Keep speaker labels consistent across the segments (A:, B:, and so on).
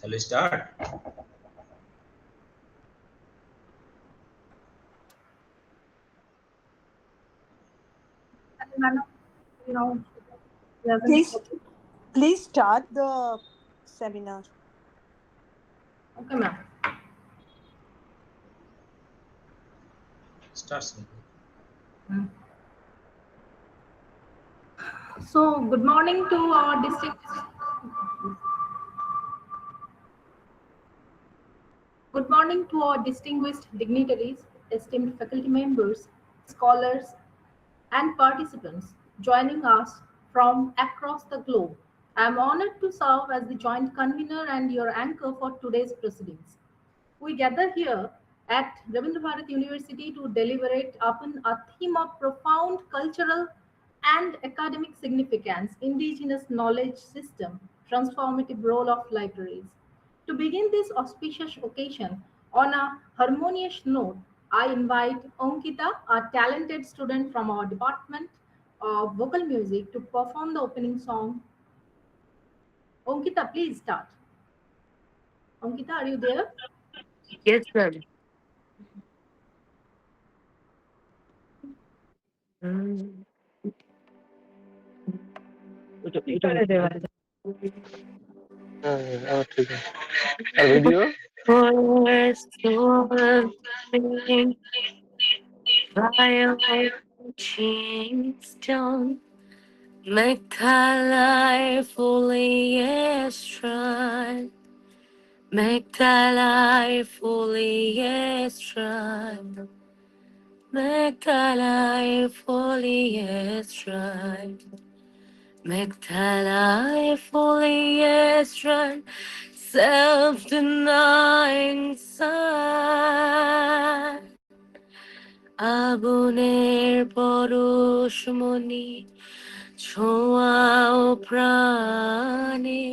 A: Shall we start?
B: Please, please start the seminar.
C: Okay, ma'am.
A: Start, Snigdha.
C: So, good morning to our distinguished dignitaries, esteemed faculty members, scholars, and participants joining us from across the globe. I am honored to serve as the joint convener and your anchor for today's proceedings. We gather here at Rabindra Bharati University to deliberate upon a theme of profound cultural and academic significance, indigenous knowledge system, transformative role of libraries. To begin this auspicious occasion on a harmonious note, I invite Ankita, a talented student from our department of vocal music, to perform the opening song. Ankita, please start. Ankita, are you there?
D: Yes, ma'am. Mm.
E: ठीक है video
D: Forest opening, violet chains down, make thy life fully stride, make thy life fully stride, make thy life fully stride. Make thy life fully strong, self-denying side. আগুনের পরশমণি ছোঁয়াও প্রাণে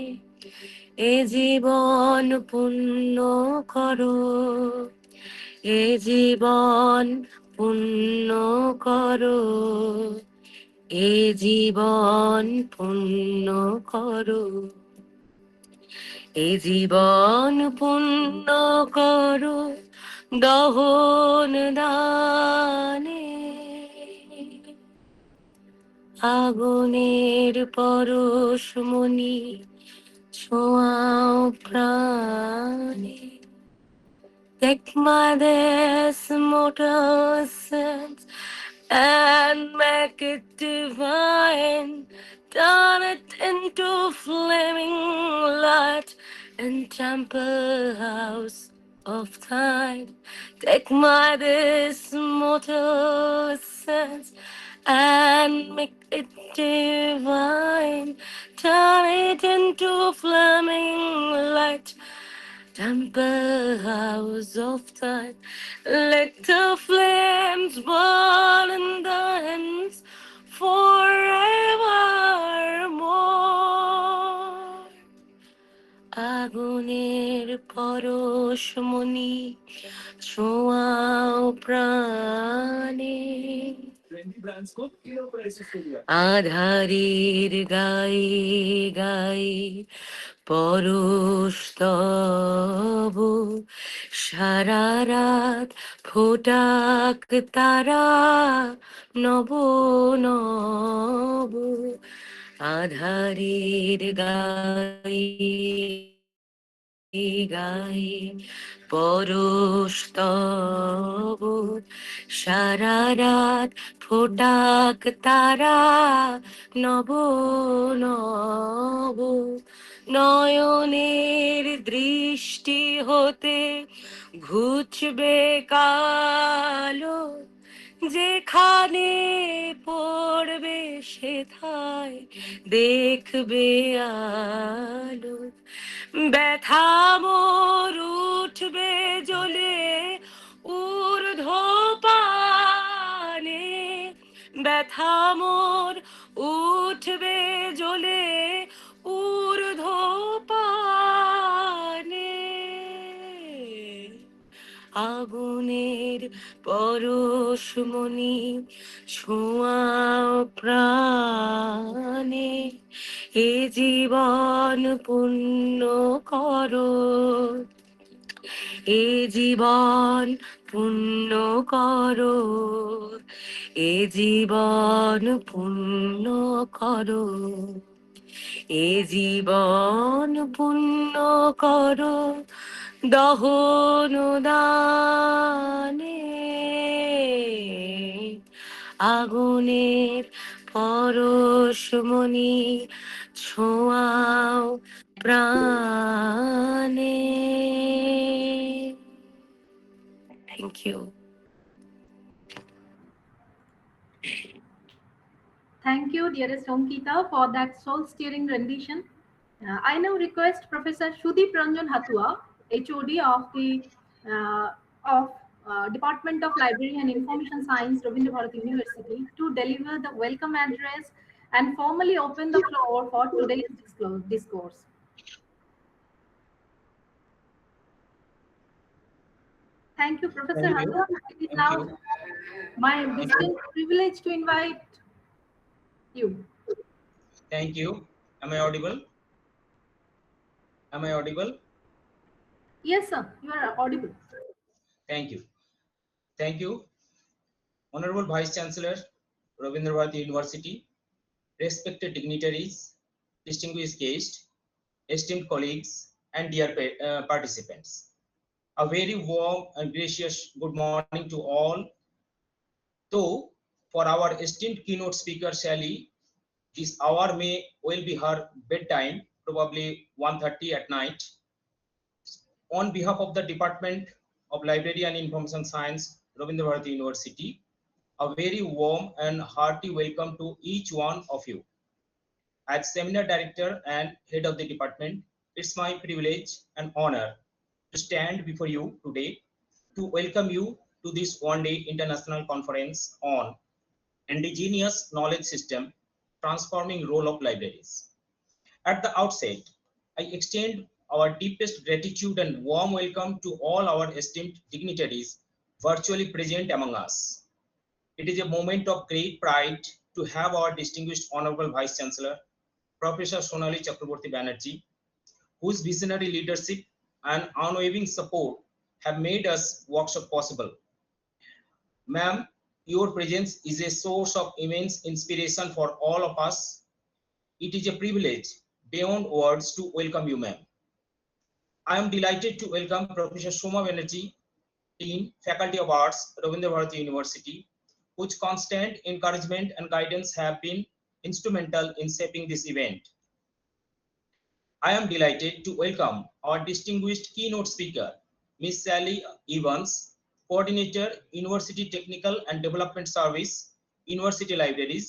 D: এ জীবন পুণ্য করো এ জীবন পুণ্য করো এ জীবন পুণ্য করো এ জীবন পুণ্য করো দহন দানে আগুনের পরশমণি ছোঁয়াও প্রাণে Take my this mortal sense and make it divine. Turn it into flaming light and temple house of thine. Take my this mortal sense and make it divine. Turn it into flaming light. Temple house of time, let the flames burn in the hands forevermore. আগুনের পরশমণি ছোঁয়াও প্রাণে আধারের গায়ে গায়ে পরশ তব সারা রাত ফোটাক তারা নব নব আধারের গায়ে পরশ তব সারা রাত ফোটাক তারা নব নব নয়নের দৃষ্টি হতে ঘুচবে কালো যেখানে পড়বে সেথায় দেখবে আলো ব্যথা মোর উঠবে জ্বলে ঊর্ধ্বপানে ব্যথা মোর উঠবে জ্বলে ঊর্ধ্বপানে আগুনের পরশমণি ছোঁয়াও প্রাণে এ এ জীবন পুণ্য করো, এ জীবন পুণ্য করো, এ জীবন পুণ্য করো, এ জীবন পুণ্য করো, দহন দানে আগুনের পরশমণি ছোঁয়াও প্রাণে। Thank you.
C: Thank you, dearest Ankita, for that soul-stirring rendition. I now request Professor Shudip Ranjan Hatua, HOD of the Department of Library and Information Science, Rabindra Bharati University, to deliver the welcome address and formally open the floor for today's discourse. Thank you, Professor
A: Thank you.
C: Hatua. It is
A: Thank
C: now
A: you.
C: my distinct privilege to invite you.
A: Thank you. Am I audible? Am I audible?
C: Yes, sir, you are audible.
A: Thank you. Thank you. Honorable Vice Chancellor, Rabindra Bharati University, respected dignitaries, distinguished guests, esteemed colleagues, and dear participants. A very warm and gracious good morning to all. Though for our esteemed keynote speaker Sally, this hour may well be her bedtime, probably 1:30 at night. On behalf of the Department of Library and Information Science, Rabindra Bharati University, a very warm and hearty welcome to each one of you. As Seminar Director and Head of the Department, it's my privilege and honor to stand before you today to welcome you to this one-day international conference on Indigenous Knowledge System, Transforming Role of Libraries. At the outset, I extend our deepest gratitude and warm welcome to all our esteemed dignitaries virtually present among us. It is a moment of great pride to have our distinguished Honorable Vice Chancellor, Professor Sonali Chakraborty Banerjee, whose visionary leadership and unwavering support have made us workshop possible. Ma'am, your presence is a source of immense inspiration for all of us. It is a privilege beyond words to welcome you, ma'am. I am delighted to welcome Professor Soma Banerjee, Dean, Faculty of Arts, Rabindra Bharati University, whose constant encouragement and guidance have been instrumental in shaping this event. I am delighted to welcome our distinguished keynote speaker, Ms. Sally Evans, Coordinator, University Technical and Development Service, University Libraries,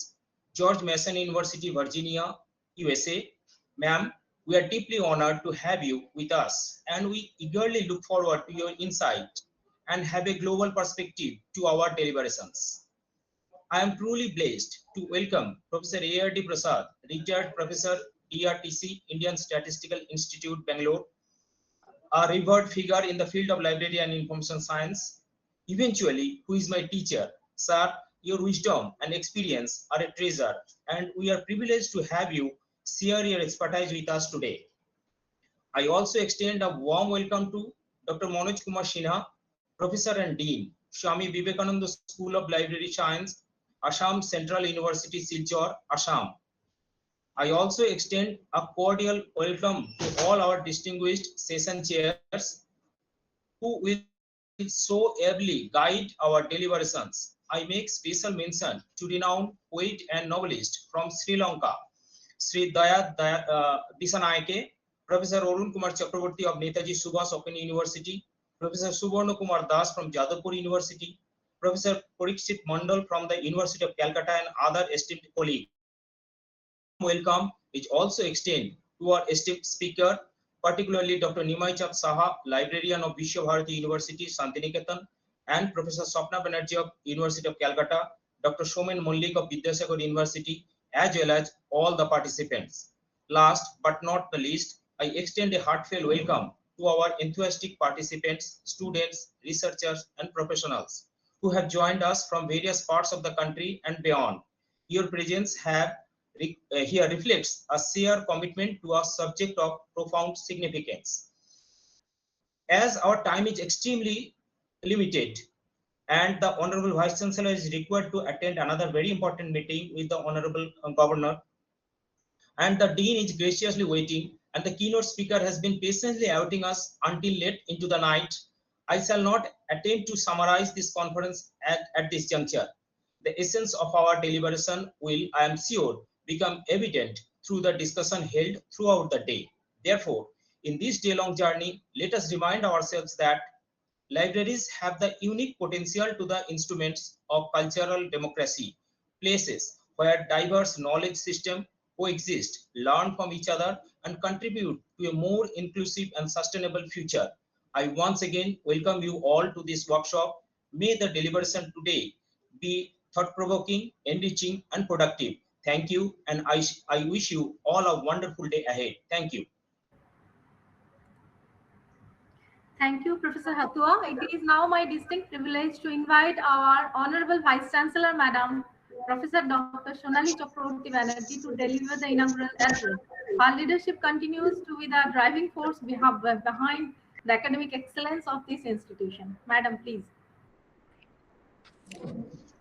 A: George Mason University, Virginia, USA. Ma'am, we are deeply honored to have you with us, and we eagerly look forward to your insight and have a global perspective to our deliberations. I am truly blessed to welcome Professor A.R.D. Prasad, retired Professor, DRTC, Indian Statistical Institute, Bangalore, a revered figure in the field of library and information science, eventually, who is my teacher. Sir, your wisdom and experience are a treasure, and we are privileged to have you share your expertise with us today. I also extend a warm welcome to Dr. Manoj Kumar Sinha, Professor and Dean, Swami Vivekananda School of Library Science, Assam Central University, Silchar, Assam. I also extend a cordial welcome to all our distinguished session chairs who will so ably guide our deliberations. I make special mention to renowned poet and novelist from Sri Lanka, Sri Disanayake, Professor Arun Kumar Chakraborty of Netaji Subhas Open University, Professor Subarna Kumar Das from Jadavpur University, Professor Parikshit Mandal from the University of Calcutta, and other esteemed colleagues. Welcome is also extended to our esteemed speaker, particularly Dr. Nimai Chand Saha, librarian of Vishwa Bharati University, Santiniketan, and Professor Swapna Banerjee of University of Calcutta, Dr. Somen Mollik of Vidyasagar University, as well as all the participants. Last but not the least, I extend a heartfelt welcome to our enthusiastic participants, students, researchers, and professionals who have joined us from various parts of the country and beyond. Your presence have here reflects a shared commitment to a subject of profound significance. As our time is extremely limited and the Honorable Vice Chancellor is required to attend another very important meeting with the Honorable Governor, and the Dean is graciously waiting, and the keynote speaker has been patiently awaiting us until late into the night, I shall not attempt to summarize this conference at this juncture. The essence of our deliberation will, I am sure, become evident through the discussion held throughout the day. Therefore, in this day-long journey, let us remind ourselves that libraries have the unique potential to the instruments of cultural democracy, places where diverse knowledge systems coexist, learn from each other, and contribute to a more inclusive and sustainable future. I once again welcome you all to this workshop. May the deliberation today be thought-provoking, enriching, and productive. Thank you, and I wish you all a wonderful day ahead. Thank you.
C: Thank you, Professor Hatua. It is now my distinct privilege to invite our Honorable Vice Chancellor, Madam Professor Dr. Sonali Chakraborty Banerjee, to deliver the inaugural address. Her leadership continues to be the driving force behind the academic excellence of this institution. Madam, please.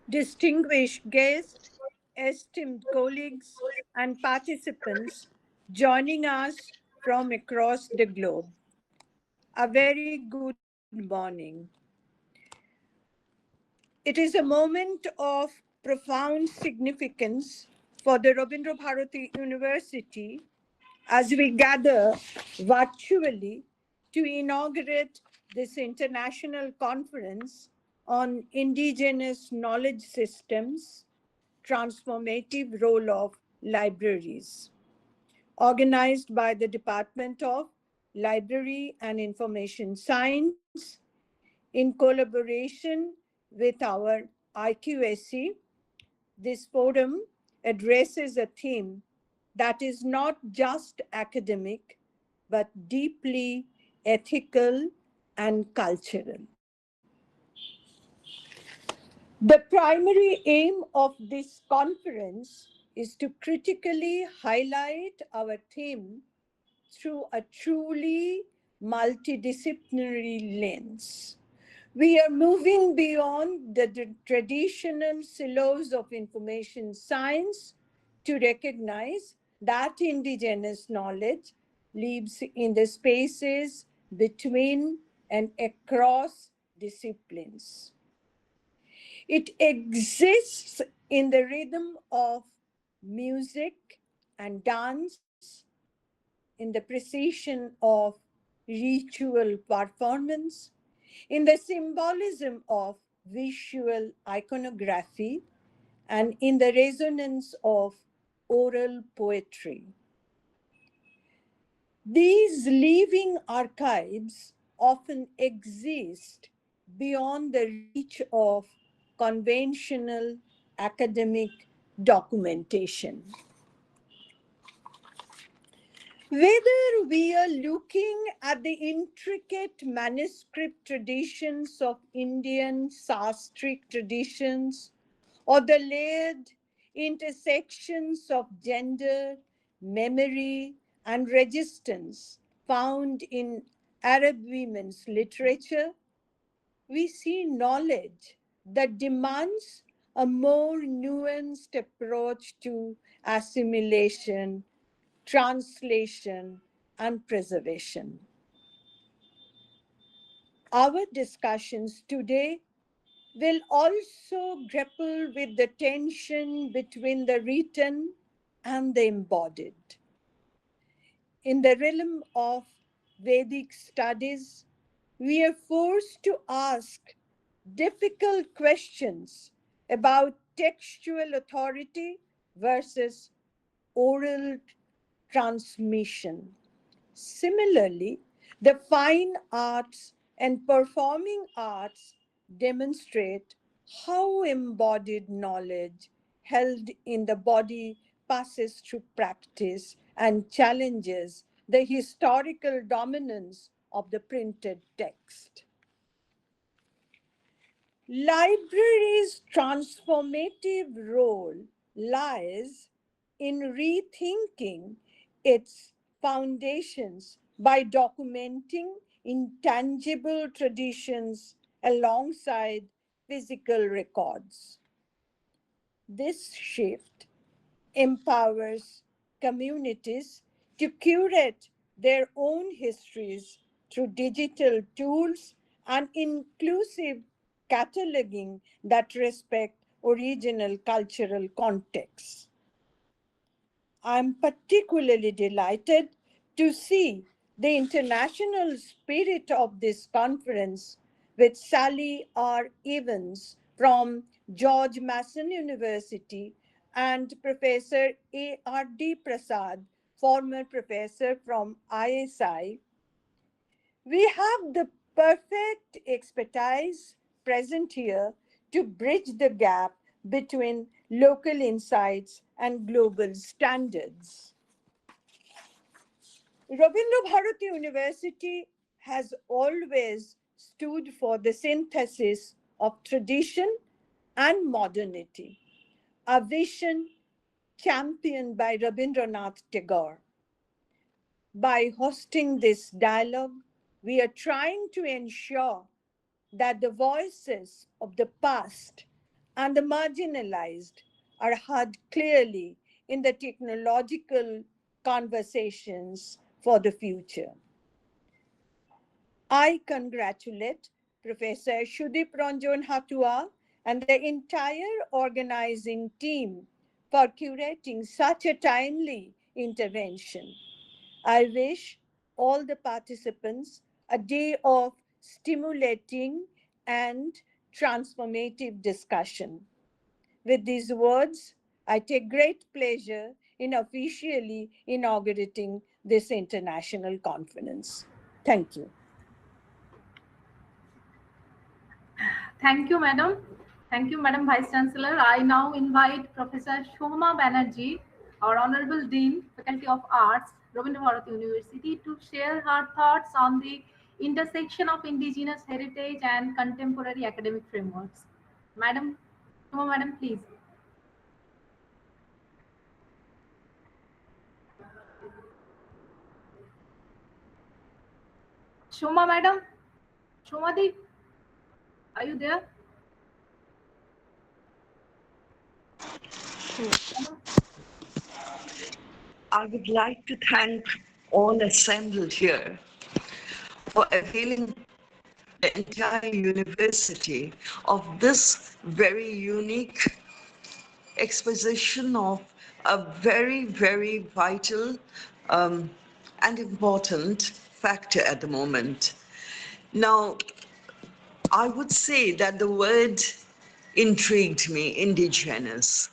B: Distinguished guests, esteemed colleagues, and participants joining us from across the globe, a very good morning. It is a moment of profound significance for the Rabindra Bharati University as we gather virtually to inaugurate this international conference on Indigenous knowledge systems, transformative role of libraries, organized by the Department of Library and Information Science in collaboration with our IQSC. This forum addresses a theme that is not just academic, but deeply ethical and cultural. The primary aim of this conference is to critically highlight our theme through a truly multidisciplinary lens. We are moving beyond the traditional silos of information science to recognize that indigenous knowledge lives in the spaces between and across disciplines. It exists in the rhythm of music and dance, in the precision of ritual performance, in the symbolism of visual iconography, and in the resonance of oral poetry. These living archives often exist beyond the reach of conventional academic documentation. Whether we are looking at the intricate manuscript traditions of Indian Sastric traditions or the layered intersections of gender, memory, and resistance found in Arab women's literature, we see knowledge that demands a more nuanced approach to assimilation, translation, and preservation. Our discussions today will also grapple with the tension between the written and the embodied. In the realm of Vedic studies, we are forced to ask difficult questions about textual authority versus oral transmission. Similarly, the fine arts and performing arts demonstrate how embodied knowledge held in the body passes through practice and challenges the historical dominance of the printed text. Libraries' transformative role lies in rethinking its foundations by documenting intangible traditions alongside physical records. This shift empowers communities to curate their own histories through digital tools and inclusive cataloging that respect original cultural contexts. I'm particularly delighted to see the international spirit of this conference with Sally R. Evans from George Mason University and Professor A.R.D. Prasad, former professor from ISI. We have the perfect expertise present here to bridge the gap between local insights and global standards. Rabindra Bharati University has always stood for the synthesis of tradition and modernity, a vision championed by Rabindranath Tagore. By hosting this dialogue, we are trying to ensure that the voices of the past and the marginalized are heard clearly in the technological conversations for the future. I congratulate Professor Shudip Ranjan Hatua and the entire organizing team for curating such a timely intervention. I wish all the participants a day of stimulating and transformative discussion. With these words, I take great pleasure in officially inaugurating this international conference. Thank you.
C: Thank you, Madam. Thank you, Madam Vice Chancellor. I now invite Professor Shoma Banerjee, our Honorable Dean, Faculty of Arts, Rabindra Bharati University, to share her thoughts on the intersection of indigenous heritage and contemporary academic frameworks. Madam, Shoma Madam, please. Shoma Madam, Shoma Deep, are you there?
F: I would like to thank all assembled here for availing the entire university of this very unique exposition of a very, very vital and important factor at the moment. Now, I would say that the word intrigued me, indigenous.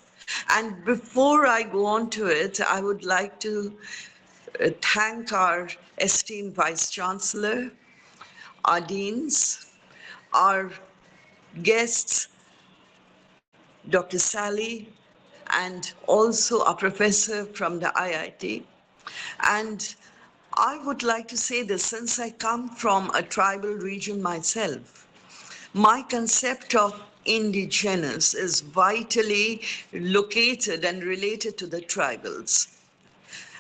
F: And before I go on to it, I would like to thank our esteemed Vice Chancellor, our deans, our guests, Dr. Sally, and also our professor from the IIT. And I would like to say this, since I come from a tribal region myself, my concept of indigenous is vitally located and related to the tribals.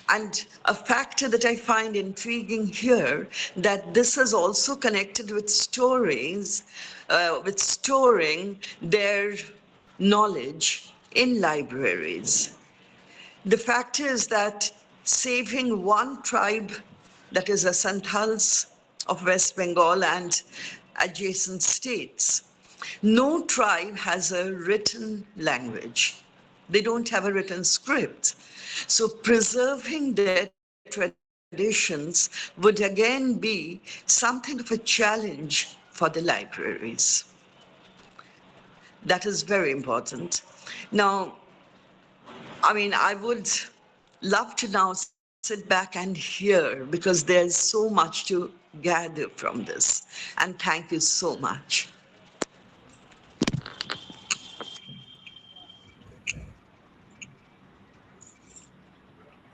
F: And a factor that I find intriguing here, that this is also connected with stories, with storing their knowledge in libraries. The fact is that saving one tribe, that is the Santals of West Bengal and adjacent states, no tribe has a written language. They don't have a written script. So preserving their traditions would again be something of a challenge for the libraries. That is very important. Now, I mean, I would love to now sit back and hear, because there's so much to gather from this. And thank you so much.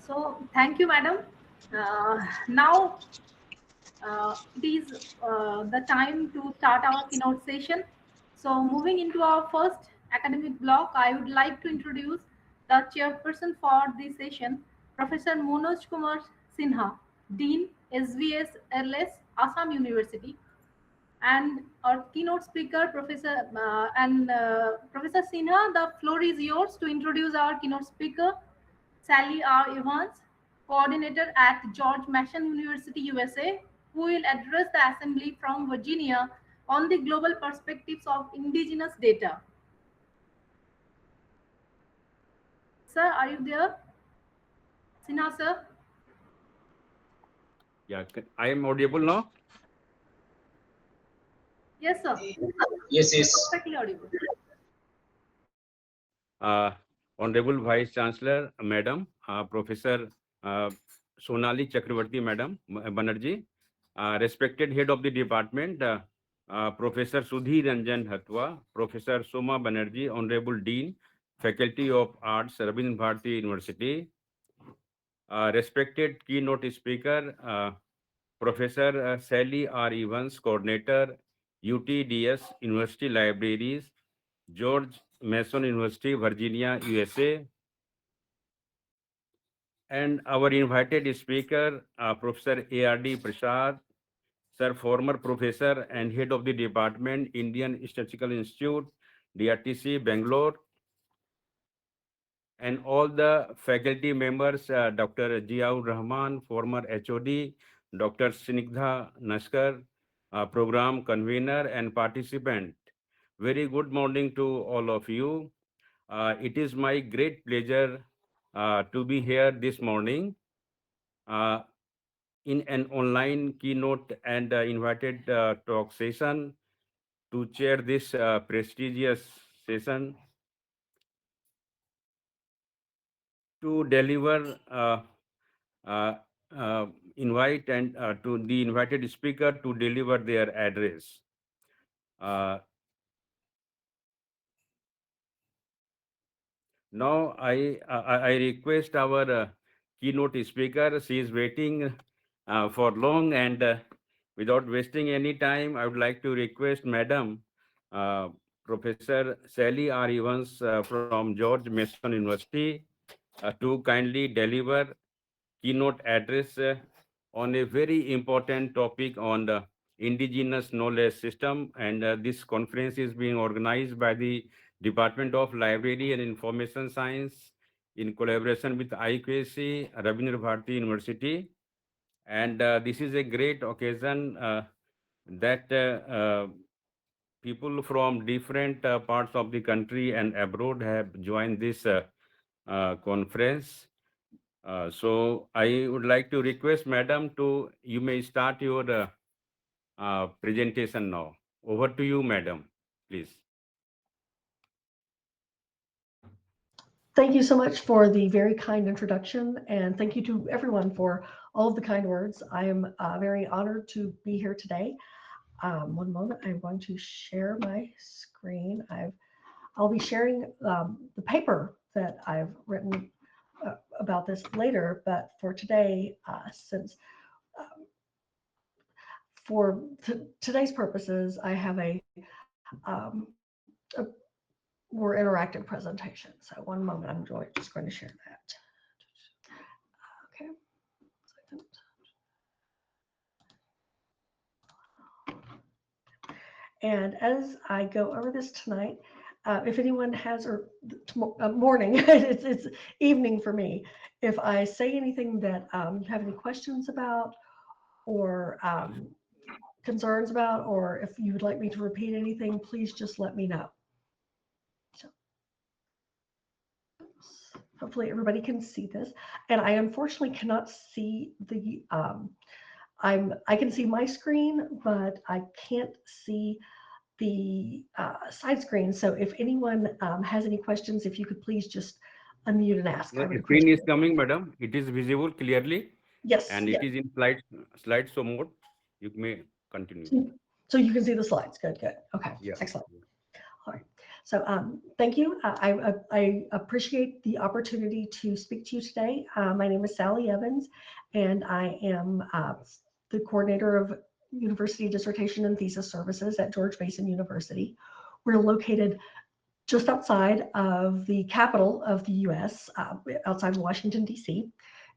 C: So, thank you, Madam. Now, it is the time to start our keynote session. So moving into our first academic block, I would like to introduce The chairperson for this session, Professor Manoj Kumar Sinha, Dean, SVS LS, Assam University, and our keynote speaker, Professor Sinha. The floor is yours to introduce our keynote speaker, Sally R. Evans, coordinator at George Mason University, USA, who will address the assembly from Virginia on the global perspectives of indigenous data. Sir, are you there? Sinha, sir?
G: Yeah, I am audible now.
C: Yes, sir.
A: Yes,
C: You're
A: yes.
C: perfectly audible.
G: Honorable Vice Chancellor, Madam, Professor Sonali Chakravarti, Madam Banerjee, respected Head of the Department, Professor Sudhi Ranjan Hatwa, Professor Soma Banerjee, Honorable Dean, Faculty of Arts, Rabindra Bharati University, respected keynote speaker, Professor Sally R. Evans, Coordinator, UTDS University Libraries, George Mason University, Virginia, USA, and our invited speaker, Professor A.R.D. Prasad, Sir, former professor and head of the department, Indian Statistical Institute, DRTC, Bangalore, and all the faculty members, Dr. Ziaur Rahman, former HOD, Dr. Snigdha Naskar, program convener and participant. Very good morning to all of you. It is my great pleasure to be here this morning in an online keynote and invited talk session to chair this prestigious session to deliver uh, invite and to the invited speaker to deliver their address. Uh, Now I request our keynote speaker. She is waiting for long, and without wasting any time, I would like to request Madam Professor Sally R. Evans from George Mason University to kindly deliver keynote address on a very important topic on the indigenous knowledge system. And this conference is being organized by the Department of Library and Information Science in collaboration with IQAC, Rabindra Bharati University. And this is a great occasion that people from different parts of the country and abroad have joined this conference. So I would like to request Madam to, you may start your presentation now. Over to you, Madam, please.
H: Thank you so much for the very kind introduction, and thank you to everyone for all of the kind words. I am very honored to be here today. One moment, I'm going to share my screen. I'll be sharing the paper that I've written about this later, but for today, since for today's purposes, I have a more interactive presentation. So one moment, I'm just going to share that. Okay. And as I go over this tonight, if anyone has, or morning, it's evening for me. If I say anything that you have any questions about, or concerns about, or if you would like me to repeat anything, please just let me know. So, hopefully everybody can see this. And I unfortunately cannot see the, I can see my screen, but I can't see the side screen. So if anyone has any questions, if you could please just unmute and ask.
G: The screen is coming, Madam. It is visible clearly.
H: Yes.
G: And it is in slideshow mode. You may continue.
H: So you can see the slides. Good. Okay. Yeah. Excellent. All right. So thank you. I appreciate the opportunity to speak to you today. My name is Sally Evans, and I am the coordinator of University Dissertation and Thesis Services at George Mason University. We're located just outside of the capital of the US, outside Washington, D.C.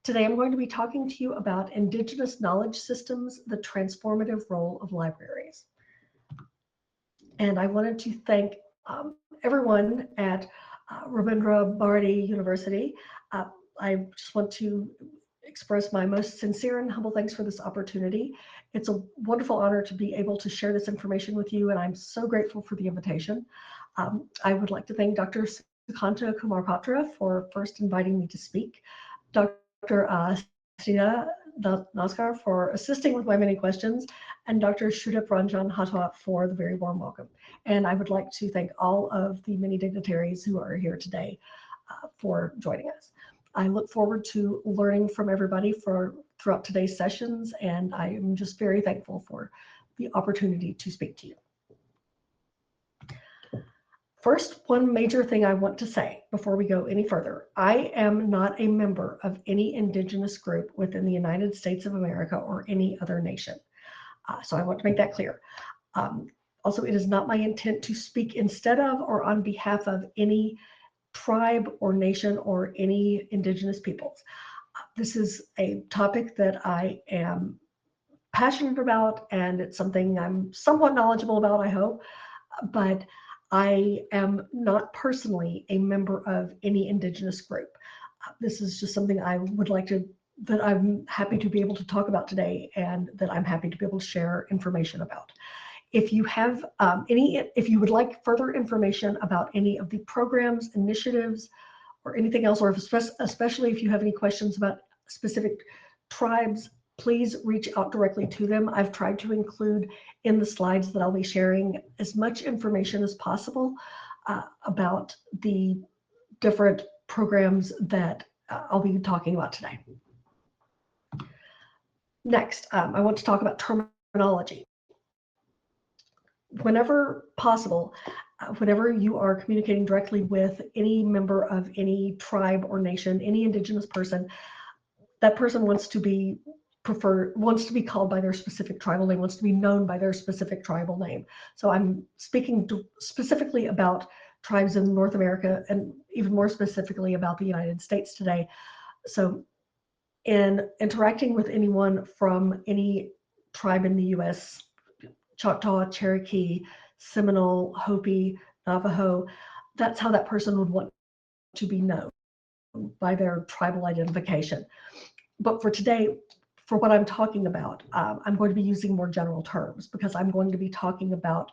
H: Today, I'm going to be talking to you about Indigenous knowledge systems, the transformative role of libraries. And I wanted to thank everyone at Rabindra Bharati University. I just want to express my most sincere and humble thanks for this opportunity. It's a wonderful honor to be able to share this information with you, and I'm so grateful for the invitation. I would like to thank Dr. Sukanta Kumarpatra for first inviting me to speak, Dr. Snigdha Naskar for assisting with my many questions, and Dr. Shudip Ranjan Hatwa for the very warm welcome. And I would like to thank all of the many dignitaries who are here today for joining us. I look forward to learning from everybody throughout today's sessions, and I am just very thankful for the opportunity to speak to you. First, one major thing I want to say before we go any further, I am not a member of any indigenous group within the United States of America or any other nation. So I want to make that clear. Also, it is not my intent to speak instead of or on behalf of any tribe or nation or any indigenous peoples. This is a topic that I am passionate about, and it's something I'm somewhat knowledgeable about, I hope, but I am not personally a member of any indigenous group. This is just something I would like to, that I'm happy to be able to talk about today, and that I'm happy to be able to share information about. If you have if you would like further information about any of the programs, initiatives, or anything else, or especially if you have any questions about specific tribes, please reach out directly to them. I've tried to include in the slides that I'll be sharing as much information as possible about the different programs that I'll be talking about today. Next, I want to talk about terminology. Whenever possible, whenever you are communicating directly with any member of any tribe or nation, any indigenous person, that person wants to be called by their specific tribal name, wants to be known by their specific tribal name. So I'm speaking specifically about tribes in North America, and even more specifically about the United States today. So in interacting with anyone from any tribe in the US, Choctaw, Cherokee, Seminole, Hopi, Navajo, that's how that person would want to be known, by their tribal identification. But for today, for what I'm talking about, I'm going to be using more general terms, because I'm going to be talking about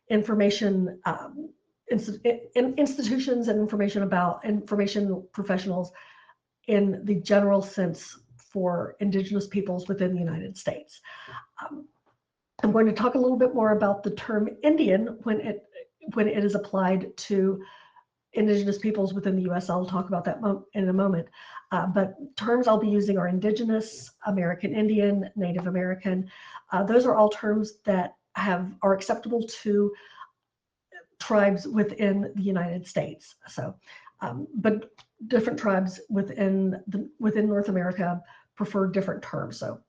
H: information, institutions, and information professionals in the general sense for indigenous peoples within the United States. I'm going to talk a little bit more about the term Indian when it is applied to indigenous peoples within the U.S. I'll talk about that in a moment. But terms I'll be using are Indigenous, American Indian, Native American. Those are all terms that are acceptable to tribes within the United States. So, but different tribes within North America prefer different terms. So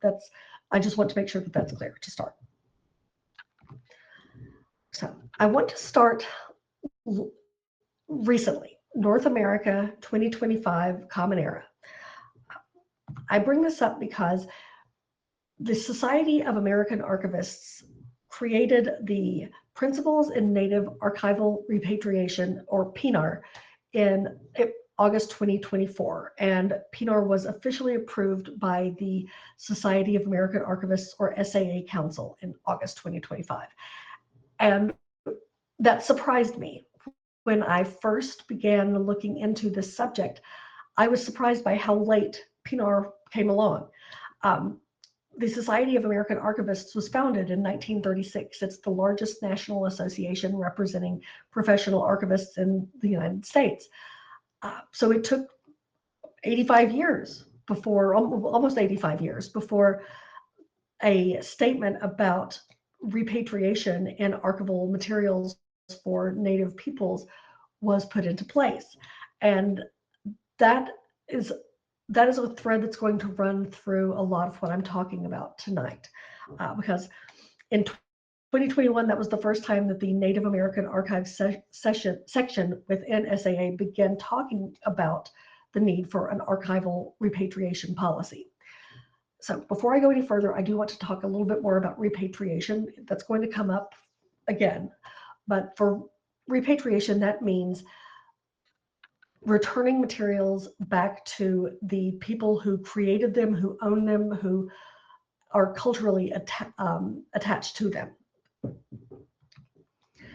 H: I just want to make sure that that's clear to start. So I want to start recently, North America 2025 Common Era. I bring this up because the Society of American Archivists created the Principles in Native Archival Repatriation, or PNAR, in August 2024, and PNAR was officially approved by the Society of American Archivists, or SAA Council, in August 2025. And that surprised me. When I first began looking into this subject, I was surprised by how late PNAR came along. The Society of American Archivists was founded in 1936. It's the largest national association representing professional archivists in the United States. So it took 85 years before, almost 85 years before a statement about repatriation in archival materials for Native peoples was put into place. And that is a thread that's going to run through a lot of what I'm talking about tonight, because in 2021, that was the first time that the Native American Archives section within SAA began talking about the need for an archival repatriation policy. So before I go any further, I do want to talk a little bit more about repatriation. That's going to come up again. But for repatriation, that means returning materials back to the people who created them, who own them, who are culturally attached to them.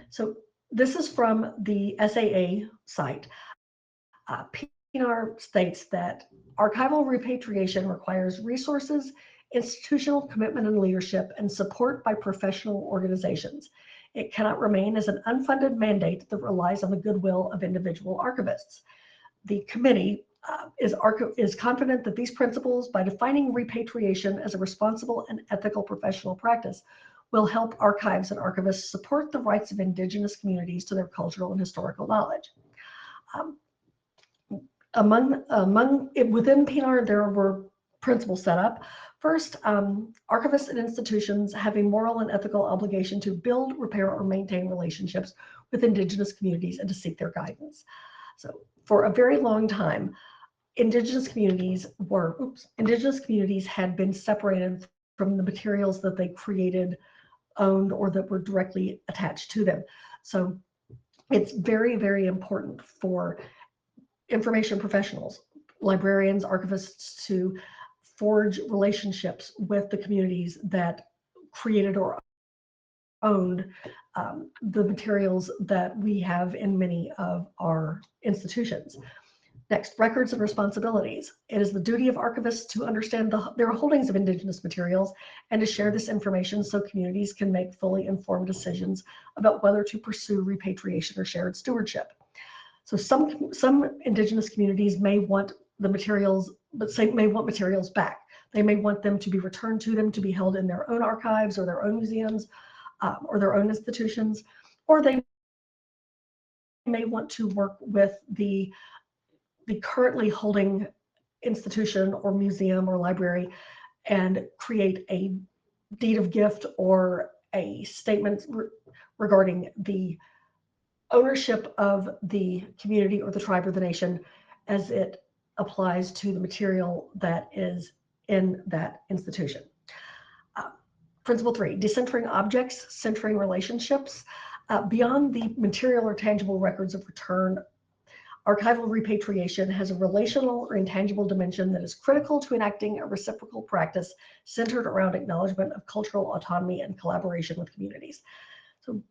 H: So this is from the SAA site. PNR states that archival repatriation requires resources, institutional commitment and leadership, and support by professional organizations. It cannot remain as an unfunded mandate that relies on the goodwill of individual archivists. The committee is confident that these principles, by defining repatriation as a responsible and ethical professional practice, will help archives and archivists support the rights of Indigenous communities to their cultural and historical knowledge. Within PNR, there were principles set up. First, archivists and institutions have a moral and ethical obligation to build, repair, or maintain relationships with Indigenous communities and to seek their guidance. So for a very long time, Indigenous communities had been separated from the materials that they created, owned, or that were directly attached to them. So it's very, very important for information professionals, librarians, archivists to forge relationships with the communities that created or owned the materials that we have in many of our institutions. Next, records and responsibilities. It is the duty of archivists to understand their holdings of Indigenous materials and to share this information so communities can make fully informed decisions about whether to pursue repatriation or shared stewardship. So some Indigenous communities may want the materials, but may want materials back. They may want them to be returned to them, to be held in their own archives or their own museums or their own institutions, or they may want to work with the currently holding institution or museum or library and create a deed of gift or a statement regarding the ownership of the community or the tribe or the nation as it applies to the material that is in that institution. Principle 3, decentering objects, centering relationships. Beyond the material or tangible records of return, archival repatriation has a relational or intangible dimension that is critical to enacting a reciprocal practice centered around acknowledgement of cultural autonomy and collaboration with communities. So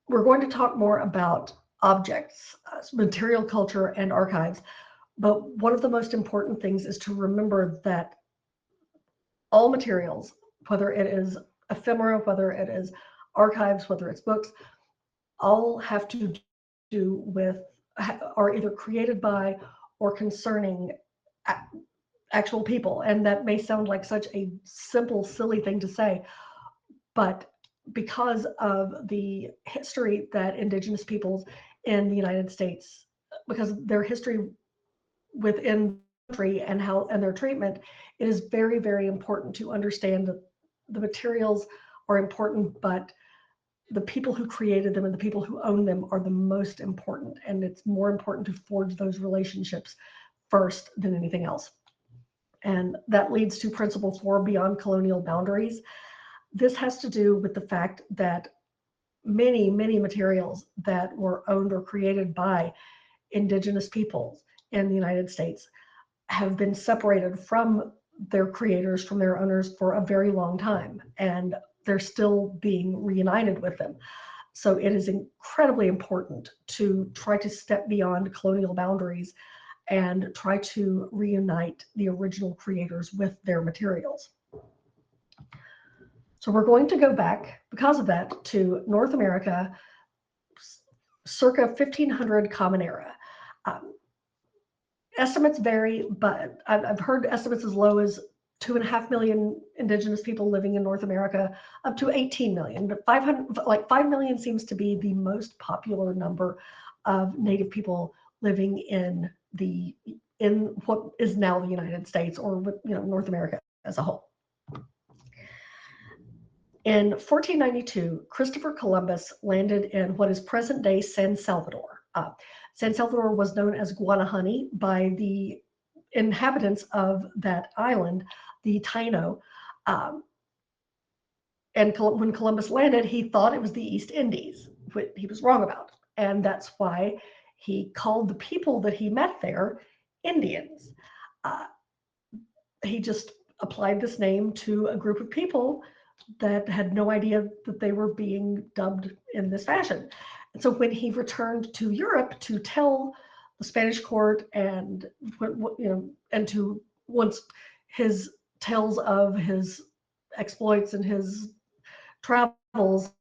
H: we're going to talk more about objects, material culture, and archives, but one of the most important things is to remember that all materials, whether it is ephemera, whether it is archives, whether it's books, all have to do with, are either created by or concerning actual people. And that may sound like such a simple, silly thing to say, but because of the history that Indigenous peoples in the United States, because of their history within the country and their treatment, it is very, very important to understand that the materials are important, but the people who created them and the people who own them are the most important. And it's more important to forge those relationships first than anything else. And that leads to principle 4, beyond colonial boundaries. This has to do with the fact that many, many materials that were owned or created by Indigenous peoples in the United States have been separated from their creators, from their owners for a very long time, and they're still being reunited with them. So it is incredibly important to try to step beyond colonial boundaries and try to reunite the original creators with their materials. So we're going to go back, because of that, to North America, circa 1500 Common Era. Estimates vary, but I've heard estimates as low as 2.5 million Indigenous people living in North America, up to 18 million. But 5 million seems to be the most popular number of Native people living in what is now the United States, or North America as a whole. In 1492, Christopher Columbus landed in what is present-day San Salvador. San Salvador was known as Guanahani by the inhabitants of that island, the Taino. And when Columbus landed, he thought it was the East Indies, which he was wrong about. And that's why he called the people that he met there Indians. He just applied this name to a group of people that had no idea that they were being dubbed in this fashion. And so when he returned to Europe to tell the Spanish court and and to once his tales of his exploits and his travels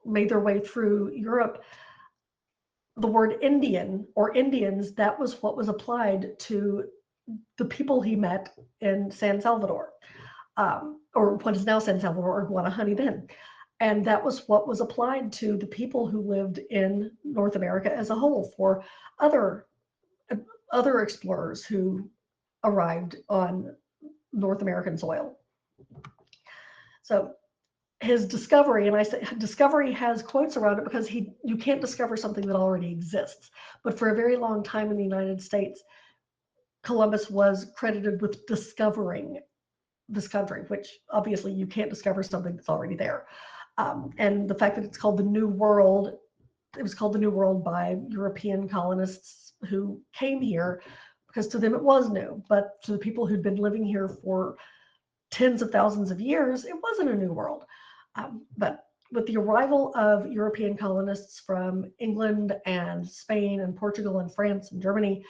H: made their way through Europe, the word Indian or Indians, that was what was applied to the people he met in San Salvador, or what is now San Salvador, or Guanahani then. And that was what was applied to the people who lived in North America as a whole for other explorers who arrived on North American soil. So his discovery, and I say discovery has quotes around it because you can't discover something that already exists. But for a very long time in the United States, Columbus was credited with discovering this country, which obviously you can't discover something that's already there. And the fact that it's called the New World, it was called the New World by European colonists who came here because to them it was new. But to the people who'd been living here for tens of thousands of years, it wasn't a new world. But with the arrival of European colonists from England and Spain and Portugal and France and Germany,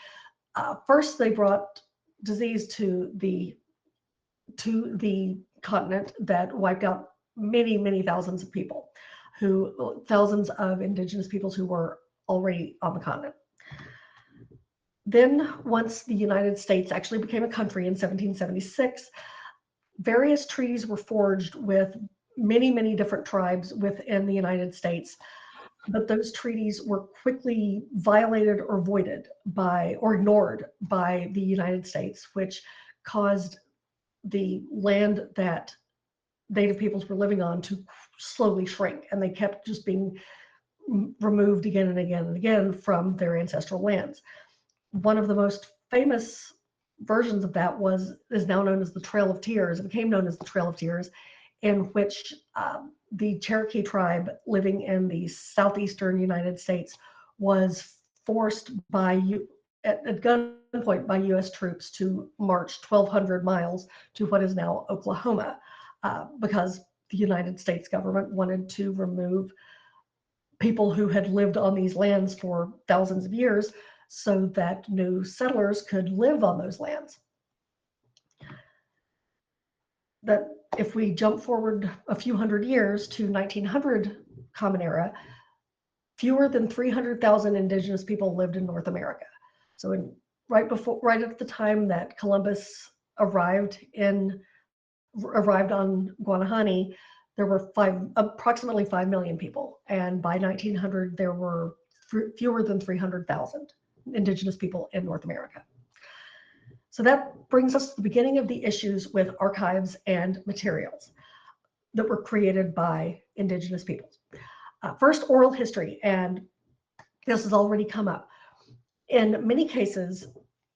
H: first they brought disease to the continent that wiped out many, many thousands of people, thousands of indigenous peoples who were already on the continent. Then once the United States actually became a country in 1776, various treaties were forged with many, many different tribes within the United States. But those treaties were quickly violated or voided or ignored by the United States, which caused the land that Native peoples were living on to slowly shrink, and they kept just being removed again and again and again from their ancestral lands. One of the most famous versions of that is now known as the Trail of Tears. It became known as the Trail of Tears, in which the Cherokee tribe living in the southeastern United States was forced at gunpoint by U.S. troops to march 1,200 miles to what is now Oklahoma, because the United States government wanted to remove people who had lived on these lands for thousands of years so that new settlers could live on those lands. That if we jump forward a few hundred years to 1900 Common Era, fewer than 300,000 indigenous people lived in North America. So right at the time that Columbus arrived on Guanahani, there were approximately 5 million people. And by 1900, there were fewer than 300,000 indigenous people in North America. So that brings us to the beginning of the issues with archives and materials that were created by indigenous peoples. First, oral history, and this has already come up. In many cases,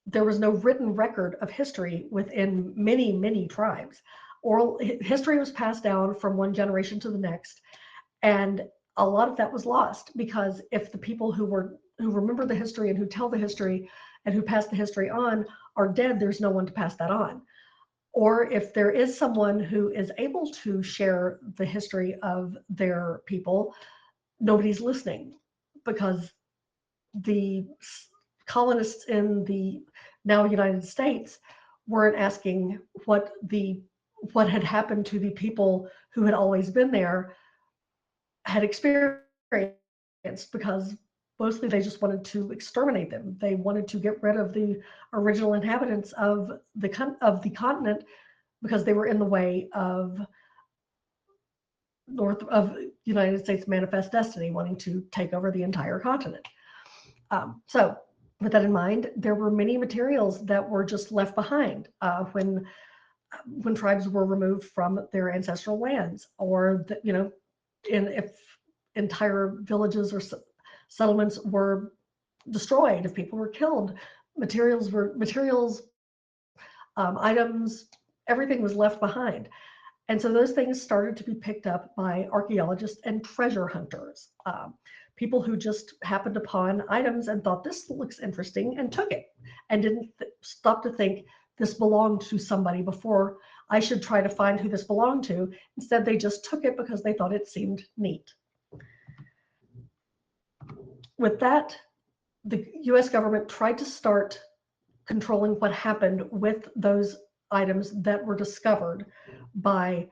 H: there was no written record of history within many, many tribes. Oral history was passed down from one generation to the next, and a lot of that was lost because if the people who remember the history and who tell the history and who pass the history on are dead, there's no one to pass that on. Or if there is someone who is able to share the history of their people, nobody's listening because the colonists in the now United States weren't asking what had happened to the people who had always been there had experienced, because mostly they just wanted to exterminate them. They wanted to get rid of the original inhabitants of the continent because they were in the way of United States Manifest Destiny, wanting to take over the entire continent. So with that in mind, there were many materials that were just left behind when when tribes were removed from their ancestral lands, or if entire villages or settlements were destroyed, if people were killed, materials, items, everything was left behind. And so those things started to be picked up by archaeologists and treasure hunters, people who just happened upon items and thought this looks interesting and took it, and didn't stop to think this belonged to somebody before I should try to find who this belonged to. Instead, they just took it because they thought it seemed neat. With that, the US government tried to start controlling what happened with those items that were discovered by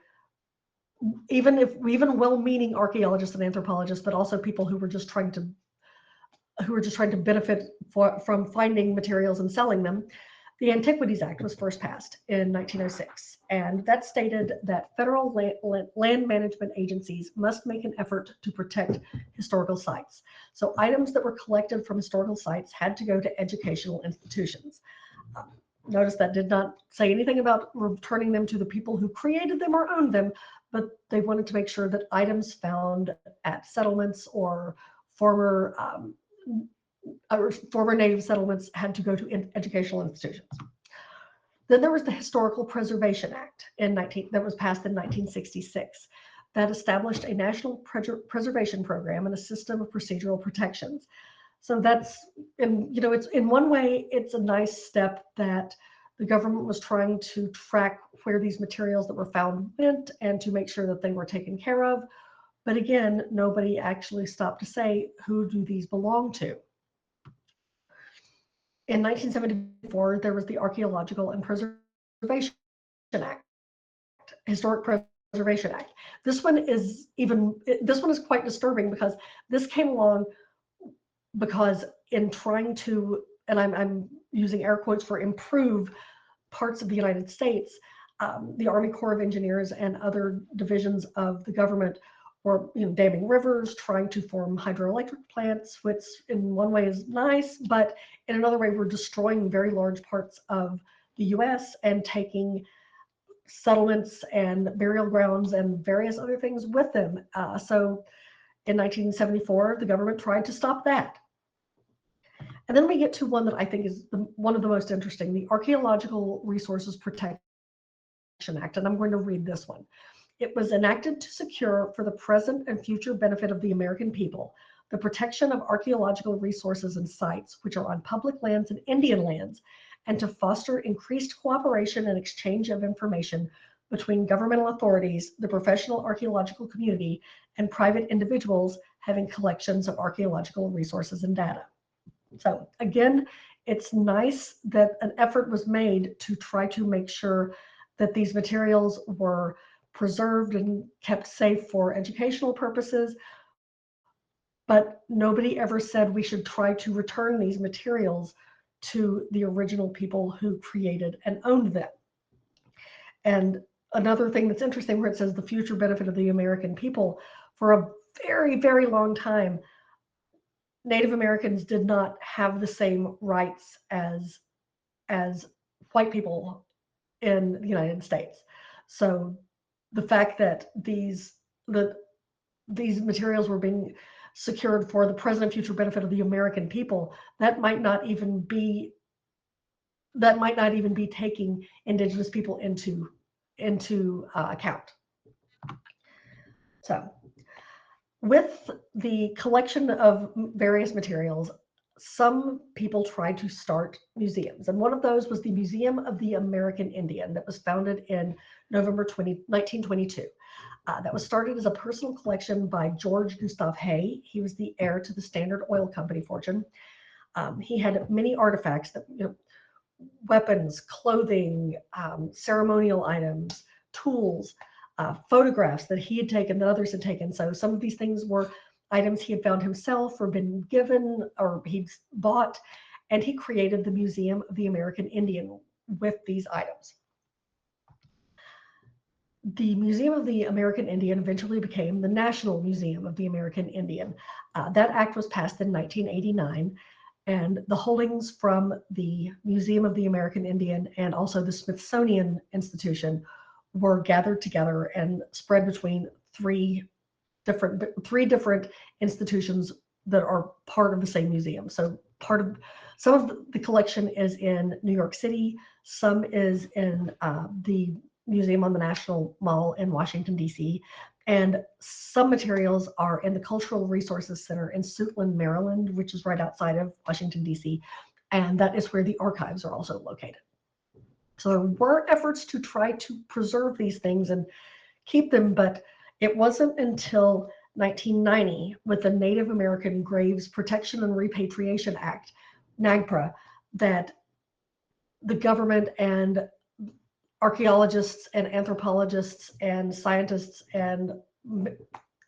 H: even well-meaning archaeologists and anthropologists, but also people who were just trying to benefit from finding materials and selling them. The Antiquities Act was first passed in 1906, and that stated that federal land management agencies must make an effort to protect historical sites. So items that were collected from historical sites had to go to educational institutions. Notice that did not say anything about returning them to the people who created them or owned them, but they wanted to make sure that items found at settlements or former native settlements had to go to educational institutions. Then there was the Historical Preservation Act that was passed in 1966 that established a national preservation program and a system of procedural protections. So that's, it's in one way, it's a nice step that the government was trying to track where these materials that were found went and to make sure that they were taken care of. But again, nobody actually stopped to say, who do these belong to? In 1974, there was the Archaeological and Preservation Act, Historic Preservation Act. This one is quite disturbing because this came along because in trying to, and I'm using air quotes for improve parts of the United States, the Army Corps of Engineers and other divisions of the government were damming rivers, trying to form hydroelectric plants, which in one way is nice, but in another way we're destroying very large parts of the US and taking settlements and burial grounds and various other things with them. So in 1974, the government tried to stop that. And then we get to one that I think is one of the most interesting, the Archaeological Resources Protection Act, and I'm going to read this one. It was enacted to secure for the present and future benefit of the American people the protection of archaeological resources and sites which are on public lands and Indian lands, and to foster increased cooperation and exchange of information between governmental authorities, the professional archaeological community, and private individuals having collections of archaeological resources and data. So again, it's nice that an effort was made to try to make sure that these materials were preserved and kept safe for educational purposes, but nobody ever said we should try to return these materials to the original people who created and owned them. And another thing that's interesting where it says the future benefit of the American people, for a very, very long time, Native Americans did not have the same rights as white people in the United States. So the fact that these materials were being secured for the present and future benefit of the American people, that might not even be taking Indigenous people into account. So with the collection of various materials, some people tried to start museums. And one of those was the Museum of the American Indian that was founded in November 1922. That was started as a personal collection by George Gustav Hay. He was the heir to the Standard Oil Company fortune. He had many artifacts, that weapons, clothing, ceremonial items, tools, photographs that he had taken, that others had taken. So some of these things were items he had found himself or been given or he'd bought, and he created the Museum of the American Indian with these items. The Museum of the American Indian eventually became the National Museum of the American Indian. That act was passed in 1989, And the holdings from the Museum of the American Indian and also the Smithsonian Institution were gathered together and spread between three different institutions that are part of the same museum. So some of the collection is in New York City, some is in the Museum on the National Mall in Washington, D.C., and some materials are in the Cultural Resources Center in Suitland, Maryland, which is right outside of Washington, D.C., and that is where the archives are also located. So there were efforts to try to preserve these things and keep them, but it wasn't until 1990 with the Native American Graves Protection and Repatriation Act, NAGPRA, that the government and archaeologists and anthropologists and scientists and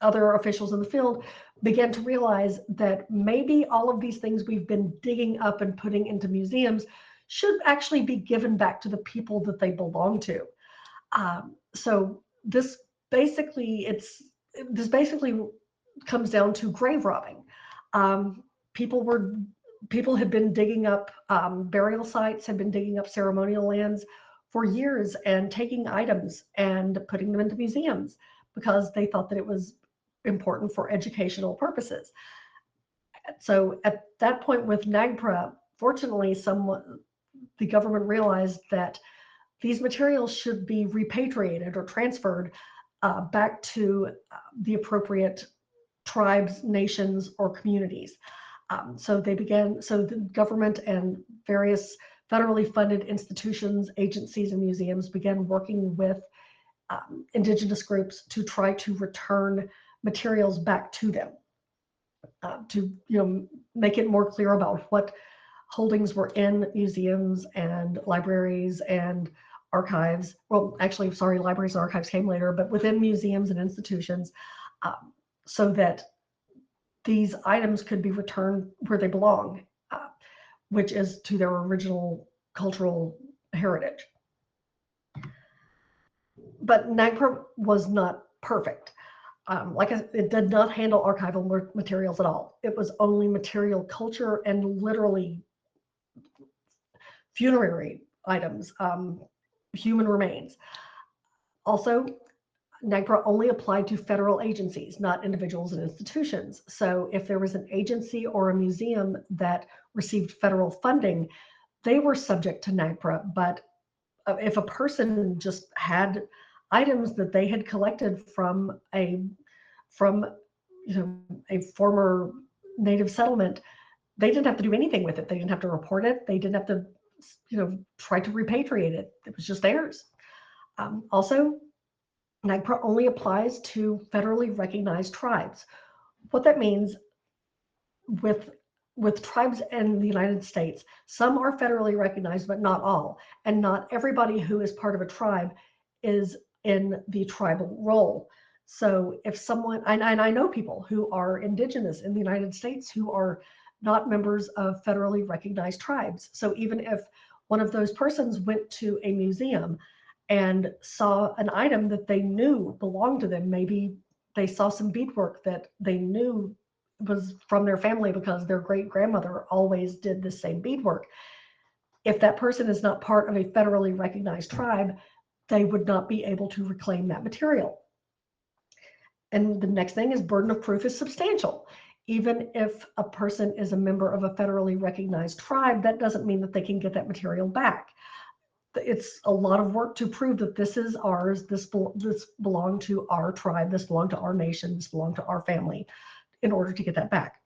H: other officials in the field began to realize that maybe all of these things we've been digging up and putting into museums should actually be given back to the people that they belong to. So this basically comes down to grave robbing. People had been digging up burial sites, had been digging up ceremonial lands for years and taking items and putting them into museums because they thought that it was important for educational purposes. So at that point with NAGPRA, fortunately, the government realized that these materials should be repatriated or transferred back to the appropriate tribes, nations, or communities. So the government and various federally funded institutions, agencies, and museums began working with Indigenous groups to try to return materials back to them, to make it more clear about what holdings were in museums and libraries and archives. Well, actually, sorry, libraries and archives came later, but within museums and institutions, so that these items could be returned where they belong, which is to their original cultural heritage. But NAGPRA was not perfect. It did not handle archival materials at all. It was only material culture and literally funerary items, human remains. Also, NAGPRA only applied to federal agencies, not individuals and institutions. So if there was an agency or a museum that received federal funding, they were subject to NAGPRA. But if a person just had items that they had collected from a former Native settlement, they didn't have to do anything with it. They didn't have to report it. They didn't have to, try to repatriate it. It was just theirs. Also, NAGPRA only applies to federally recognized tribes. What that means with tribes in the United States, some are federally recognized, but not all. And not everybody who is part of a tribe is in the tribal role. So if someone, and I know people who are Indigenous in the United States who are not members of federally recognized tribes. So even if one of those persons went to a museum and saw an item that they knew belonged to them, maybe they saw some beadwork that they knew was from their family because their great-grandmother always did the same beadwork. If that person is not part of a federally recognized tribe, they would not be able to reclaim that material. And the next thing is burden of proof is substantial. Even if a person is a member of a federally recognized tribe, that doesn't mean that they can get that material back. It's a lot of work to prove that this is ours, this belonged to our tribe, this belonged to our nation, this belonged to our family, in order to get that back.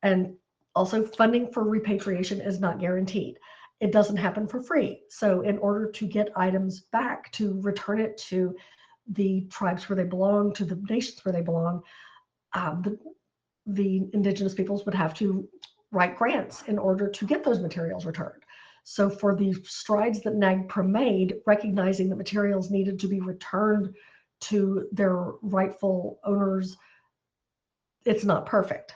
H: And also, funding for repatriation is not guaranteed. It doesn't happen for free. So in order to get items back, to return it to the tribes where they belong, to the nations where they belong, the Indigenous peoples would have to write grants in order to get those materials returned. So for the strides that NAGPRA made, recognizing that materials needed to be returned to their rightful owners, it's not perfect.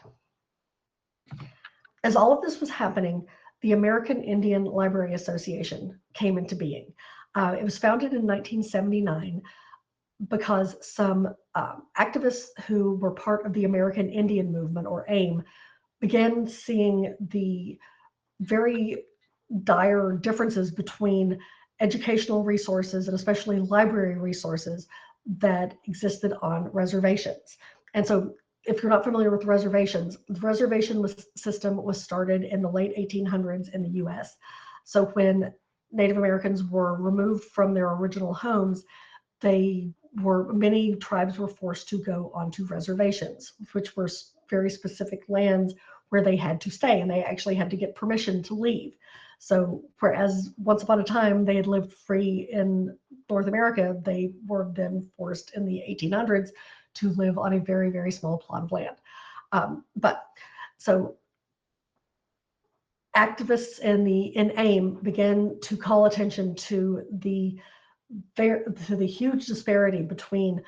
H: As all of this was happening, the American Indian Library Association came into being. It was founded in 1979 because some activists who were part of the American Indian Movement, or AIM, began seeing the very dire differences between educational resources and especially library resources that existed on reservations. And so if you're not familiar with reservations, the reservation system was started in the late 1800s in the US. So when Native Americans were removed from their original homes, many tribes were forced to go onto reservations, which were very specific lands where they had to stay, and they actually had to get permission to leave. So whereas once upon a time they had lived free in North America, they were then forced in the 1800s to live on a very, very small plot of land. So activists in AIM began to call attention to the huge disparity between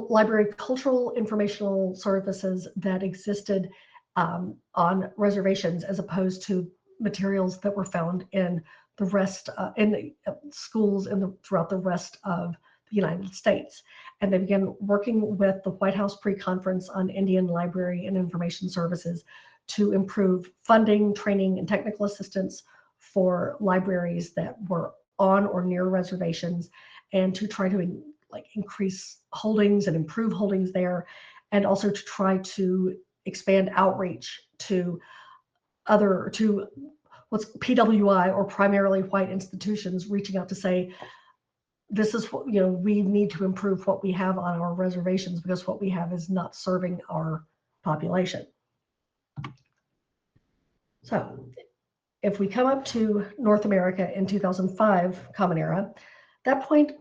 H: library cultural informational services that existed on reservations as opposed to materials that were found in the rest in the schools throughout the rest of the United States. And they began working with the White House Pre-Conference on Indian Library and Information Services to improve funding, training, and technical assistance for libraries that were on or near reservations, and to try to increase holdings and improve holdings there, and also to try to expand outreach to what's PWI, or primarily white institutions, reaching out to say, this is what, we need to improve what we have on our reservations because what we have is not serving our population. So if we come up to North America in 2005, Common Era, at that point,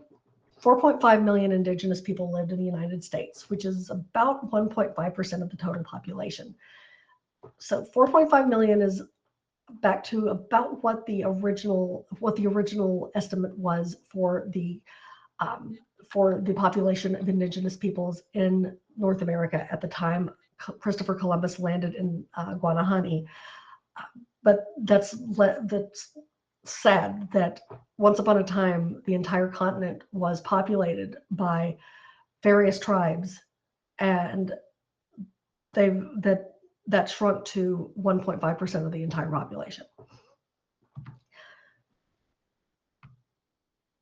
H: 4.5 million Indigenous people lived in the United States, which is about 1.5% of the total population. So 4.5 million is back to about what the original estimate was for the population of Indigenous peoples in North America at the time Christopher Columbus landed in Guanahani. But that's sad that once upon a time the entire continent was populated by various tribes, and that shrunk to 1.5% of the entire population.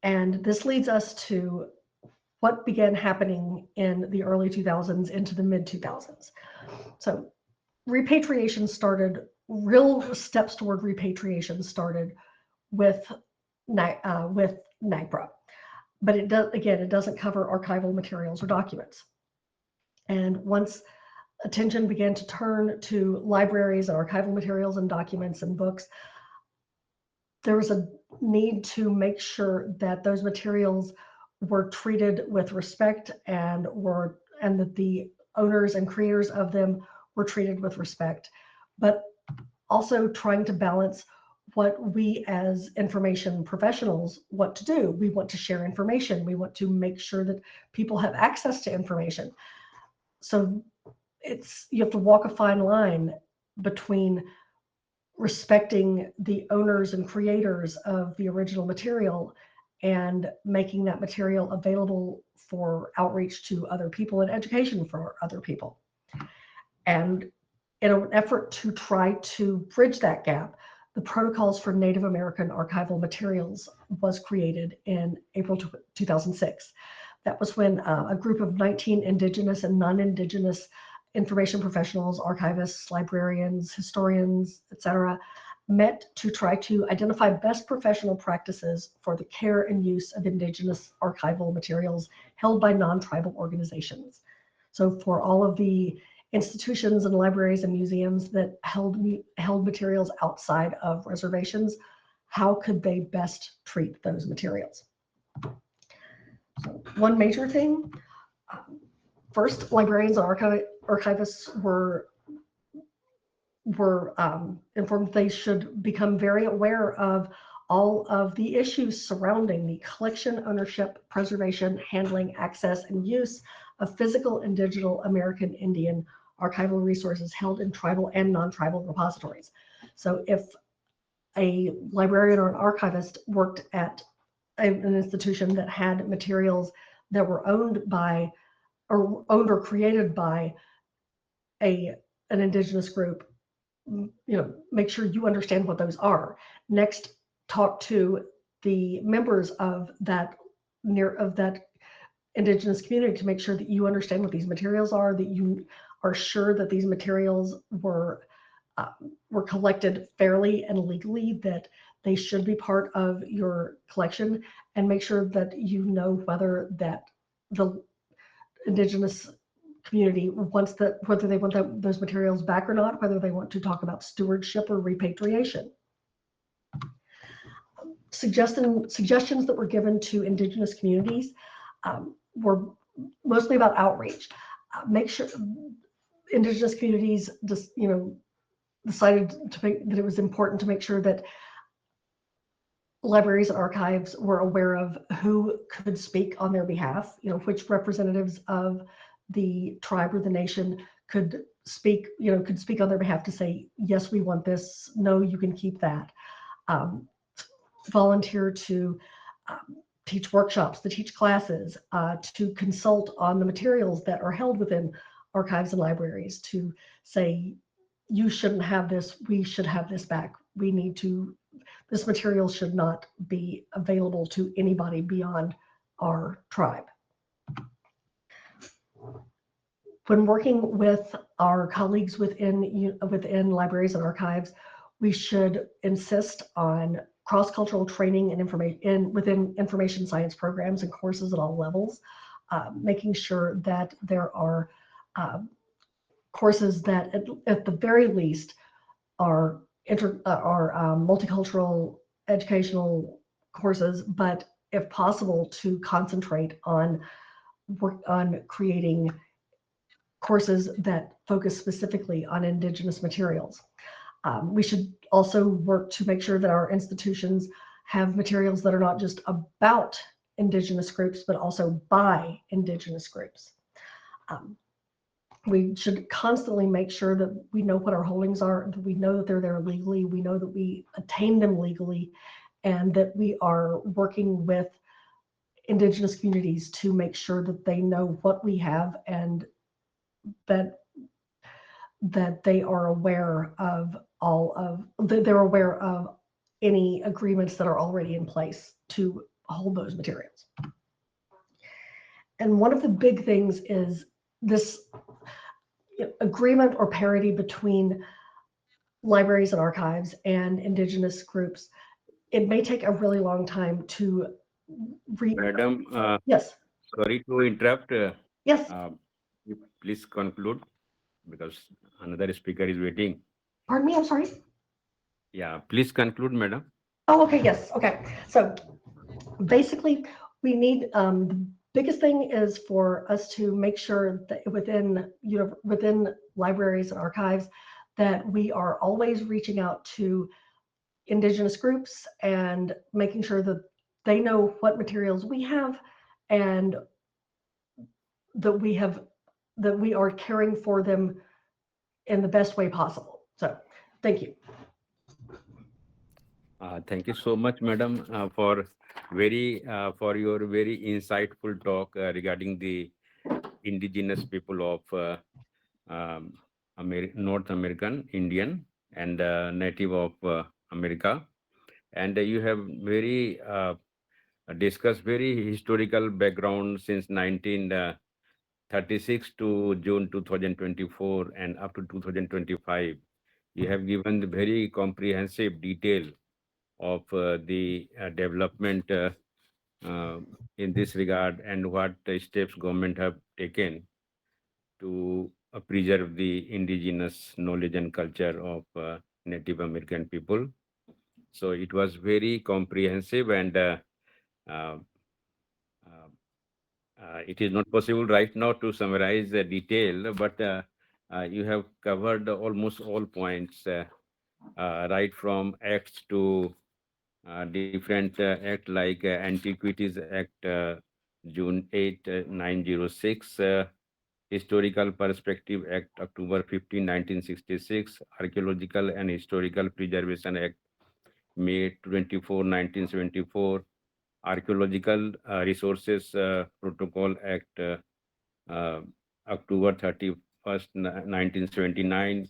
H: And this leads us to what began happening in the early 2000s into the mid 2000s. So repatriation started, real steps toward repatriation started with NAGPRA. But it doesn't cover archival materials or documents. And once attention began to turn to libraries and archival materials and documents and books, there was a need to make sure that those materials were treated with respect and that the owners and creators of them were treated with respect, but also trying to balance what we as information professionals want to do. We want to share information. We want to make sure that people have access to information. So you have to walk a fine line between respecting the owners and creators of the original material and making that material available for outreach to other people and education for other people. And in an effort to try to bridge that gap, the Protocols for Native American Archival Materials was created in April 2006. That was when a group of 19 Indigenous and non-Indigenous information professionals, archivists, librarians, historians, etc., met to try to identify best professional practices for the care and use of Indigenous archival materials held by non-tribal organizations. So for all of the institutions and libraries and museums that held materials outside of reservations, how could they best treat those materials? So one major thing, first, librarians and archivists were informed they should become very aware of all of the issues surrounding the collection, ownership, preservation, handling, access, and use of physical and digital American Indian archival resources held in tribal and non-tribal repositories. So if a librarian or an archivist worked at an institution that had materials that were owned or created by an Indigenous group, make sure you understand what those are. Next, talk to the members of that Indigenous community to make sure that you understand what these materials are, that you are sure that these materials were collected fairly and legally, that they should be part of your collection, and make sure that you know whether that the Indigenous community wants that, whether they want those materials back or not, whether they want to talk about stewardship or repatriation. Suggestions that were given to Indigenous communities were mostly about outreach. Make sure Indigenous communities just, decided that it was important to make sure that libraries and archives were aware of who could speak on their behalf, which representatives of the tribe or the nation could speak on their behalf to say, yes, we want this, no, you can keep that. Volunteer to teach workshops, to teach classes, to consult on the materials that are held within archives and libraries, to say, you shouldn't have this, we should have this back. This material should not be available to anybody beyond our tribe. When working with our colleagues within libraries and archives, we should insist on cross-cultural training and information within information science programs and courses at all levels, making sure that there are courses that at the very least are multicultural educational courses, but if possible to concentrate on creating courses that focus specifically on Indigenous materials. We should also work to make sure that our institutions have materials that are not just about Indigenous groups, but also by Indigenous groups. We should constantly make sure that we know what our holdings are, that we know that they're there legally, we know that we attain them legally, and that we are working with Indigenous communities to make sure that they know what we have, and that they are aware of any agreements that are already in place to hold those materials. And one of the big things is this agreement or parity between libraries and archives and Indigenous groups. It may take a really long time to read.
G: Madam,
H: yes.
G: Sorry to interrupt.
H: Yes.
G: Please conclude, because another speaker is waiting.
H: Pardon me, I'm sorry.
G: Yeah, please conclude, madam.
H: Oh, okay, yes, okay. So basically, we need, the biggest thing is for us to make sure that within libraries and archives, that we are always reaching out to Indigenous groups and making sure that they know what materials we have, and that we are caring for them in the best way possible. So thank you.
G: Thank you so much, madam, for your very insightful talk regarding the Indigenous people of North American, Indian, and native of America. And you have very discussed very historical background since 1936 to June 2024 and up to 2025. You have given the very comprehensive detail of the development in this regard, and what steps government have taken to preserve the indigenous knowledge and culture of Native American people. So it was very comprehensive, and it is not possible right now to summarize the detail, but you have covered almost all points, right from acts to different act like Antiquities Act June 8, 906, Historical Perspective Act October 15, 1966, Archaeological and Historical Preservation Act May 24, 1974, Archaeological Resources Protocol Act October 31st, 1979,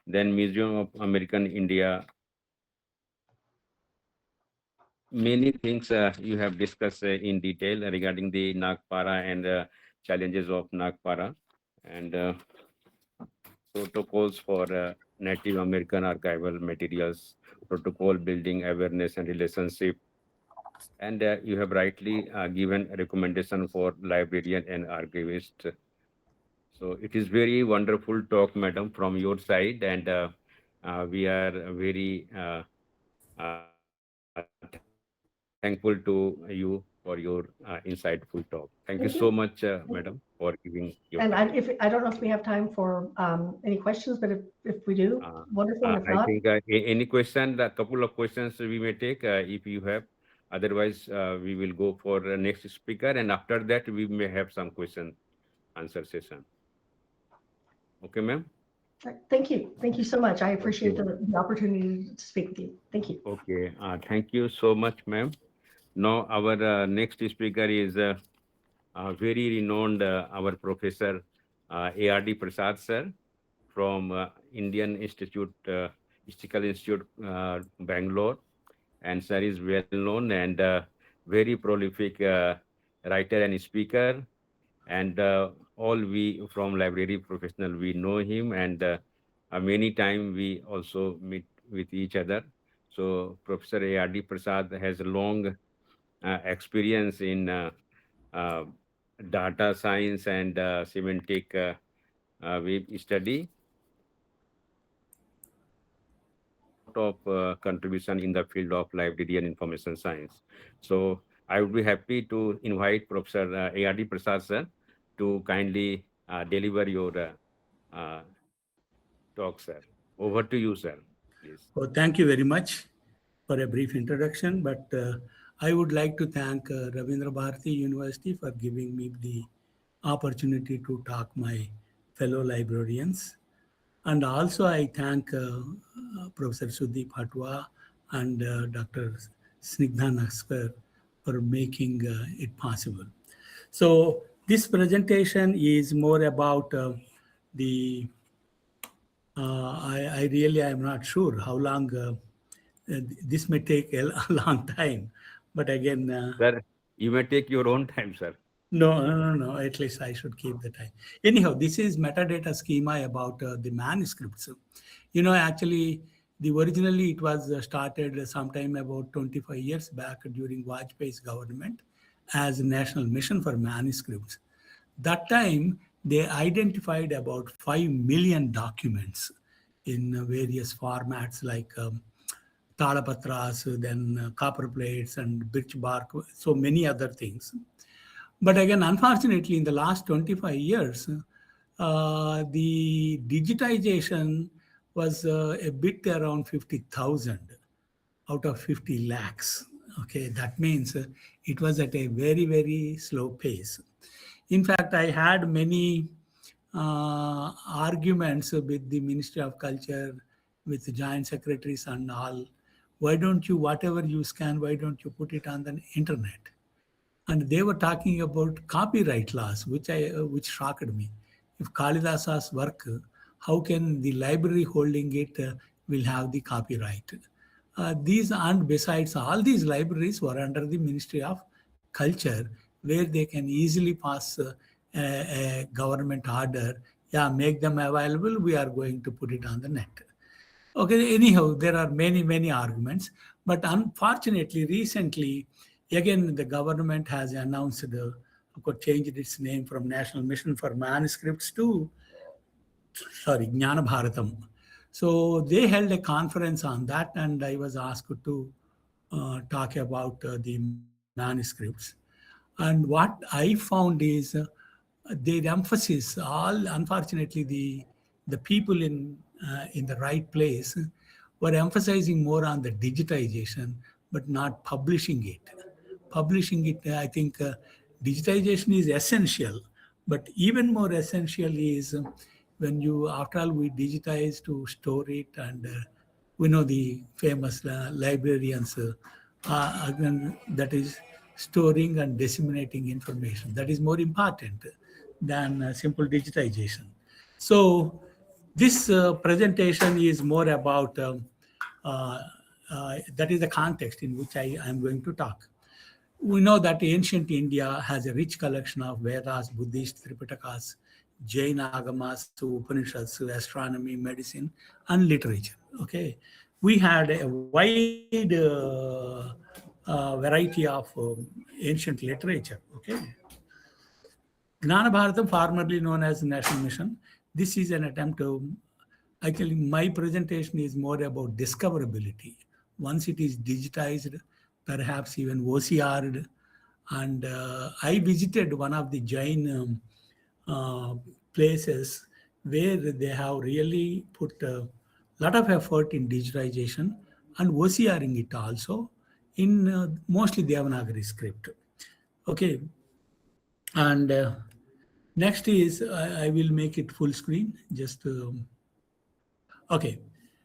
G: then Museum of American India. Many things you have discussed in detail regarding the Nagpara and challenges of Nagpara and protocols for Native American archival materials, protocol building awareness and relationship. And you have rightly given a recommendation for librarian and archivist. So it is very wonderful talk, madam, from your side, and we are very thankful to you for your insightful talk. Thank you so much, madam,
H: Thank
G: for
H: you.
G: giving your time.
H: And I don't know if we have time for any questions, but if we do, wonderful. And if
G: I
H: not,
G: think any question, a couple of questions we may take if you have. Otherwise, we will go for next speaker, and after that, we may have some question answer session. Okay, ma'am.
H: thank you. Thank you so much. I appreciate
G: Okay.
H: the opportunity to speak with you. Thank you.
G: Okay. Thank you so much, ma'am. Now, our next speaker is very renowned, our professor A.R.D. Prasad, sir, from Indian Institute, Mystical Institute, Bangalore. And sir is well known and very prolific writer and speaker. And all we from library professional, we know him, and many time we also meet with each other. So Professor A.R.D. Prasad has a long experience in uh, data science and semantic web study, and a lot of contribution in the field of library and information science. So I would be happy to invite Professor A.R.D. Prasad, sir, to kindly deliver your uh, talk, sir. Over to you, sir, please.
I: Oh, thank you very much for a brief introduction, but I would like to thank Rabindra Bharati University for giving me the opportunity to talk my fellow librarians. And also I thank Professor Sudeep Hatwa and Dr. Snigdha Naskar for making it possible. So this presentation is more about the I really am not sure how long this may take a, a long time, but again,
G: Sir, you may take your own time, sir.
I: no. At least I should keep the time. Anyhow, this is metadata schema about the manuscripts. You know, actually, the originally it was started sometime about 25 years back during Vajpayee's government as a national mission for manuscripts. That time, they identified about 5 million documents in various formats like talapatras, then copper plates and birch bark, so many other things. But again, unfortunately, in the last 25 years, the digitization was a bit around 50,000 out of 50 lakhs. Okay, that means it was at a very, very slow pace. In fact, I had many arguments with the Ministry of Culture, with the joint secretaries and all. Why don't you, whatever you scan, why don't you put it on the internet? And they were talking about copyright laws, which shocked me. If Kalidasa's work, how can the library holding it will have the copyright? These and besides, all these libraries were under the Ministry of Culture, where they can easily pass a government order. Yeah, make them available. We are going to put it on the net. Okay, anyhow, there are many, many arguments. But unfortunately, recently, again, the government has announced, of course, changed its name from National Mission for Manuscripts to, Jnana Bharatam. So they held a conference on that, and I was asked to talk about the manuscripts. And what I found is their emphasis, all unfortunately, the people in the right place were emphasizing more on the digitization, but not publishing it. Publishing it, I think digitization is essential, but even more essential is when you, after all, we digitize to store it, and we know the famous librarians, again, that is storing and disseminating information. That is more important than simple digitization. So This presentation is more about, that is the context in which I am going to talk. We know that ancient India has a rich collection of Vedas, Buddhist Tripitakas, Jain Agamas, Upanishads, astronomy, medicine, and literature. Okay, we had a wide variety of ancient literature. Okay, Gnana Bharatam, formerly known as National Mission. This is an attempt to, actually, my presentation is more about discoverability. Once it is digitized, perhaps even OCR'd, and I visited one of the Jain places where they have really put a lot of effort in digitization and OCRing it also in mostly Devanagari script. Okay, and next is I will make it full screen. Just okay,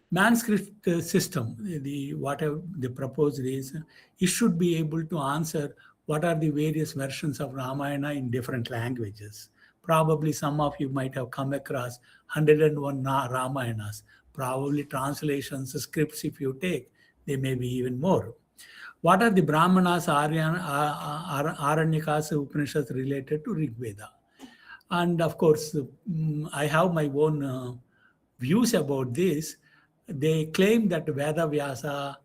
I: manuscript system. The whatever the proposed is, it should be able to answer what are the various versions of Ramayana in different languages. Probably some of you might have come across 101 Ramayanas. Probably translations, scripts, if you take, they may be even more. What are the Brahmanas, Aranyakas, Upanishads related to Rig Veda? And of course, I have my own views about this. They claim that Veda Vyasa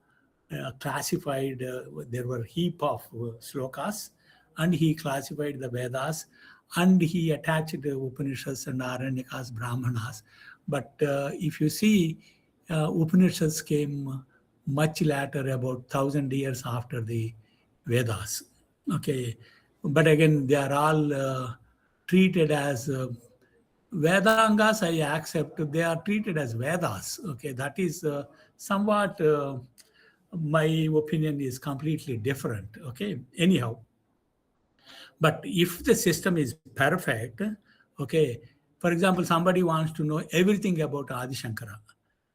I: classified, there were heap of slokas, and he classified the Vedas, and he attached the Upanishads and Aranyakas, Brahmanas. But if you see, Upanishads came much later, about 1,000 years after the Vedas. Okay, but again, they are all treated as Vedangas. I accept they are treated as Vedas. Okay, that is somewhat my opinion is completely different. Okay, anyhow, but if the system is perfect, okay, for example, somebody wants to know everything about Adi Shankara,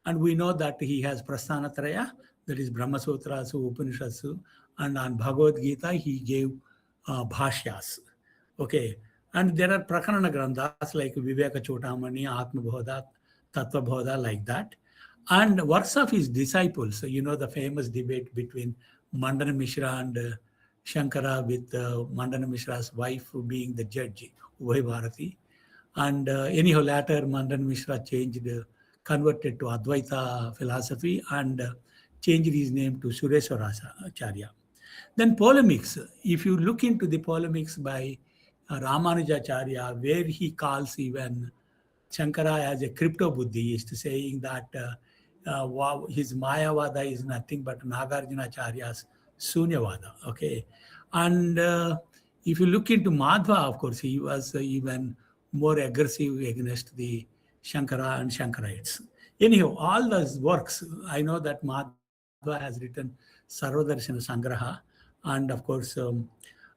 I: and we know that he has Prasthanatraya, that is Brahma Sutras, Upanishads, and on Bhagavad Gita he gave bhashyas. Okay, and there are Prakarana Granthas like Viveka Chotamani, Atma Bodha, Tattva Bodha, like that. And works of his disciples, you know, the famous debate between Mandana Mishra and Shankara, with Mandana Mishra's wife being the judge, Bharati. And anyhow, later Mandana Mishra changed, converted to Advaita philosophy, and changed his name to Sureshwaracharya. Then polemics. If you look into the polemics by Ramanujacharya, where he calls even Shankara as a crypto-Buddhist, saying that his Mayavada is nothing but Nagarjunacharya's Sunyavada. Okay, and if you look into Madhva, of course, he was even more aggressive against the Shankara and Shankarites. Anyhow, all those works, I know that Madhva has written Sarvadarshana Sangraha, and of course,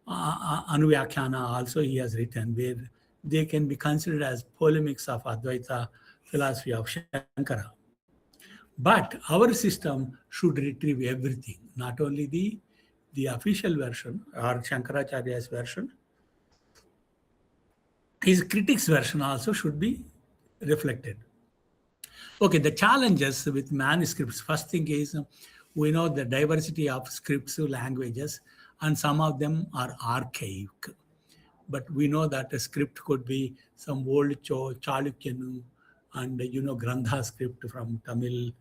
I: Anuvyakhana also he has written, where they can be considered as polemics of Advaita philosophy of Shankara. But our system should retrieve everything, not only the official version or Shankaracharya's version, his critics' version also should be reflected. Okay, the challenges with manuscripts. First thing is, we know the diversity of scripts, languages, and some of them are archaic. But we know that a script could be some old Chalukyan and, you know, Grantha script from Tamil,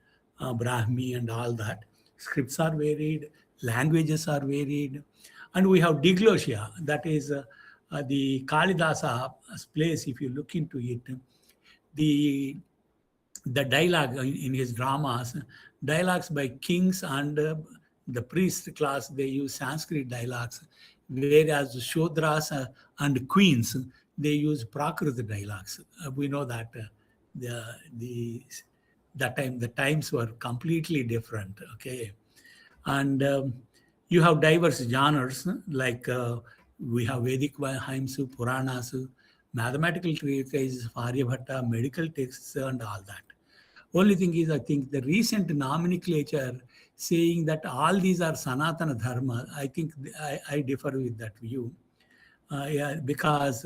I: Brahmi, and all that. Scripts are varied, languages are varied, and we have diglossia, that is the Kalidasa place. If you look into it, the dialogue in his dramas, dialogues by kings and the priest class, they use Sanskrit dialogues, whereas Shodras and queens, they use Prakrit dialogues. We know that the times were completely different. Okay, and you have diverse genres like we have Vedic hymns, Puranas, mathematical treatises, Aryabhatta, medical texts, and all that. Only thing is, I think the recent nomenclature saying that all these are Sanatana Dharma, I think I differ with that view. Yeah, because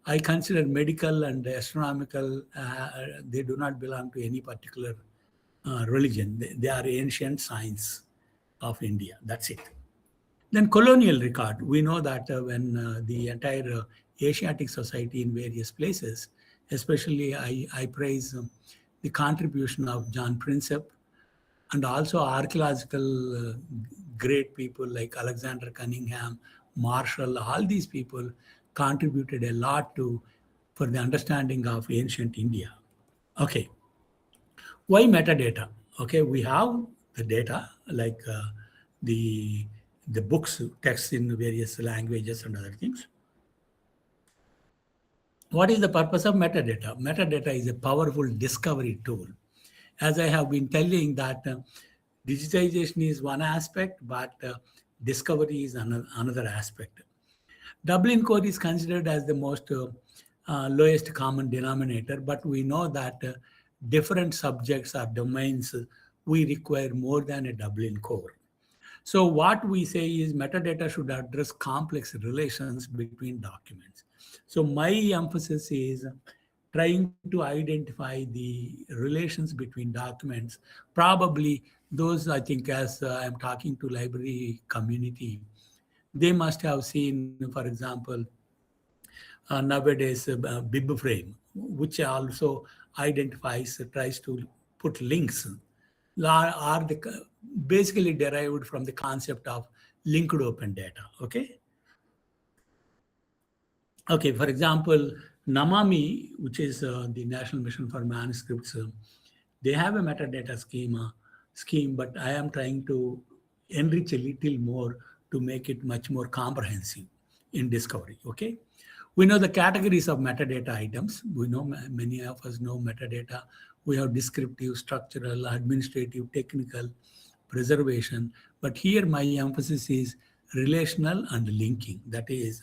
I: I consider medical and astronomical, they do not belong to any particular religion. They are ancient science of India. That's it. Then colonial record. We know that when the entire Asiatic society in various places, especially I praise the contribution of John Prinsep and also archaeological great people like Alexander Cunningham, Marshall, all these people contributed a lot to for the understanding of ancient India. Okay, why metadata? Okay, we have the data like the the books, texts in various languages and other things. What is the purpose of metadata? Metadata is a powerful discovery tool. As I have been telling that digitization is one aspect, but discovery is another aspect. Dublin Core is considered as the most lowest common denominator, but we know that different subjects or domains, we require more than a Dublin Core. So what we say is metadata should address complex relations between documents. So my emphasis is trying to identify the relations between documents. Probably those, I think, as I'm talking to library community, they must have seen, for example, nowadays BibFrame, which also identifies, tries to put links, are basically derived from the concept of linked open data. Okay, for example, Namami, which is the National Mission for Manuscripts, they have a metadata scheme, but I am trying to enrich a little more to make it much more comprehensive in discovery. Okay, we know the categories of metadata items. We know many of us know metadata. We have descriptive, structural, administrative, technical, preservation. But here my emphasis is relational and linking. That is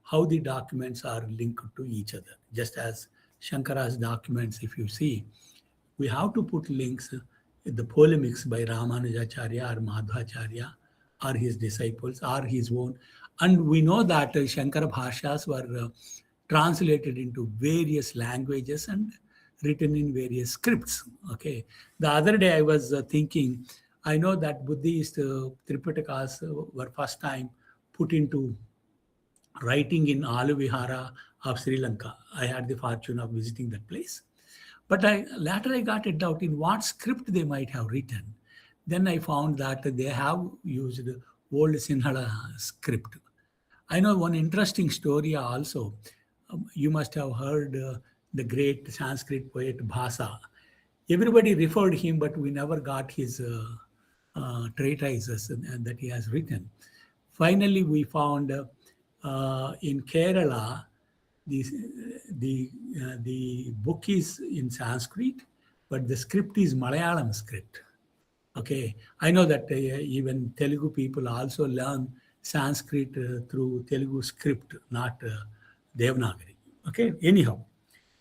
I: how the documents are linked to each other. Just as Shankara's documents, if you see, we have to put links, the polemics by Ramanujacharya or Madhvacharya or his disciples or his own. And we know that Shankara Bhashyas were translated into various languages and written in various scripts. Okay. The other day I was thinking, I know that Buddhist Tripitakas were first time put into writing in Alavihara of Sri Lanka. I had the fortune of visiting that place. But later I got a doubt in what script they might have written. Then I found that they have used old Sinhala script. I know one interesting story also. You must have heard the great Sanskrit poet Bhasa. Everybody referred him, but we never got his treatises that he has written. Finally, we found in Kerala, the book is in Sanskrit, but the script is Malayalam script. Okay, I know that even Telugu people also learn Sanskrit through Telugu script, not Devanagari. Okay, anyhow,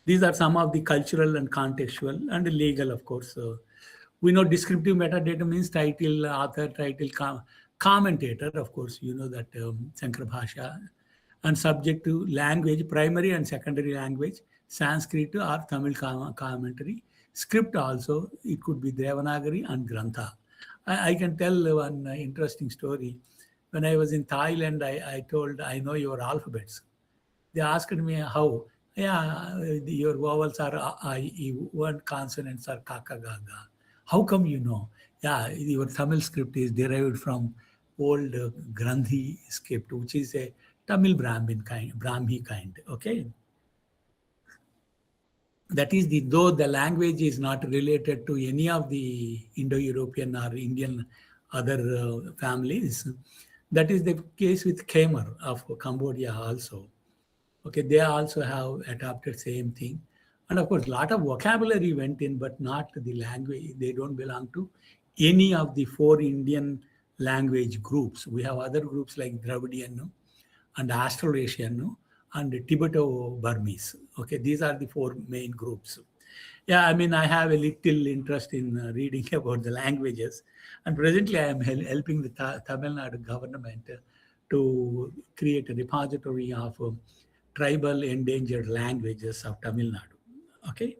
I: these are some of the cultural and contextual and legal, of course. We know descriptive metadata means title, author, title, commentator. Of course, you know that Shankara Bhashya, and subject to language, primary and secondary language, Sanskrit or Tamil commentary. Script also, it could be Devanagari and Grantha. I can tell one interesting story. When I was in Thailand, I told, I know your alphabets. They asked me how. Yeah, your vowels are I, E, one consonants are Kaka, Gaga. How come you know? Yeah, your Tamil script is derived from old Granthi script, which is a Tamil Brahmi kind, okay? That is though the language is not related to any of the Indo-European or Indian other families. That is the case with Khmer of Cambodia also. Okay, they also have adopted same thing. And of course, a lot of vocabulary went in, but not the language. They don't belong to any of the 4 Indian language groups. We have other groups like Dravidian and Australasian and Tibeto-Burmese. Okay, these are the 4 main groups. Yeah, I mean, I have a little interest in reading about the languages. And presently, I am helping the Tamil Nadu government to create a repository of tribal endangered languages of Tamil Nadu. Okay.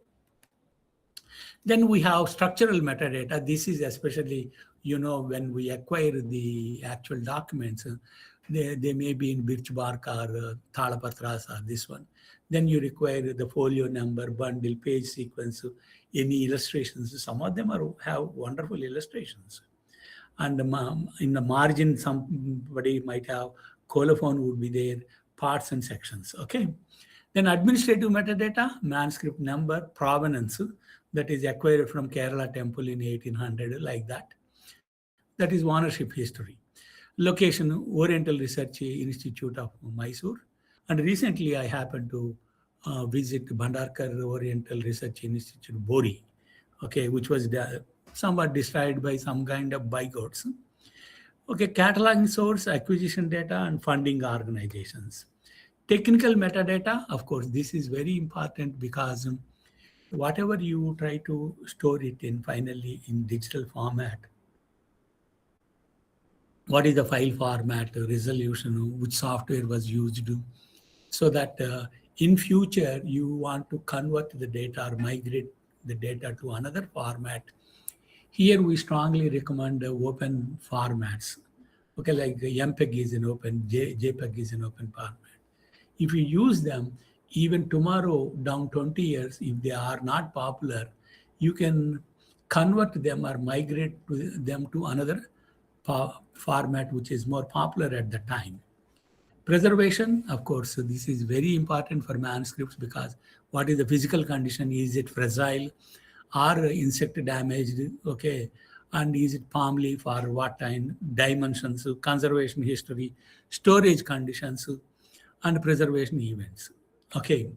I: Then we have structural metadata. This is especially, when we acquire the actual documents, they may be in birch bark or thalapatras or this one. Then you require the folio number, bundle, page sequence, any illustrations. Some of them have wonderful illustrations. And in the margin, somebody might have colophon would be there, parts and sections. Okay. Then administrative metadata, manuscript number, provenance, that is acquired from Kerala temple in 1800, like that. That is ownership history. Location, Oriental Research Institute of Mysore. And recently I happened to visit Bhandarkar Oriental Research Institute, Bori, okay, which was somewhat destroyed by some kind of bygones. Okay, cataloging source, acquisition data, and funding organizations. Technical metadata, of course, this is very important because whatever you try to store it in finally in digital format, what is the file format, resolution, which software was used, so that in future you want to convert the data or migrate the data to another format. Here we strongly recommend open formats. Okay, like MPEG is an open, JPEG is an open format. If you use them, even tomorrow, down 20 years, if they are not popular, you can convert them or migrate them to another format which is more popular at the time. Preservation, of course, this is very important for manuscripts because what is the physical condition? Is it fragile or insect damaged? Okay. And is it palm leaf or what time? Dimensions, conservation history, storage conditions, and preservation events. Okay.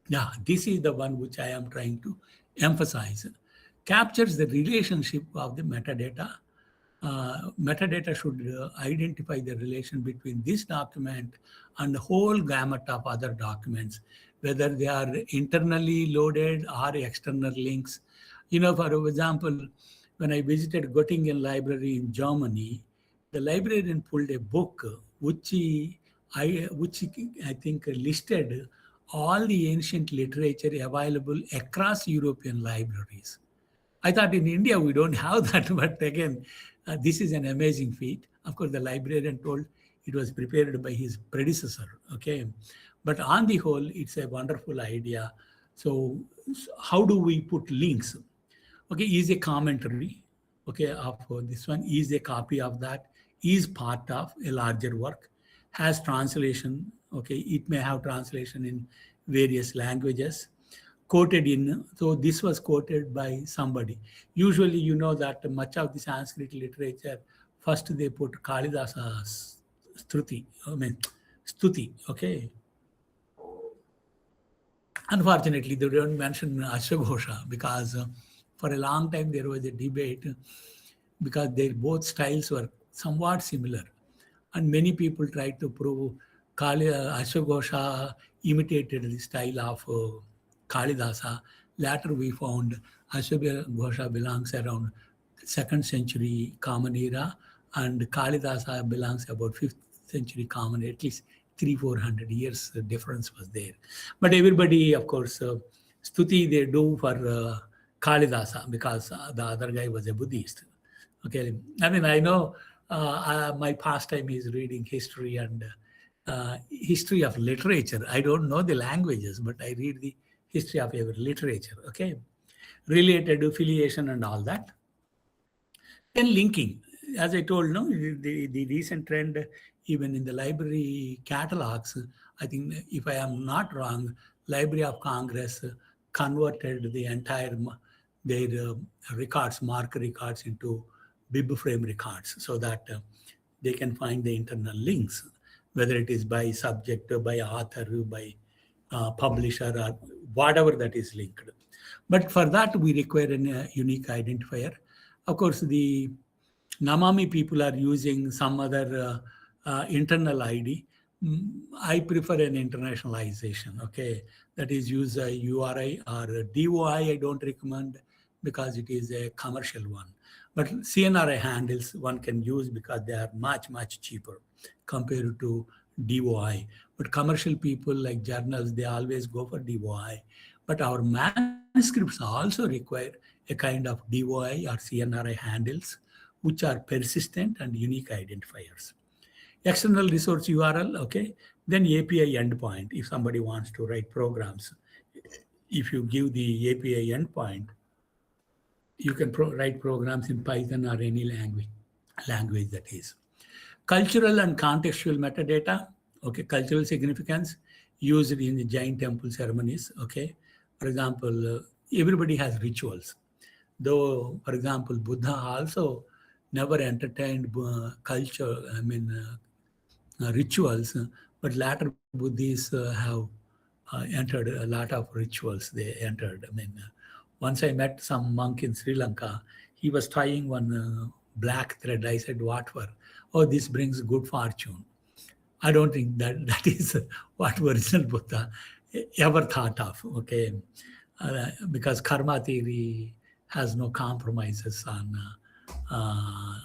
I: Yeah, this is the one which I am trying to emphasize. Captures the relationship of the metadata. Metadata should identify the relation between this document and the whole gamut of other documents, whether they are internally loaded or external links. For example, when I visited Göttingen Library in Germany, the librarian pulled a book which I think listed all the ancient literature available across European libraries. I thought in India we don't have that, but again, this is an amazing feat. Of course, the librarian told it was prepared by his predecessor, okay? But on the whole, it's a wonderful idea. So how do we put links? Okay, is a commentary, okay, of this one, is a copy of that, is part of a larger work, has translation, okay, it may have translation in various languages, quoted in, so this was quoted by somebody. Usually, you know that much of the Sanskrit literature, first they put Kalidasa's Stuti, okay. Unfortunately, they don't mention Ashwagosha because for a long time there was a debate because their both styles were somewhat similar. And many people tried to prove Ashwagosha imitated the style of Kalidasa. Later we found Ashwagosha belongs around 2nd century Common Era and Kalidasa belongs about 5th century Common, at least 300-400 years difference was there. But everybody, of course, Stuti they do for Kalidasa because the other guy was a Buddhist. Okay, I mean, I know my pastime is reading history and history of literature. I don't know the languages, but I read the history of our literature, okay? Related affiliation and all that. Then linking. As I told, no, the recent trend, even in the library catalogs, I think, if I am not wrong, Library of Congress converted the entire, their records, mark records into bib frame records so that they can find the internal links, whether it is by subject, by author, by publisher, or whatever that is linked. But for that, we require a unique identifier. Of course, the Namami people are using some other internal ID. I prefer an internationalization, okay? That is use a URI or a DOI, I don't recommend because it is a commercial one. But CNRI handles one can use because they are much, much cheaper compared to DOI. But commercial people like journals, they always go for DOI. But our manuscripts also require a kind of DOI or CNRI handles, which are persistent and unique identifiers. External resource URL, okay, then API endpoint. If somebody wants to write programs, if you give the API endpoint, you can write programs in Python or any language that is. Cultural and contextual metadata, okay, cultural significance used in the Jain temple ceremonies, okay. For example, everybody has rituals. Though, for example, Buddha also never entertained culture, rituals, but later Buddhists have entered a lot of rituals. They entered. Once I met some monk in Sri Lanka. He was tying one black thread. I said, "What for?" "Oh, this brings good fortune." I don't think that is what original Buddha ever thought of. Okay, because karma theory has no compromises on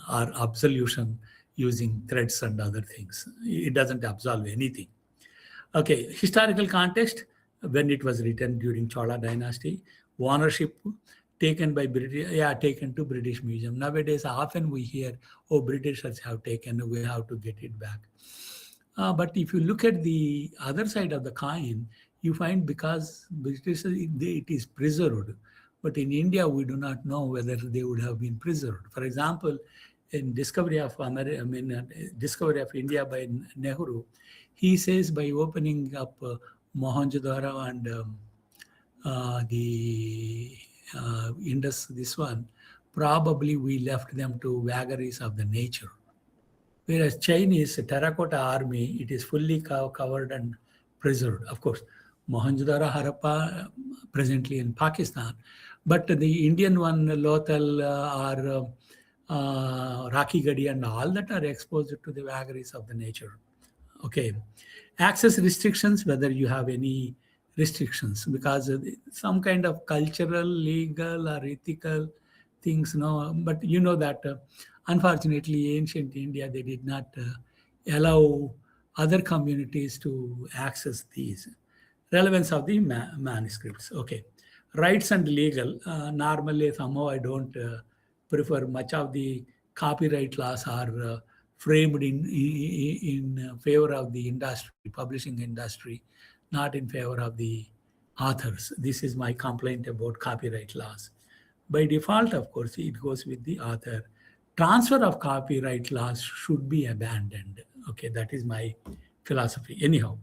I: or absolution using threads and other things. It doesn't absolve anything. Okay, historical context, when it was written during Chola dynasty, ownership taken by British, taken to British Museum. Nowadays, often we hear, "Oh, Britishers have taken, we have to get it back." But if you look at the other side of the coin, you find because British, it is preserved. But in India, we do not know whether they would have been preserved. For example, in Discovery of Discovery of India by Nehru, he says by opening up Mohenjo-daro and the Indus, this one, probably we left them to vagaries of the nature. Whereas Chinese terracotta army, it is fully covered and preserved. Of course, Mohenjo-daro, Harappa, presently in Pakistan, but the Indian one, Lothal or Rocky Gadi and all that are exposed to the vagaries of the nature. Okay, access restrictions, whether you have any restrictions, because some kind of cultural, legal, or ethical things, no. But you know that unfortunately, ancient India, they did not allow other communities to access these. Relevance of the manuscripts. Okay, rights and legal. Normally, somehow I don't prefer much of the copyright laws are framed in favor of the industry, publishing industry, not in favor of the authors. This is my complaint about copyright laws. By default, of course, it goes with the author. Transfer of copyright laws should be abandoned. Okay, that is my philosophy. Anyhow,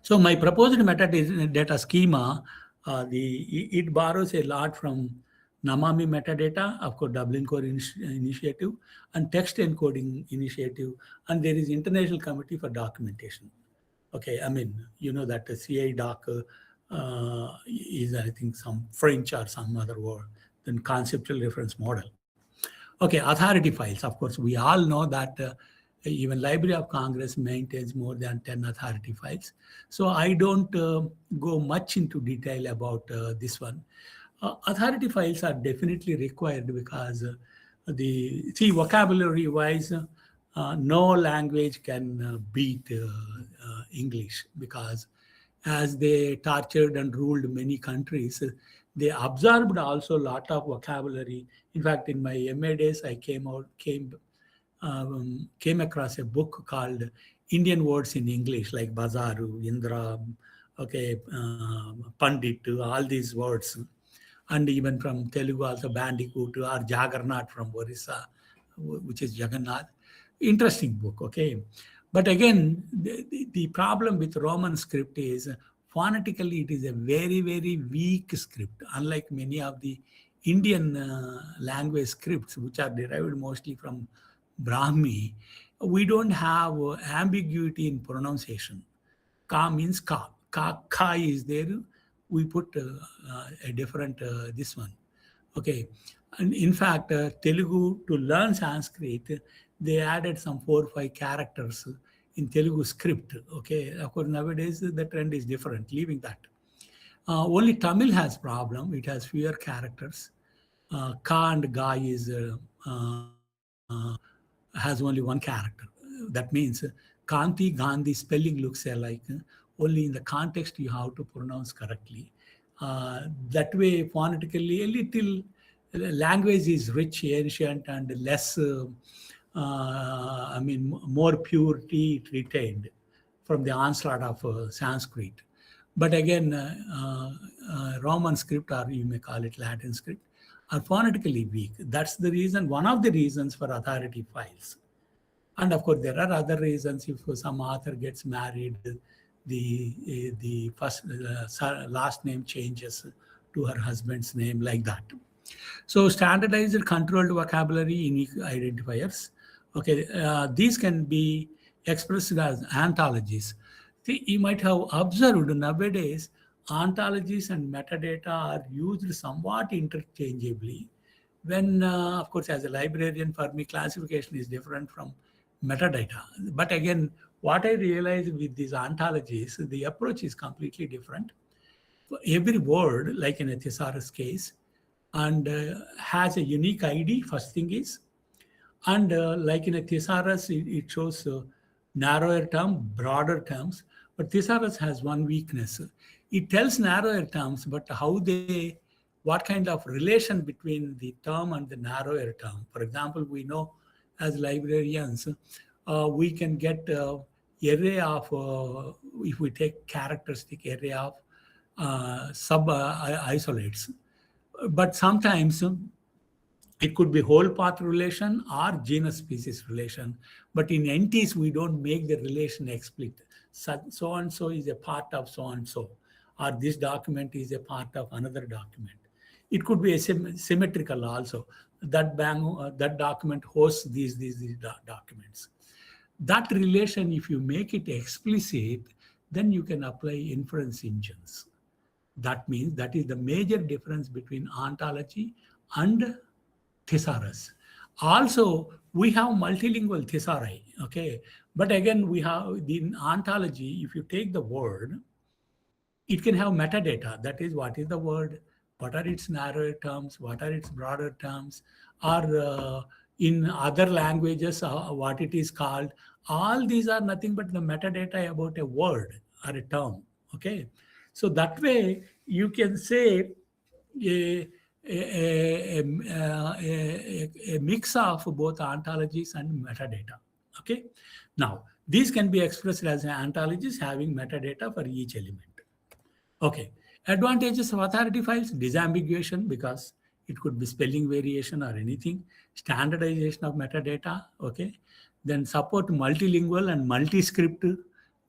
I: so my proposed metadata schema, it borrows a lot from Namami metadata, of course, Dublin Core initiative, and text encoding initiative, and there is International Committee for Documentation. Okay, you know that the CI doc is, I think, some French or some other word, then conceptual reference model. Okay, authority files. Of course, we all know that even Library of Congress maintains more than 10 authority files. So I don't go much into detail about this one. Authority files are definitely required because vocabulary-wise, no language can beat English, because as they tortured and ruled many countries, they absorbed also a lot of vocabulary. In fact, in my MA days, I came across a book called Indian Words in English, like Bazaru, Indra, okay, Pandit, all these words. And even from Telugu also Bandicoot or Jaggernaut from Orissa, which is Jagannath. Interesting book, okay. But again, the problem with Roman script is phonetically it is a very, very weak script, unlike many of the Indian language scripts, which are derived mostly from Brahmi. We don't have ambiguity in pronunciation. Ka means ka. Ka is there. We put a different this one. Okay. And in fact, Telugu, to learn Sanskrit, they added some 4 or 5 characters in Telugu script. Okay. Of course, nowadays the trend is different, leaving that. Only Tamil has problem. It has fewer characters. Ka and Ga is has only one character. That means Kanti, Gandhi spelling looks alike. Only in the context you have to pronounce correctly. That way, phonetically, a little language is rich, ancient, and less, more purity retained from the onslaught of Sanskrit. But again, Roman script, or you may call it Latin script, are phonetically weak. That's the reason, one of the reasons for authority files. And of course, there are other reasons. If some author gets married, the first last name changes to her husband's name, like that. So standardized controlled vocabulary unique identifiers. Okay, these can be expressed as ontologies. See, you might have observed nowadays ontologies and metadata are used somewhat interchangeably. When, of course, as a librarian, for me, classification is different from metadata. But again, what I realized with these ontologies, the approach is completely different. For every word, like in a thesaurus case, and has a unique ID, first thing is. And like in a thesaurus, it shows narrower term, broader terms. But thesaurus has one weakness. It tells narrower terms, but what kind of relation between the term and the narrower term. For example, we know as librarians, we can get array of, if we take characteristic array of sub-isolates. But sometimes it could be whole path relation or genus species relation. But in entities, we don't make the relation explicit. So and so is a part of so and so, or this document is a part of another document. It could be symmetrical also. That document hosts these documents. That relation, if you make it explicit, then you can apply inference engines. That means that is the major difference between ontology and thesaurus. Also, we have multilingual thesauri, okay? But again, we have the ontology, if you take the word, it can have metadata. That is, what is the word? What are its narrower terms? What are its broader terms? Or in other languages, what it is called? All these are nothing but the metadata about a word or a term, okay? So that way, you can say a mix of both ontologies and metadata, okay? Now, these can be expressed as ontologies having metadata for each element. Okay, advantages of authority files: disambiguation, because it could be spelling variation or anything. Standardization of metadata, okay. Then support multilingual and multi-script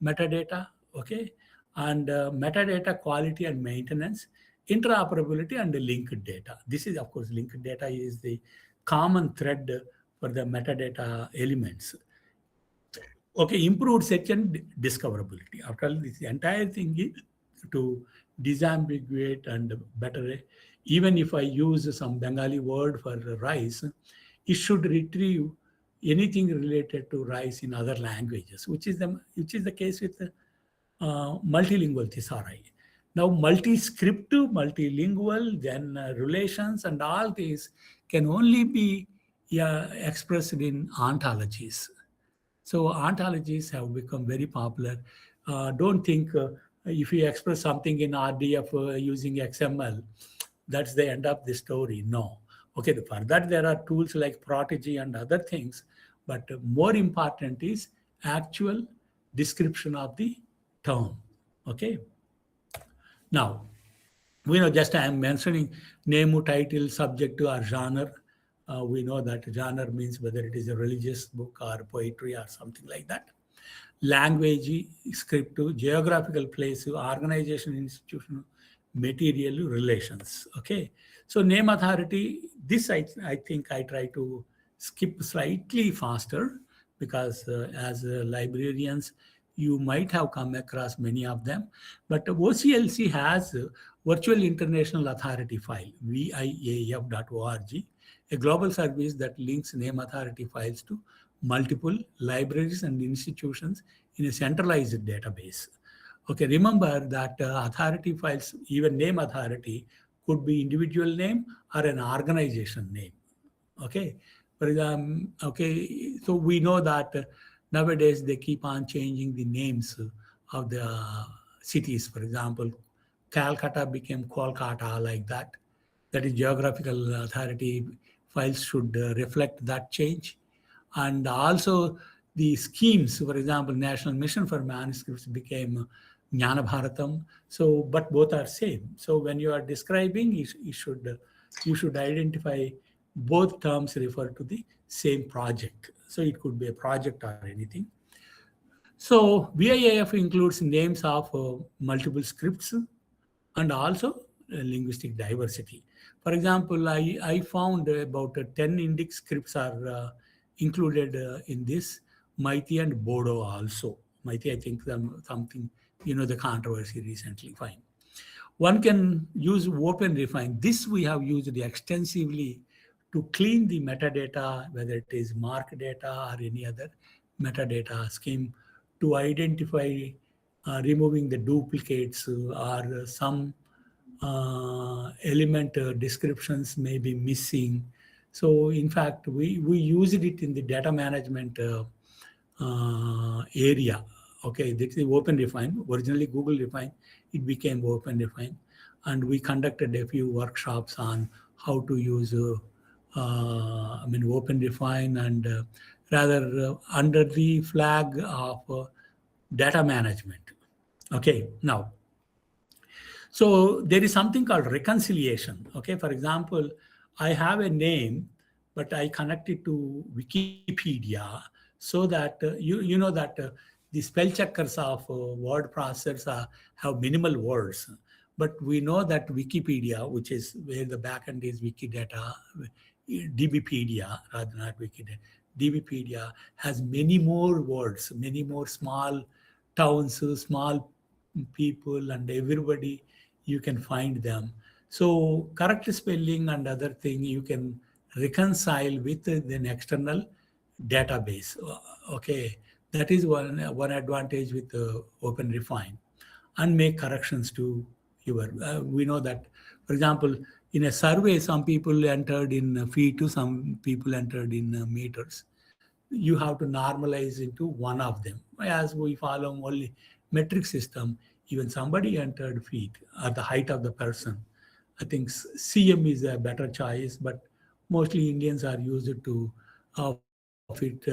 I: metadata, okay. And metadata quality and maintenance, interoperability, and linked data. This is, of course, linked data is the common thread for the metadata elements. Okay, improved search and discoverability. After all, this entire thing is to disambiguate and better. Even if I use some Bengali word for rice, it should retrieve anything related to rice in other languages, which is the case with multilingual thesauri. Now, multi-script, multilingual, then relations, and all these can only be expressed in ontologies. So ontologies have become very popular. Don't think if you express something in RDF using XML, that's the end of the story. No. Okay, for that there are tools like Prodigy and other things, but more important is actual description of the term. Okay. Now, we know, just I am mentioning name, title, subject, or genre. We know that genre means whether it is a religious book or poetry or something like that. Language, script, geographical place, organization, institution, material, relations. Okay. So name authority, this I think I try to skip slightly faster because as librarians, you might have come across many of them. But OCLC has Virtual International Authority File, viaf.org, a global service that links name authority files to multiple libraries and institutions in a centralized database. Okay, remember that authority files, even name authority, could be individual name or an organization name. Okay, for example, okay, so we know that Nowadays, they keep on changing the names of the cities. For example, Calcutta became Kolkata, like that. That is, geographical authority files should reflect that change. And also the schemes, for example, National Mission for Manuscripts became Jnana Bharatam. So, but both are same. So when you are describing, you should identify both terms refer to the same project. So it could be a project or anything. So VIAF includes names of multiple scripts and also linguistic diversity. For example, I found about 10 Indic scripts are included in this, Meitei and Bodo also. Meitei, I think something, the controversy recently, fine. One can use open refine. This we have used extensively to clean the metadata, whether it is mark data or any other metadata scheme, to identify removing the duplicates or some element descriptions may be missing. So in fact, we used it in the data management area. Okay, this is open refine. Originally Google refine, it became open refine, and we conducted a few workshops on how to use open refine, and rather under the flag of data management. Okay, now, so there is something called reconciliation. Okay, for example, I have a name, but I connect it to Wikipedia so that you know that the spell checkers of word processors have minimal words. But we know that Wikipedia, which is where the backend is Wikidata, DBpedia, rather not Wikidata, DBpedia has many more words, many more small towns, small people, and everybody, you can find them. So correct spelling and other thing you can reconcile with an external database. Okay, that is one advantage with Open Refine, and make corrections to your. We know that, for example, in a survey, some people entered in feet to some people entered in meters. You have to normalize into one of them. As we follow only metric system, even somebody entered feet or the height of the person. I think CM is a better choice, but mostly Indians are used to fit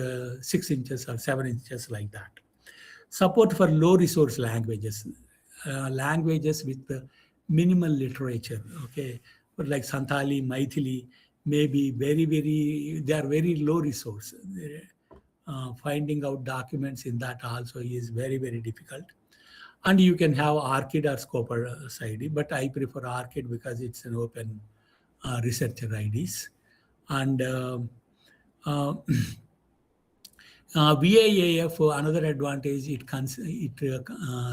I: 6 inches or 7 inches, like that. Support for low resource languages, languages with minimal literature. Okay, but like Santali, Maithili, may be they are very low resource. Finding out documents in that also is very, very difficult. And you can have ORCID or Scopr ID, but I prefer ORCID because it's an open researcher IDs. And uh, VIAF, another advantage, it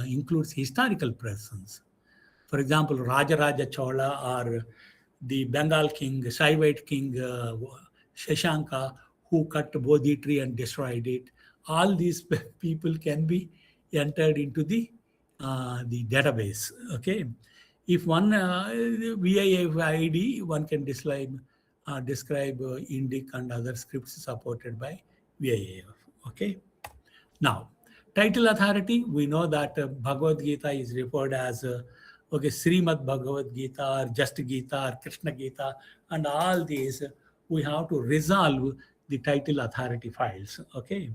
I: includes historical presence. For example, Rajaraja Chola or the Bengal king, Saivite king Shashanka, who cut Bodhi tree and destroyed it. All these people can be entered into the database. Okay, if one VIF ID, one can describe Indic and other scripts supported by VIF. Okay. Now, title authority, we know that Bhagavad Gita is referred as Srimad Bhagavad Gita or Just Gita or Krishna Gita, and all these we have to resolve the title authority files. Okay.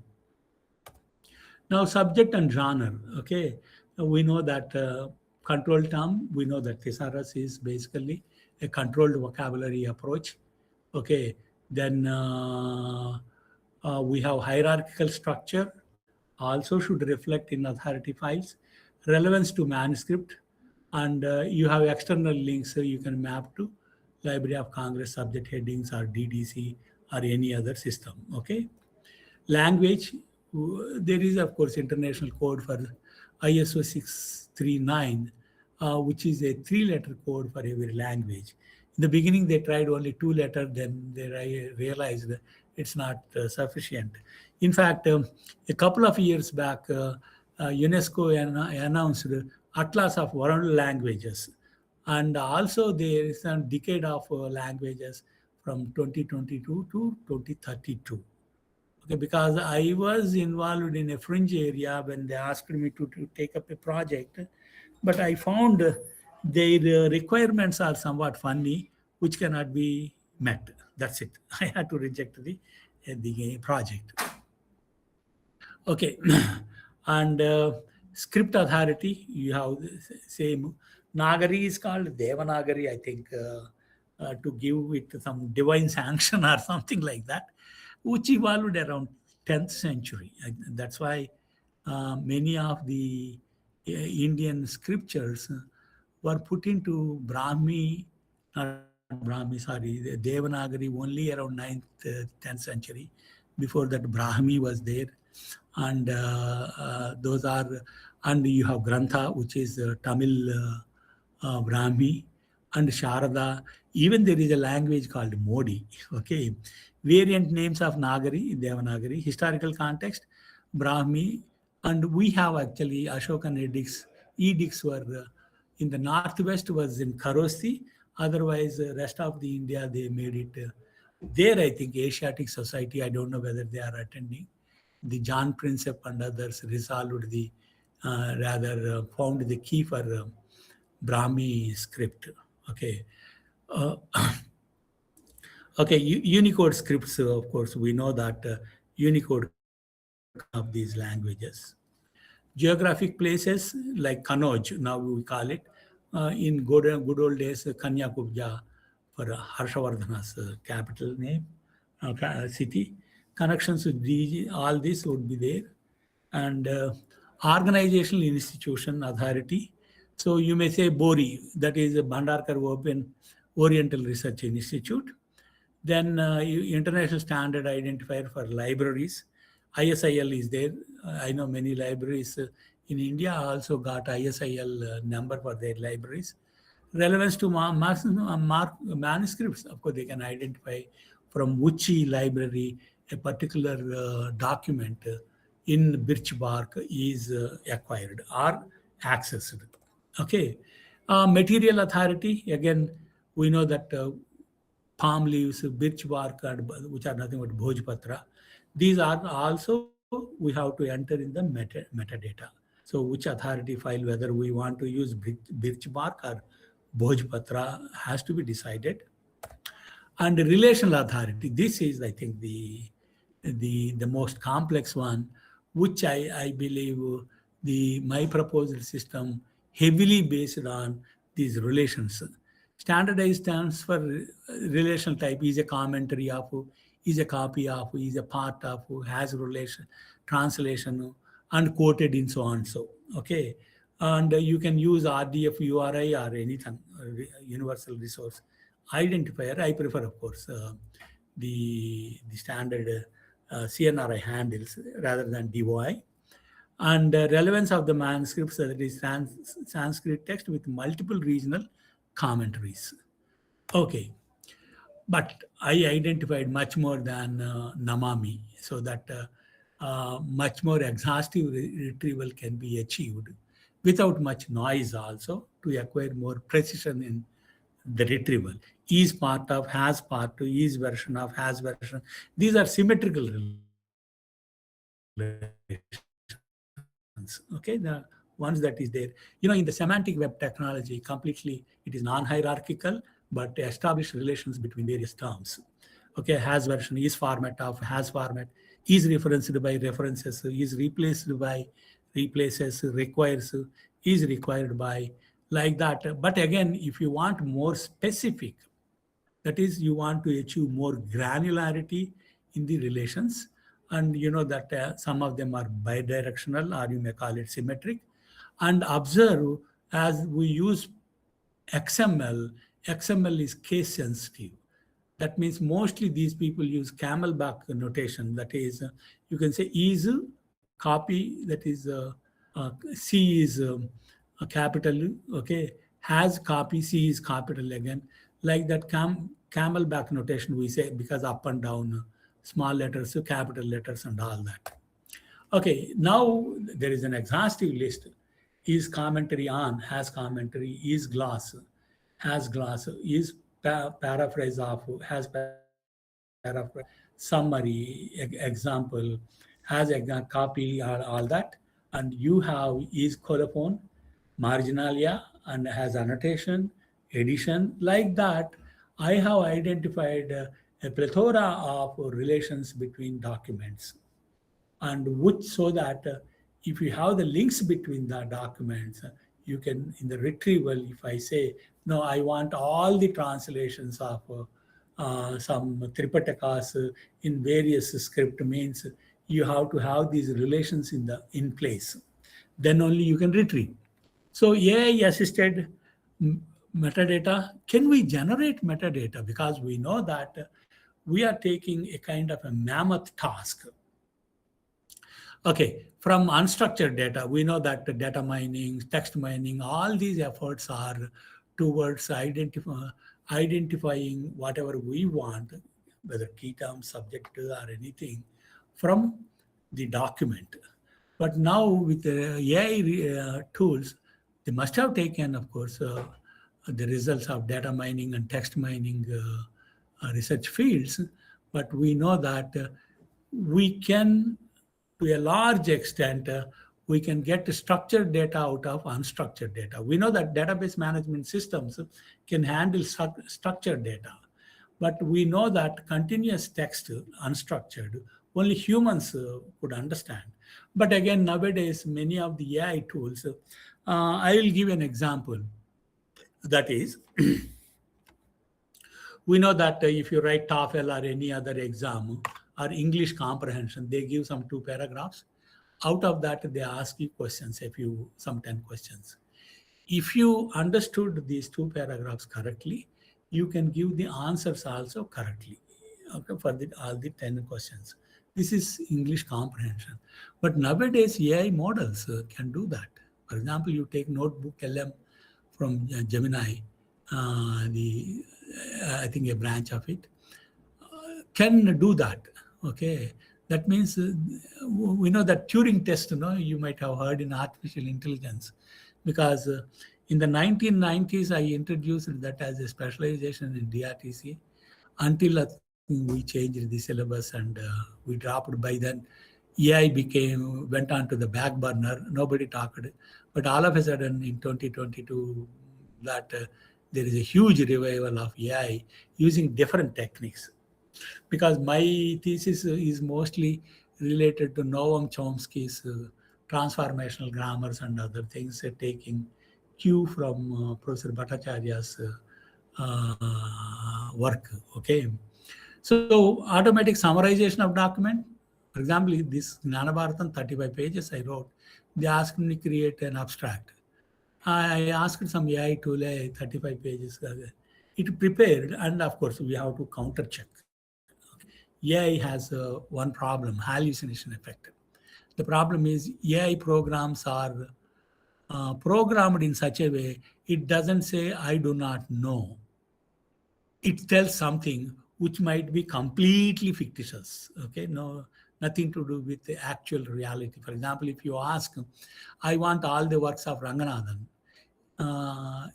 I: Now, subject and genre. Okay, we know that control term. We know that thesaurus is basically a controlled vocabulary approach. Okay, then we have hierarchical structure. Also, should reflect in authority files. Relevance to manuscript, and you have external links, so you can map to Library of Congress subject headings or DDC or any other system. Okay. Language, there is of course international code for ISO 639, which is a 3-letter code for every language. In the beginning, they tried only 2-letter, then they realized it's not sufficient. In fact, a couple of years back, UNESCO announced Atlas of World Languages. And also there is a decade of languages from 2022 to 2032. Okay, because I was involved in a fringe area when they asked me to take up a project, but I found their requirements are somewhat funny, which cannot be met. That's it. I had to reject the project. Okay, and script authority, you have the same. Nagari is called Devanagari, I think, to give it some divine sanction or something like that, which evolved around 10th century. That's why many of the Indian scriptures were put into Brahmi, not Brahmi, sorry, the Devanagari only around 9th, 10th century. Before that, Brahmi was there. And those are, and you have Grantha, which is Tamil Brahmi, and Sharada. Even there is a language called Modi. Okay, variant names of Nagari, Devanagari, historical context, Brahmi, and we have actually Ashokan edicts. Edicts were in the northwest was in Kharosti. Otherwise, rest of the India they made it. There, I think Asiatic Society. I don't know whether they are attending. The John Princep and others resolved the found the key for Brahmi script. Okay. Uh, okay, Unicode scripts, of course, we know that Unicode comes of these languages. Geographic places like Kanauj, now we call it, in good old days, Kanyakubja for Harshavardhana's capital name, city. Connections with all this would be there. And organizational institution authority. So you may say BORI, that is Bhandarkar Open Oriental Research Institute. Then international standard identifier for libraries. ISIL is there. I know many libraries in India also got ISIL number for their libraries. Relevance to manuscripts, of course, they can identify from which library a particular document in birch bark is acquired or accessed. Okay. Material authority, again, we know that palm leaves, birch bark, which are nothing but Bhojpatra. These are also, we have to enter in the metadata. So which authority file, whether we want to use birch bark or Bhojpatra has to be decided. And relational authority, this is, I think, the most complex one, which I believe my proposal system heavily based on these relations. Standardized terms for relational type is a commentary of, is a copy of, is a part of, has relation, translation, and quoted in so on so. Okay. And you can use RDF URI or anything, universal resource identifier. I prefer, of course, the standard CNRI handles rather than DOI. And relevance of the manuscripts, that is Sanskrit text with multiple regional commentaries. Okay, but I identified much more than Namami, so that much more exhaustive retrieval can be achieved without much noise also to acquire more precision in the retrieval. Is part of, has part to, is version of, has version. These are symmetrical relations. Okay, the ones that is there. In the semantic web technology, completely it is non-hierarchical, but established relations between various terms. Okay, has version, is format of, has format, is referenced by references, is replaced by replaces, requires, is required by, like that. But again, if you want more specific, that is, you want to achieve more granularity in the relations, and you know that some of them are bidirectional, or you may call it symmetric. And observe, as we use XML is case sensitive. That means mostly these people use camelback notation. That is, you can say is copy, that is C is a capital, okay, has copy, C is capital again. Like that camelback notation we say, because up and down, small letters, capital letters and all that. Okay, now there is an exhaustive list. Is commentary on, has commentary, is gloss, has gloss, is paraphrase of, has paraphrase. So summary, example, has a copy or all that, and you have is colophon, marginalia, and has annotation, edition, like that. I have identified a plethora of relations between documents, and which so that if you have the links between the documents, you can in the retrieval, if I say no, I want all the translations of some tripitakas in various script, means you have to have these relations in place, then only you can retrieve. So AI assisted metadata, can we generate metadata? Because we know that we are taking a kind of a mammoth task. Okay, from unstructured data, we know that the data mining, text mining, all these efforts are towards identifying whatever we want, whether key term, subject, or anything, from the document. But now with the AI tools, they must have taken, of course, the results of data mining and text mining research fields. But we know that we can, to a large extent, we can get structured data out of unstructured data. We know that database management systems can handle structured data, but we know that continuous text, unstructured, only humans could understand. But again, nowadays, many of the AI tools, I will give an example. That is, we know that if you write TOEFL or any other exam or English comprehension, they give some 2 paragraphs. Out of that, they ask you questions, some 10 questions. If you understood these 2 paragraphs correctly, you can give the answers also correctly, okay, for all the 10 questions. This is English comprehension. But nowadays, AI models can do that. For example, you take Notebook LM from Gemini, I think a branch of it, can do that. Okay, that means we know that Turing test, you might have heard in artificial intelligence, because in the 1990s, I introduced that as a specialization in DRTC until we changed the syllabus and we dropped. By then, AI went on to the back burner. Nobody talked. But all of a sudden in 2022, that there is a huge revival of AI using different techniques. Because my thesis is mostly related to Noam Chomsky's transformational grammars and other things, taking cue from Professor Bhattacharya's work. Okay, so automatic summarization of document. For example, this Jnanabharatam 35 pages I wrote. They asked me to create an abstract. I asked some AI tool 35 pages. It prepared, and of course we have to counter check. AI has one problem, hallucination effect. The problem is AI programs are programmed in such a way, it doesn't say, I do not know. It tells something which might be completely fictitious. Okay, nothing to do with the actual reality. For example, if you ask, I want all the works of Ranganathan,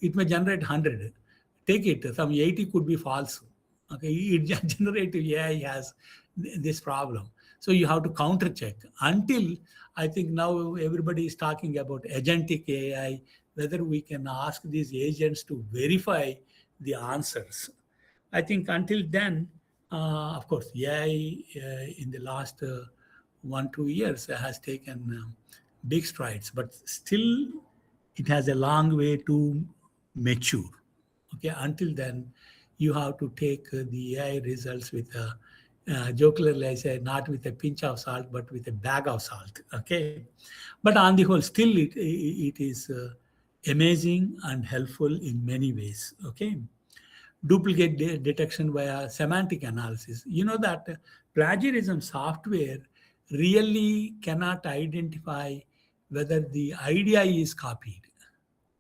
I: it may generate 100. Take it, some 80 could be false. Okay, generative AI has this problem. So you have to counter check until, I think now everybody is talking about agentic AI, whether we can ask these agents to verify the answers. I think until then, of course, AI in the last 1-2 years has taken big strides, but still it has a long way to mature. Okay, until then, you have to take the AI results with jokingly I say, not with a pinch of salt, but with a bag of salt. Okay, but on the whole, still it is amazing and helpful in many ways. Okay, duplicate detection via semantic analysis. You know that plagiarism software really cannot identify whether the idea is copied.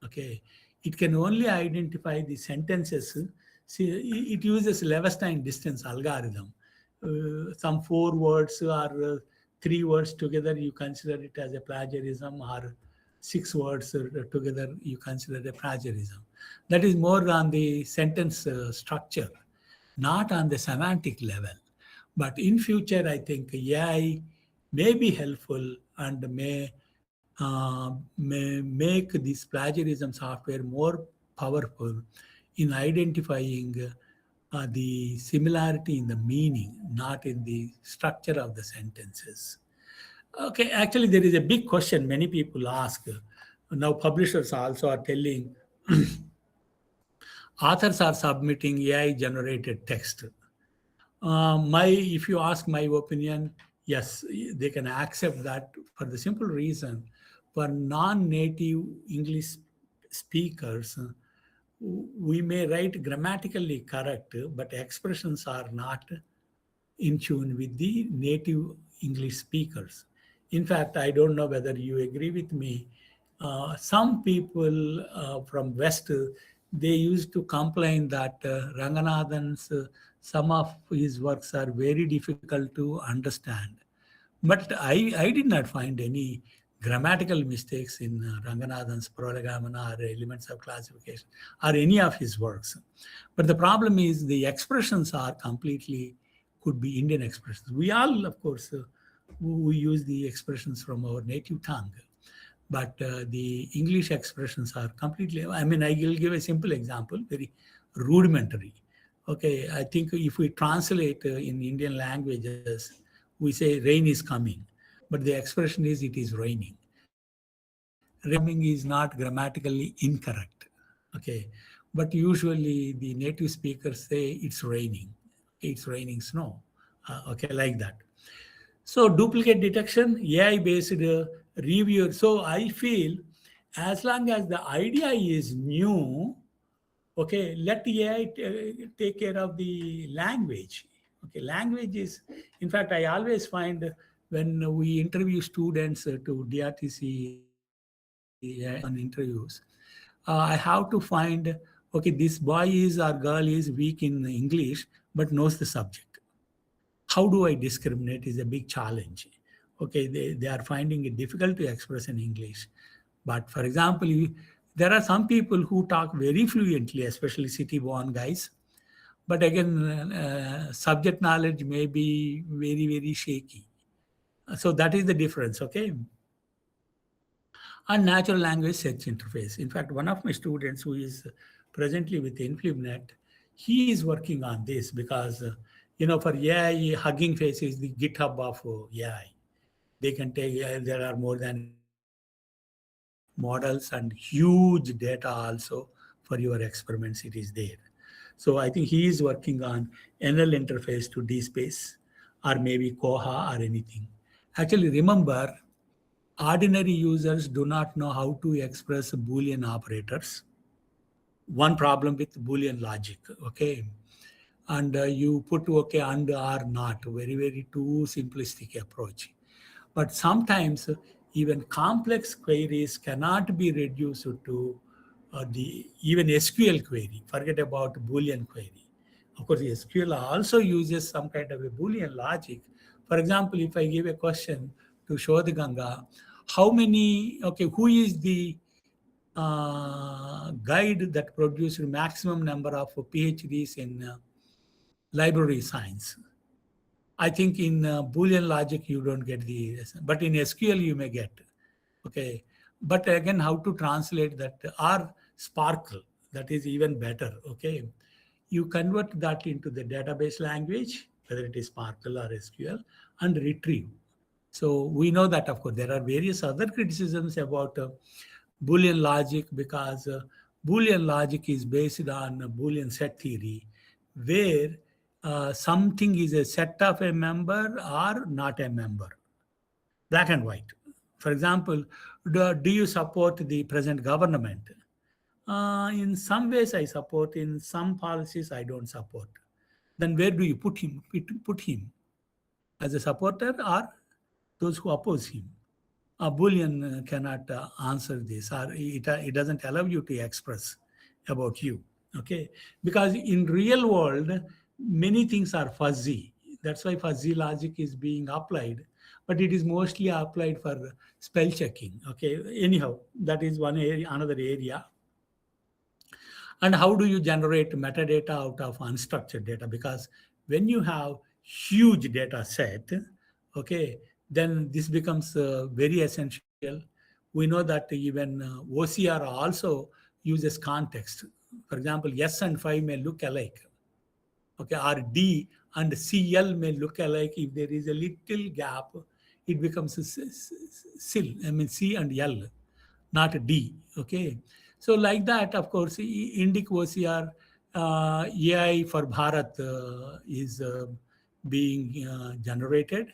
I: Okay, it can only identify the sentences. See, it uses Levestein distance algorithm. Some 4 words or 3 words together, you consider it as a plagiarism, or 6 words together, you consider a plagiarism. That is more on the sentence structure, not on the semantic level. But in future, I think AI may be helpful and may make this plagiarism software more powerful in identifying the similarity in the meaning, not in the structure of the sentences. Okay, actually, there is a big question many people ask. Now, publishers also are telling authors are submitting AI generated text. If you ask my opinion, yes, they can accept that for the simple reason for non-native English speakers, we may write grammatically correct, but expressions are not in tune with the native English speakers. In fact, I don't know whether you agree with me. Some people from West, they used to complain that Ranganathan's some of his works are very difficult to understand. But I did not find any grammatical mistakes in Ranganathan's Prolegomena or Elements of Classification or any of his works. But the problem is the expressions are completely could be Indian expressions. We all, of course, we use the expressions from our native tongue, but the English expressions are completely, I mean, I will give a simple example, very rudimentary. Okay, I think if we translate in Indian languages, we say rain is coming, but the expression is it is raining. Raining is not grammatically incorrect. Okay, but usually the native speakers say it's raining snow. Okay, like that. So duplicate detection, AI-based reviewer. So I feel as long as the idea is new, okay, let AI take care of the language. Okay, language is, in fact, I always find when we interview students to DRTC on interviews, I have to find, okay, this boy is or girl is weak in English, but knows the subject. How do I discriminate is a big challenge. Okay, they are finding it difficult to express in English. But for example, there are some people who talk very fluently, especially city-born guys. But again, subject knowledge may be very, very shaky. So that is the difference, okay? And natural language search interface. In fact, one of my students who is presently with InfluMnet, he is working on this because, for AI, Hugging Face is the GitHub of AI. They can take, there are more than 100 models and huge data also for your experiments, it is there. So I think he is working on NL interface to DSpace or maybe Koha or anything. Actually, remember, ordinary users do not know how to express Boolean operators. One problem with Boolean logic, okay? And you put okay and or not, very, very too simplistic approach. But sometimes even complex queries cannot be reduced to the even SQL query. Forget about Boolean query. Of course, SQL also uses some kind of a Boolean logic. For example, if I give a question to Shodhganga, who is the guide that produced maximum number of PhDs in library science? I think in Boolean logic, you don't get the, but in SQL, you may get. Okay. But again, how to translate that or Sparkle, that is even better. Okay. You convert that into the database language, whether it is Sparkle or SQL, and retrieve. So we know that, of course, there are various other criticisms about Boolean logic because Boolean logic is based on Boolean set theory, where something is a set of a member or not a member, black and white. For example, do you support the present government? In some ways I support, in some policies I don't support. Then where do you put him? Put him as a supporter or those who oppose him? A Boolean cannot answer this, or it doesn't allow you to express about you. Okay, because in real world many things are fuzzy. That's why fuzzy logic is being applied, but it is mostly applied for spell checking. Okay, anyhow, that is one area, another area. And how do you generate metadata out of unstructured data? Because when you have huge data set, okay, then this becomes very essential. We know that even OCR also uses context. For example, S and 5 may look alike, okay, or D and CL may look alike. If there is a little gap, it becomes C and L, not D. Okay, so like that, of course, Indic OCR AI for Bharat is being generated,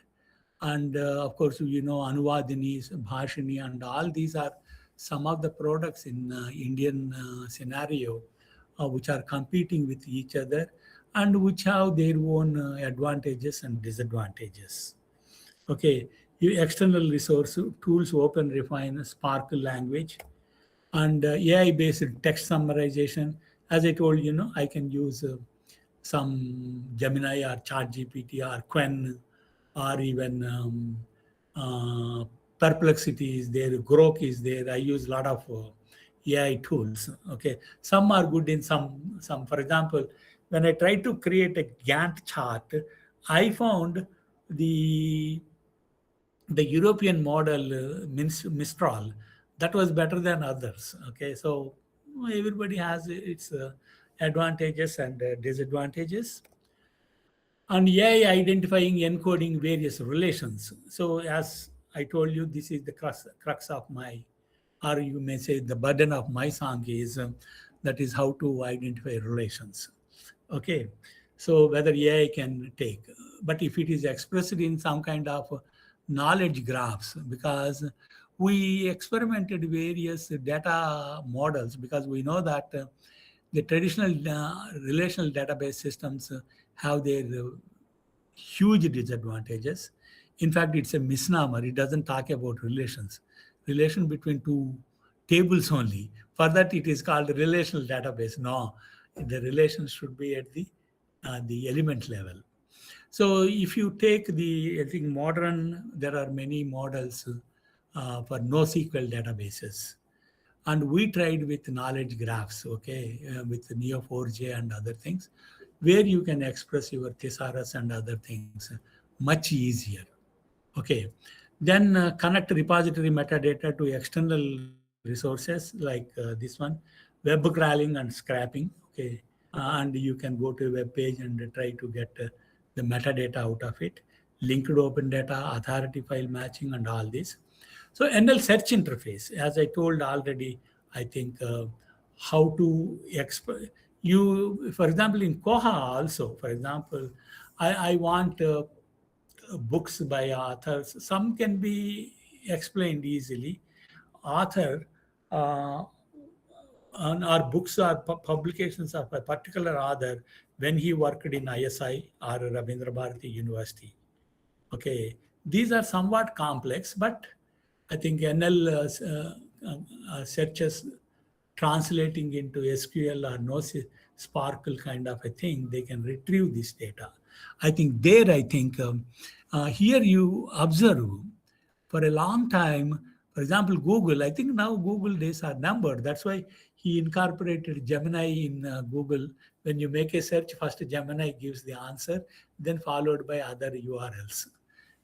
I: and of course, Anuvadini, Bhashini, and all these are some of the products in Indian scenario which are competing with each other and which have their own advantages and disadvantages. Okay, external resource tools, Open Refine, Sparkle language, and AI-based text summarization. As I told you, I can use some Gemini or ChatGPT or Quen, or even Perplexity is there, Grok is there. I use a lot of AI tools. Okay, some are good in some. For example, when I tried to create a Gantt chart, I found the European model, Mistral, that was better than others. Okay, so everybody has its advantages and disadvantages. And AI identifying, encoding various relations. So as I told you, this is the crux of my, or you may say the burden of my song is that is how to identify relations. Okay, so whether AI can take, but if it is expressed in some kind of knowledge graphs, because we experimented various data models, because we know that the traditional relational database systems have their huge disadvantages. In fact, it's a misnomer. It doesn't talk about relations. Relation between two tables only. For that, it is called relational database. No, the relations should be at the element level. So if you take I think modern, there are many models for NoSQL databases. And we tried with knowledge graphs, okay, with Neo4j and other things, where you can express your thesaurus and other things much easier. Okay, then connect repository metadata to external resources like this one, web crawling and scraping. Okay, and you can go to a web page and try to get the metadata out of it, linked open data, authority file matching, and all this. So NL search interface, as I told already, I think how to you, for example, in Koha also, for example, I want books by authors. Some can be explained easily. Author on our books or publications of a particular author when he worked in ISI or Rabindra Bharati University. Okay, these are somewhat complex, but I think NL searches translating into SQL or no Sparkle kind of a thing, they can retrieve this data. I think here you observe for a long time, for example, Google, I think now Google days are numbered. That's why he incorporated Gemini in Google. When you make a search, first Gemini gives the answer, then followed by other URLs.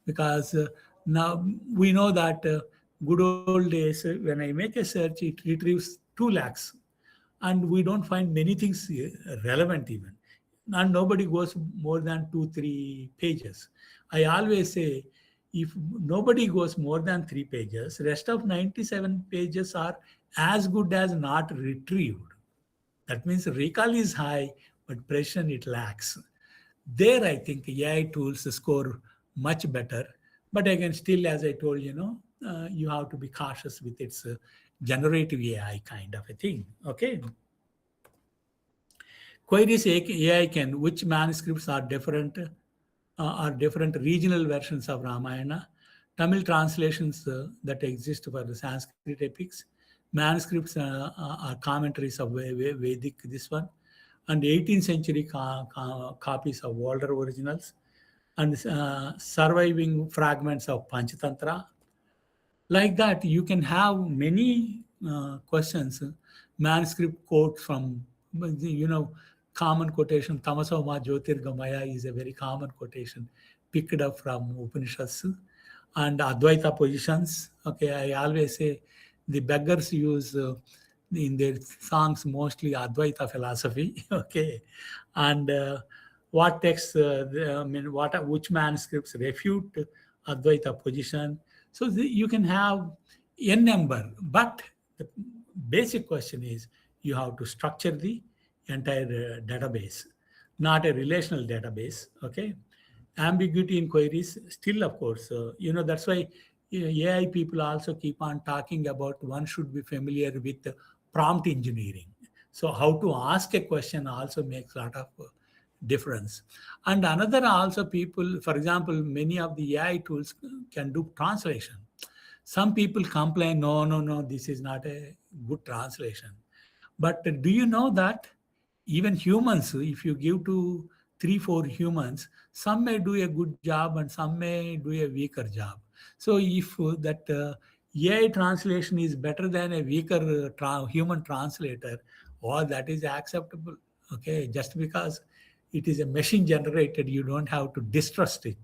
I: Because now we know that good old days, when I make a search, it retrieves 2 lakhs. And we don't find many things relevant even. And nobody goes more than 2-3 pages. I always say, if nobody goes more than 3 pages, rest of 97 pages are as good as not retrieved. That means recall is high, but precision it lacks. There, I think AI tools score much better. But again, still, as I told you, you have to be cautious with its generative AI kind of a thing. Okay. Queries AI can, which manuscripts are different regional versions of Ramayana, Tamil translations that exist for the Sanskrit epics, manuscripts are commentaries of Vedic, this one, and 18th century copies of older originals, and surviving fragments of Panchatantra. Like that, you can have many questions, manuscript quotes from, common quotation, Tamasoma Jyotirgamaya is a very common quotation picked up from Upanishads. And Advaita positions, okay, I always say the beggars use in their songs mostly Advaita philosophy, okay. And what texts, which manuscripts refute Advaita position. So you can have n number, but the basic question is you have to structure the entire database, not a relational database, okay. Ambiguity inquiries still, of course, that's why AI people also keep on talking about one should be familiar with prompt engineering. So how to ask a question also makes a lot of difference. And another also, people, for example, many of the AI tools can do translation. Some people complain, no, this is not a good translation. But do you know that even humans, if you give to 3 4 humans, some may do a good job and some may do a weaker job. So if that AI translation is better than a weaker human translator, or that is acceptable, okay, just because it is a machine generated, you don't have to distrust it.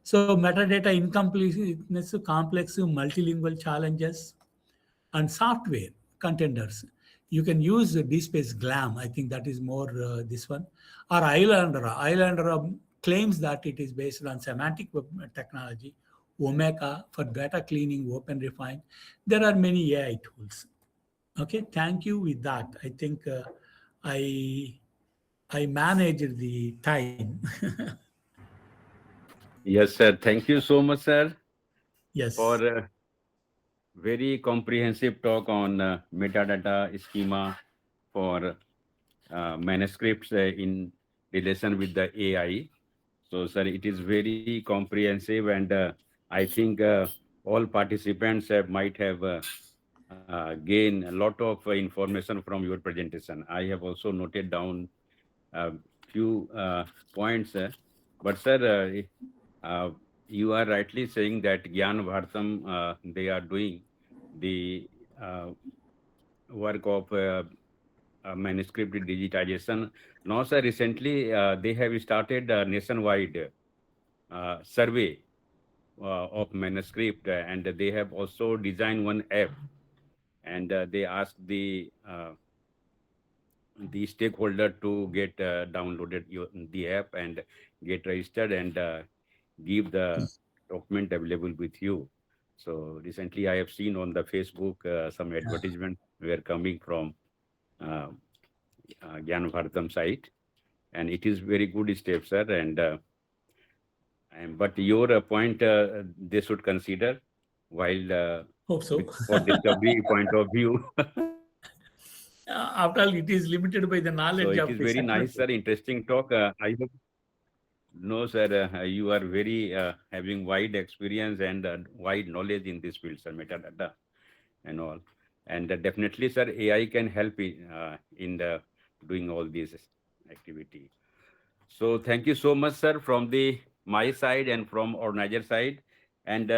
I: So metadata incompleteness, complex multilingual challenges, and software contenders. You can use DSpace Glam. I think that is more this one. Or Islander. Islander claims that it is based on semantic web technology. Omeka for data cleaning, Open Refine. There are many AI tools. Okay, thank you. With that, I think I managed the time.
G: Yes, sir. Thank you so much, sir,
I: Yes.
G: for a very comprehensive talk on metadata schema for manuscripts in relation with the AI. So, sir, it is very comprehensive, and I think all participants might have gained a lot of information from your presentation. I have also noted down a few points, but sir, you are rightly saying that Gyan Bharatam, they are doing the work of manuscript digitization. Now, sir, recently they have started a nationwide survey of manuscript, and they have also designed one app, and they asked the stakeholder to get downloaded the app and get registered and give the document available with you. So recently I have seen on the Facebook some advertisement were coming from uh, Gyan Bharatam site, and it is very good step, sir. And but your point they should consider while
I: Hope so.
G: for discovery point of view.
I: After all, it is limited by the
G: So
I: knowledge
G: it
I: of
G: is
I: the
G: very nice, sir.
I: secretary.
G: Interesting talk. I hope. No, sir. You are very having wide experience and wide knowledge in this field, sir, metadata and all. And definitely, sir, AI can help in the doing all this activity. So thank you so much, sir, from the my side and from organizer side. And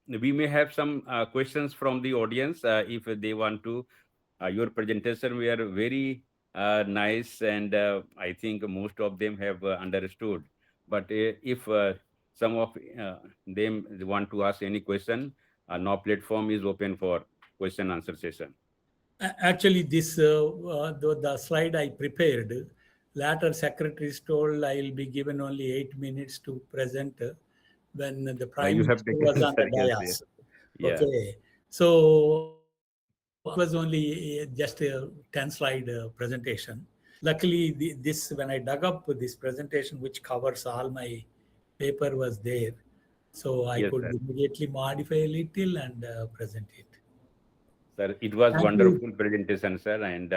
G: we may have some questions from the audience if they want to. Your presentation were very nice, and I think most of them have understood. But if some of them want to ask any question, now platform is open for question answer session.
I: Actually, this the slide I prepared. Later, secretaries told I will be given only 8 minutes to present when the prime
G: You have
I: minister was
G: taken,
I: on the
G: sir, yes,
I: dais.
G: yeah.
I: Okay, so it was only just a 10-slide presentation. Luckily, this when I dug up this presentation, which covers all my paper, was there, so I
G: Yes,
I: could
G: sir.
I: immediately modify a little and present it.
G: Sir, it was
I: Thank you.
G: wonderful presentation, sir, and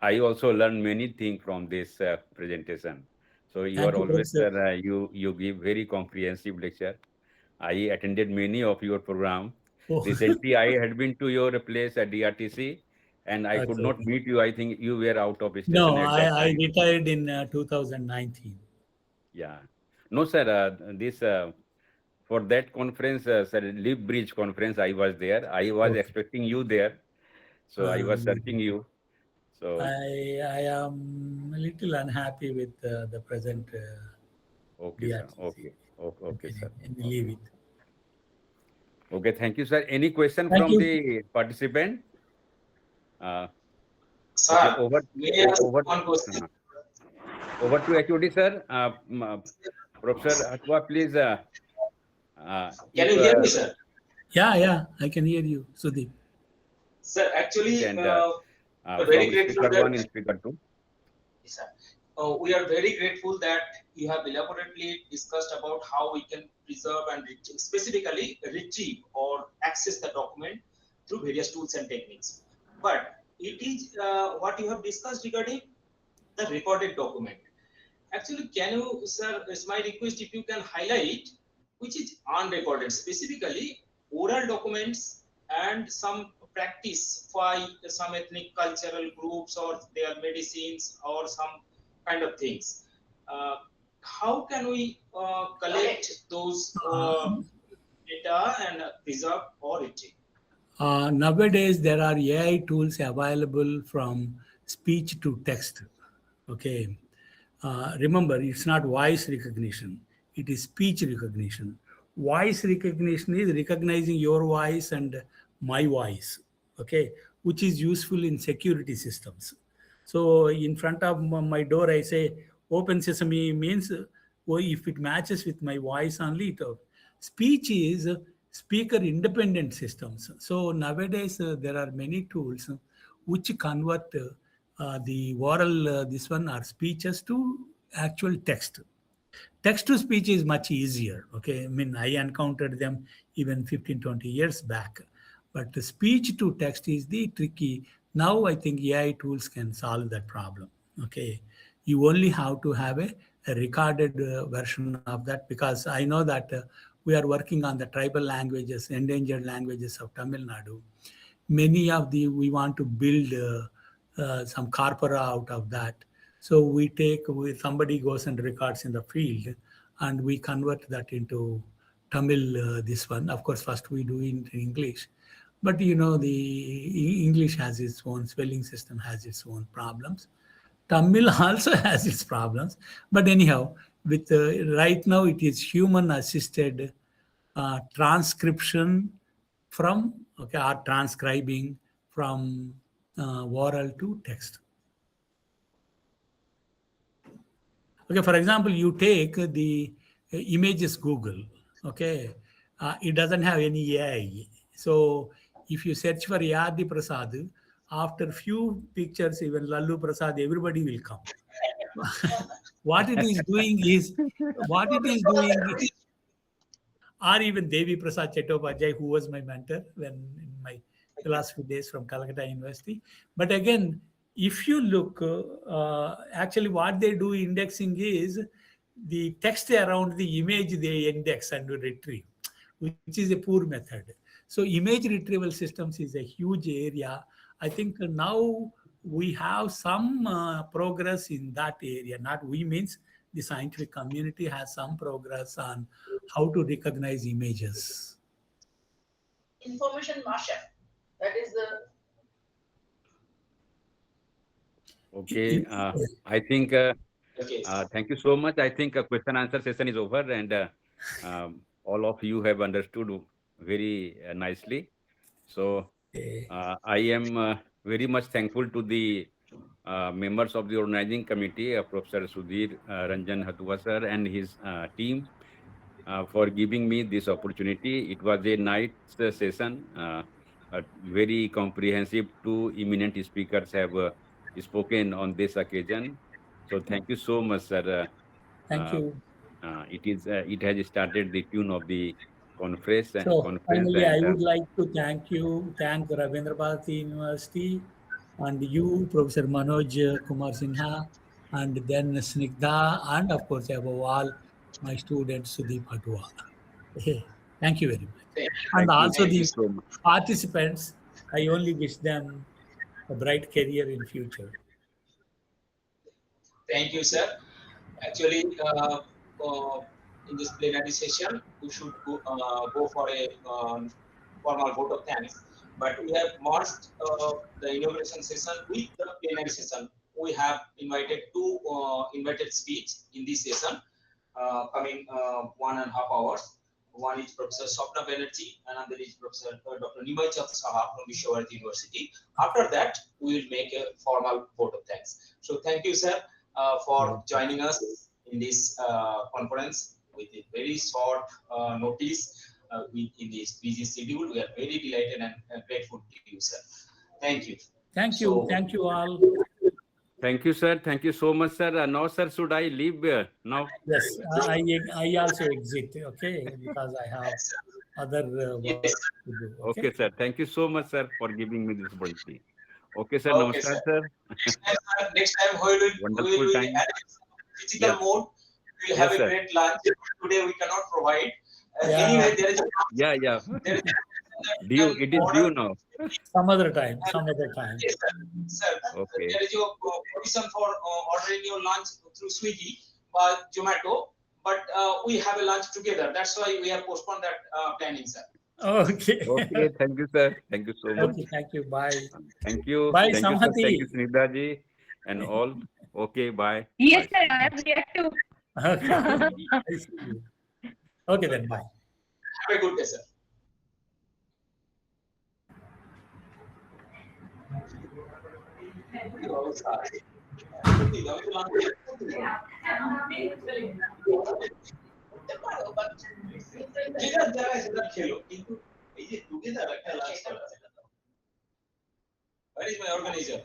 G: I also learned many things from this presentation. So you are
I: Thank you,
G: always,
I: Professor.
G: sir, you give very comprehensive lecture. I attended many of your program.
I: Oh,
G: Recently, I had been to your place at DRTC, and I could
I: okay.
G: not meet you. I think you were out of station
I: No,
G: at that
I: I
G: time.
I: retired in 2019.
G: Yeah. No, sir. This for that conference, sir, Live Bridge conference, I was there. I was
I: Okay.
G: expecting you there, so I was
I: Um,
G: searching you. So
I: I am a little unhappy with the present
G: okay, sir.
I: BRTC.
G: Okay, sir.
I: And leave it.
G: Okay, thank you, sir. Any question
I: Thank
G: from
I: you.
G: the participant? Uh, okay,
A: Sir, may I ask one question?
G: over to HOD, sir. Professor Hatwa, please.
A: Can
G: If
A: you hear me, sir?
I: Yeah, I can hear you, Sudeep.
A: Sir, actually,
G: and
A: we're very
G: from
A: grateful
G: speaker
A: that.
G: one and speaker two.
A: Yes, sir. We are very grateful that you have elaborately discussed about how we can preserve and specifically retrieve or access the document through various tools and techniques. But it is what you have discussed regarding the recorded document. Actually, can you, sir, it's my request if you can highlight which is unrecorded, specifically oral documents and some practice by some ethnic cultural groups or their medicines or some kind of things. Uh, how can we collect those data and preserve or retrieve?
I: Nowadays, there are AI tools available from speech to text. Okay. Remember, it's not voice recognition, it is speech recognition. Voice recognition is recognizing your voice and my voice, okay, which is useful in security systems. So, in front of my door, I say, open sesame means oh, if it matches with my voice only, it speech is speaker independent systems. So, nowadays, there are many tools which convert the oral this one are speeches to actual text. Text to speech is much easier. Okay, I mean, I encountered them even 15, 20 years back, but the speech to text is the tricky. Now I think AI tools can solve that problem. Okay, you only have to have a recorded version of that, because I know that we are working on the tribal languages, endangered languages of Tamil Nadu. Many of the we want to build some corpora out of that. So somebody goes and records in the field, and we convert that into Tamil. This one, of course, first we do in English, but the English has its own spelling system, has its own problems. Tamil also has its problems, but anyhow, with right now it is human assisted transcription from or transcribing from oral to text. Okay, for example, you take the images Google. Okay, it doesn't have any AI. So if you search for Yadi Prasad, after few pictures, even Lallu Prasad, everybody will come. What it is doing is, or even Devi Prasad Chattopadhyay, who was my mentor when in my philosophy days from Calcutta University. But again, if you look, actually what they do indexing is the text around the image they index and retrieve, which is a poor method. So image retrieval systems is a huge area. I think now we have some progress in that area. Not we means the scientific community has some progress on how to recognize images.
J: Information mashup. That is the.
G: Okay, I think thank you so much. I think a question answer session is over, and all of you have understood very nicely. So I am very much thankful to the members of the organizing committee, Professor Sudhir Ranjan Hatwa sir and his team for giving me this opportunity. It was a nice session, very comprehensive. Two eminent speakers have spoken on this occasion. So thank you so much, sir.
I: Thank you.
G: It has started the tune of the conference.
I: So finally, I
G: And
I: would like to thank Rabindra Bharati University and you, Professor Manoj Kumar Sinha, and then Snigdha, and of course, above all, my student Sudeep Hatwa. Thank you very much. And also
G: thank you
I: the
G: so much.
I: participants, I only wish them a bright career in future.
A: Thank you, sir. Actually, in this plenary session, we should go for a formal vote of thanks. but we have merged the inauguration session with the plenary session. We have invited two invited speech in this session, coming 1.5 hours. One is Professor Swapna Banerjee, another is Professor Dr. Nimai Chand Saha from Bharati University. After that, we will make a formal vote of thanks. So thank you, sir, for joining us in this conference with a very short notice in this busy schedule. We are very delighted and grateful to you, sir. Thank you.
I: Thank you. Thank you all.
G: Thank you, sir. Thank you so much, sir. Now, sir, should I leave now?
I: Yes, I also exit, okay, because I have other work
A: Yes.
I: to do.
G: Okay, sir. Thank you so much, sir, for giving me this opportunity. Okay, sir.
A: Okay,
G: Namaskar,
A: sir.
G: sir.
A: Next time we will
G: Wonderful time.
A: physical
G: Yes.
A: mode. We'll
G: Yes,
A: have a
G: sir.
A: great lunch. Today we cannot provide.
I: Yeah.
A: Anyway, there is
G: Yeah.
A: there is
G: Due. It is due now.
I: Some other time. Some other time.
A: Yes, sir.
G: Okay.
A: There is your provision for ordering your lunch through Swiggy or Zomato, but we have a lunch together. That's why we have postponed that planning, sir.
I: Okay.
G: Okay. Thank you, sir. Thank you so much.
I: Okay. Thank you. Bye.
G: Thank you.
I: Bye,
G: Thank you, sir.
I: Samhati.
G: Thank you, Snigdha ji, and all. Okay. Bye.
K: Yes,
G: Bye.
K: sir, I am here too.
I: Okay. I see you. Okay, then bye.
A: Have a good day, sir. Where is my organizer?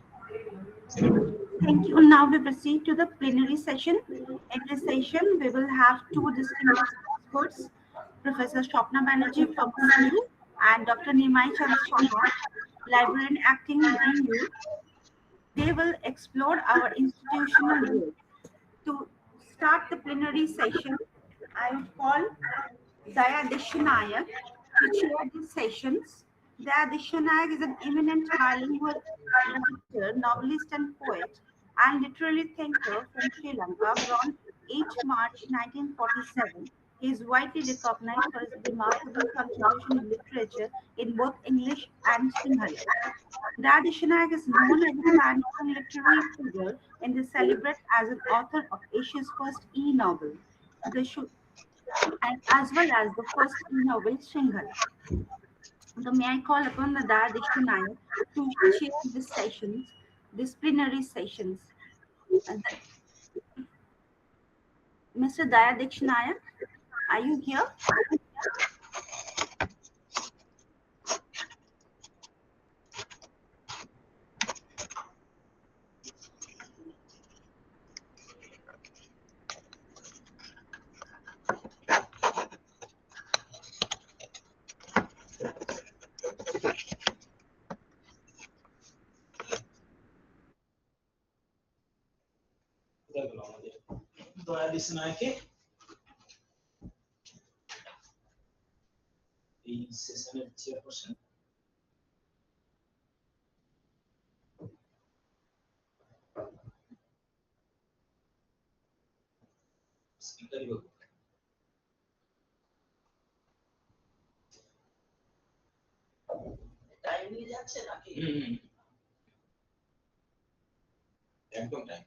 L: Thank you. Now we proceed to the plenary session. In this session, we will have two distinguished experts, Professor Swapna Banerjee from CU and Dr. Nimai Chand Saha, librarian acting DU. They will explore our institutional role. To start the plenary session, I will call Daya Deshanayak to chair these sessions. Daya Deshanayak is an eminent bilingual writer, novelist, and poet, and literary thinker from Sri Lanka, born 8 March 1947. He is widely recognized for his remarkable contribution in literature in both English and Sinhala. Daya Deshanayak is known as a pan-Indian literary figure and is celebrated as an author of Asia's first e-novel, and as well as the first e-novel, Sinhala. So may I call upon the Daya Deshanayak to chair these sessions, disciplinary sessions. Mr. Daya Deshanayak, are you here?
A: দয়া দিশনায়কে এই সেশনের chairperson speaker বাবু
J: time নিয়ে যাচ্ছে নাকি
A: একদম time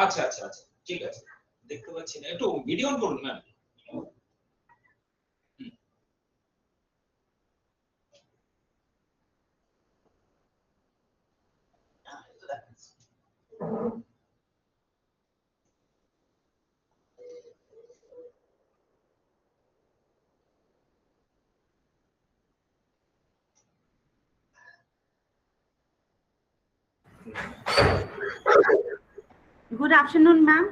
A: আচ্ছা আচ্ছা আচ্ছা ঠিক আছে দেখতে পাচ্ছি না একটু ভিডিও অন করুন ma'am
L: Good afternoon, ma'am.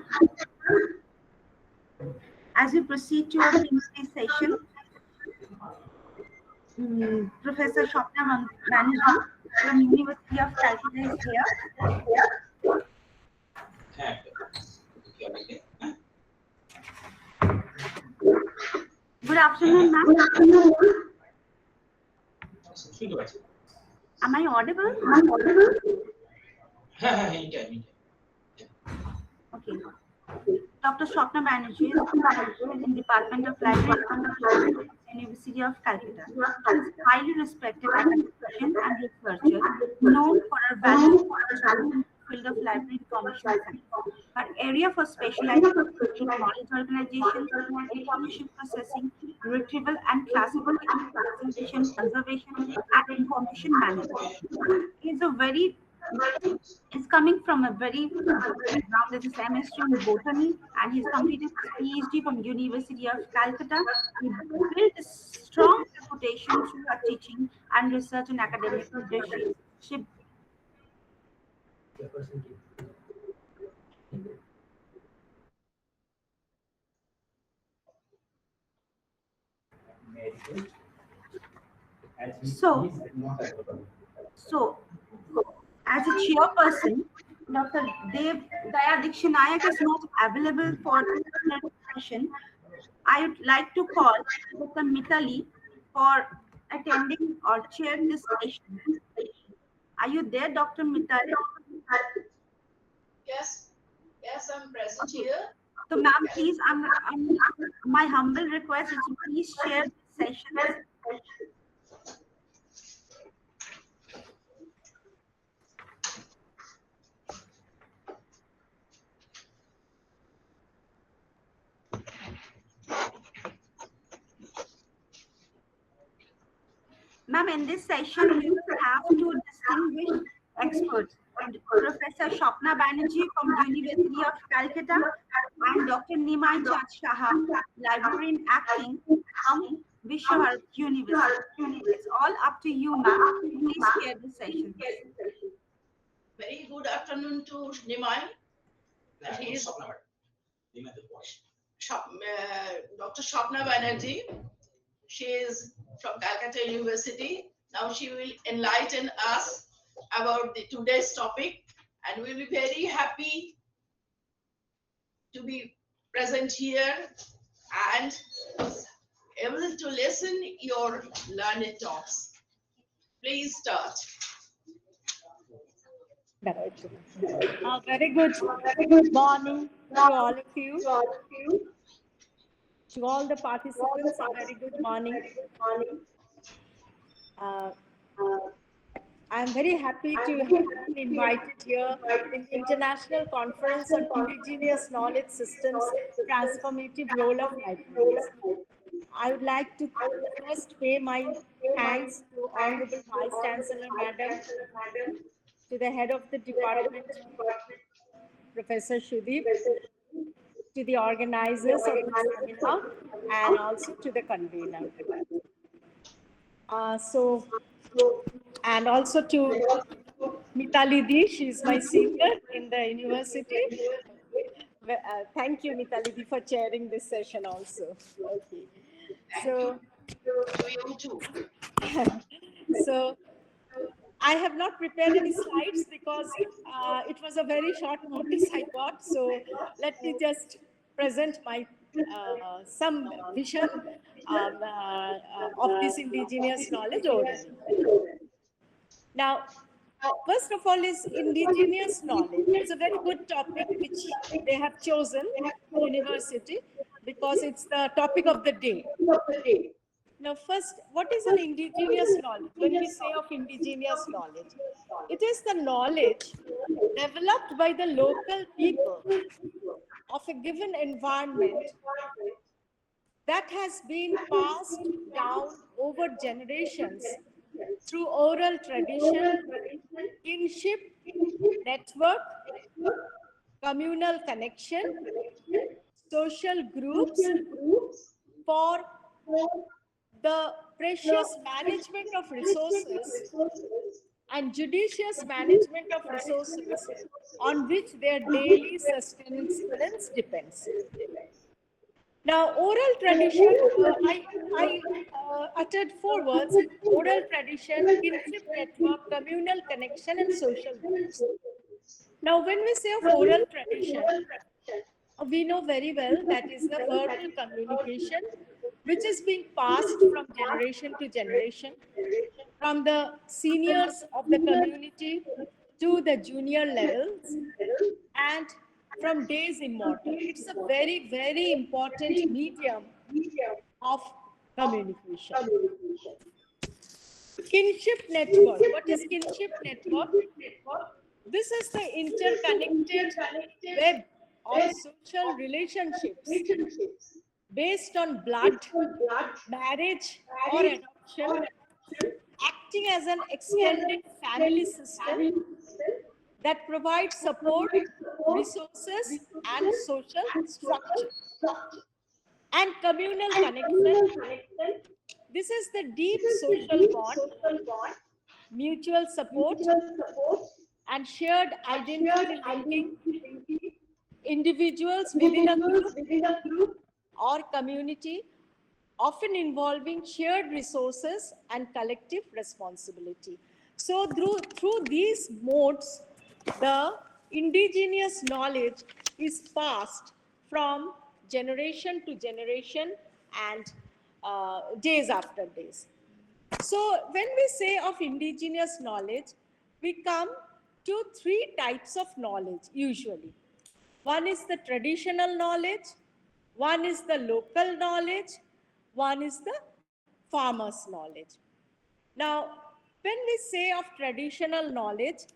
L: As we proceed to our plenary session, Professor Swapna Banerjee from University of Calcutta is here. Good afternoon, ma'am. Am I audible?
A: হ্যাঁ হ্যাঁ এই time
L: Dr. Swapna Banerjee is a lecturer in Department of Library and Information at University of Calcutta. She is a highly respected academician and researcher known for her valuable contribution in the field of library information science. Her area for specialization include knowledge organization, information processing, retrieval and classification, presentation, conservation, and information management. He's coming from a very good background as a chemistry in botany, and he's completed his PhD from University of Calcutta. He built a strong reputation through her teaching and research and academic leadership. So, as a chairperson, Dr. Dev Daya Dikshanayak is not available for the session. I would like to call Dr. Mitali for attending or chair this session. Are you there, Dr. Mitali?
J: Yes, I'm present here.
L: So, ma'am, please, my humble request is to please share this session. Ma'am, in this session, we will have two distinguished experts, Professor Swapna Banerjee from University of Calcutta and Dr. Nimai Chand Shaha, librarian acting from Vishwabharat University. It's all up to you, ma'am. Please share the session.
J: Very good afternoon to Nimai. He is Dr. Swapna Banerjee. She is from Calcutta University. Now she will enlighten us about today's topic, and we'll be very happy to be present here and able to listen your learned talks. Please start.
B: Very good morning to all of you. To all the participants, a very good morning. I'm very happy to have been invited here in the International Conference on Indigenous Knowledge Systems, Transformative Role of Libraries. I would like to first pay my thanks to Honorable Vice Chancellor Madam, to the head of the department, Professor Shudeep, to the organizers of this seminar, and also to the convener. And also to Mitali Di, she's my senior in the university. Thank you, Mitali Di, for chairing this session also. Okay. So, so I have not prepared any slides because it was a very short notice I got. So let me just present my some vision of this indigenous knowledge orally. Now, first of all is indigenous knowledge. It's a very good topic which they have chosen, the university, because it's the topic of the day. Now, first, what is an indigenous knowledge? When we say of indigenous knowledge, it is the knowledge developed by the local people of a given environment that has been passed down over generations through oral tradition, kinship, network, communal connection, social groups for the precious management of resources and judicious management of resources on which their daily sustenance depends. Now, oral tradition, I uttered 4 words: oral tradition, kinship network, communal connection, and social groups. Now, when we say of oral tradition, we know very well that is the verbal communication which is being passed from generation to generation, from the seniors of the community to the junior levels, and from days immortal. It's a very, very important medium of communication. Kinship network. What is kinship network? This is the interconnected web of social relationships based on blood, marriage, or adoption, acting as an extended family system that provides support, resources, and social structure. And communal connection. This is the deep social bond, mutual support, and shared identity linking individuals within a group or community, often involving shared resources and collective responsibility. So through these modes, the indigenous knowledge is passed from generation to generation and days after days. So when we say of indigenous knowledge, we come to three types of knowledge usually. One is the traditional knowledge, one is the local knowledge, one is the farmer's knowledge. Now, when we say of traditional knowledge,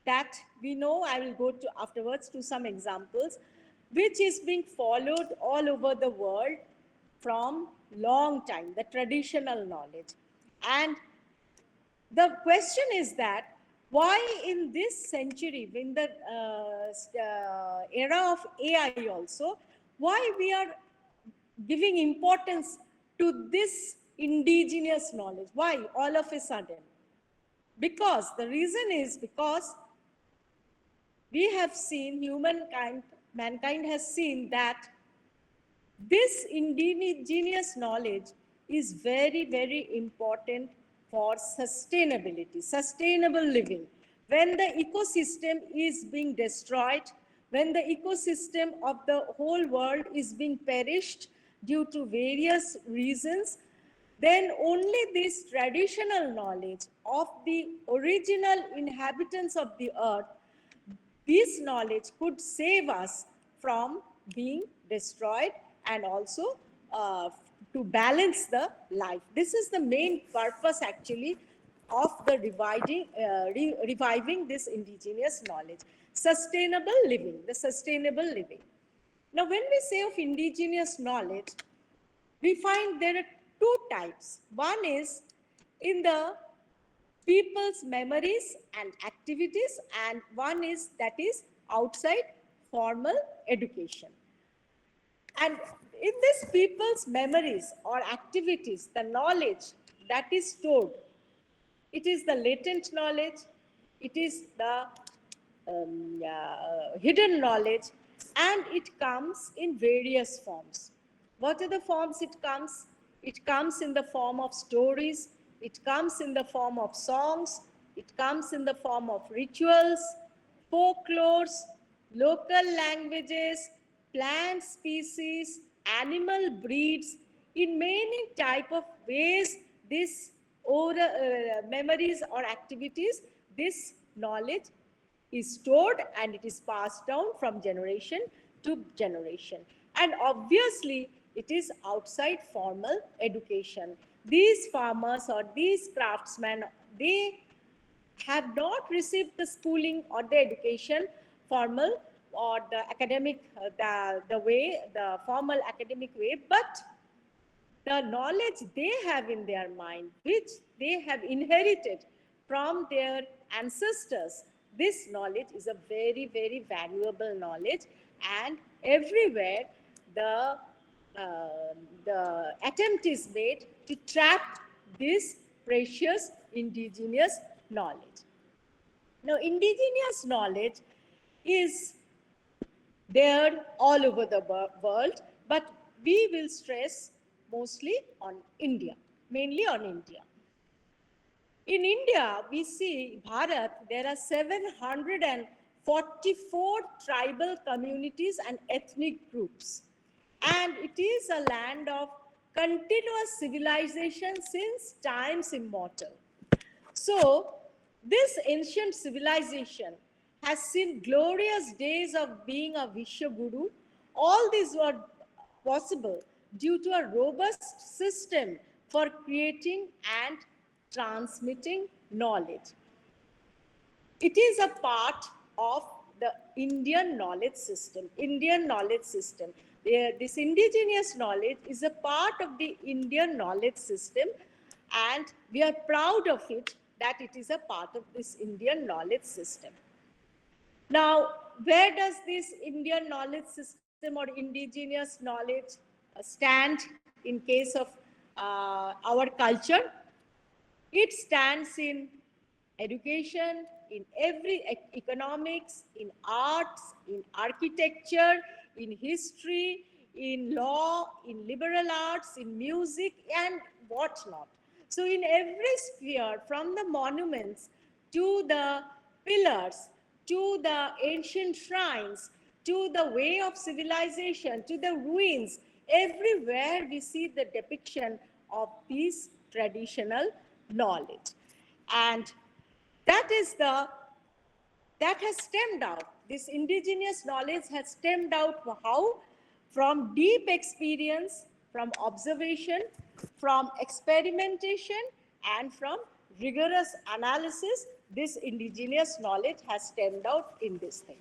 B: that we know, I will go to afterwards to some examples, which is being followed all over the world from long time, the traditional knowledge. And the question is that why in this century, in the era of AI also, why we are giving importance to this indigenous knowledge? Why all of a sudden? Because the reason is because we have seen mankind has seen that this indigenous knowledge is very, very important for sustainability, sustainable living. When the ecosystem is being destroyed, when the ecosystem of the whole world is being perished due to various reasons, then only this traditional knowledge of the original inhabitants of the earth, this knowledge could save us from being destroyed and also to balance the life. This is the main purpose actually of the reviving this indigenous knowledge. Sustainable living, the sustainable living. Now, when we say of indigenous knowledge, we find there are two types. One is in the people's memories and activities, and one is that is outside formal education. And in this people's memories or activities, the knowledge that is stored, it is the latent knowledge, it is the hidden knowledge, and it comes in various forms. What are the forms it comes? It comes in the form of stories, it comes in the form of songs, it comes in the form of rituals, folklores, local languages, plant species, animal breeds. In many type of ways, this memories or activities, this knowledge is stored and it is passed down from generation to generation. And obviously, it is outside formal education. These farmers or these craftsmen, they have not received the schooling or the education, formal or the academic, the formal academic way, but the knowledge they have in their mind, which they have inherited from their ancestors, this knowledge is a very, very valuable knowledge, and everywhere the attempt is made to trap this precious indigenous knowledge. Now, indigenous knowledge is there all over the world, but we will stress mostly on India, mainly on India. In India, we see Bharat, there are 744 tribal communities and ethnic groups. And it is a land of continuous civilization since times immortal. So, this ancient civilization has seen glorious days of being a Vishwaguru. All these were possible due to a robust system for creating and transmitting knowledge. It is a part of the Indian knowledge system. Indian knowledge system. This indigenous knowledge is a part of the Indian knowledge system, and we are proud of it that it is a part of this Indian knowledge system. Now, where does this Indian knowledge system or indigenous knowledge stand in case of our culture? It stands in education, in every economics, in arts, in architecture, in history, in law, in liberal arts, in music, and whatnot. So in every sphere, from the monuments to the pillars, to the ancient shrines, to the way of civilization, to the ruins, everywhere we see the depiction of these traditional knowledge. And that has stemmed out, this indigenous knowledge has stemmed out how? From deep experience, from observation, from experimentation, and from rigorous analysis. This indigenous knowledge has stemmed out in this thing.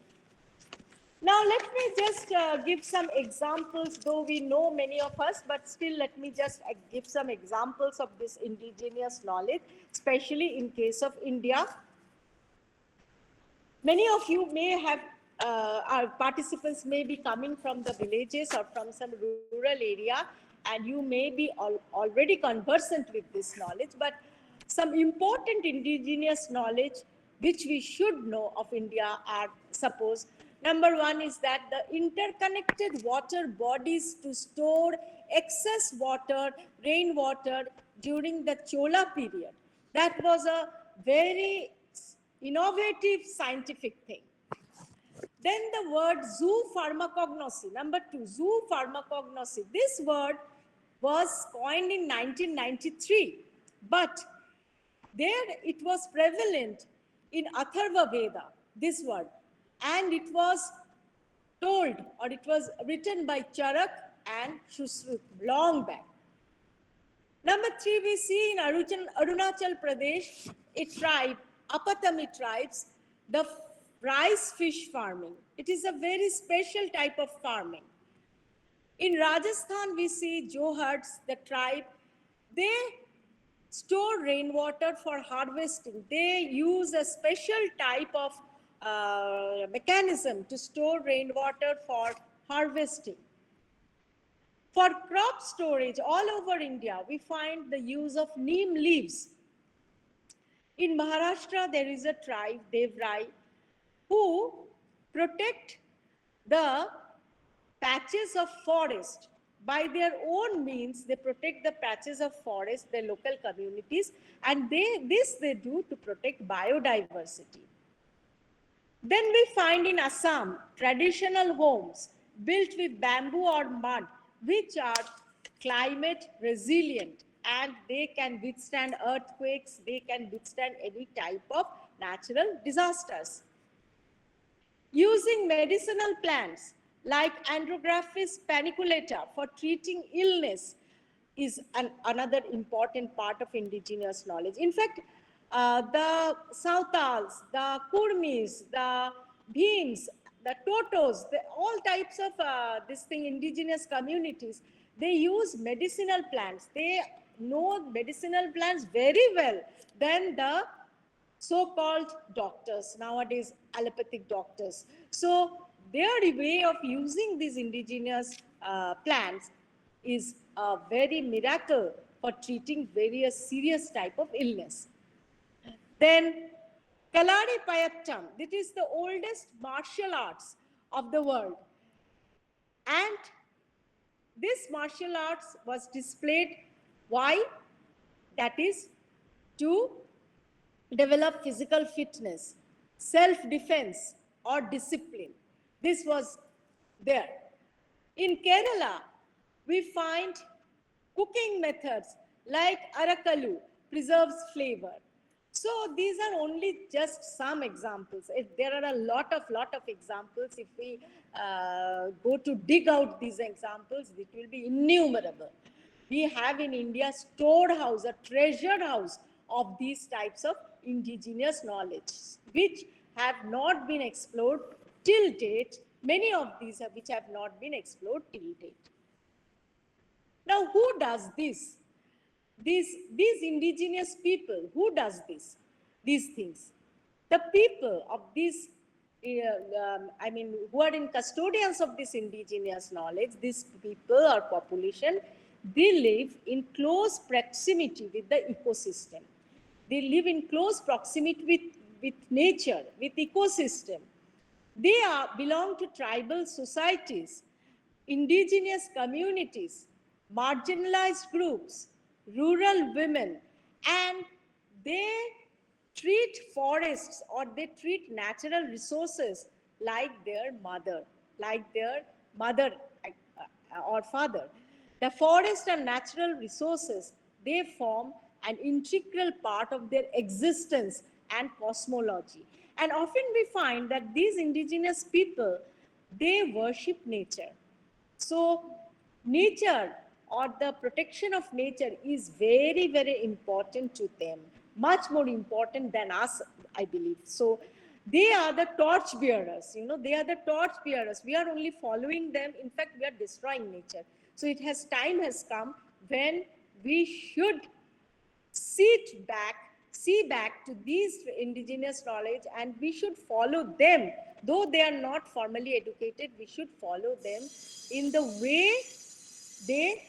B: Now, let me just give some examples, though we know many of us, but still let me just give some examples of this indigenous knowledge, especially in case of India. Many of you may have, our participants may be coming from the villages or from some rural area, and you may be already conversant with this knowledge, but some important indigenous knowledge which we should know of India are, suppose, number one is that the interconnected water bodies to store excess water, rainwater during the Chola period. That was a very innovative scientific thing. Then the word zoopharmacognosy, number two, zoopharmacognosy. This word was coined in 1993, but there it was prevalent in Atharva Veda, this word, and it was told, or it was written by Charak and Shusrut long back. Number three, we see in Arunachal Pradesh, a tribe, Apatami tribes, the rice fish farming. It is a very special type of farming. In Rajasthan, we see Johards, the tribe, they store rainwater for harvesting. They use a special type of mechanism to store rainwater for harvesting. For crop storage all over India, we find the use of neem leaves. In Maharashtra, there is a tribe, Devrai, who protect the patches of forest. By their own means, they protect the patches of forest, their local communities, and this they do to protect biodiversity. Then we find in Assam, traditional homes built with bamboo or mud, which are climate resilient, and they can withstand earthquakes, they can withstand any type of natural disasters. Using medicinal plants like Andrographis paniculata for treating illness is another important part of indigenous knowledge. In fact, the Sautals, the Kurmis, the Bhims, the Totos, all types of indigenous communities, they use medicinal plants. They know medicinal plants very well than the so-called doctors, nowadays allopathic doctors. So their way of using these indigenous plants is a very miracle for treating various serious type of illness. Then Kalari Payattam, this is the oldest martial arts of the world. And this martial arts was displayed, why? That is to develop physical fitness, self-defense, or discipline. This was there. In Kerala, we find cooking methods like arakalu, preserves flavor. So these are only just some examples. There are a lot of examples. If we go to dig out these examples, it will be innumerable. We have in India storehouse, a treasure house of these types of indigenous knowledge, which have not been explored till date. Many of these which have not been explored till date. Now, who does this? These indigenous people, who does these things? The people of these, who are in custodians of this indigenous knowledge, these people or population, they live in close proximity with the ecosystem. They live in close proximity with nature, with ecosystem. They belong to tribal societies, indigenous communities, marginalized groups, rural women, and they treat forests or they treat natural resources like their mother or father. The forest and natural resources, they form an integral part of their existence and cosmology. And often we find that these indigenous people, they worship nature. So nature or the protection of nature is very, very important to them, much more important than us, I believe. So they are the torch bearers, they are the torch bearers. We are only following them. In fact, we are destroying nature. So time has come when we should see back to these indigenous knowledge, and we should follow them. Though they are not formally educated, we should follow them in the way they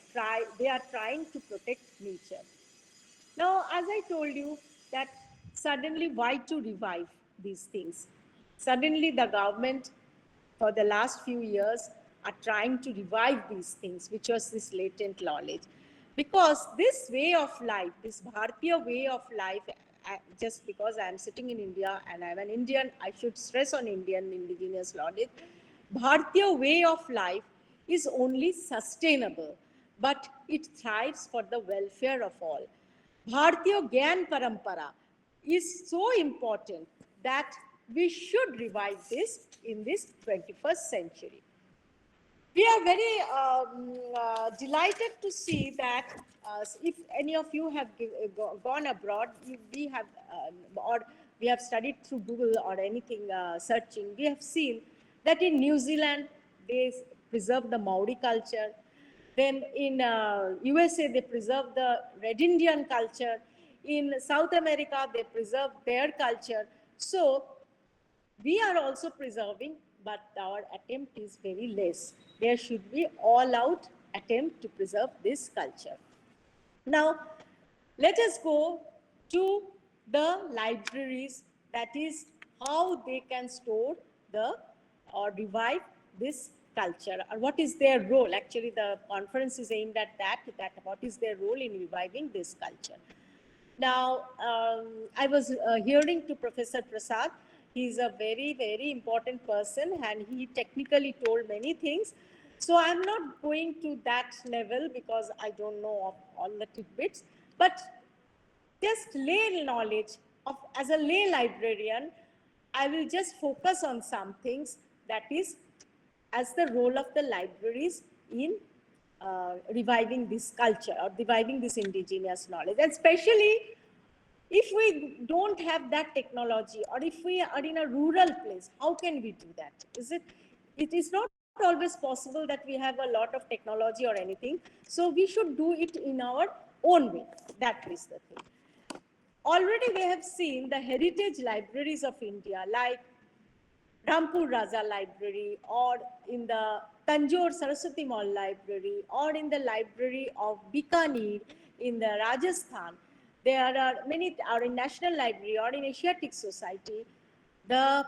B: are trying to protect nature. Now, as I told you, that suddenly why to revive these things? Suddenly the government for the last few years are trying to revive these things, which was this latent knowledge. Because this way of life, this Bharatiya way of life, just because I am sitting in India and I am an Indian, I should stress on Indian indigenous knowledge. Bharatiya way of life is only sustainable, but it thrives for the welfare of all. Bharatiya Gyan Parampara is so important that we should revive this in this 21st century. We are very delighted to see that if any of you have gone abroad, we have studied through Google or anything searching, we have seen that in New Zealand, they preserve the Maori culture. Then in USA, they preserve the Red Indian culture. In South America, they preserve their culture. So we are also preserving, but our attempt is very less. There should be all-out attempt to preserve this culture. Now, let us go to the libraries, that is how they can store or revive this culture, or what is their role. Actually, the conference is aimed at that what is their role in reviving this culture. Now, I was hearing to Professor Prasad. He's a very, very important person, and he technically told many things. So I'm not going to that level because I don't know of all the tidbits, but just lay knowledge of, as a lay librarian, I will just focus on some things, that is as the role of the libraries in reviving this culture or reviving this indigenous knowledge. And especially if we don't have that technology, or if we are in a rural place, how can we do that? It is not always possible that we have a lot of technology or anything. So we should do it in our own way. That is the thing. Already we have seen the heritage libraries of India, like Rampur Raja Library, or in the Tanjore Saraswati Mall Library, or in the library of Bikaner in the Rajasthan. There are many, or in National Library or in Asiatic Society, the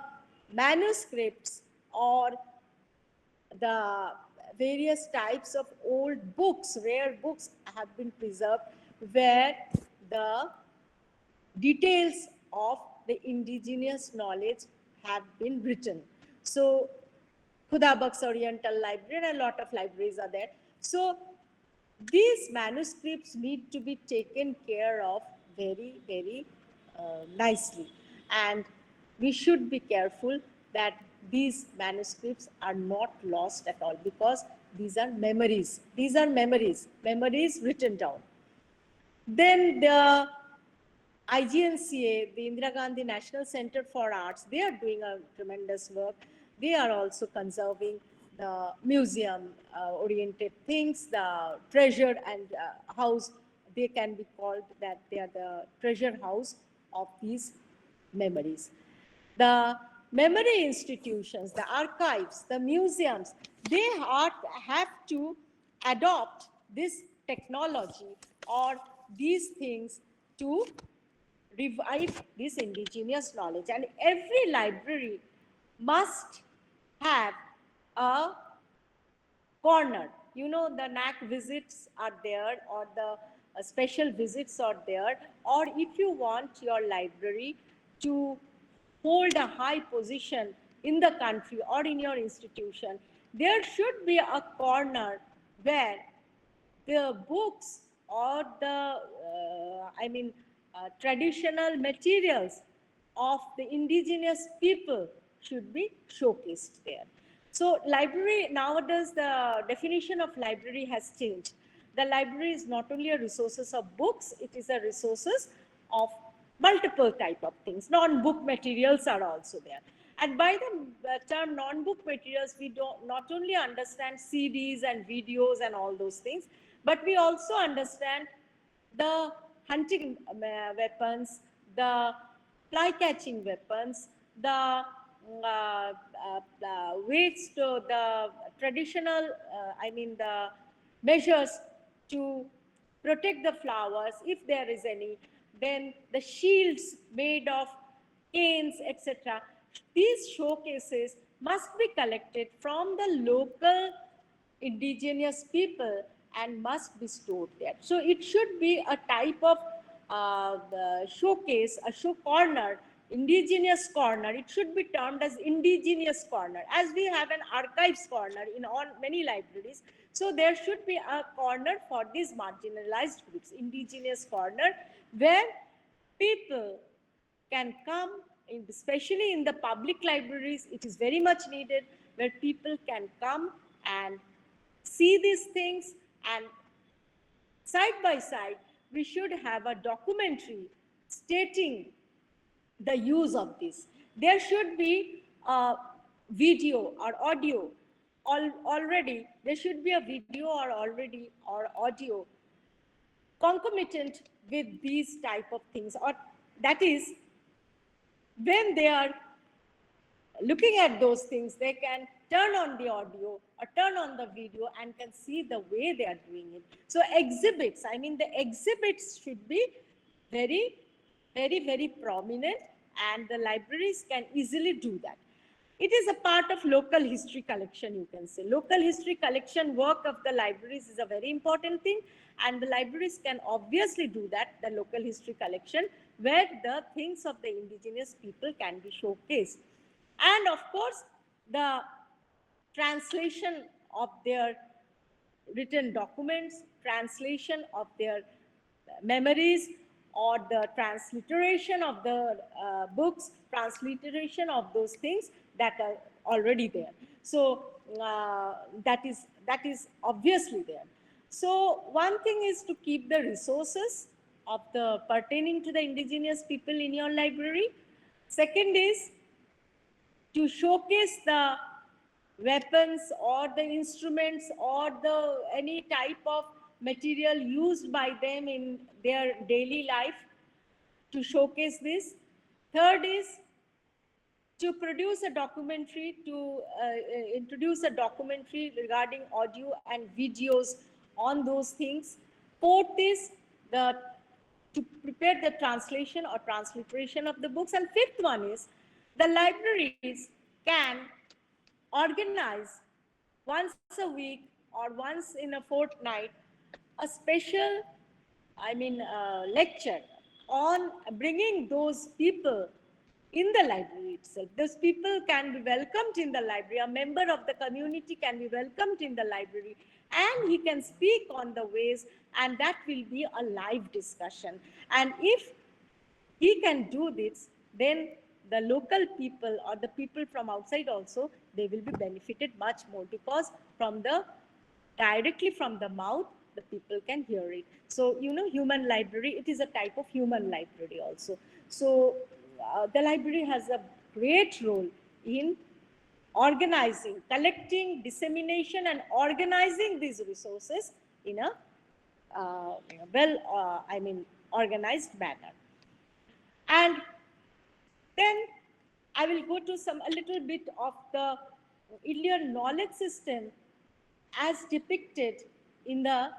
B: manuscripts or the various types of old books, rare books have been preserved, where the details of the indigenous knowledge have been written. So Khudabak's Oriental Library and a lot of libraries are there. So these manuscripts need to be taken care of very, very nicely. And we should be careful that these manuscripts are not lost at all, because these are memories. These are memories written down. Then the IGNCA, the Indira Gandhi National Center for Arts, they are doing a tremendous work. They are also conserving the museum oriented things, the treasure and house. They can be called that they are the treasure house of these memories. The memory institutions, the archives, the museums, they have to adopt this technology or these things to revive this indigenous knowledge. And every library must have a corner. You know, the NAC visits are there, or the special visits are there, or if you want your library to hold a high position in the country or in your institution, there should be a corner where the books or the traditional materials of the indigenous people should be showcased there. So library, nowadays the definition of library has changed. The library is not only a resources of books, it is a resources of multiple type of things. Non-book materials are also there. And by the term non-book materials, we don't not only understand CDs and videos and all those things, but we also understand the hunting weapons, the fly-catching weapons, the ways to the traditional, the measures to protect the flowers, if there is any, then the shields made of canes, etc. These showcases must be collected from the local indigenous people and must be stored there. So it should be a type of showcase, a show corner, indigenous corner. It should be termed as indigenous corner, as we have an archives corner in all many libraries. So there should be a corner for these marginalized groups, indigenous corner, where people can come, especially in the public libraries. It is very much needed, where people can come and see these things, and side by side we should have a documentary stating the use of this. There should be a video or audio already. There should be a video or audio concomitant with these type of things, or that is, when they are looking at those things, they can turn on the audio or turn on the video and can see the way they are doing it. So exhibits, the exhibits should be very, very, very prominent, and the libraries can easily do that. It is a part of local history collection, you can say. Local history collection work of the libraries is a very important thing, and the libraries can obviously do that, the local history collection, where the things of the indigenous people can be showcased. And of course, the translation of their written documents, translation of their memories, or the transliteration of the books, transliteration of those things that are already there. So that is obviously there. So one thing is to keep the resources of the pertaining to the indigenous people in your library. Second is to showcase the weapons or the instruments or the any type of material used by them in their daily life, to showcase this. Third is to produce a documentary, to introduce a documentary regarding audio and videos on those things. Fourth is to prepare the translation or transliteration of the books. And fifth one is the libraries can organize once a week or once in a fortnight a special lecture on bringing those people in the library itself. Those people can be welcomed in the library. A member of the community can be welcomed in the library, and he can speak on the ways, and that will be a live discussion. And if
K: he can do this, then the local people or the people from outside also, they will be benefited much more, because from the directly from the mouth, the people can hear it. So, human library, it is a type of human library also. So the library has a great role in organizing, collecting, dissemination, and organizing these resources in a organized manner. And then I will go to a little bit of the Indian knowledge system as depicted in the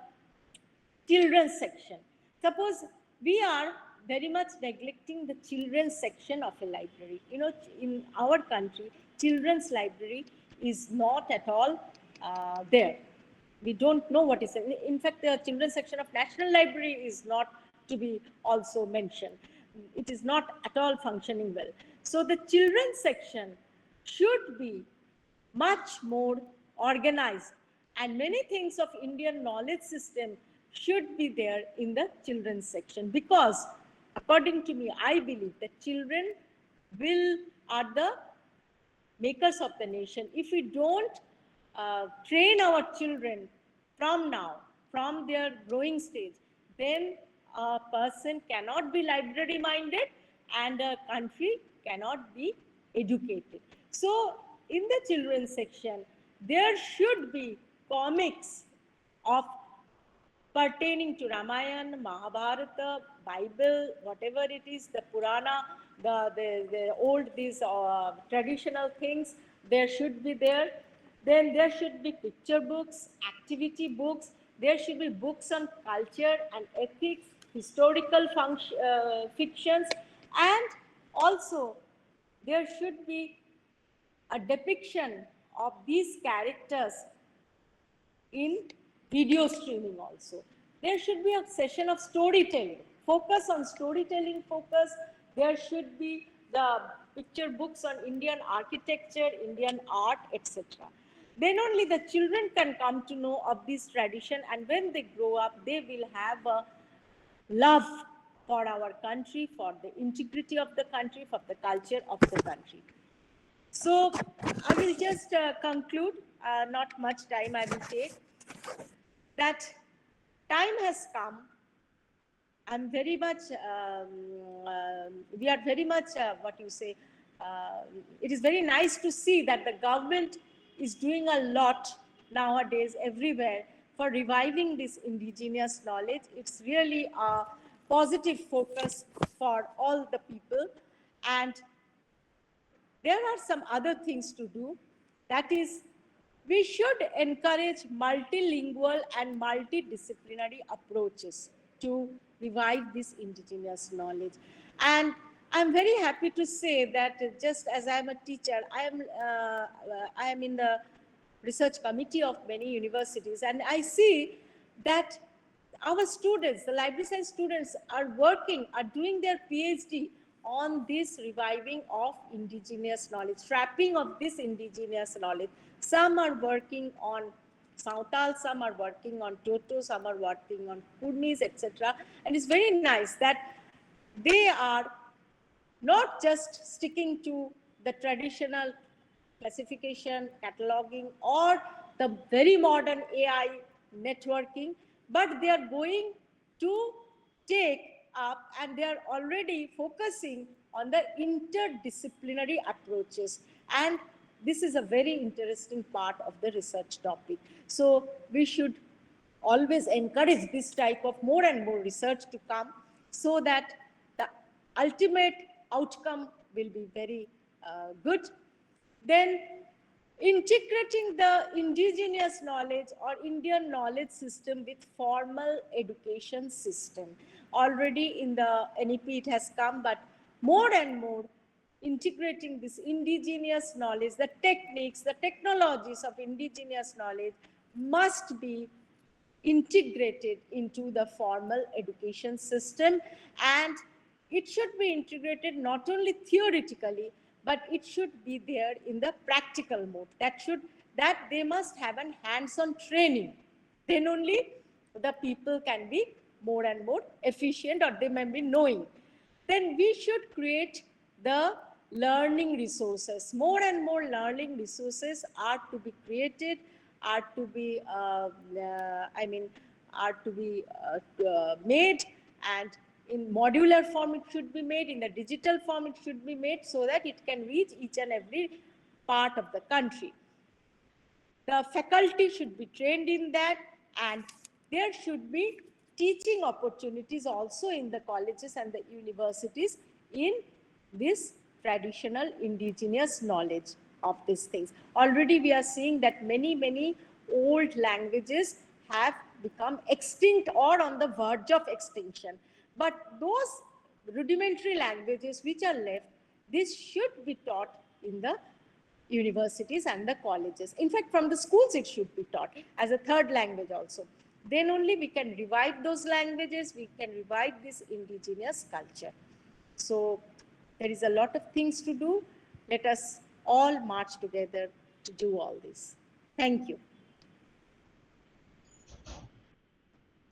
K: children's section. Suppose we are very much neglecting the children's section of a library. In our country, children's library is not at all there. We don't know what is it. In fact, the children's section of National Library is not to be also mentioned. It is not at all functioning well. So the children's section should be much more organized, and many things of Indian knowledge system should be there in the children's section, because according to me, I believe that children are the makers of the nation. If we don't train our children from now, from their growing stage, then a person cannot be library minded and a country cannot be educated. So in the children's section, there should be comics of pertaining to Ramayana, Mahabharata, Bible, whatever it is, the Purana, the old, these traditional things, there should be there. Then there should be picture books, activity books. There should be books on culture and ethics, historical fictions, and also there should be a depiction of these characters in video streaming also. There should be a session of storytelling, focus on storytelling focus. There should be the picture books on Indian architecture, Indian art, etc. Then only the children can come to know of this tradition, and when they grow up, they will have a love for our country, for the integrity of the country, for the culture of the country. So I will just conclude, not much time I will take, that time has come. I'm very much, we are very much, it is very nice to see that the government is doing a lot nowadays everywhere for reviving this indigenous knowledge. It's really a positive focus for all the people. And there are some other things to do. That is, we should encourage multilingual and multidisciplinary approaches to revive this indigenous knowledge. And I'm very happy to say that just as I'm a teacher, I am in the research committee of many universities, and I see that our students, the library science students, are doing their PhD on this reviving of indigenous knowledge, trapping of this indigenous knowledge. Some are working on Santal, some are working on Toto, some are working on Kurmis, etc. And it's very nice that they are not just sticking to the traditional classification, cataloging, or the very modern AI networking, but they are going to take up, and they are already focusing on the interdisciplinary approaches. And this is a very interesting part of the research topic. So we should always encourage this type of more and more research to come, so that the ultimate outcome will be very good. Then integrating the indigenous knowledge or Indian knowledge system with formal education system. Already in the NEP it has come, but more and more integrating this indigenous knowledge, the techniques, the technologies of indigenous knowledge must be integrated into the formal education system. And it should be integrated not only theoretically, but it should be there in the practical mode. That they must have a hands-on training. Then only the people can be more and more efficient, or they may be knowing. then we should create the learning resources. More and more learning resources are to be created, are to be, are to be made, and in modular form it should be made, in the digital form it should be made, so that it can reach each and every part of the country. The faculty should be trained in that, and there should be teaching opportunities also in the colleges and the universities in this traditional indigenous knowledge of these things. Already we are seeing that many old languages have become extinct or on the verge of extinction. But those rudimentary languages which are left, this should be taught in the universities and the colleges. In fact, from the schools it should be taught as a third language also. Then only we can revive those languages, we can revive this indigenous culture. So there is a lot of things to do. Let us all march together to do all this. Thank you.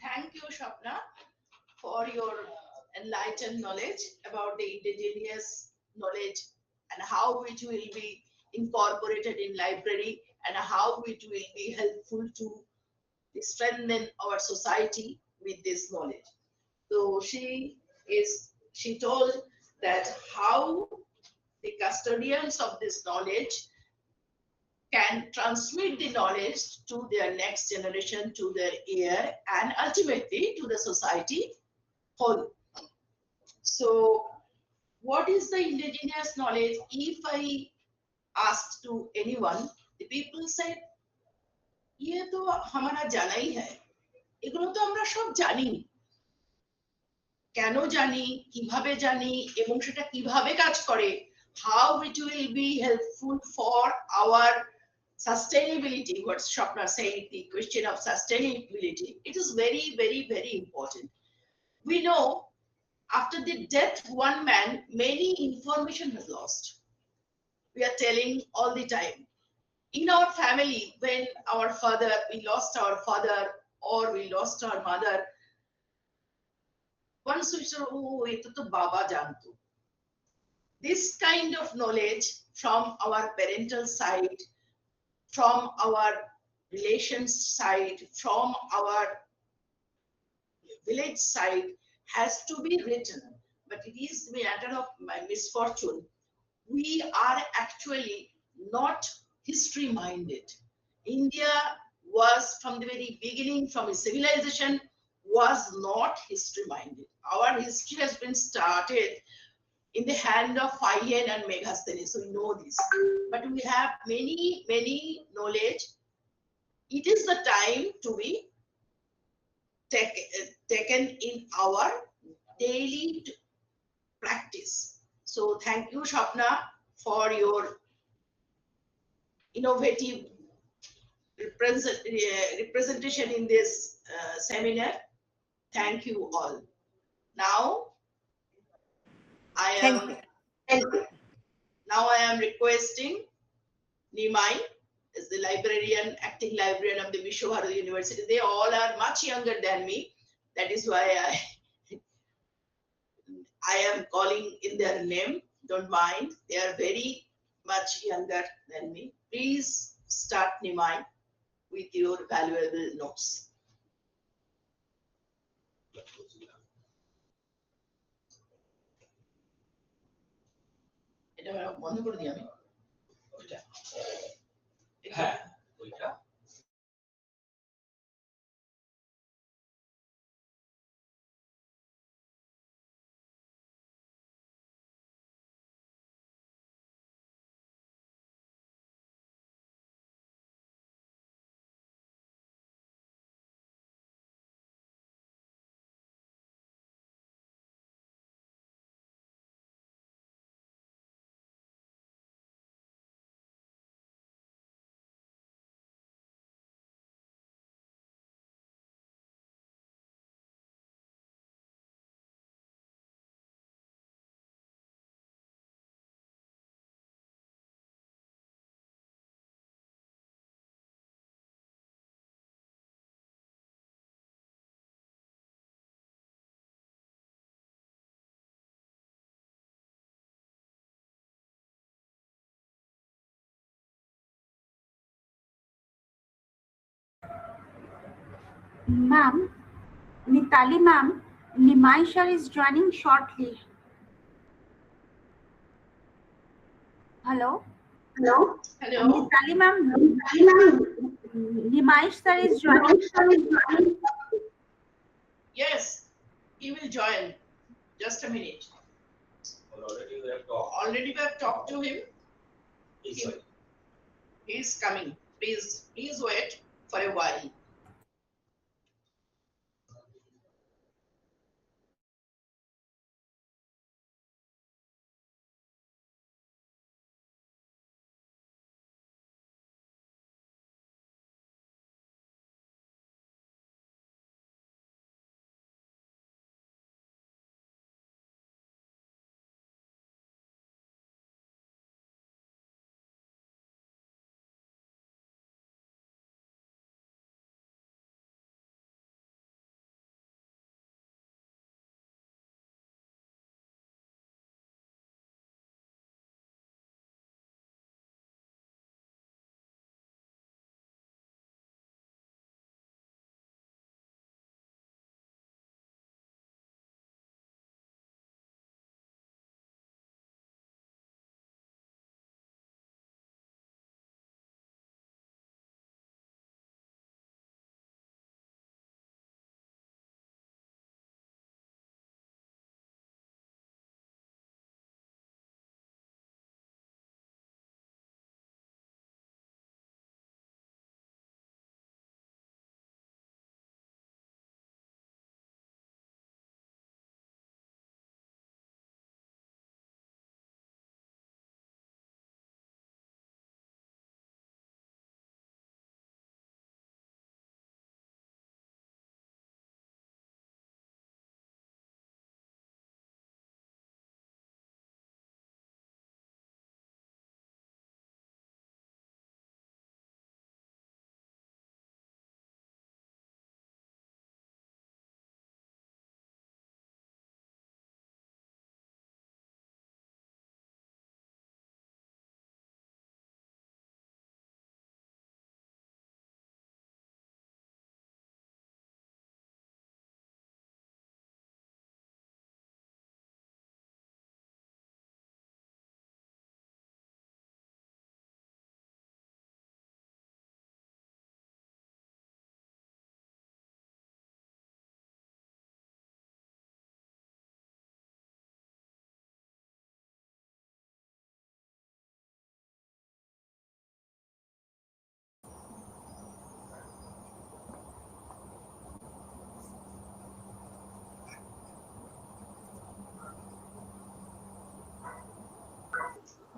J: Thank you, Shapna, for your enlightened knowledge about the indigenous knowledge and how it will be incorporated in library and how it will be helpful to strengthen our society with this knowledge. So she told that how the custodians of this knowledge can transmit the knowledge to their next generation, to their heir, and ultimately to the society whole. So, what is the indigenous knowledge? If I asked to anyone, the people said, "ये तो हमारा जाना ही है, এগুলো তো আমরা সব জানি, কেন জানি, কিভাবে জানি, এবং সেটা কিভাবে কাজ করে, how it will be helpful for our sustainability." What Shapna saying, the question of sustainability, it is very important. We know after the death of one man, many information has lost. We are telling all the time. In our family, when we lost our father or we lost our mother, once we said, "Oh, ito to Baba janto." This kind of knowledge from our parental side, from our relations side, from our village side has to be written. But it is a matter of my misfortune. We are actually not history minded. India was from the very beginning, from its civilization, was not history minded. Our history has been started in the hand of Phayen and Meghasthani, so we know this. But we have many knowledge. It is the time to be taken in our daily practice. So thank you, Shapna, for your innovative representation in this seminar. Thank you all. Now I am requesting Nimai as the librarian, acting librarian of the Vishwa Bharati University. They all are much younger than me. That is why I am calling in their name. Don't mind. They are very much younger than me. Please start, Nimai, with your valuable notes. এটা বন্ধ করে দিই আমি ওইটা হ্যাঁ ওইটা
L: Ma'am, Nitali ma'am, Nimaisha is joining shortly. Hello?
H: Hello?
J: Hello.
L: Nitali ma'am, Nimaish sir is joining.
J: Yes, he will join. Just a minute. Already we have talked to him. He's coming. Please wait for a while.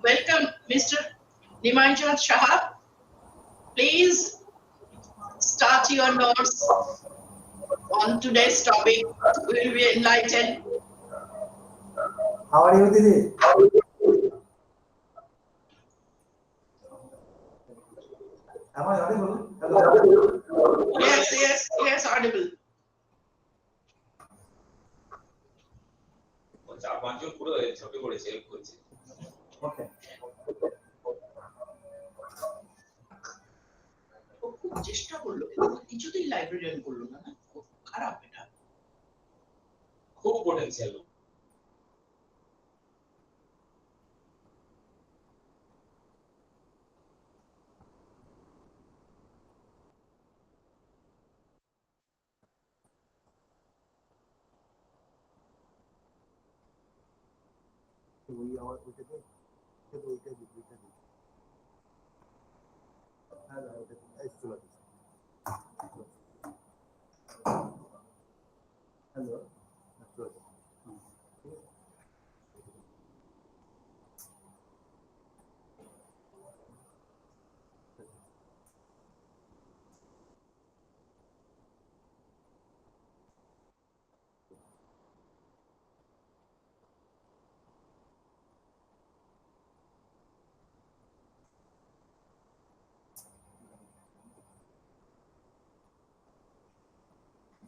J: Welcome, Mr. Nimanjan Shah. Please start your notes on today's topic. We will be enlightened.
M: How are you, Didi? Am I audible? Hello.
J: Yes, audible.
M: Okay.
J: খুব চেষ্টা করলো কিন্তু কিছুতেই librarian করলো না, খুব খারাপ এটা। খুব potential.
M: Hello.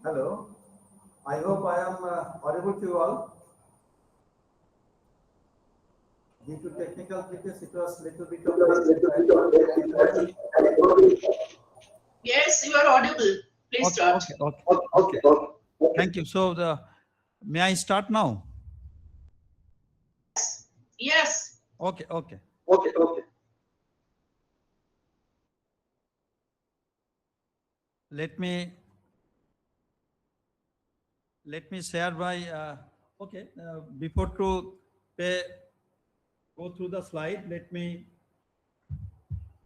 M: Hello. I hope I am audible to you all. Due to technical glitches, it was little bit of
J: Yes, you are audible. Please Please start.
N: Okay. Thank you. So may I start now?
J: Yes.
N: Okay. Let me share my before to go through the slide, let me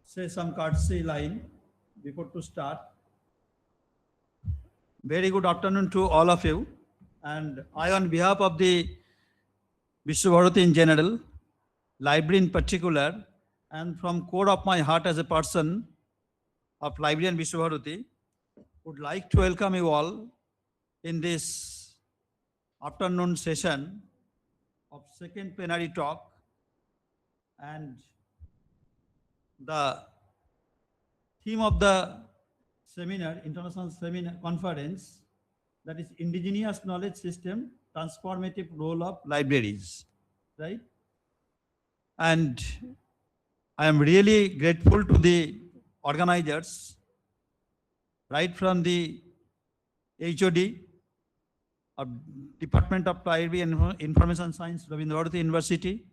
N: say some courtesy line before to start. Very good afternoon to all of you, and I, on behalf of the Vishwa Bharati in general, library in particular, and from core of my heart as a person of library and Vishwa Bharati, would like to welcome you all in this afternoon session of second plenary talk. And the theme of the seminar, international seminar conference, that is Indigenous Knowledge System, Transformative Role of Libraries, right? And I am really grateful to the organizers, right from the HOD of Department of Library and Information Science, Rabindra University,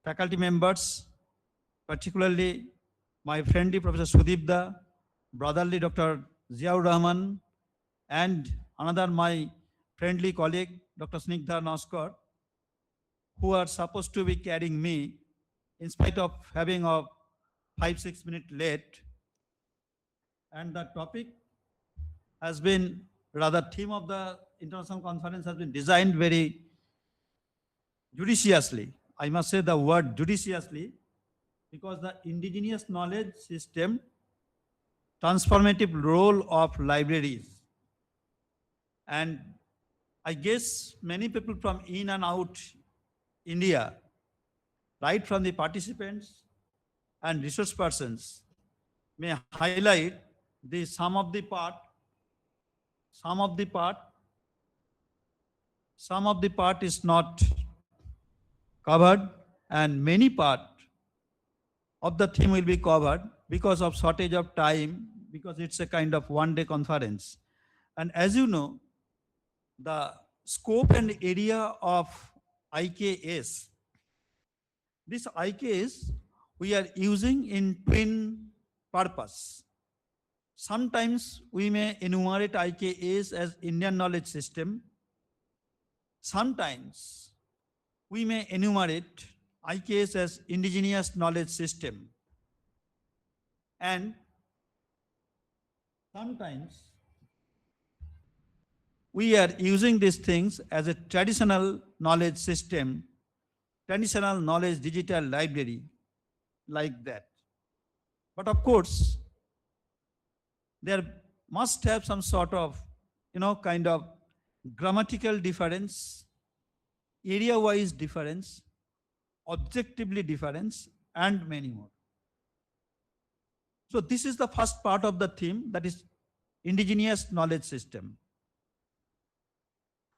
N: faculty members, particularly my friendly Professor Sudipda, brotherly Dr. Ziaur Rahman, and another my friendly colleague, Dr. Snigdha Naskar, who are supposed to be carrying me in spite of having a 5-6 minute late. And the topic has been, rather theme of the international conference has been designed very judiciously. I must say the word judiciously, because the indigenous knowledge system, transformative role of libraries. And I guess many people from in and out India, right from the participants and resource persons, may highlight the some of the part is not covered, and many part of the theme will be covered because of shortage of time, because it's a kind of one-day conference. And as you know, the scope and area of IKS, this IKS we are using in twin purpose. Sometimes we may enumerate IKS as Indian knowledge system. Sometimes we may enumerate IKS as indigenous knowledge system. And sometimes we are using these things as a traditional knowledge system, traditional knowledge digital library, like that. But of course, there must have some sort of, kind of grammatical difference, area-wise difference, objectively difference, and many more. So this is the first part of the theme, that is indigenous knowledge system.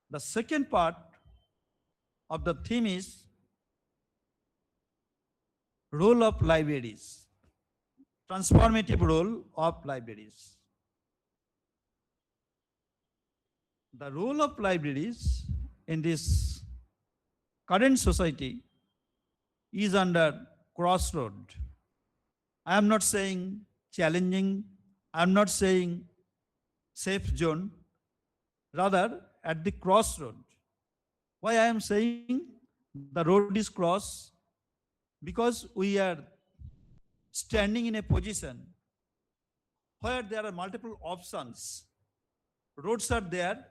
N: The second part of the theme is role of libraries, transformative role of libraries. The role of libraries in this current society is under crossroad. I am not saying challenging, I am not saying safe zone, rather at the crossroad. Why I am saying the road is cross? Because we are standing in a position where there are multiple options. Roads are there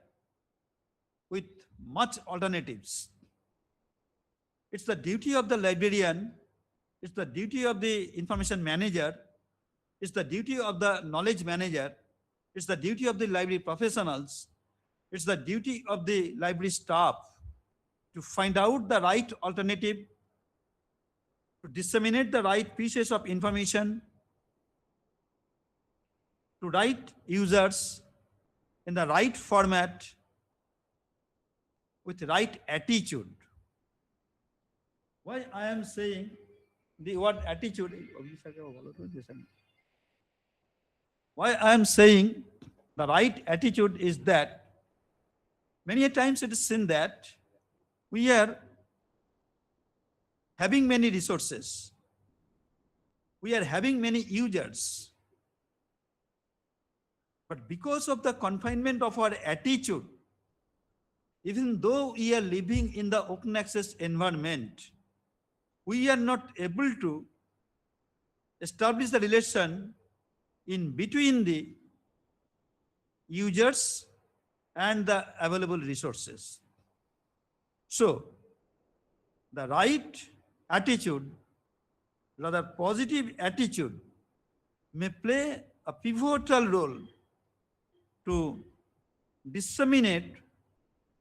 N: with much alternatives. It's the duty of the librarian, it's the duty of the information manager, it's the duty of the knowledge manager, it's the duty of the library professionals, it's the duty of the library staff to find out the right alternative, to disseminate the right pieces of information to right users in the right format with right attitude. Why I am saying the word attitude? Why I am saying the right attitude is that many a times it is seen that we are having many resources, we are having many users, but because of the confinement of our attitude, even though we are living in the open access environment, we are not able to establish the relation in between the users and the available resources. So, the right attitude, rather positive attitude, may play a pivotal role to disseminate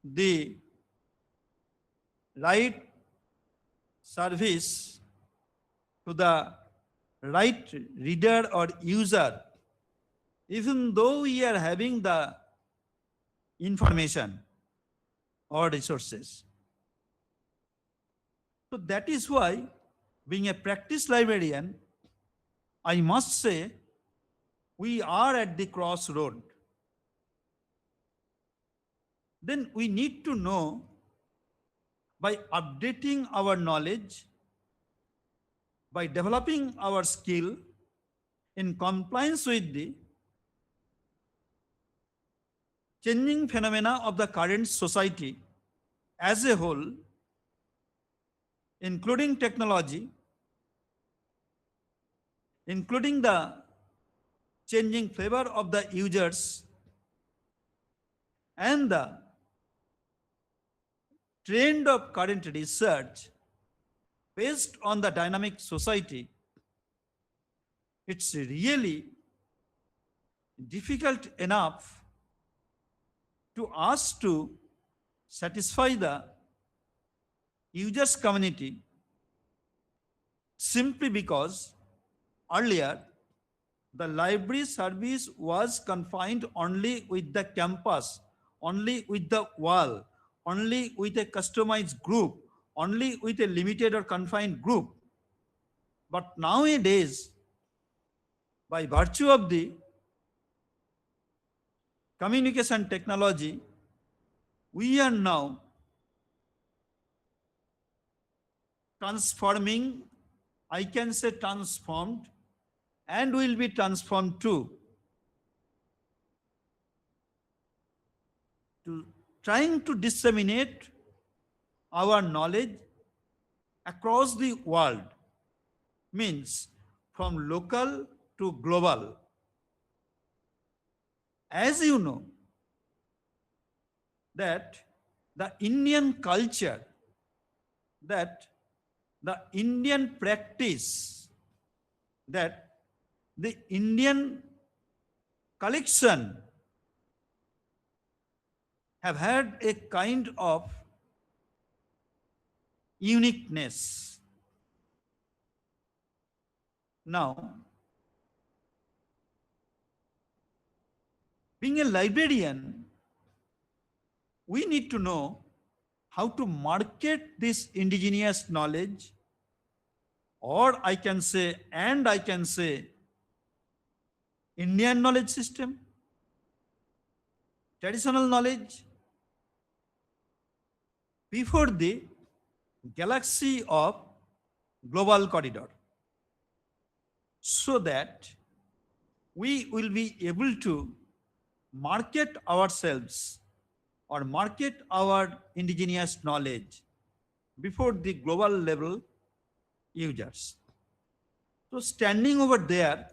N: the right service to the right reader or user, even though we are having the information or resources. So that is why, being a practice librarian, I must say we are at the crossroad. Then we need to know, by updating our knowledge, by developing our skill in compliance with the changing phenomena of the current society as a whole, including technology, including the changing flavor of the users and the trend of current research based on the dynamic society, it's really difficult enough to us to satisfy the users community, simply because earlier the library service was confined only with the campus, only with the wall, only with a customized group, only with a limited or confined group. But nowadays, by virtue of the communication technology, we are now transforming, I can say transformed, and will be transformed too, to trying to disseminate our knowledge across the world, means from local to global. As you know, that the Indian culture, that the Indian practice, that the Indian collection have had a kind of uniqueness. Now, being a librarian, we need to know how to market this indigenous knowledge, or I can say Indian knowledge system, traditional knowledge, before the galaxy of global corridor, so that we will be able to market ourselves or market our indigenous knowledge before the global level users. So standing over there,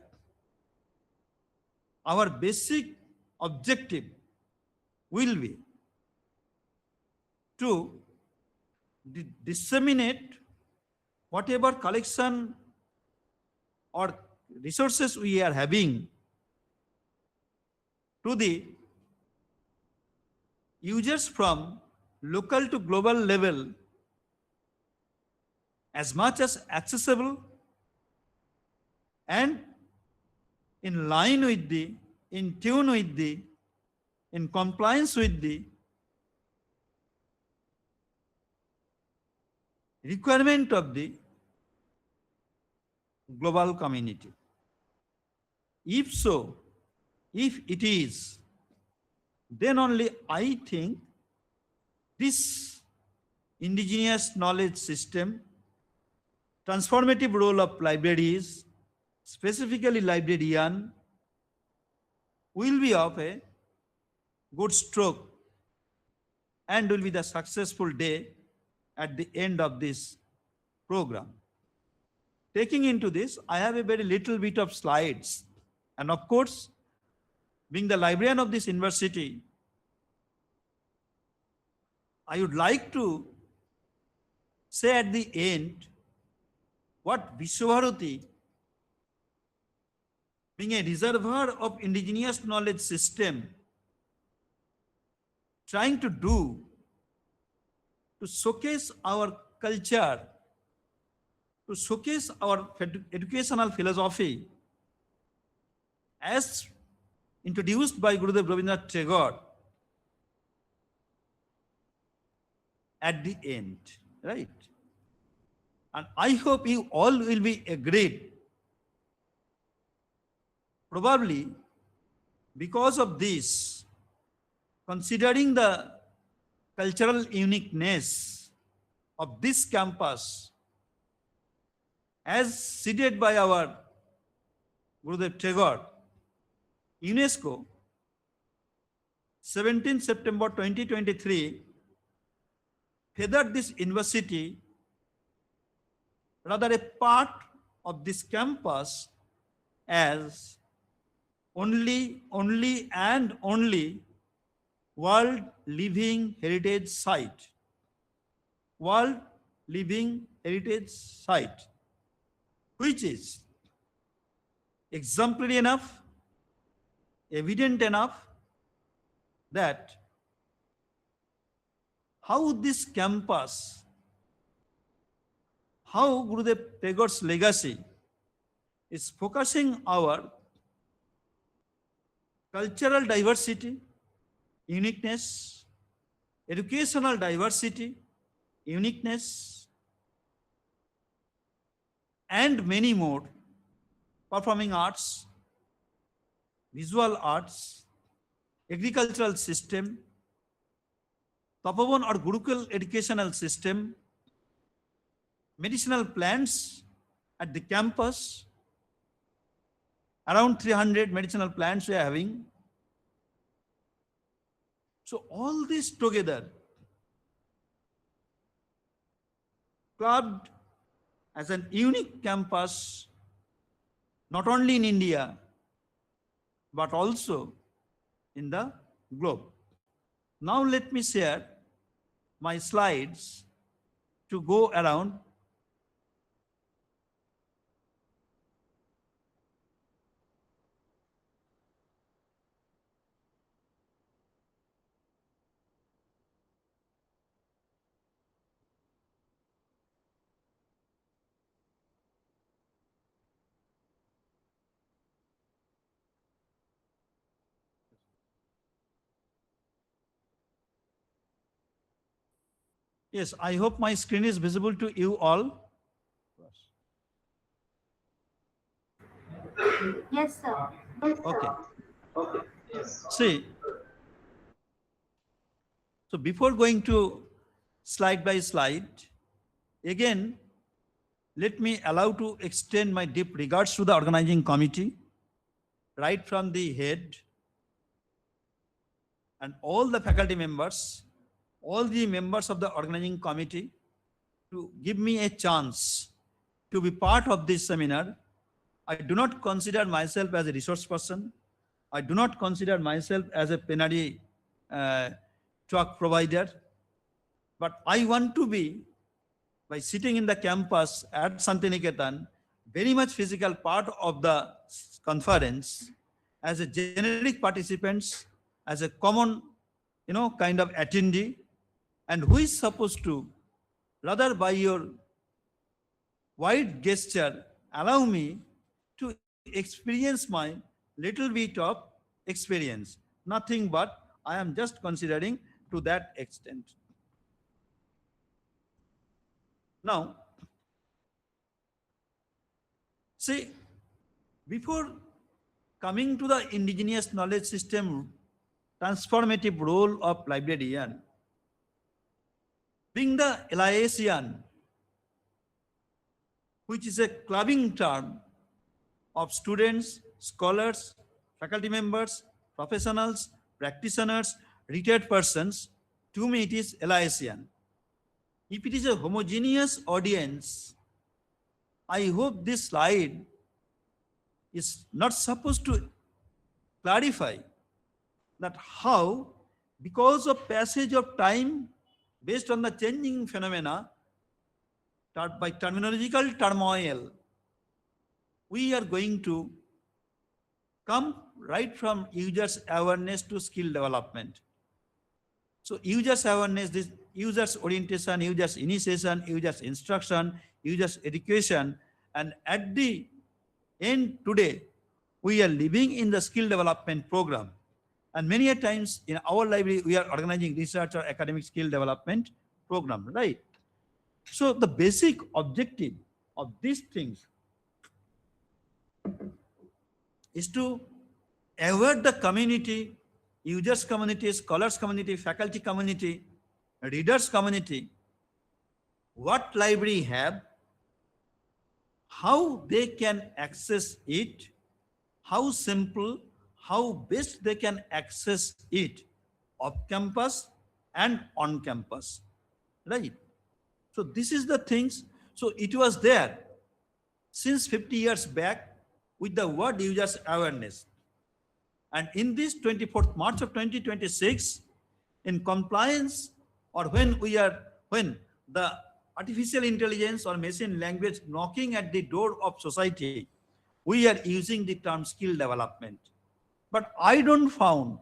N: our basic objective will be to disseminate whatever collection or resources we are having to the users from local to global level as much as accessible and in line with the, in tune with the, in compliance with the requirement of the global community. If so, if it is then only I think this indigenous knowledge system, transformative role of libraries, specifically librarian, will be of a good stroke and will be the successful day at the end of this program. Taking into this, I have a very little bit of slides. And of course, being the librarian of this university, I would like to say at the end what Vishwabharati, being a reservoir of indigenous knowledge system, trying to do to showcase our culture, to showcase our educational philosophy as introduced by Gurudev Rabindra Tagore at the end, right? And I hope you all will be agreed. Probably because of this, considering the cultural uniqueness of this campus as seeded by our Gurudev Tagore, UNESCO, 17 September 2023, feathered this university, rather a part of this campus, as only World Living Heritage Site. World Living Heritage Site, which is exemplary enough, evident enough that how this campus, how Gurudev Tagore's legacy is focusing our cultural diversity, uniqueness, educational diversity, uniqueness, and many more, performing arts, visual arts, agricultural system, Tapovan or Gurukul educational system, medicinal plants at the campus, around 300 medicinal plants we are having. So all this together, clubbed as an unique campus, not only in India, but also in the globe. Now let me share my slides to go around. Yes, I hope my screen is visible to you all.
L: Yes, sir.
N: Okay. See, so before going to slide by slide, again, let me allow to extend my deep regards to the organizing committee, right from the head and all the faculty members, all the members of the organizing committee, to give me a chance to be part of this seminar. I do not consider myself as a resource person. I do not consider myself as a plenary talk provider, but I want to be, by sitting in the campus at Santiniketan, very much physical part of the conference, as a generic participants, as a common, kind of attendee, and who is supposed to, rather by your wide gesture, allow me to experience my little bit of experience. Nothing but I am just considering to that extent. Now, see, before coming to the indigenous knowledge system transformative role of librarian, being the liaison, which is a clubbing term of students, scholars, faculty members, professionals, practitioners, retired persons, to me it is liaison. If it is a homogeneous audience, I hope this slide is not supposed to clarify that how, because of passage of time, based on the changing phenomena, by terminological turmoil, we are going to come right from users awareness to skill development. So users awareness, this users orientation, users initiation, users instruction, users education, and at the end today, we are living in the skill development program. And many a times in our library, we are organizing research or academic skill development program, right? So the basic objective of these things is to aware the community, users community, scholars community, faculty community, readers community, what library have, how they can access it, how simple, how best they can access it off campus and on campus, right? So this is the things. So it was there since 50 years back with the word users awareness. And in this 24th March of 2026, in compliance, or when the artificial intelligence or machine language knocking at the door of society, we are using the term skill development. But I don't found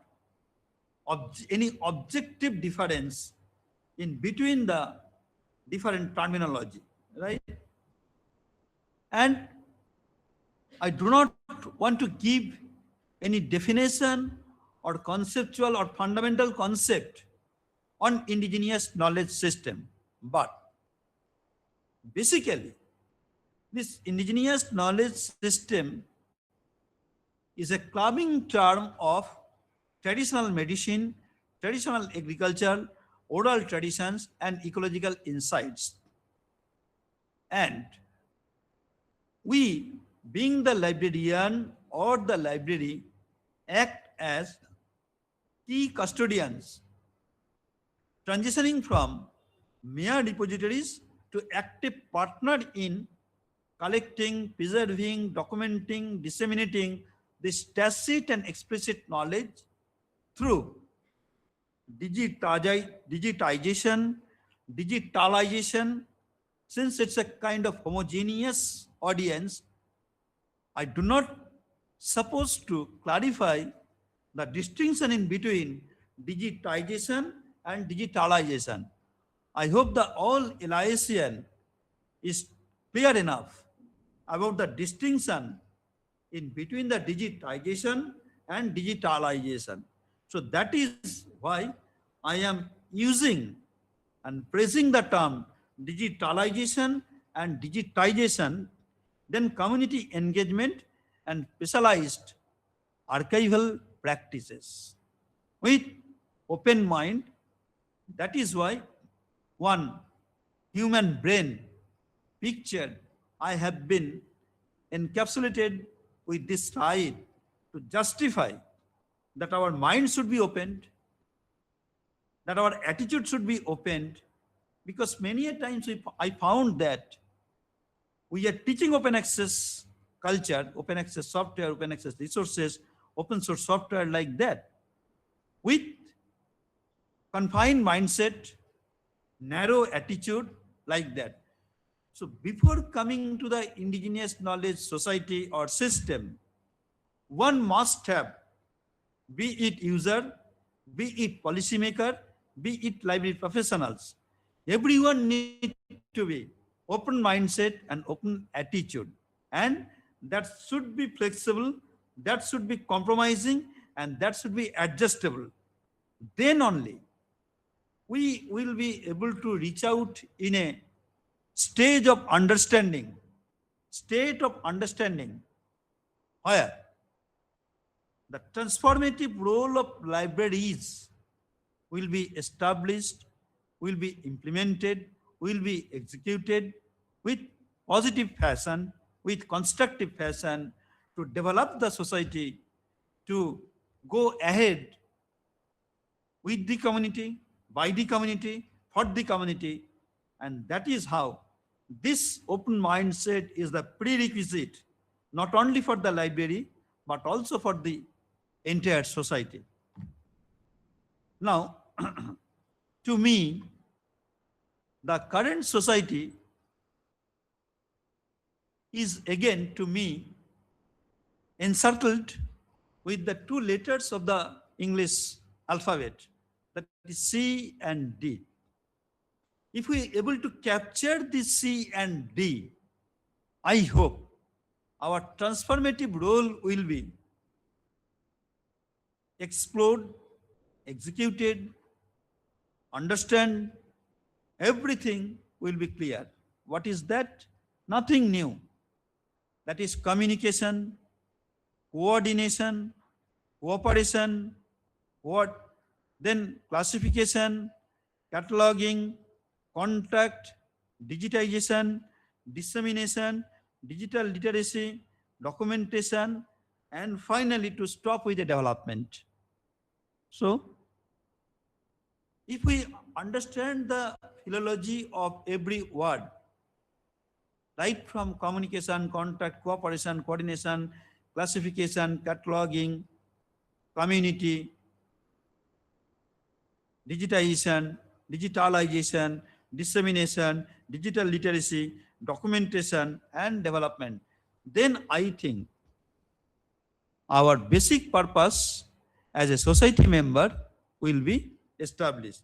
N: any objective difference in between the different terminology, right? And I do not want to give any definition or conceptual or fundamental concept on indigenous knowledge system. But basically, this indigenous knowledge system is a clubbing term of traditional medicine, traditional agriculture, oral traditions, and ecological insights. And we, being the librarian or the library, act as key custodians, transitioning from mere repositories to active partner in collecting, preserving, documenting, disseminating this tacit and explicit knowledge through digitization, since it's a kind of homogeneous audience. I do not suppose to clarify the distinction in between digitization and digitalization. I hope the all Eliasian is clear enough about the distinction in between the digitization and digitalization. So that is why I am using and praising the term digitalization and digitization, then community engagement and specialized archival practices with open mind. That is why one human brain picture I have been encapsulated with this slide to justify that our mind should be opened, that our attitude should be opened, because many a times I found that we are teaching open access culture, open access software, open access resources, open source software like that, with confined mindset, narrow attitude like that. So before coming to the indigenous knowledge society or system, one must have, be it user, be it policymaker, be it library professionals, everyone needs to be open mindset and open attitude. And that should be flexible, that should be compromising, and that should be adjustable. Then only we will be able to reach out in a state of understanding, where the transformative role of libraries will be established, will be implemented, will be executed with positive fashion, with constructive fashion to develop the society, to go ahead with the community, by the community, for the community. And that is how this open mindset is the prerequisite, not only for the library, but also for the entire society. Now, to me, the current society is again, to me, encircled with the two letters of the English alphabet, that is C and D. If we are able to capture the C and D, I hope our transformative role will be explored, executed, understand, everything will be clear. What is that? Nothing new. That is communication, coordination, cooperation, then classification, cataloging, contact, digitization, dissemination, digital literacy, documentation, and finally to stop with the development. So, if we understand the philology of every word, right from communication, contact, cooperation, coordination, classification, cataloging, community, digitalization, dissemination, digital literacy, documentation, and development, then I think our basic purpose as a society member will be established.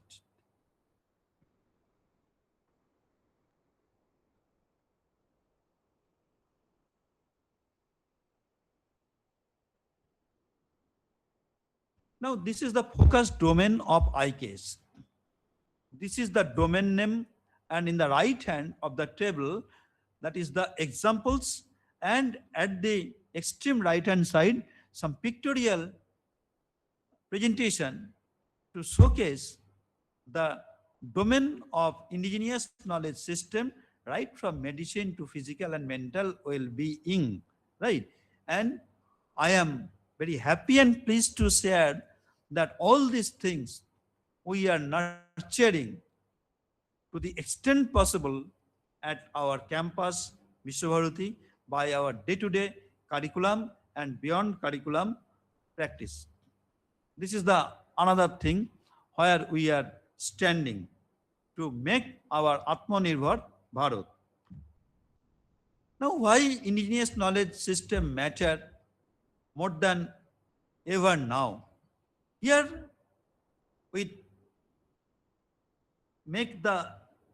N: Now, this is the focus domain of ICASE. This is the domain name, and in the right hand of the table, that is the examples, and at the extreme right hand side, some pictorial presentation to showcase the domain of indigenous knowledge system, right from medicine to physical and mental well-being, right? And I am very happy and pleased to share that all these things we are nurturing to the extent possible at our campus, Bharati, by our day-to-day curriculum and beyond curriculum practice. This is the another thing where we are standing to make our Atmanirbhar Bharat. Now, why indigenous knowledge system matter more than ever now? Here, we make the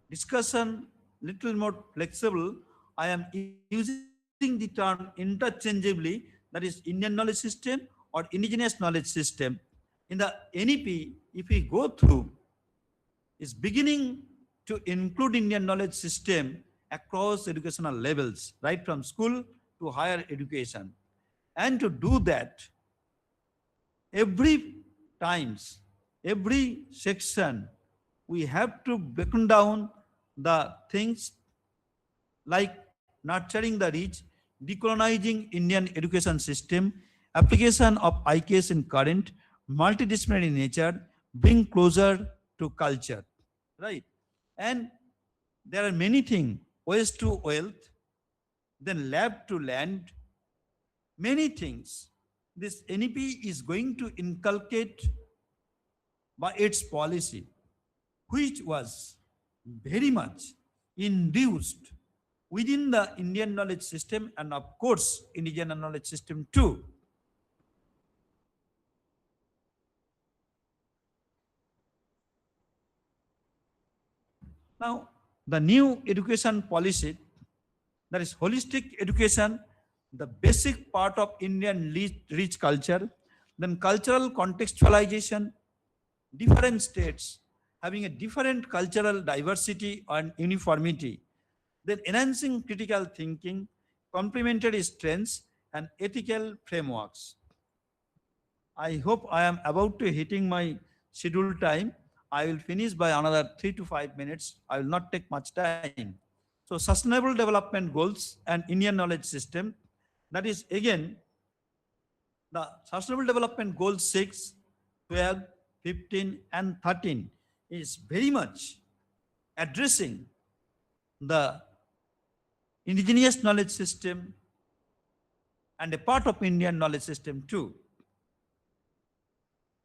N: discussion little more flexible. I am using the term interchangeably, that is Indian knowledge system or indigenous knowledge system. In the NEP, if we go through, is beginning to include Indian knowledge system across educational levels, right from school to higher education. And to do that, every times, every section, we have to break down the things like nurturing the rich, decolonizing Indian education system, application of ICASE in current, multidisciplinary nature, bring closer to culture, right? And there are many things, waste to wealth, then lab to land, many things. This NEP is going to inculcate by its policy, which was very much induced within the Indian knowledge system and of course indigenous knowledge system too. Now, the new education policy, that is holistic education, the basic part of Indian rich culture, then cultural contextualization, different states having a different cultural diversity and uniformity, then enhancing critical thinking, complementary strengths, and ethical frameworks. I hope I am about to hitting my scheduled time. I will finish by another 3 to 5 minutes. I will not take much time. So sustainable development goals and Indian knowledge system, that is again the sustainable development goals 6, 12, 15 and 13 is very much addressing the indigenous knowledge system and a part of Indian knowledge system too.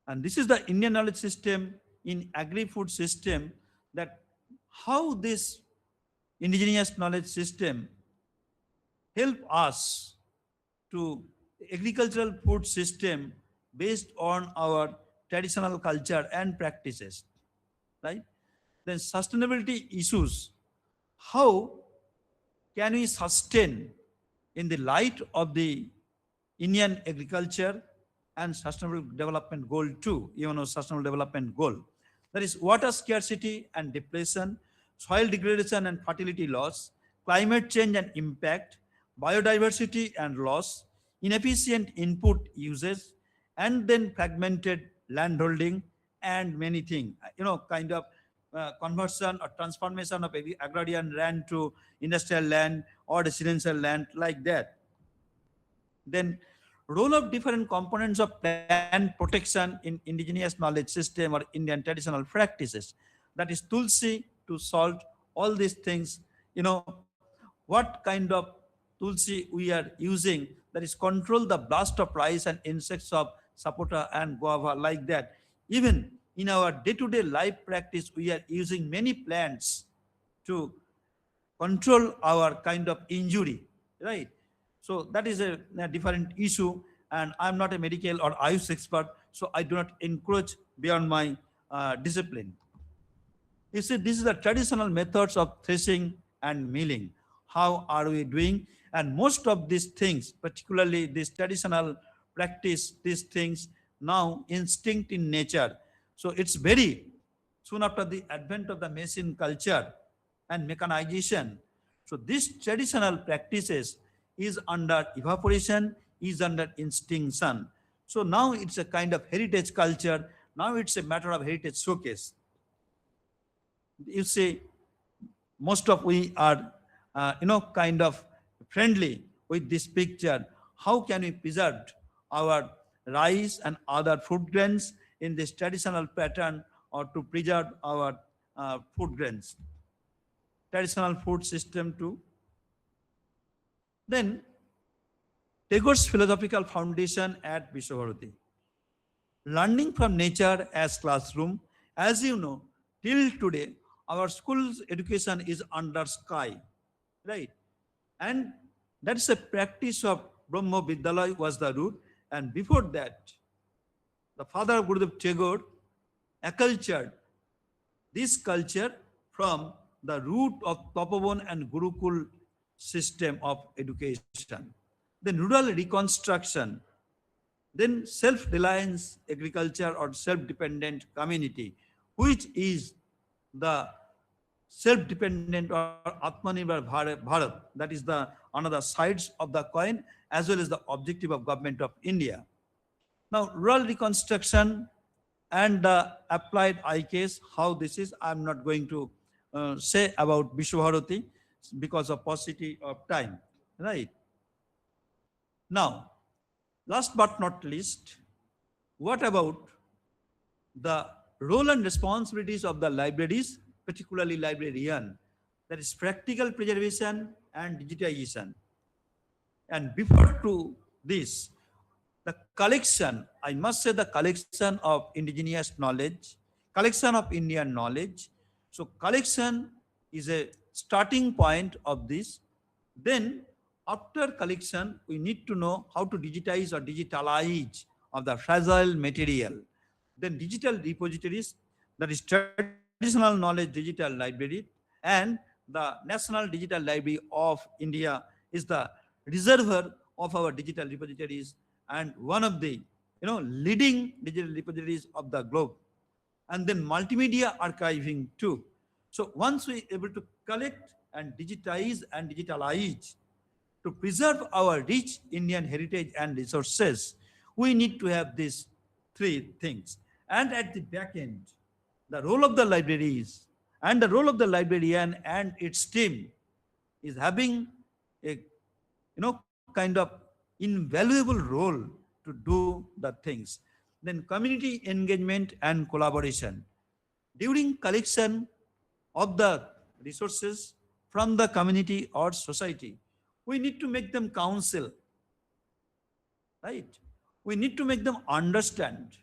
N: And this is the Indian knowledge system in agri-food system, that how this indigenous knowledge system help us to agricultural food system based on our traditional culture and practices, right? Then sustainability issues, how can we sustain in the light of the Indian agriculture and sustainable development goal 2, sustainable development goal. That is water scarcity and depletion, soil degradation and fertility loss, climate change and impact, biodiversity and loss, inefficient input usage, and then fragmented landholding and many things, kind of conversion or transformation of agrarian land to industrial land or residential land, like that. Then role of different components of plant protection in indigenous knowledge system or Indian traditional practices. That is tulsi to salt, all these things, what kind of tulsi we are using, that is control the blast of rice and insects of sapota and guava, like that. Even in our day-to-day life practice, we are using many plants to control our kind of injury, right? So that is a different issue, and I'm not a medical or Ayush expert, so I do not encroach beyond my discipline. You see, this is the traditional methods of threshing and milling. How are we doing? And most of these things, particularly this traditional practice, these things now instinct in nature. So it's very soon after the advent of the machine culture and mechanization. So these traditional practices is under evaporation, is under extinction. So now it's a kind of heritage culture. Now it's a matter of heritage showcase. You see, most of we are, kind of friendly with this picture. How can we preserve our rice and other food grains in this traditional pattern, or to preserve our food grains, traditional food system too? Then Tagore's philosophical foundation at Bharati. Learning from nature as classroom. As you know, till today, our school's education is under sky, right? And that's a practice of Brahma Vidyalaya was the root. And before that, the father of Gurudev Tagore acculturated this culture from the root of Tapovan and Gurukul system of education. Then rural reconstruction, then self-reliance agriculture or self-dependent community, which is the self-dependent or Atmanirbhar Bharat. That is the another sides of the coin, as well as the objective of government of India. Now, rural reconstruction and the applied IKS, how this is, I'm not going to say about Bharati because of paucity of time, right? Now, last but not least, what about the role and responsibilities of the libraries, particularly librarian? That is practical preservation and digitization. And before to this, the collection, I must say the collection of indigenous knowledge, collection of Indian knowledge. So collection is a starting point of this. Then after collection, we need to know how to digitize or digitalize of the fragile material. Then digital repositories, that is traditional knowledge digital library, and the National Digital Library of India is the reservoir of our digital repositories and one of the leading digital repositories of the globe. And then multimedia archiving too. So once we able to collect and digitize and digitalize to preserve our rich Indian heritage and resources, we need to have this three things. And at the back end, the role of the libraries and the role of the librarian and its team is having a kind of invaluable role to do the things. Then community engagement and collaboration. During collection of the resources from the community or society, we need to make them counsel, right? We need to make them understand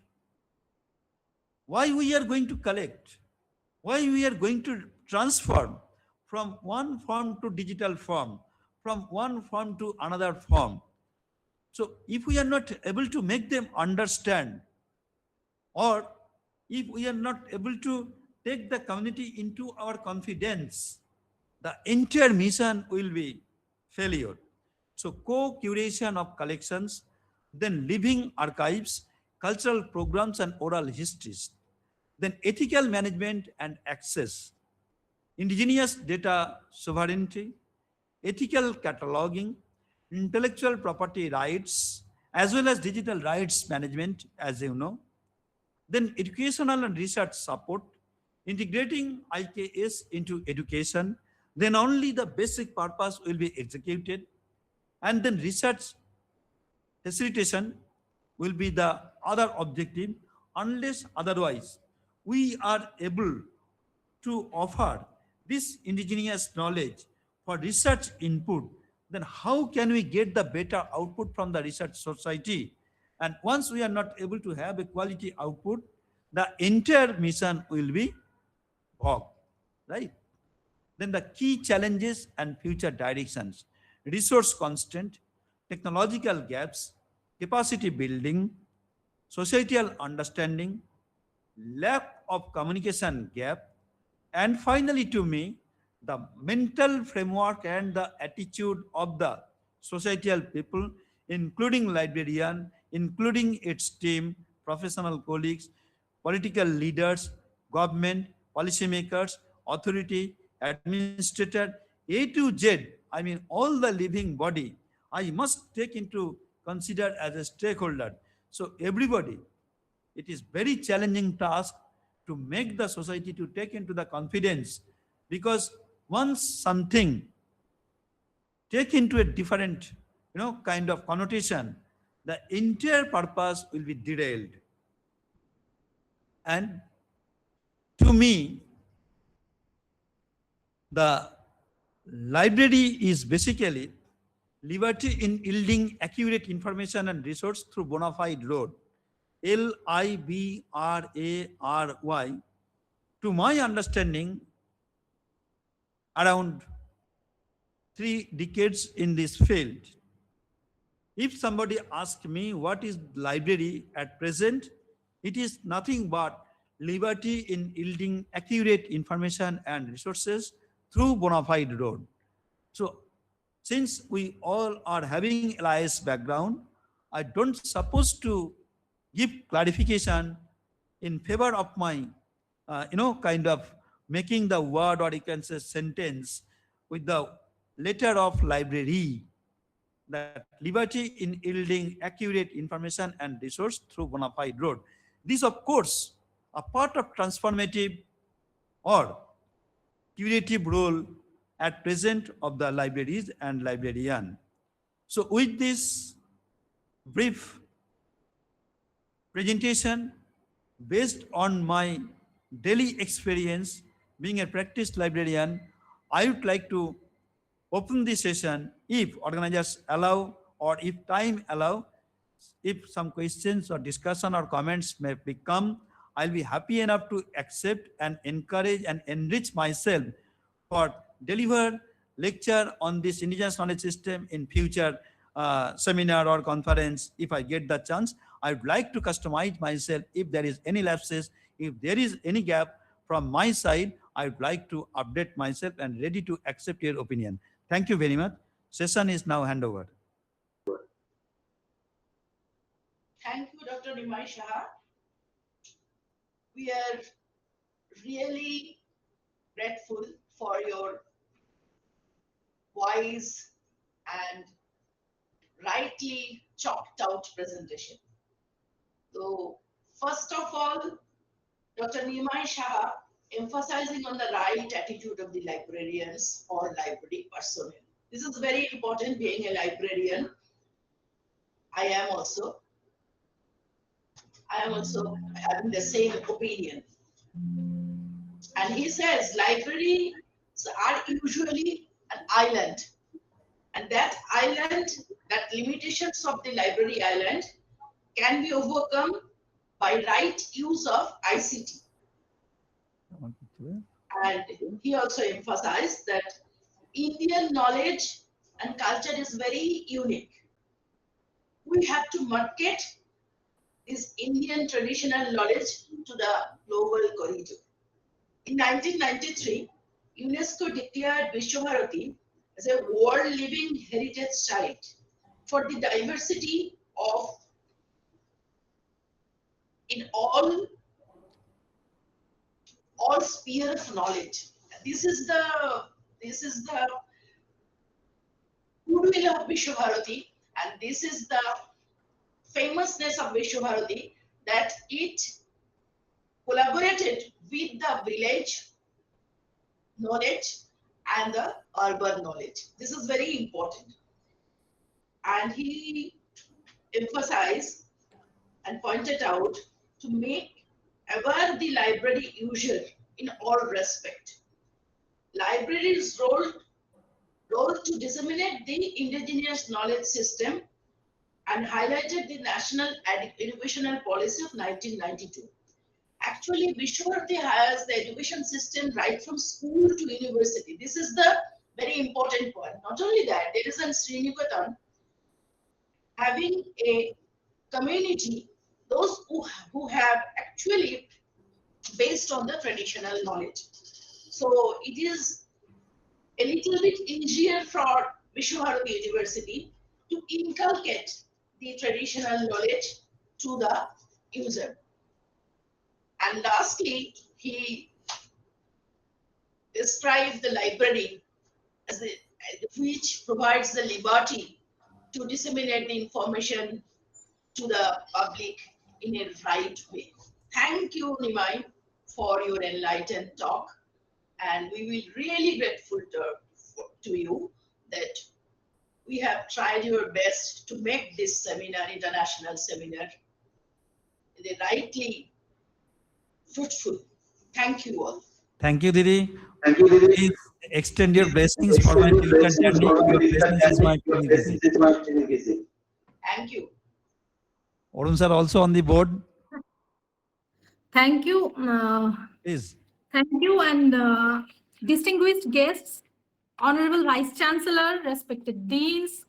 N: why we are going to collect, why we are going to transform from one form to digital form, from one form to another form. So if we are not able to make them understand, or if we are not able to take the community into our confidence, the entire mission will be failure. So co-curation of collections, then living archives, cultural programs and oral histories, then ethical management and access, indigenous data sovereignty, ethical cataloging, intellectual property rights, as well as digital rights management, as you know, then educational and research support, integrating IKS into education, then only the basic purpose will be executed, and then research facilitation will be the other objective, unless otherwise we are able to offer this indigenous knowledge for research input, then how can we get the better output from the research society? And once we are not able to have a quality output, the entire mission will be vogue, right? Then the key challenges and future directions: resource constraint, technological gaps, capacity building, societal understanding, lack of communication gap, and finally to me, the mental framework and the attitude of the societal people, including librarian, including its team, professional colleagues, political leaders, government, policymakers, authority, administrator, A to Z, I mean all the living body, I must take into consider as a stakeholder. So everybody, it is very challenging task to make the society to take into the confidence, because once something take into a different kind of connotation, the entire purpose will be derailed. And to me, the library is basically liberty in yielding accurate information and resource through bona fide road. LIBRARY. To my understanding, around 3 decades in this field. If somebody asks me what is library at present, it is nothing but liberty in yielding accurate information and resources through bona fide road. So since we all are having LIS background, I don't suppose to give clarification in favor of my, kind of making the word, or you can say sentence, with the letter of library, that liberty in yielding accurate information and resource through bona fide road. This, of course, a part of transformative or curative role at present of the libraries and librarian. So with this brief presentation, based on my daily experience being a practiced librarian, I would like to open the session, if organizers allow or if time allow. If some questions or discussion or comments may become, I'll be happy enough to accept and encourage and enrich myself for deliver lecture on this indigenous knowledge system in future seminar or conference. If I get the chance, I would like to customize myself. If there is any lapses, if there is any gap from my side, I would like to update myself and ready to accept your opinion. Thank you very much. Session is now handover.
J: Thank you, Dr. Nimai Shah. We are really grateful for your wise and rightly chalked out presentation. So First of all, Dr. Nimai Shah emphasizing on the right attitude of the librarians or library personnel. This is very important, being a librarian. I am also having the same opinion. And he says libraries are usually an island. And that island, that limitations of the library island can be overcome by right use of ICT. And he also emphasized that Indian knowledge and culture is very unique. We have to market this Indian traditional knowledge to the global corridor. In 1993, UNESCO declared Vishwabharati as a World Living Heritage Site for the diversity of in all spheres of knowledge. This is the goodwill of Vishwabharati, and this is the famousness of Vishwabharati, that it collaborated with the village knowledge and the urban knowledge. This is very important. And he emphasized and pointed out to make aware the library user in all respect. Libraries' role to disseminate the indigenous knowledge system and highlighted the National Educational Policy of 1992. Actually, Vishwabharati has the education system right from school to university. This is the very important point. Not only that, there is a Srinivatan having a community, those who have actually based on the traditional knowledge. So it is a little bit easier for Vishwabharati University to inculcate the traditional knowledge to the user. And lastly, he described the library as which provides the liberty to disseminate the information to the public in a right way. Thank you, Nimai, for your enlightened talk. And we will really grateful to you that we have tried your best to make this seminar, international seminar, rightly fruitful. Thank you all.
N: Thank you, Didi.
M: Thank you, Didi.
N: Please extend your blessings for my future journey. Your blessings is my delicacy.
J: Thank you.
N: Arun sir also on the board.
C: Thank you.
N: Please.
C: Thank you, and distinguished guests, Honorable Vice Chancellor, respected deans,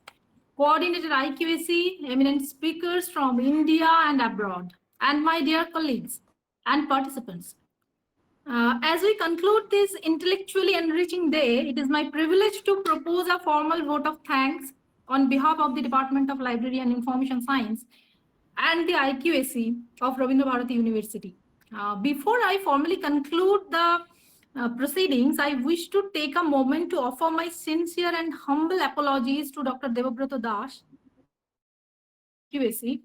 C: coordinated IQAC, eminent speakers from India and abroad, and my dear colleagues and participants. As we conclude this intellectually enriching day, it is my privilege to propose a formal vote of thanks on behalf of the Department of Library and Information Science and the IQAC of Rabindra Bharati University. Before I formally conclude the proceedings, I wish to take a moment to offer my sincere and humble apologies to Dr. Devabrata Das, IQAC.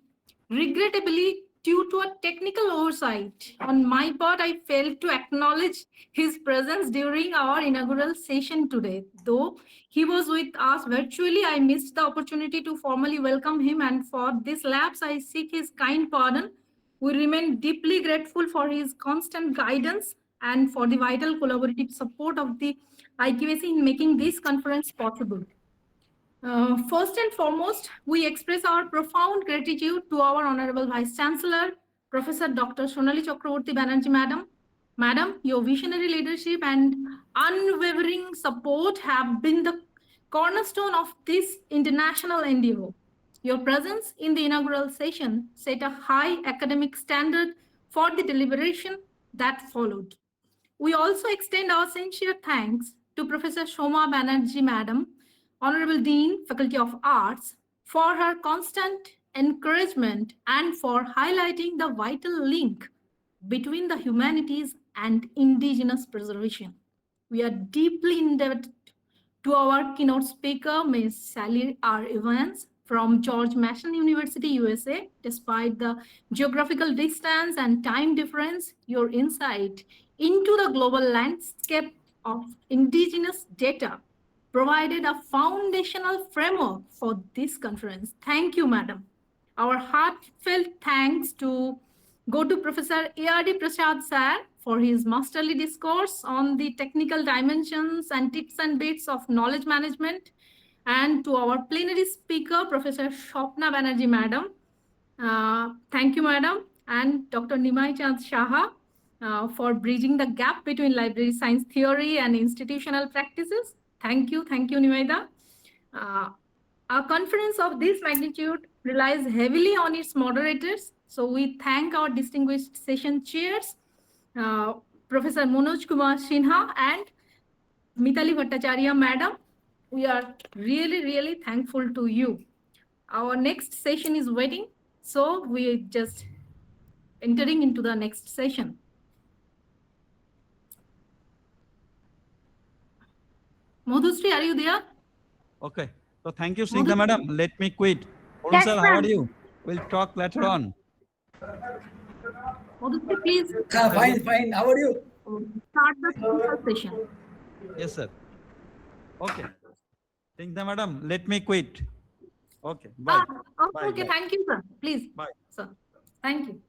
C: Regrettably, due to a technical oversight on my part, I failed to acknowledge his presence during our inaugural session today. Though he was with us virtually, I missed the opportunity to formally welcome him, and for this lapse, I seek his kind pardon. We remain deeply grateful for his constant guidance and for the vital collaborative support of the IQAC in making this conference possible. First and foremost, we express our profound gratitude to our Honorable Vice Chancellor, Professor Dr. Sonali Chakraborty Banerjee, Madam. Madam, your visionary leadership and unwavering support have been the cornerstone of this international endeavor. Your presence in the inaugural session set a high academic standard for the deliberation that followed. We also extend our sincere thanks to Professor Shoma Banerjee, Madam, Honorable Dean, Faculty of Arts, for her constant encouragement and for highlighting the vital link between the humanities and indigenous preservation. We are deeply indebted to our keynote speaker, Ms. Sally R. Evans, from George Mason University, USA. Despite the geographical distance and time difference, your insight into the global landscape of indigenous data provided a foundational framework for this conference. Thank you, madam. Our heartfelt thanks go to Professor A.R.D. Prasad sir for his masterly discourse on the technical dimensions and tips and bits of knowledge management, and to our plenary speaker, Professor Shopna Banerjee madam. Thank you, madam, and Dr. Nimai Chand Shaha for bridging the gap between library science theory and institutional practices. Thank you, Nimaida. A conference of this magnitude relies heavily on its moderators, so we thank our distinguished session chairs, Professor Manoj Kumar Sinha and Mitali Bhattacharya madam. We are really thankful to you. Our next session is waiting, so we're just entering into the next session. Madhusri, are you there?
N: Okay. So thank you, Snigdha madam. Let me quit. Arun sir, how are you? We'll talk later on.
C: Madhusri, please.
M: Fine. How are you?
C: Start the speaker session.
N: Yes, sir. Okay. Snigdha madam, let me quit. Okay. Bye.
C: Okay.
N: Bye.
C: Thank you, sir. Please.
N: Bye.
C: Sir. Thank you.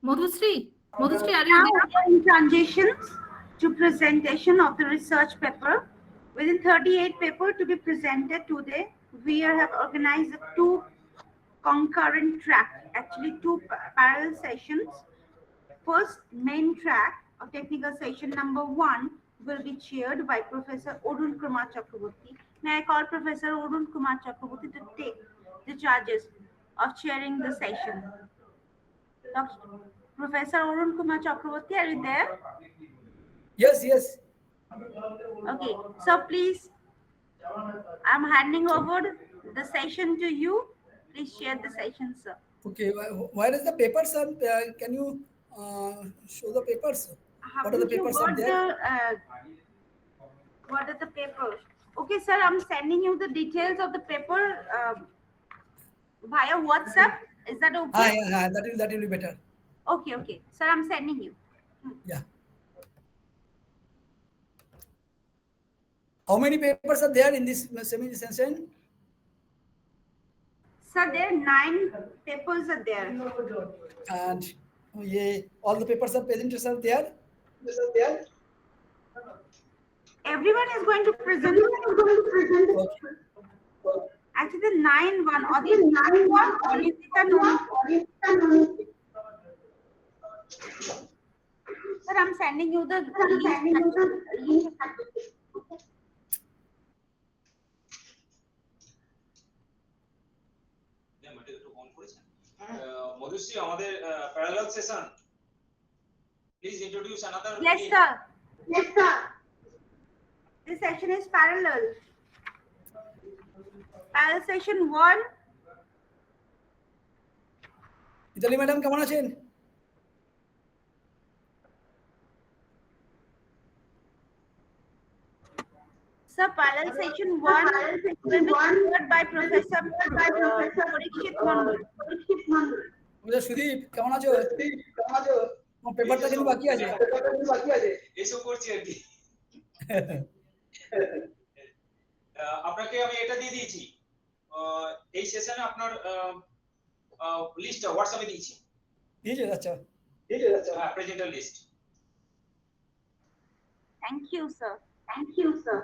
C: Madhusri, are you
L: Now
C: there?
L: we are in transitions to presentation of the research paper. Within 38 paper to be presented today, we have organized two concurrent track, actually two parallel sessions. First main track of technical session number 1 will be chaired by Professor Arun Kumar Chakraborty. May I call Professor Arun Kumar Chakraborty to take the charges of chairing the session. Professor Arun Kumar Chakraborty, are you there?
M: Yes.
L: Okay, so please, I'm handing over the session to you. Please share the session, sir.
M: Okay. Where is the paper, sir? Can you show the papers? What are the papers are there?
L: What are the papers? Okay, sir, I'm sending you the details of the paper via WhatsApp. Is that okay?
M: Yeah. That will be better.
L: Okay. Sir, I'm sending you.
M: Yeah. How many papers are there in this session?
L: Sir, there are 9 papers are there.
M: And all the papers are presented are there?
L: Everyone is going to present.
M: Okay.
L: Actually, the 9-1 or the 9-1 or is it a Sir, I'm sending you the link.
A: Madhusri, আমাদের parallel session. Please introduce another.
L: Yes, sir. This session is parallel. Parallel session 1.
M: Italy madam কেমন আছেন?
L: Sir, parallel session 1 will be covered by Professor Parikshit Mandal.
M: Sudip কেমন আছো? পেপারটা কিন্তু বাকি আছে।
A: এসব করছি আর কি। আপনাকে আমি এটা দিয়ে দিয়েছি। এই সেশনে আপনার লিস্টটা হোয়াটসঅ্যাপে দিয়েছি।
M: আচ্ছা।
A: হ্যাঁ, presenter list.
L: Thank you, sir.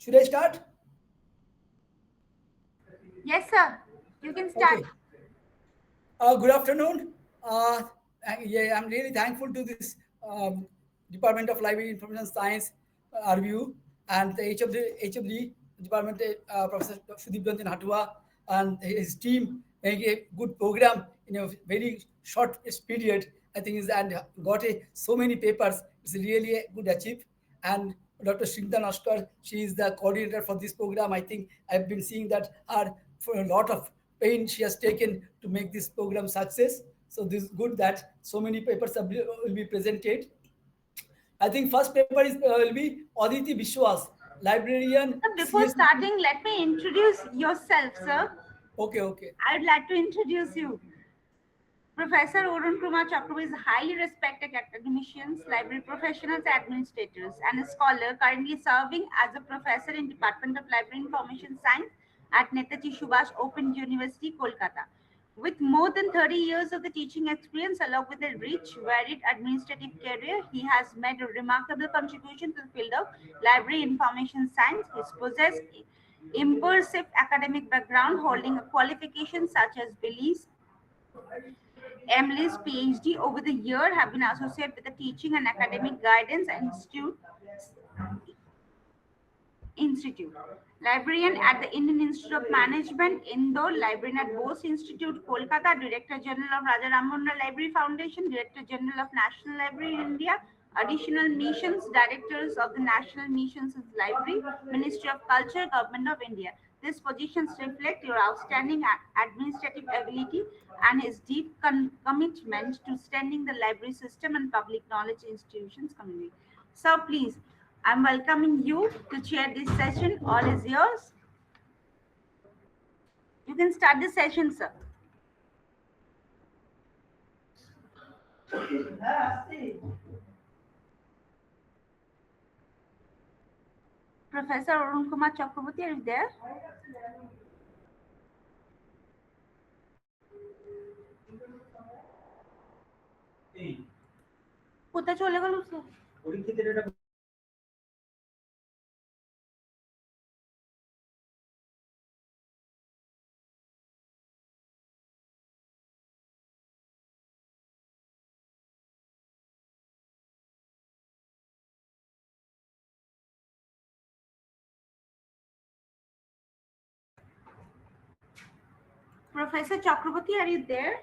M: Should I start?
L: Yes, sir. You can start.
M: Okay. Good afternoon. Yeah, I'm really thankful to this Department of Library Information Science RVU and the HFD Department, Professor Sudeep Ranjan Hatua and his team making a good program in a very short period. I think is and got so many papers. It's really a good achieve. And Dr. Snigdha Naskar, she is the coordinator for this program. I think I've been seeing that her for a lot of pain she has taken to make this program success. So this is good that so many papers will be presented. I think first paper is will be Aditi Vishwas, librarian.
L: Before
M: CSE.
L: starting, let me introduce yourself, sir.
M: Okay.
L: I would like to introduce you. Professor Arun Kumar Chakravarti is a highly respected academician, library professionals, administrators, and a scholar currently serving as a professor in Department of Library Information Science at Netaji Subhash Open University, Kolkata. With more than 30 years of the teaching experience, along with a rich, varied administrative career, he has made a remarkable contribution to the field of library information science. He possesses immersive academic background, holding a qualification such as Belize, Emily's PhD over the year have been associated with the teaching and academic guidance institute. Librarian at the Indian Institute of Management, Indore, librarian at Bose Institute, Kolkata, Director General of Raja Rammohun Library Foundation, Director General of National Library in India, Additional Missions, Directors of the National Missions Library, Ministry of Culture, Government of India. These positions reflect your outstanding administrative ability and his deep commitment to strengthening the library system and public knowledge institutions community. So please, I'm welcoming you to chair this session. All is yours. You can start the session, sir. Professor Arun Kumar Chakravarti, are you there? কোথায় চলে গেল sir? Professor Chakravarti, are you there?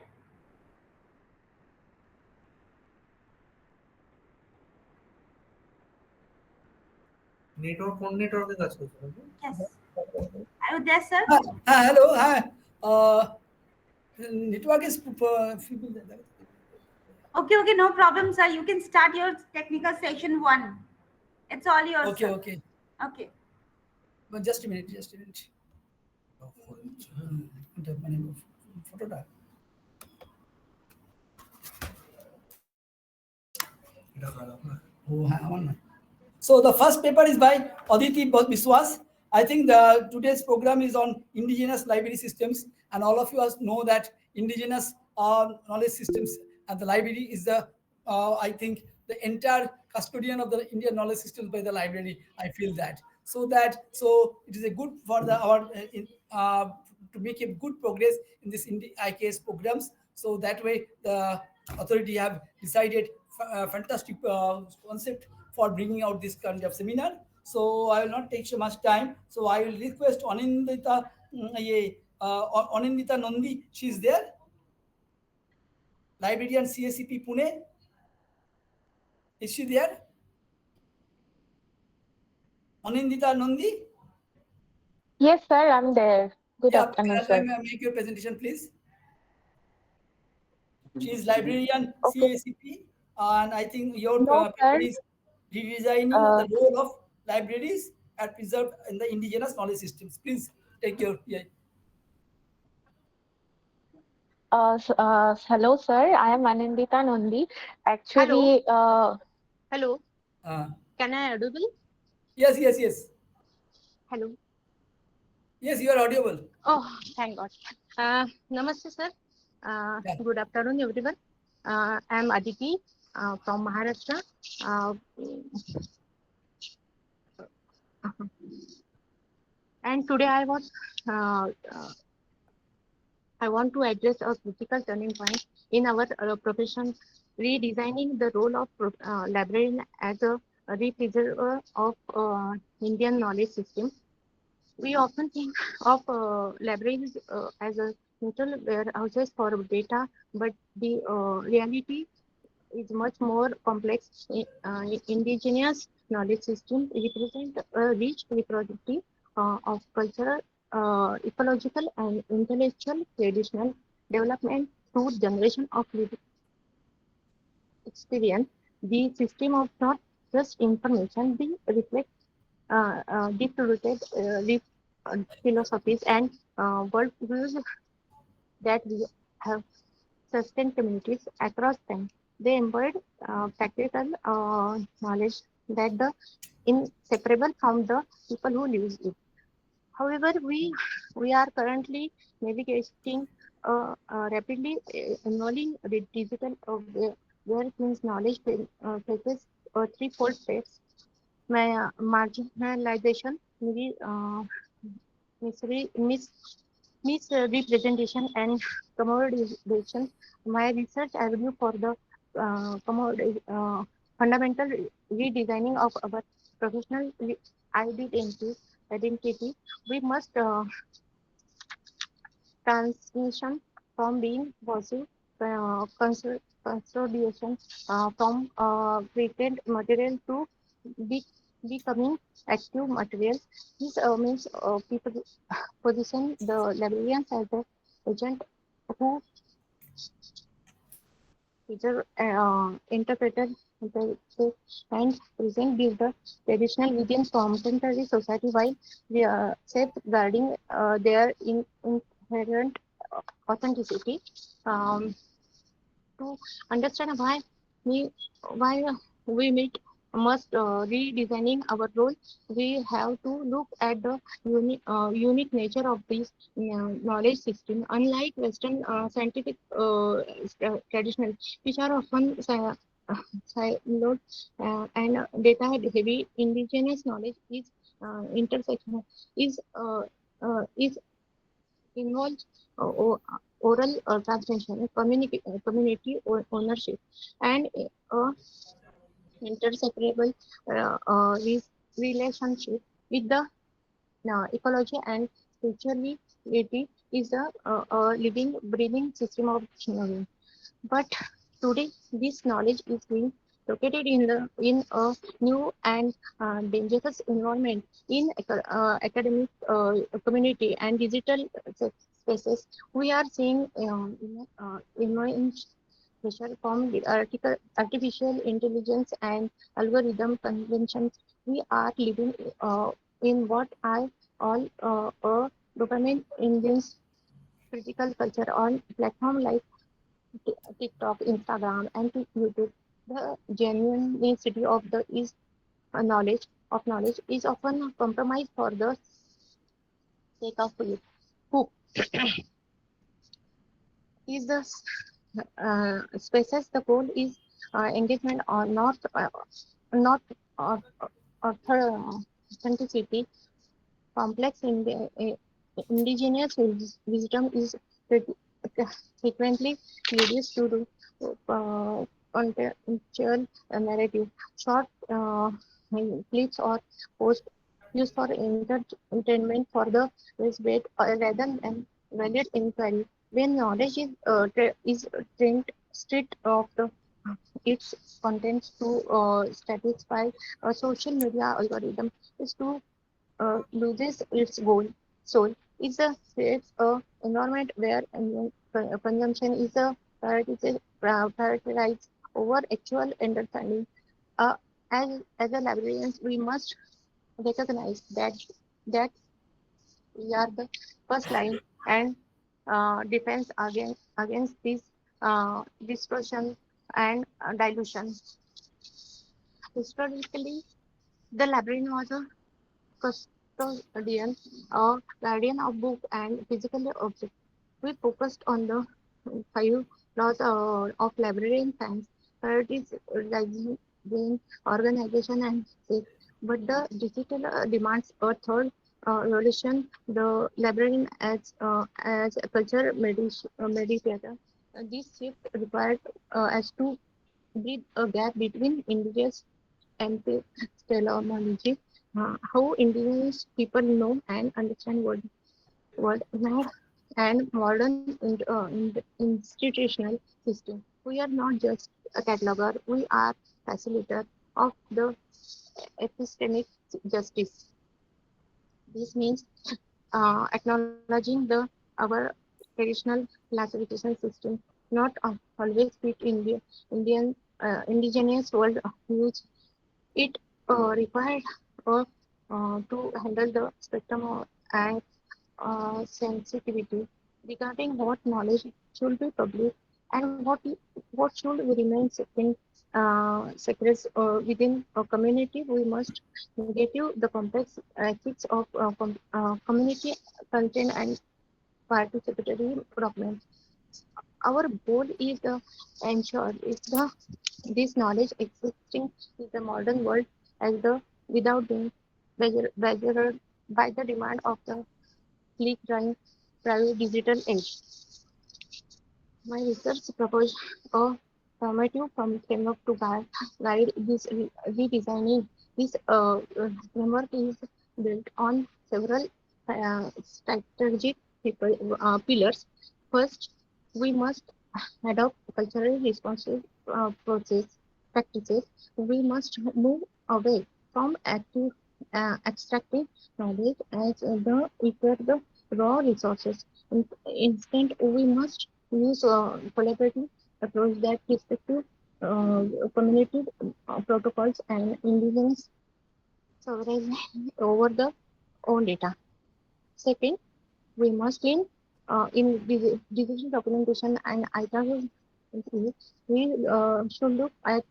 M: Network on network
L: Yes. Are you there, sir?
M: Hello. Hi. Network is
L: Okay, no problem, sir. You can start your technical session 1. It's all yours.
M: Okay,
L: sir.
M: Okay. But just a minute. So the first paper is by Aditi Biswas. I think today's program is on indigenous library systems, and all of you know that indigenous knowledge systems and the library is the I think the entire custodian of the Indian knowledge systems by the library. I feel that. So it is a good for to make a good progress in this IKS programs. So that way the authority have decided fantastic concept for bringing out this kind of seminar. So I will not take so much time. So I will request Anindita Nandi. She is there. Librarian CSCP Pune. Is she there? Anindita Nandi?
O: Yes, sir, I'm there. Good afternoon, sir.
M: Make your presentation, please. She is librarian CACP, and I think your paper is redesigning the role of libraries and preserved in the indigenous knowledge systems. Please take your.
O: Hello, sir. I am Anindita Nandi. Actually, hello. Can I audible?
M: Yes.
O: Hello.
M: Yes, you are audible.
O: Oh, thank God. Namaste, sir. Good afternoon, everyone. I am Aditi from Maharashtra. And today I was I want to address a critical turning point in our profession, redesigning the role of librarian as a represerver of Indian knowledge system. We often think of libraries as a neutral warehouses for data, but the reality is much more complex. Indigenous knowledge systems represent a rich repository of cultural, ecological, and intellectual traditional development through generation of lived experience. The system of not just information, they reflect deep-rooted philosophies and worldviews that we have sustained communities across time. They embodied practical knowledge that the inseparable from the people who live it. However, we are currently navigating rapidly evolving the digital where things knowledge faces threefold threats: marginalization, misrepresentation, and commoditization. My research avenue for the fundamental redesigning of our professional identity. We must transition from being passive consolidation from created material to be, becoming active material. This means people position the librarians as the agent who interpreted and present the traditional within contemporary society while safeguarding their inherent authenticity. To understand we why we meet must redesigning our role, we have to look at the unique nature of this knowledge system. Unlike Western scientific traditional, which are often siloed and data heavy, indigenous knowledge is intersectional, is involves oral transmission, community ownership, and interseparable relationship with the ecology and spirituality is a living, breathing system of knowledge. But today, this knowledge is being located in a new and dangerous environment in academic community and digital spaces. We are seeing immense pressure from the artificial intelligence and algorithm conventions. We are living in what I call a dopamine induced critical culture on platform like TikTok, Instagram, and YouTube. The genuinity of the is knowledge is often compromised for the sake of it. Who is the spaces? The goal is engagement or not authenticity. Complex indigenous wisdom is frequently reduced to contextual narrative, short clips or posts used for entertainment for the debate rather than valid inquiry. When knowledge is trained stripped of its contents to satisfy a social media algorithm is to loses its goal. Soul is a creates a environment where consumption is a prioritized over actual understanding. Uh, as a librarians, we must recognize that we are the first line and defense against this distortion and dilution. Historically, the librarian was a custodian or guardian of book and physical objects. We focused on the five laws of librarian science, priorities, organization, and safety. But the digital demands a third evolution, the librarian as a culture mediator. This shift required us to bridge a gap between indigenous and teleology, how indigenous people know and understand world now and modern institutional system. We are not just a cataloger, we are facilitator of the epistemic justice. This means acknowledging the our traditional classification system not always fit indigenous world use. It required to handle the spectrum and sensitivity regarding what knowledge should be public and what should remain secret within a community. We must negative the complex ethics of community content and participatory documents. Our goal is to ensure if this knowledge existing in the modern world as the without being measured by the demand of the sleek drawing private digital age. My research proposed a formative framework to guide this redesigning. This framework is built on several strategic pillars. First, we must adopt culturally responsive process practices. We must move away from extracting knowledge as the raw resources. Instead, we must use collaborative approach that respective community protocols and indigenous sovereignty over the own data. Second, we must in digital documentation and items. We should look at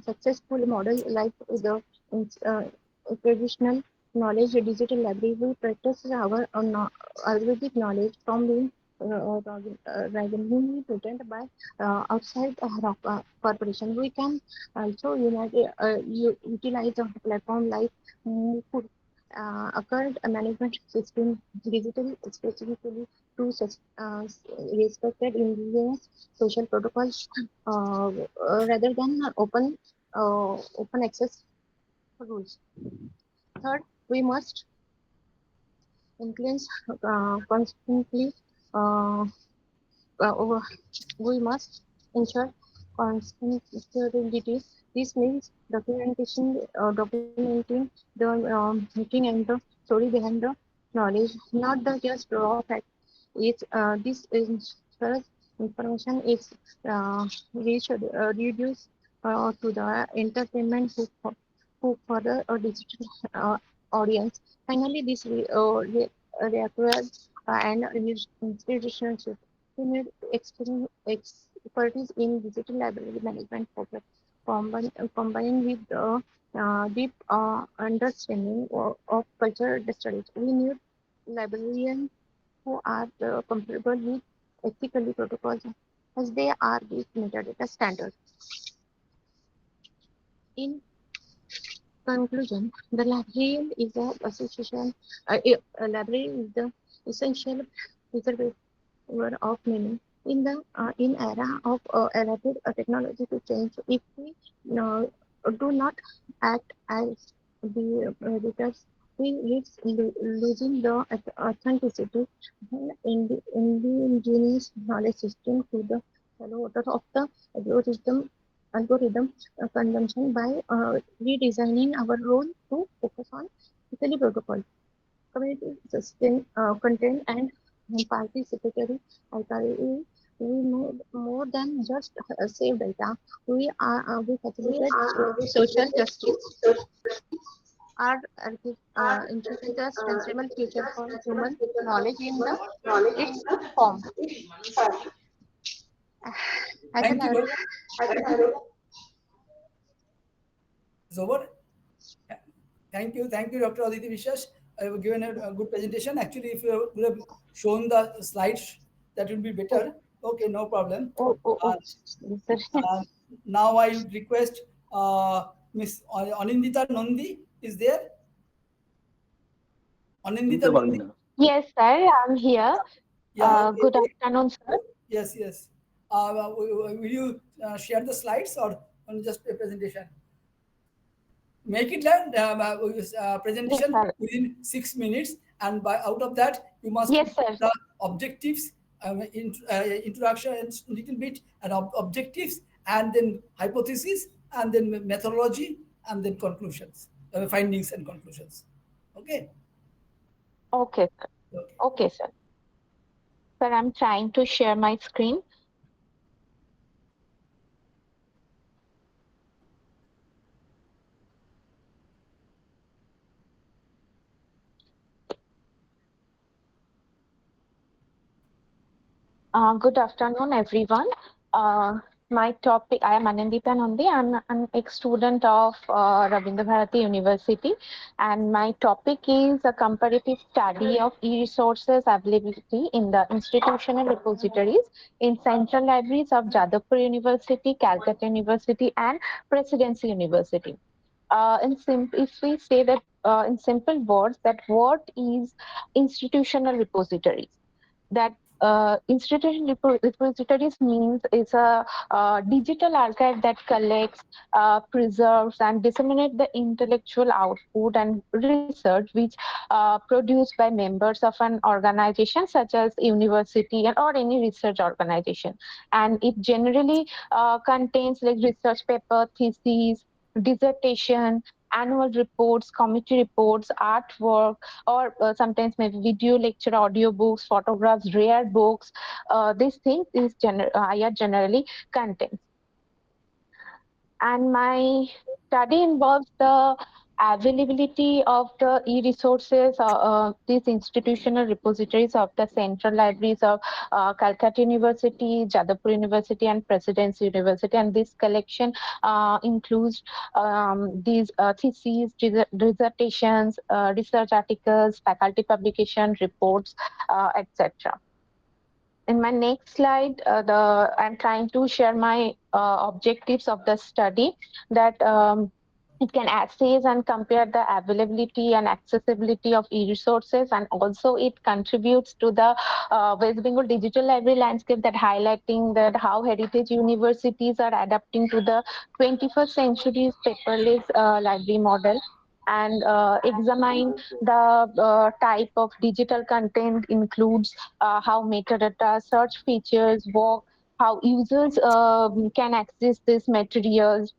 O: successful models like the uh, traditional knowledge digital library. We practice our algorithmic knowledge from being randomly pretend by outside corporation. We can also utilize a platform like Moodle, occurred management system digitally specifically to respected indigenous social protocols rather than open access rules. Third, we must influence constantly. Uh, we must ensure consistency. This means documenting the meaning and the story behind the knowledge, not the just raw fact. This ensures information is reduced to the entertainment who further a digital audience. Finally, this requires and institutional we need expertise in digital library management combined with the deep understanding of cultural studies. We need librarians who are comfortable with ethically protocols as they are with metadata standards. In conclusion, the librarian is a association. A library is the essential preservative of meaning in era of rapid technology to change. If we do not act as the editors, we risk losing the authenticity in the indigenous knowledge system to the water of the algorithm consumption by redesigning our role to focus on ethically protocol community sustain content and participatory archive. We know more than just save data. We facilitate social justice. Our ensuring the sustainable future for human knowledge in the its form. As an
M: Thank you. It's over. Thank you, Dr. Aditi Vishwas. I've given a good presentation. Actually, if you would have shown the slides, that would be better. Okay, no problem. Now I would request Miss Anindita Nandi is there. Anindita Nandi?
O: Yes, sir, I'm here.
M: Yeah, okay.
O: Good afternoon, sir.
M: Yes, yes. Will you share the slides or only just a presentation? Make it
O: Yes,
M: presentation
O: sir.
M: within 6 minutes, and by out of that you must
O: Yes,
M: put
O: sir.
M: the objectives, introduction and little bit, and objectives, and then hypothesis, and then methodology, and then conclusions, findings and conclusions. Okay.
O: Okay, sir.
M: Okay.
O: Okay, sir. Sir, I'm trying to share my screen. Good afternoon, everyone. My topic, I am Anandita Nandi. I'm an ex-student of Rabindra Bharati University, and my topic is a comparative study of e-resources availability in the institutional repositories in central libraries of Jadavpur University, Calcutta University, and Presidency University. If we say that in simple words, that what is institutional repositories? That repositories means is a digital archive that collects, preserves, and disseminates the intellectual output and research which produced by members of an organization such as university and or any research organization. And it generally contains like research paper, theses, dissertation, annual reports, committee reports, artwork, or sometimes maybe video lecture, audio books, photographs, rare books. These things is are generally contains. And my study involves the availability of the e-resources, these institutional repositories of the central libraries of Calcutta University, Jadavpur University, and Presidency University. And this collection includes these theses, dissertations, research articles, faculty publication, reports, etc. In my next slide, I'm trying to share my objectives of the study, that it can assess and compare the availability and accessibility of e-resources, and also it contributes to the West Bengal digital library landscape, that highlighting that how heritage universities are adapting to the 21st century's paperless library model, and examine the type of digital content includes how metadata, search features work, how users can access these materials,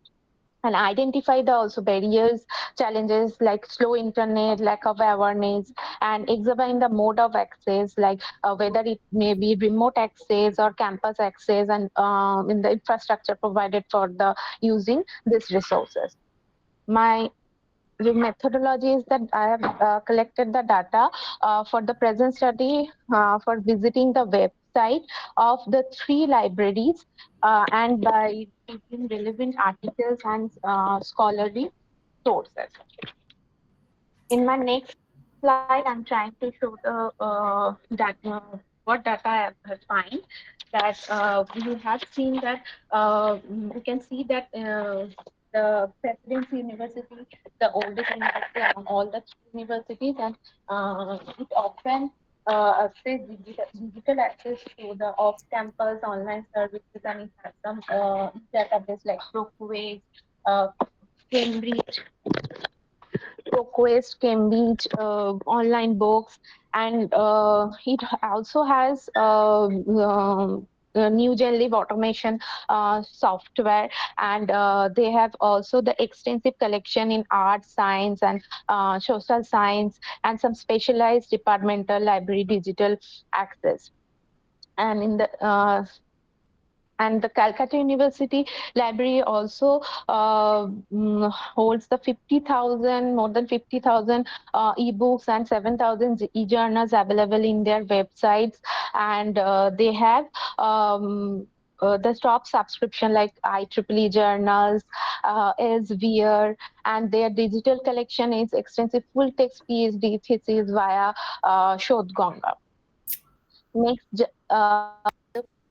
O: and identify the also barriers, challenges like slow internet, lack of awareness, and examine the mode of access, like whether it may be remote access or campus access, and in the infrastructure provided for the using these resources. My methodology is that I have collected the data for the present study for visiting the website of the three libraries, and by taking relevant articles and scholarly sources. In my next slide, I'm trying to show the what data I have find. That you have seen that we can see that the Presidency University, the oldest university among all the universities, and it often says digital access to the off-campus online services, and it has some database like Brookways, uh, Cambridge, Quest, Cambridge, online books, and it also has new gen live automation software, and they have also the extensive collection in art, science, and social science, and some specialized departmental library digital access. And in the and the Calcutta University Library also holds the 50,000, more than 50,000 ebooks and 7,000 e-journals available in their websites, and they have the top subscription like IEEE journals, SVR, and their digital collection is extensive full text PhD thesis via Shodh Ganga. Next,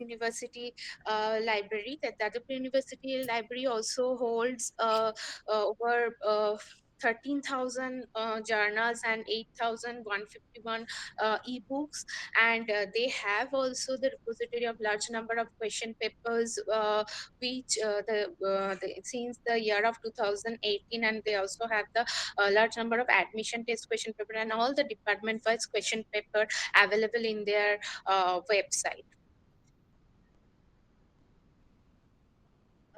O: University library. That the University library also holds over
P: 13,000 journals and 8,151 ebooks, and they have also the repository of large number of question papers, which since the year of 2018, and they also have the large number of admission test question paper and all the department wise question paper available in their website.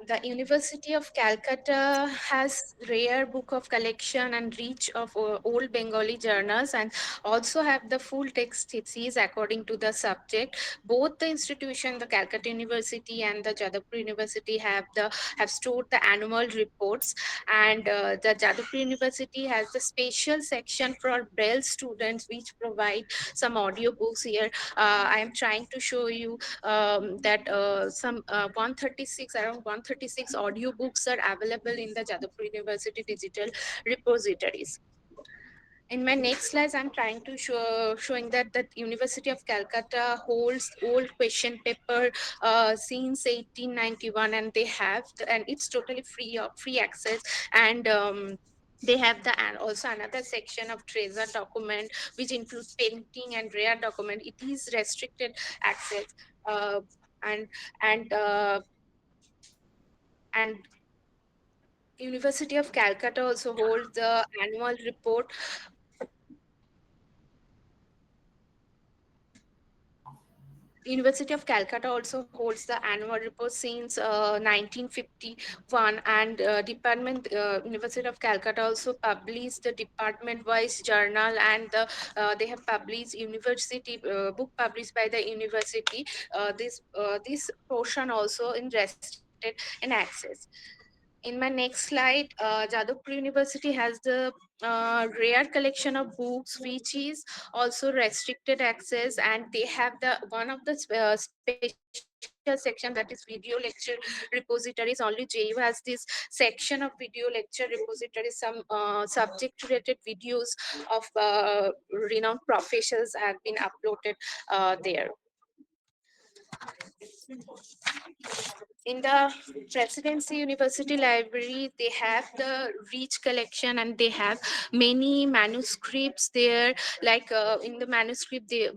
P: The University of Calcutta has rare book of collection and reach of old Bengali journals, and also have the full text theses according to the subject. Both the institution, the Calcutta University and the Jadavpur University, have stored the annual reports, and the Jadavpur University has the special section for Braille students, which provide some audio books here. I am trying to show you that some 136 around 136 audio books are available in the Jadavpur University digital repositories. In my next slides, I'm trying to showing that the University of Calcutta holds old question paper since 1891, and they have and it's totally free access, and they have and also another section of treasure document, which includes painting and rare document. It is restricted access, uh, and and uh, and University of Calcutta also holds the annual report. University of Calcutta also holds the annual report since 1951, and University of Calcutta also published the department-wise journal, and they have published university book published by the university. This portion also in restricted in access. In my next slide, Jadavpur University has the rare collection of books, which is also restricted access, and they have the one of the special section, that is video lecture repositories. Only JU has this section of video lecture repositories. Some subject related videos of renowned professors have been uploaded there. In the Presidency University Library, they have the rich collection, and they have many manuscripts there. Like in the manuscript, they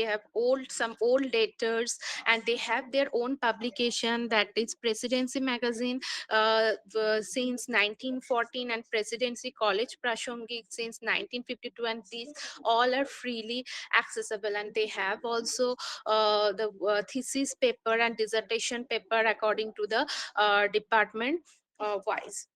P: have some old letters, and they have their own publication, that is Presidency Magazine since 1914, and Presidency College Prashangik since 1952, and these all are freely accessible. And they have also the thesis paper and dissertation paper according to the department wise.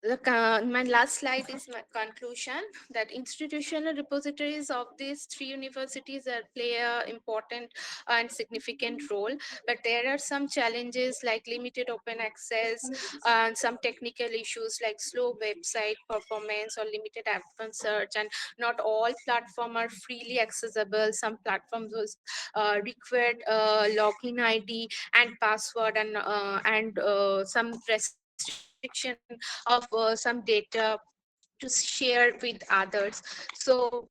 P: My last slide is my conclusion, that institutional repositories of these three universities play a important and significant role, but there are some challenges like limited open access and some technical issues like slow website performance or limited advanced search, and not all platforms are freely accessible. Some platforms required login ID and password, and some restriction of some data to share with others. So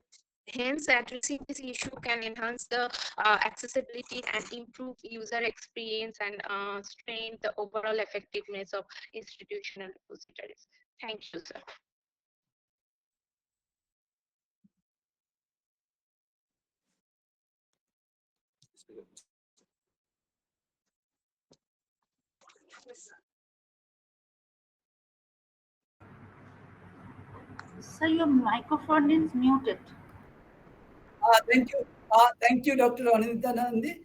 P: hence addressing this issue can enhance the accessibility and improve user experience, and strengthen the overall effectiveness of institutional repositories. Thank you, sir.
L: So your microphone is muted.
M: Thank you, Dr. Anindita Nandi.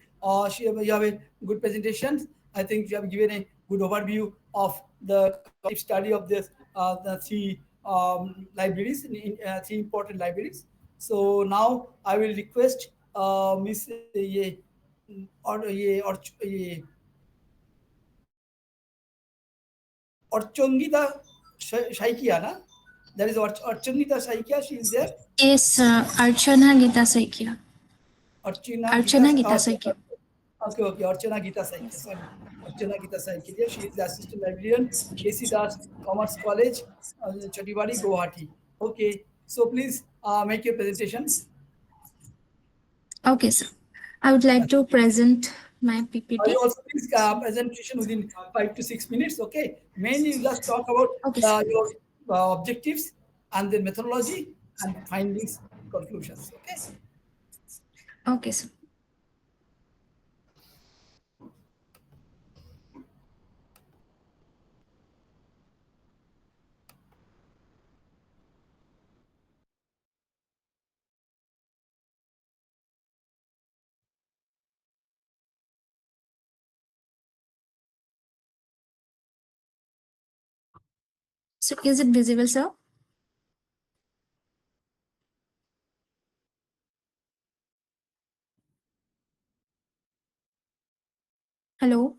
M: You have a good presentation. I think you have given a good overview of the study of this the three libraries, three important libraries. So now I will request Miss Orchongita Shaikia, na? That is Orchongita Shaikia. She is there.
Q: Yes, Archana Gita Saikia. Archana Gita Saikia.
M: Okay, Archana Gita Saikia. Yes. Sorry, Archana Gita Saikia. She is the assistant librarian, KC Das Commerce College, Chhattisgarh, Guwahati. Okay, so please make your presentation.
Q: Okay, sir. I would like to present my
M: You
Q: PPT.
M: also please presentation within 5 to 6 minutes. Okay. Mainly just talk about
Q: Okay, sir.
M: your objectives and the methodology and findings, conclusions. Okay.
Q: Okay, sir. So is it visible, sir? Hello?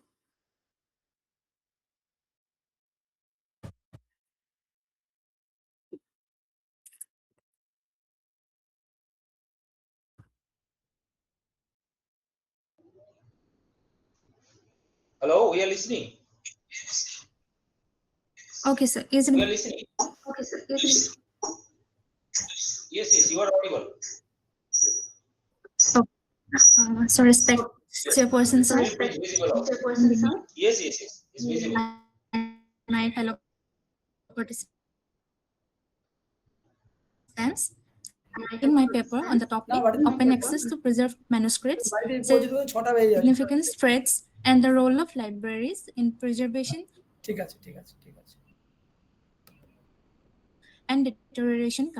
A: Hello, we are listening.
Q: Okay, sir. Is
A: We are
Q: it
A: listening. Okay, sir. Yes, you are audible.
Q: so respect chairperson, sir?
A: It's visible also. Yes, it's visible.
Q: My fellow participants. In my paper on the topic Open Access to Preserved Manuscripts, Significance, Threats, and the Role of Libraries in Preservation and Deterioration.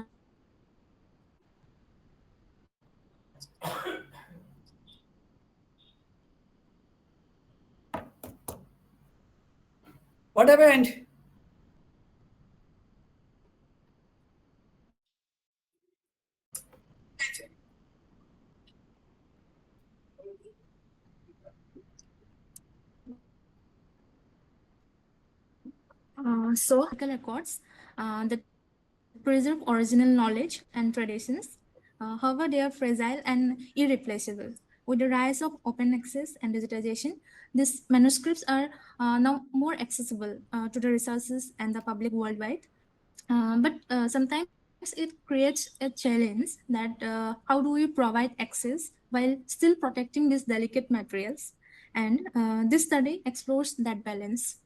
M: What happened?
Q: So, records that preserve original knowledge and traditions. However, they are fragile and irreplaceable. With the rise of open access and digitization, these manuscripts are now more accessible to the resources and the public worldwide. But sometimes it creates a challenge that how do we provide access while still protecting these delicate materials? And this study explores that balance.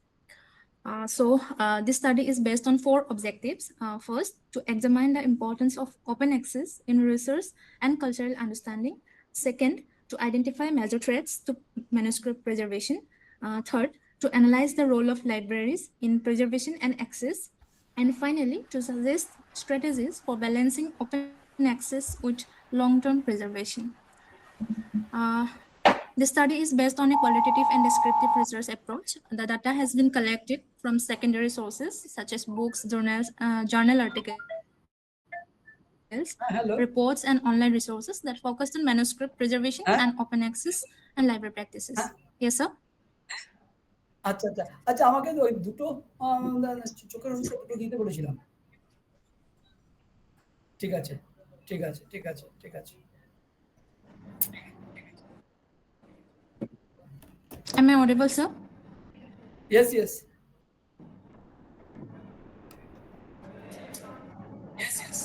Q: This study is based on four objectives. First, to examine the importance of open access in research and cultural understanding. Second, to identify major threats to manuscript preservation. Third, to analyze the role of libraries in preservation and access. And finally, to suggest strategies for balancing open access with long-term preservation. Uh, the study is based on a qualitative and descriptive research approach. The data has been collected from secondary sources such as books, journals, journal articles, reports, and online resources that focused on manuscript preservation and open access and library practices. Yes, sir?
M: আচ্ছা আচ্ছা আচ্ছা আমাকে ওই দুটো চোখের ওষুধ দুটো দিতে বলেছিলাম ঠিক আছে ঠিক আছে ঠিক আছে ঠিক আছে
Q: Am I audible, sir?
M: Yes, yes.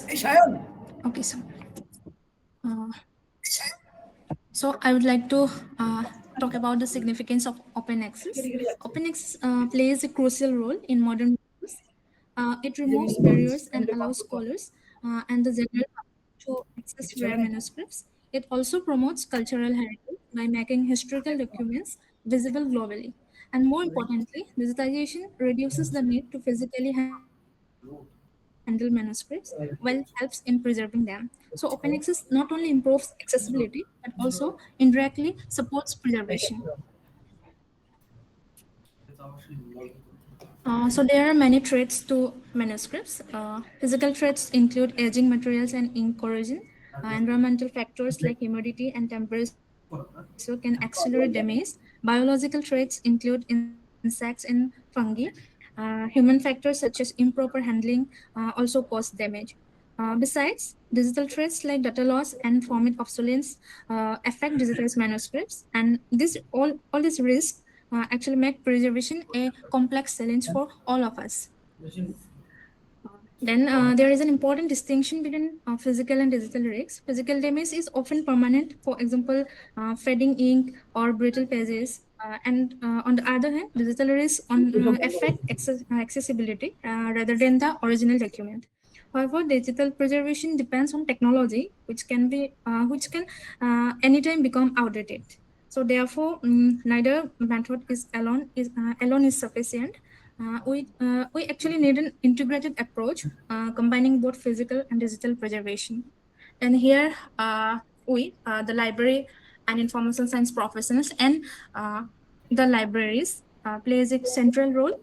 M: Hey, Shayan.
Q: Okay, sir. So I would like to talk about the significance of open access. Open access plays a crucial role in modern research. It removes barriers and allows scholars and the general public to access rare manuscripts. It also promotes cultural heritage by making historical documents visible globally. And more importantly, digitization reduces the need to physically handle manuscripts, while helps in preserving them. So open access not only improves accessibility, but also indirectly supports preservation. So there are many threats to manuscripts. Physical threats include aging materials and ink corrosion. Environmental factors like humidity and temperature can accelerate damage. Biological threats include insects and fungi. Human factors such as improper handling also cause damage. Besides, digital threats like data loss and format obsolescence affect digitized manuscripts, and all these risks actually make preservation a complex challenge for all of us. Then there is an important distinction between physical and digital risks. Physical damage is often permanent, for example, fading ink or brittle pages. And on the other hand, digital risks affect accessibility rather than the original document. However, digital preservation depends on technology, which can anytime become outdated. So therefore, neither method is alone is sufficient. We actually need an integrated approach combining both physical and digital preservation. And here the library and information science professionals and the libraries plays a central role.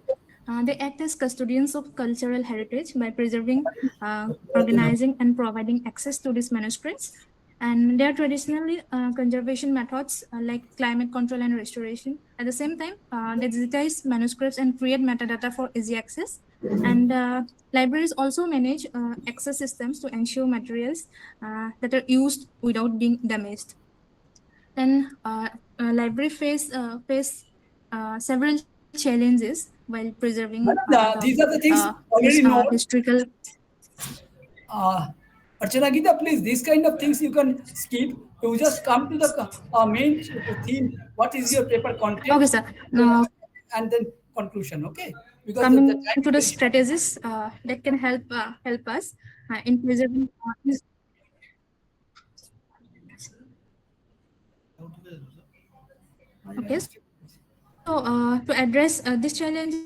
Q: They act as custodians of cultural heritage by preserving, organizing, and providing access to these manuscripts. And there are traditionally conservation methods like climate control and restoration. At the same time, they digitize manuscripts and create metadata for easy access. And libraries also manage access systems to ensure materials that are used without being damaged. Then library face several challenges while preserving
M: These are the things already known.
Q: historical.
M: Archana Gita, please, these kind of things you can skip. You just come to the main theme. What is your paper content?
Q: Okay, sir.
M: And then conclusion, okay? Because
Q: Coming
M: the time
Q: to the strategies that can help us in preserving. Okay. So to address these challenges,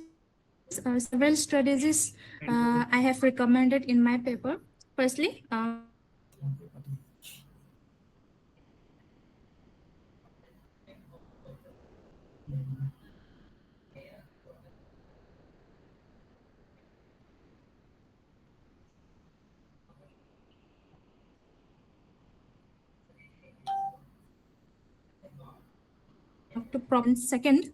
Q: several strategies I have recommended in my paper. Firstly, to problem. Second,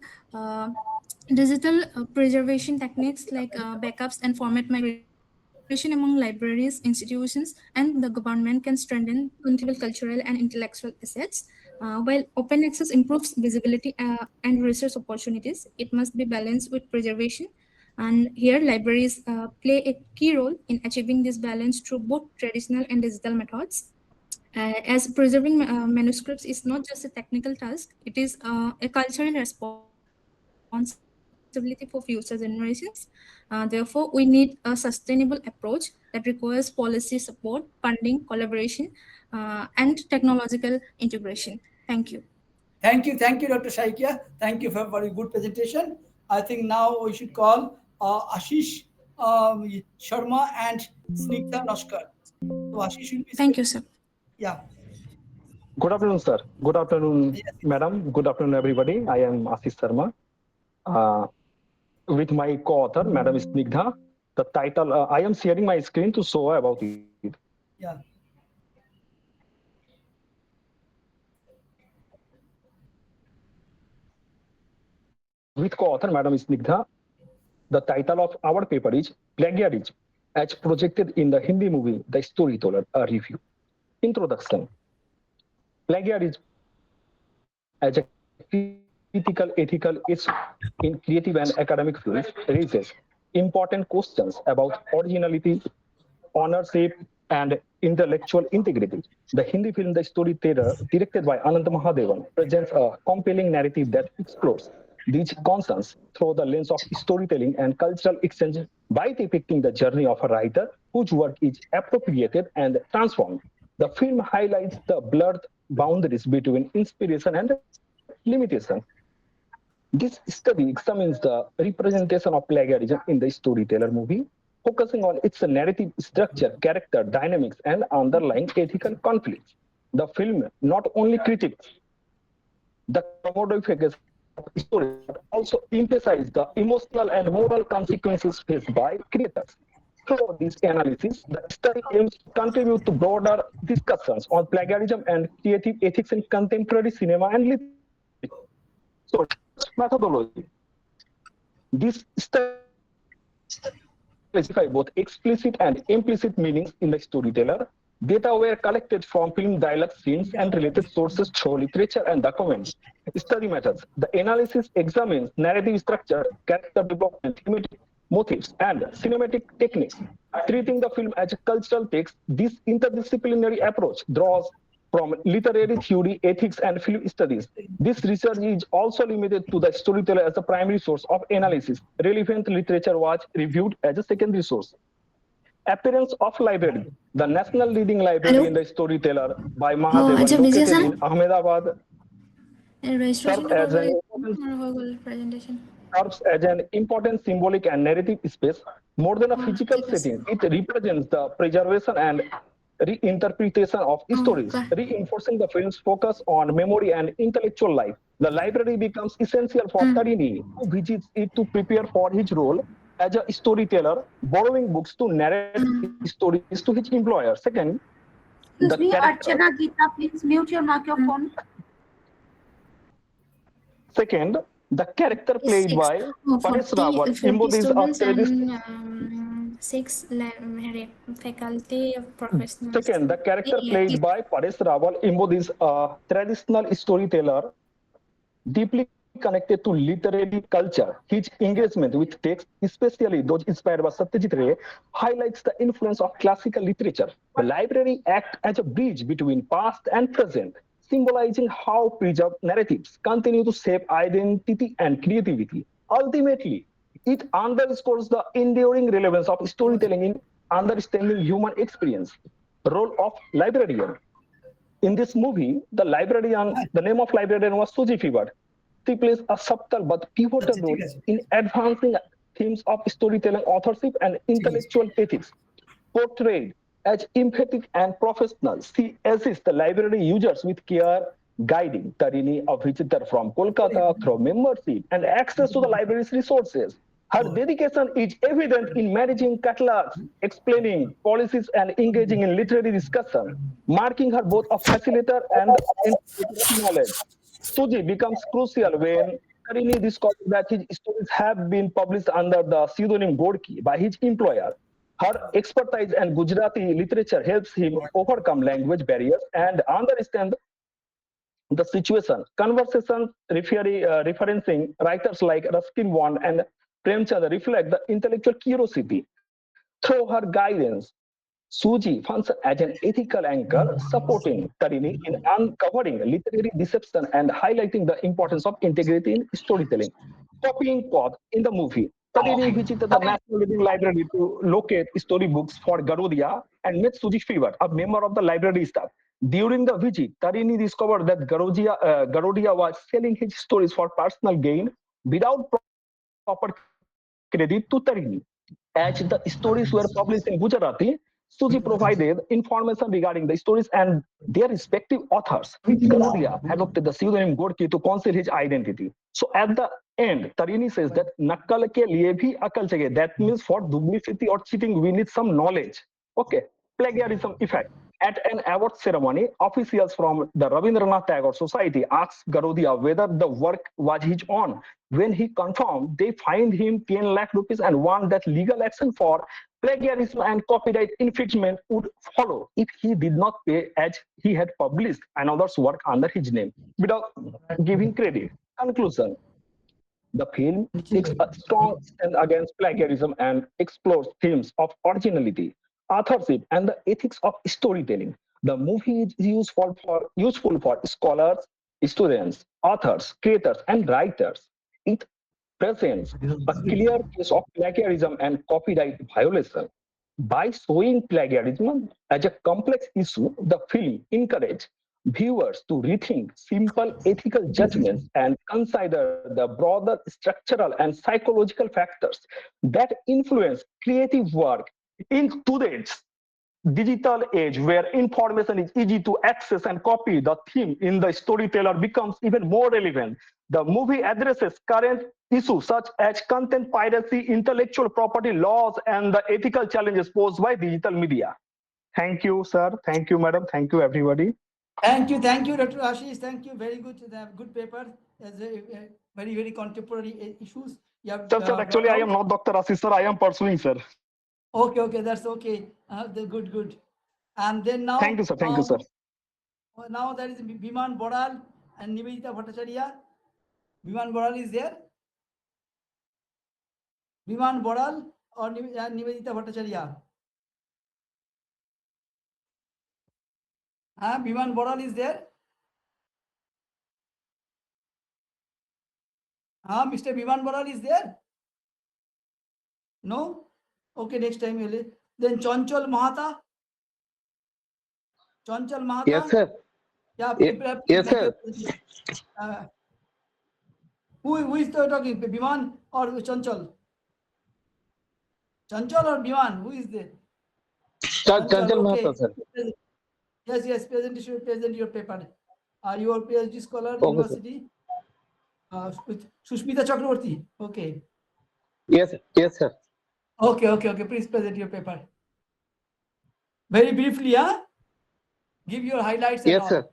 Q: digital preservation techniques like backups and format migration among libraries, institutions, and the government can strengthen cultural and intellectual assets. While open access improves visibility and research opportunities, it must be balanced with preservation. And here, libraries play a key role in achieving this balance through both traditional and digital methods. As preserving manuscripts is not just a technical task, it is a cultural responsibility for future generations. Therefore, we need a sustainable approach that requires policy support, funding, collaboration, and technological integration. Thank you.
M: Thank you, Dr. Shaikia. Thank you for a very good presentation. I think now we should call Ashish Sharma and Snigdha Naskar. So Ashish will be
Q: Thank you, sir.
M: Yeah.
E: Good afternoon, sir. Good afternoon, madam. Good afternoon, everybody. I am Ashish Sharma. With my co-author, Madam Snigdha. The title, I am sharing my screen to show about it.
M: Yeah.
E: With co-author, Madam Snigdha. The title of our paper is Plagiarism, as projected in the Hindi movie The Storyteller, a review. Introduction. Plagiarism as a critical ethical issue in creative and academic fields raises important questions about originality, ownership, and intellectual integrity. The Hindi film The Storyteller, directed by Anand Mahadevan, presents a compelling narrative that explores these concerns through the lens of storytelling and cultural exchange by depicting the journey of a writer whose work is appropriated and transformed. The film highlights the blurred boundaries between inspiration and limitation. This study examines the representation of plagiarism in the Storyteller movie, focusing on its narrative structure, character dynamics, and underlying ethical conflicts. The film not only critiques the commodification of stories, but also emphasizes the emotional and moral consequences faced by creators. Through this analysis, the study aims to contribute to broader discussions on plagiarism and creative ethics in contemporary cinema and literature. So, research methodology. This study specify both explicit and implicit meanings in the Storyteller. Data were collected from film dialogue scenes and related sources through literature and documents. Study methods. The analysis examines narrative structure, character development, thematic motifs, and cinematic techniques. Treating the film as a cultural text, this interdisciplinary approach draws from literary theory, ethics, and film studies. This research is also limited to the storyteller as the primary source of analysis. Relevant literature was reviewed as a secondary source. Appearance of library. The national leading library in the storyteller by Mahadevan,
Q: अच्छा busy
E: located
Q: আছে
E: in Ahmedabad, serves
Q: রেজিস্ট্রেশনটা
E: as
Q: করবো
E: an important
Q: presentation
E: serves as an important symbolic and narrative space. More than a physical
Q: ঠিক আছে
E: setting, it represents the preservation and reinterpretation of stories,
Q: বাহ
E: reinforcing the film's focus on memory and intellectual life. The library becomes essential for Tarini, who visits it to prepare for his role as a storyteller, borrowing books to narrate stories to his employer. Second, the
L: Excuse me,
E: character.
L: Archana Geeta, please mute your microphone.
E: Second, the character played
Q: six
E: by Paresh
Q: 40
E: Rawal
Q: 40
E: embodies a
Q: students
E: traditional.
Q: and faculty of professionals
E: Second, the character played by Paresh Rawal embodies a traditional storyteller deeply connected to literary culture. His engagement with text, especially those inspired by Satyajit Ray, highlights the influence of classical literature. The library acts as a bridge between past and present, symbolizing how preserved narratives continue to shape identity and creativity. Ultimately, it underscores the enduring relevance of storytelling in understanding human experience. Role of librarian. In this movie, the name of librarian was Suji Fever. She plays a subtle but pivotal role in advancing themes of storytelling, authorship, and intellectual ethics. Portrayed as emphatic and professional, she assists the library users with care, guiding Tarini, a visitor from Kolkata, through membership and access to the library's resources. Her dedication is evident in managing catalogs, explaining policies, and engaging in literary discussion, marking her both a facilitator and interpreter of knowledge. Suji becomes crucial when Tarini discovers that his stories have been published under the pseudonym Gorki by his employer. Her expertise in Gujarati literature helps him overcome language barriers and understand the situation. Conversations referencing writers like Ruskin Bond and Premchand reflect the intellectual curiosity. Through her guidance, Suji functions as an ethical anchor, supporting Tarini in uncovering literary deception and highlighting the importance of integrity in storytelling. Copying path in the movie. Tarini visited the National Reading Library to locate storybooks for Garodia and met Suji Fever, a member of the library staff. During the visit, Tarini discovered that Garodia was selling his stories for personal gain without proper credit to Tarini. As the stories were published in Gujarati, Suji provided information regarding the stories and their respective authors. Garodia adopted the pseudonym Gorki to conceal his identity. So at the end, Tarini says that nakkal ke liye bhi akal chahiye. That means for duplicity or cheating, we need some knowledge. Okay, plagiarism effect. At an award ceremony, officials from the Rabindra Tagore Society asked Garodia whether the work was his own. When he confirmed, they fined him 10 lakh rupees and warned that legal action for plagiarism and copyright infringement would follow if he did not pay, as he had published another's work under his name without giving credit. Conclusion. The film takes a strong stand against plagiarism and explores themes of originality, authorship, and the ethics of storytelling. The movie is useful for scholars, students, authors, creators, and writers. It presents a clear case of plagiarism and copyright violation. By showing plagiarism as a complex issue, the film encourages viewers to rethink simple ethical judgments and consider the broader structural and psychological factors that influence creative work in today's digital age where information is easy to access and copy. The theme in the storyteller becomes even more relevant. The movie addresses current issues such as content piracy, intellectual property laws, and the ethical challenges posed by digital media. Thank you, sir. Thank you, madam. Thank you, everybody.
M: Thank you, Dr. Ashish. Thank you. Very good. Good paper. As very, very contemporary issues. You have
E: Sir, actually, I am not Dr. Ashish, sir. I am pursuing, sir.
M: Okay, that's okay. Good. And then now.
E: Thank you, sir. Thank you, sir.
M: Now there is Biman Boral and Nivedita Bhattacharya. Biman Boral is there. Biman Boral or Nivedita Bhattacharya? Biman Boral is there? Mr. Biman Boral is there? No? Okay, next time you'll. Then Chanchal Mahata? Chanchal Mahata?
R: Yes, sir.
M: Yeah,
R: Yes, sir.
M: Who is talking? Biman or Chanchal? Chanchal or Biman? Who is there?
R: Chanchal
M: okay.
R: Mahata, sir.
M: Yes, present your paper. Your PhD scholar,
R: Okay,
M: university. With Sushmita Chakraborty. Okay.
R: Yes, sir.
M: Okay. Please present your paper. Very briefly, give your highlights and
R: Yes,
M: all.
R: sir.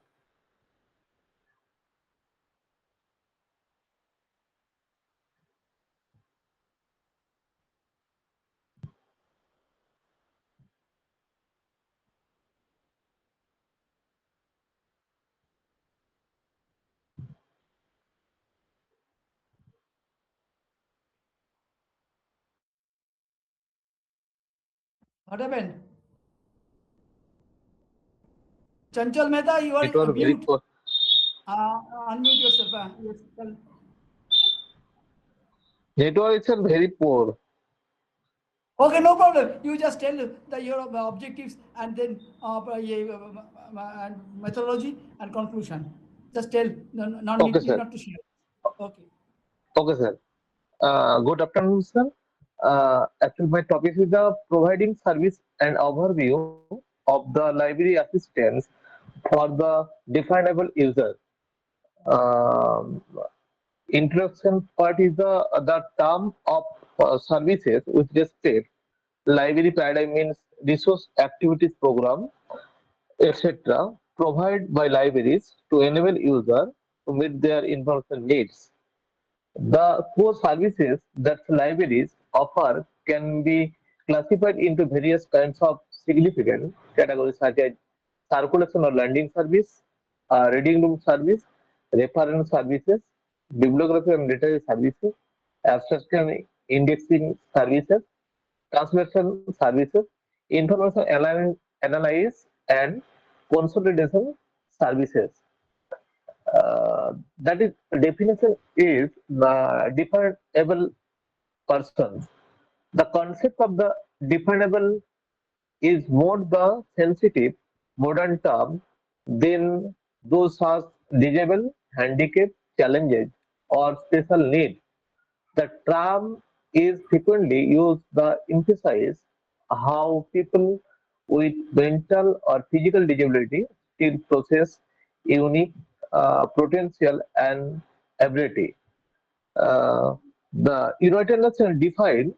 M: What happened? Chanchal Mehta, you are
R: It was very
M: mute.
R: poor.
M: Unmute yourself. Yes, tell.
R: Network is very poor.
M: Okay, no problem. You just tell your objectives and then and methodology and conclusion. Just tell. Not
R: Okay,
M: need
R: sir.
M: not to share. Okay.
R: Okay, sir. Good afternoon, sir. Actually, my topic is the providing service and overview of the library assistance for the definable user. Um Introduction part is the term of services with respect. Library paradigm means resource activities program, etc. provided by libraries to enable user to meet their information needs. The core services that libraries offer can be classified into various kinds of significant categories such as circulation or lending service, reading room service, reference services, bibliography and literary services, abstraction indexing services, translation services, information analysis and consolidation services. That is definition is definable persons. The concept of the definable is more the sensitive modern term than those as disabled, handicapped, challenges, or special needs. The term is frequently used to emphasize how people with mental or physical disability still possess unique potential and ability. Uh, the United Nations define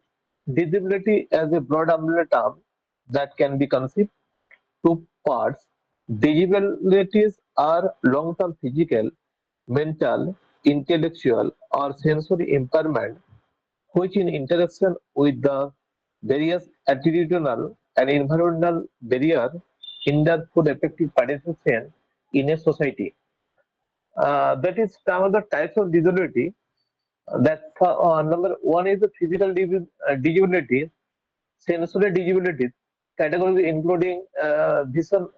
R: disability as a broad umbrella term that can be conceived two parts. Disabilities are long-term physical, mental, intellectual, or sensory impairment which in interaction with the various attitudinal and environmental barriers hinder full effective participation in a society. That is some of the types of disability. Number one is the physical disability, sensory disabilities, categories including vision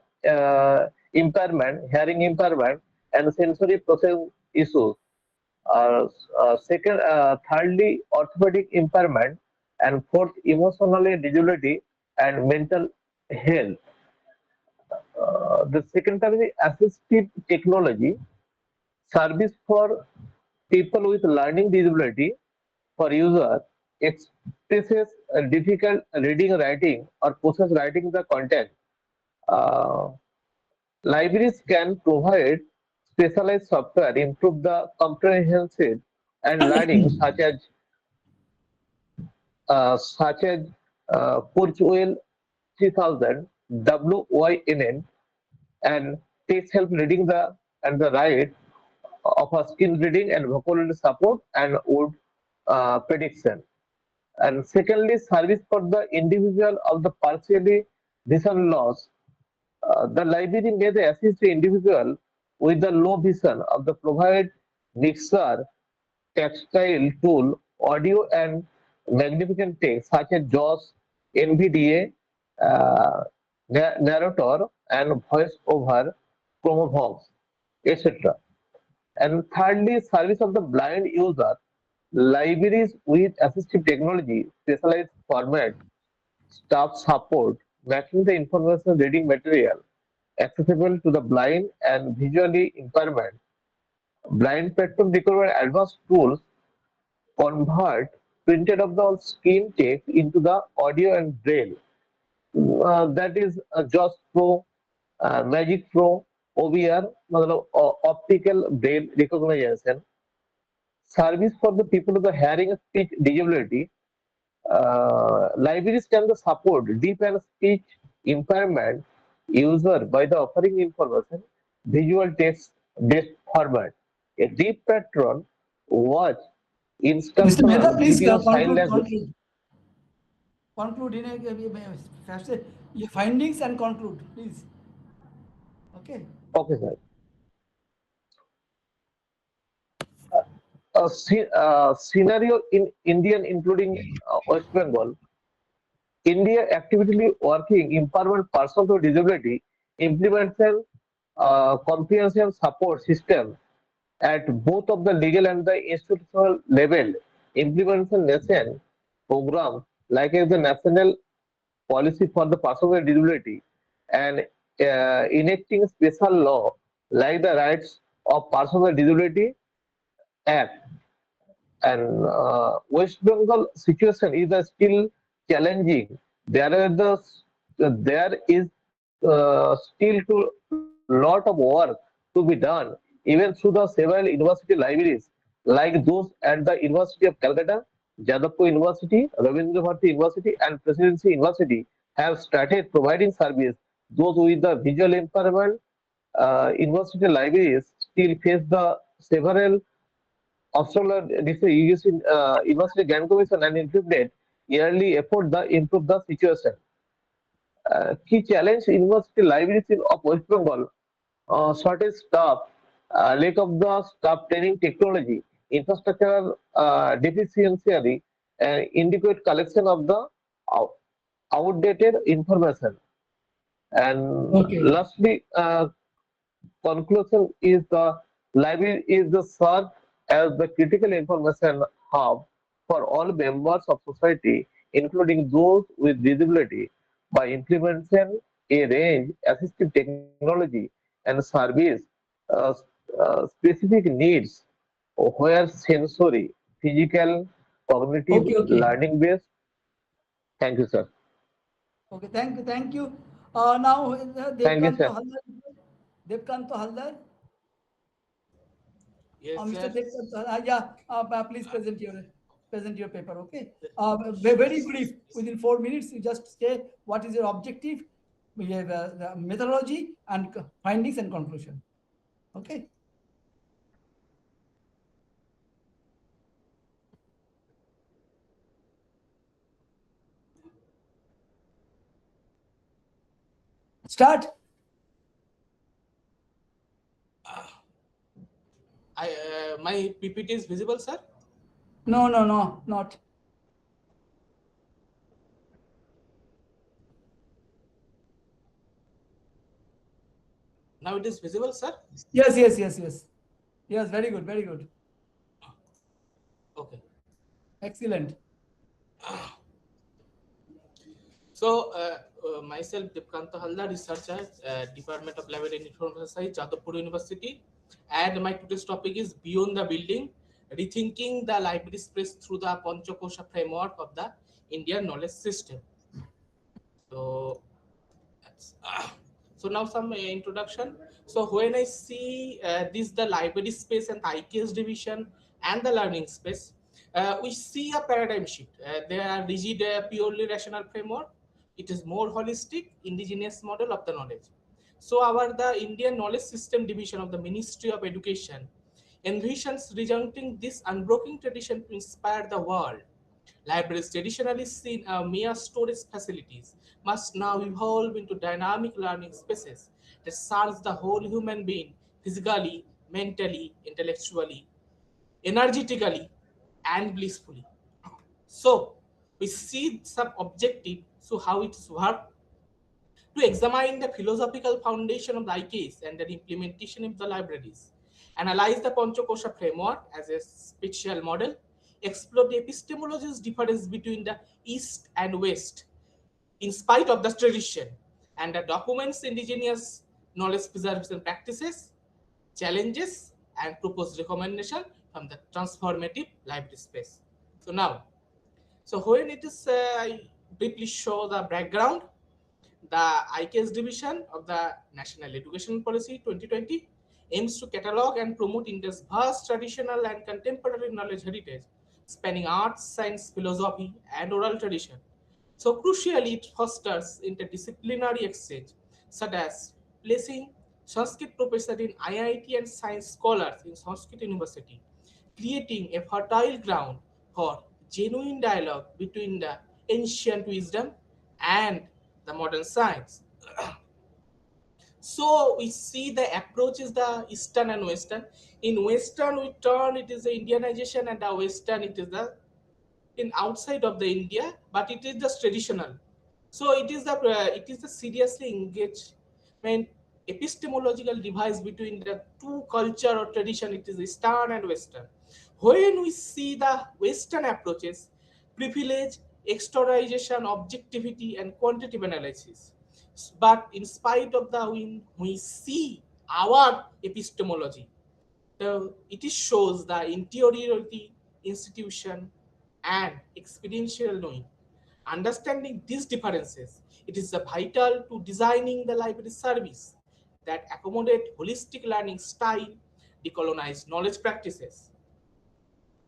R: impairment, hearing impairment, and sensory processing issues. Thirdly, orthopedic impairment, and fourth, emotionally disability and mental health. The second type is assistive technology, service for people with learning disability for user expresses difficult reading, writing, or process writing the content. Uh, Libraries can provide specialized software, improve the comprehensive and learning, such as Porchwell 3000 WYNN and takes help reading the write of a skill reading and vocabulary support and word prediction. And secondly, service for the individual of the partially vision loss. The library may assist the individual with the low vision of the provide mixer, textile tool, audio and magnificent text such as JAWS, NVDA, narrator, and voice over chromovox, etc. And thirdly, service of the blind user. Libraries with assistive technology, specialized format, staff support, making the information reading material accessible to the blind and visually impairment. Blind patrons require advanced tools, convert printed of the screen text into the audio and braille. That is JAWS Pro, Magic Pro, OBR, optical braille recognition. Service for the people with the hearing and speech disability. Libraries can support deep and speech impairment user by the offering information visual text based format. A deep patron watch
M: Mr. Mehta,
R: instructional
M: please
R: video sign
M: conclude,
R: language.
M: conclude in your findings and conclude, please. Okay.
R: Okay, sir. Scenario in Indian, including West Bengal, India actively working empowerment persons with disability, implements a comprehensive support system at both of the legal and the institutional level, implements a nation program like the national policy for the person with disability, and enacting special law like the Rights of Persons with Disability Act. And West Bengal situation is still challenging. There is still lot of work to be done, even through the several university libraries like those at the University of Calcutta, Jadavpur University, Rabindra Bharati University, and Presidency University have started providing service. Those with the visual impairment, university libraries still face the several obstacle using university grant commission and implement yearly effort to improve the situation. Key challenge university libraries of West Bengal, shortage staff, lack of the staff training technology, infrastructure deficiency, and inadequate collection of the out- outdated information. And
M: Okay.
R: lastly, conclusion is the library is the served as the critical information hub for all members of society, including those with disability, by implementing a range assistive technology and service uh, specific needs where sensory, physical, cognitive,
M: Okay, okay.
R: learning based. Thank you, sir.
M: Okay, thank you, thank you. Now,
R: Thank you,
M: Devkanto
R: sir.
M: Haldar. Devkanto Haldar.
S: Yes,
M: Mr.
S: sir.
M: Devkanto, yeah, please present your paper, okay? Very brief, within 4 minutes, you just say what is your objective, we have the methodology and findings and conclusion, okay? Start.
S: My PPT is visible, sir?
M: No, no, no, not.
S: Now it is visible, sir?
M: Yes, yes, yes, yes. Yes, very good, very good.
S: Okay.
M: Excellent.
S: So, myself, Devkanto Haldar, researcher, Department of Library and Information Science, Jadavpur University. And my today's topic is Beyond the Building, Rethinking the Library Space through the Panchakosha framework of the Indian knowledge system. So, so now some introduction. So when I see this, the library space and the IKS division and the learning space, we see a paradigm shift. They are rigid, purely rational framework. It is more holistic, indigenous model of the knowledge. So the Indian knowledge system division of the Ministry of Education envisions rejuvenating this unbroken tradition to inspire the world. Libraries traditionally seen as mere storage facilities must now evolve into dynamic learning spaces that serve the whole human being physically, mentally, intellectually, energetically, and blissfully. So we see some objective, so how it's work, to examine the philosophical foundation of the IKs and their implementation of the libraries, analyze the Panchakosha framework as a spatial model, explore the epistemology's difference between the East and West in spite of the tradition, and the documents indigenous knowledge preservation practices, challenges, and proposed recommendation from the transformative library space. So now, so when it is, I briefly show the background. The IKS division of the National Education Policy 2020 aims to catalog and promote India's vast traditional and contemporary knowledge heritage, spanning arts, science, philosophy, and oral tradition. So crucially, it fosters interdisciplinary exchange, such as placing Sanskrit professors in IIT and science scholars in Sanskrit University, creating a fertile ground for genuine dialogue between the ancient wisdom and the modern science. So we see the approach is the Eastern and Western. In Western, we turn it is the Indianization, and the Western it is the in outside of the India, but it is just traditional. So it is the seriously engaged when epistemological device between the two culture or tradition. It is Eastern and Western. When we see the Western approaches, privilege, exteriorization, objectivity, and quantitative analysis. But in spite of the when we see our epistemology, it shows the interiority, institution, and experiential knowing. Understanding these differences, it is vital to designing the library service that accommodate holistic learning style, decolonize knowledge practices.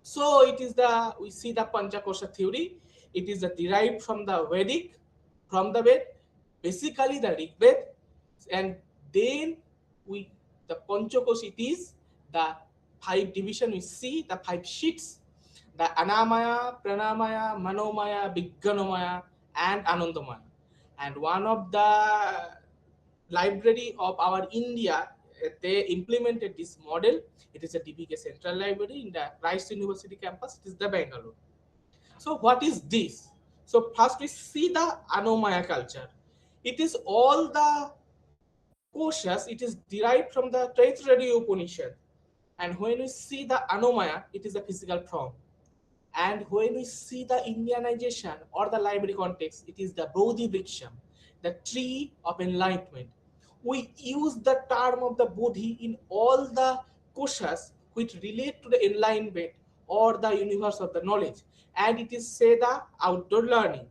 S: So it is we see the Panchakosha theory. It is derived from the Vedic, from the Ved, basically the Rig Ved, and then the Panchakosha, it is the 5 division. We see the 5 sheets, the Anamaya, Pranamaya, Manomaya, Vigganomaya, and Anandamaya. And one of the library of our India, they implemented this model. It is a DBK Central Library in the Rice University campus. It is the Bangalore. So what is this? So first we see the Anomaya culture. It is all the koshas. It is derived from the Taittiriya Upanishad. And when we see the Anomaya, it is a physical form. And when we see the Indianization or the library context, it is the Bodhi Vriksham, the tree of enlightenment. We use the term of the Bodhi in all the koshas which relate to the enlightenment or the universe of the knowledge. And it is say the outdoor learning.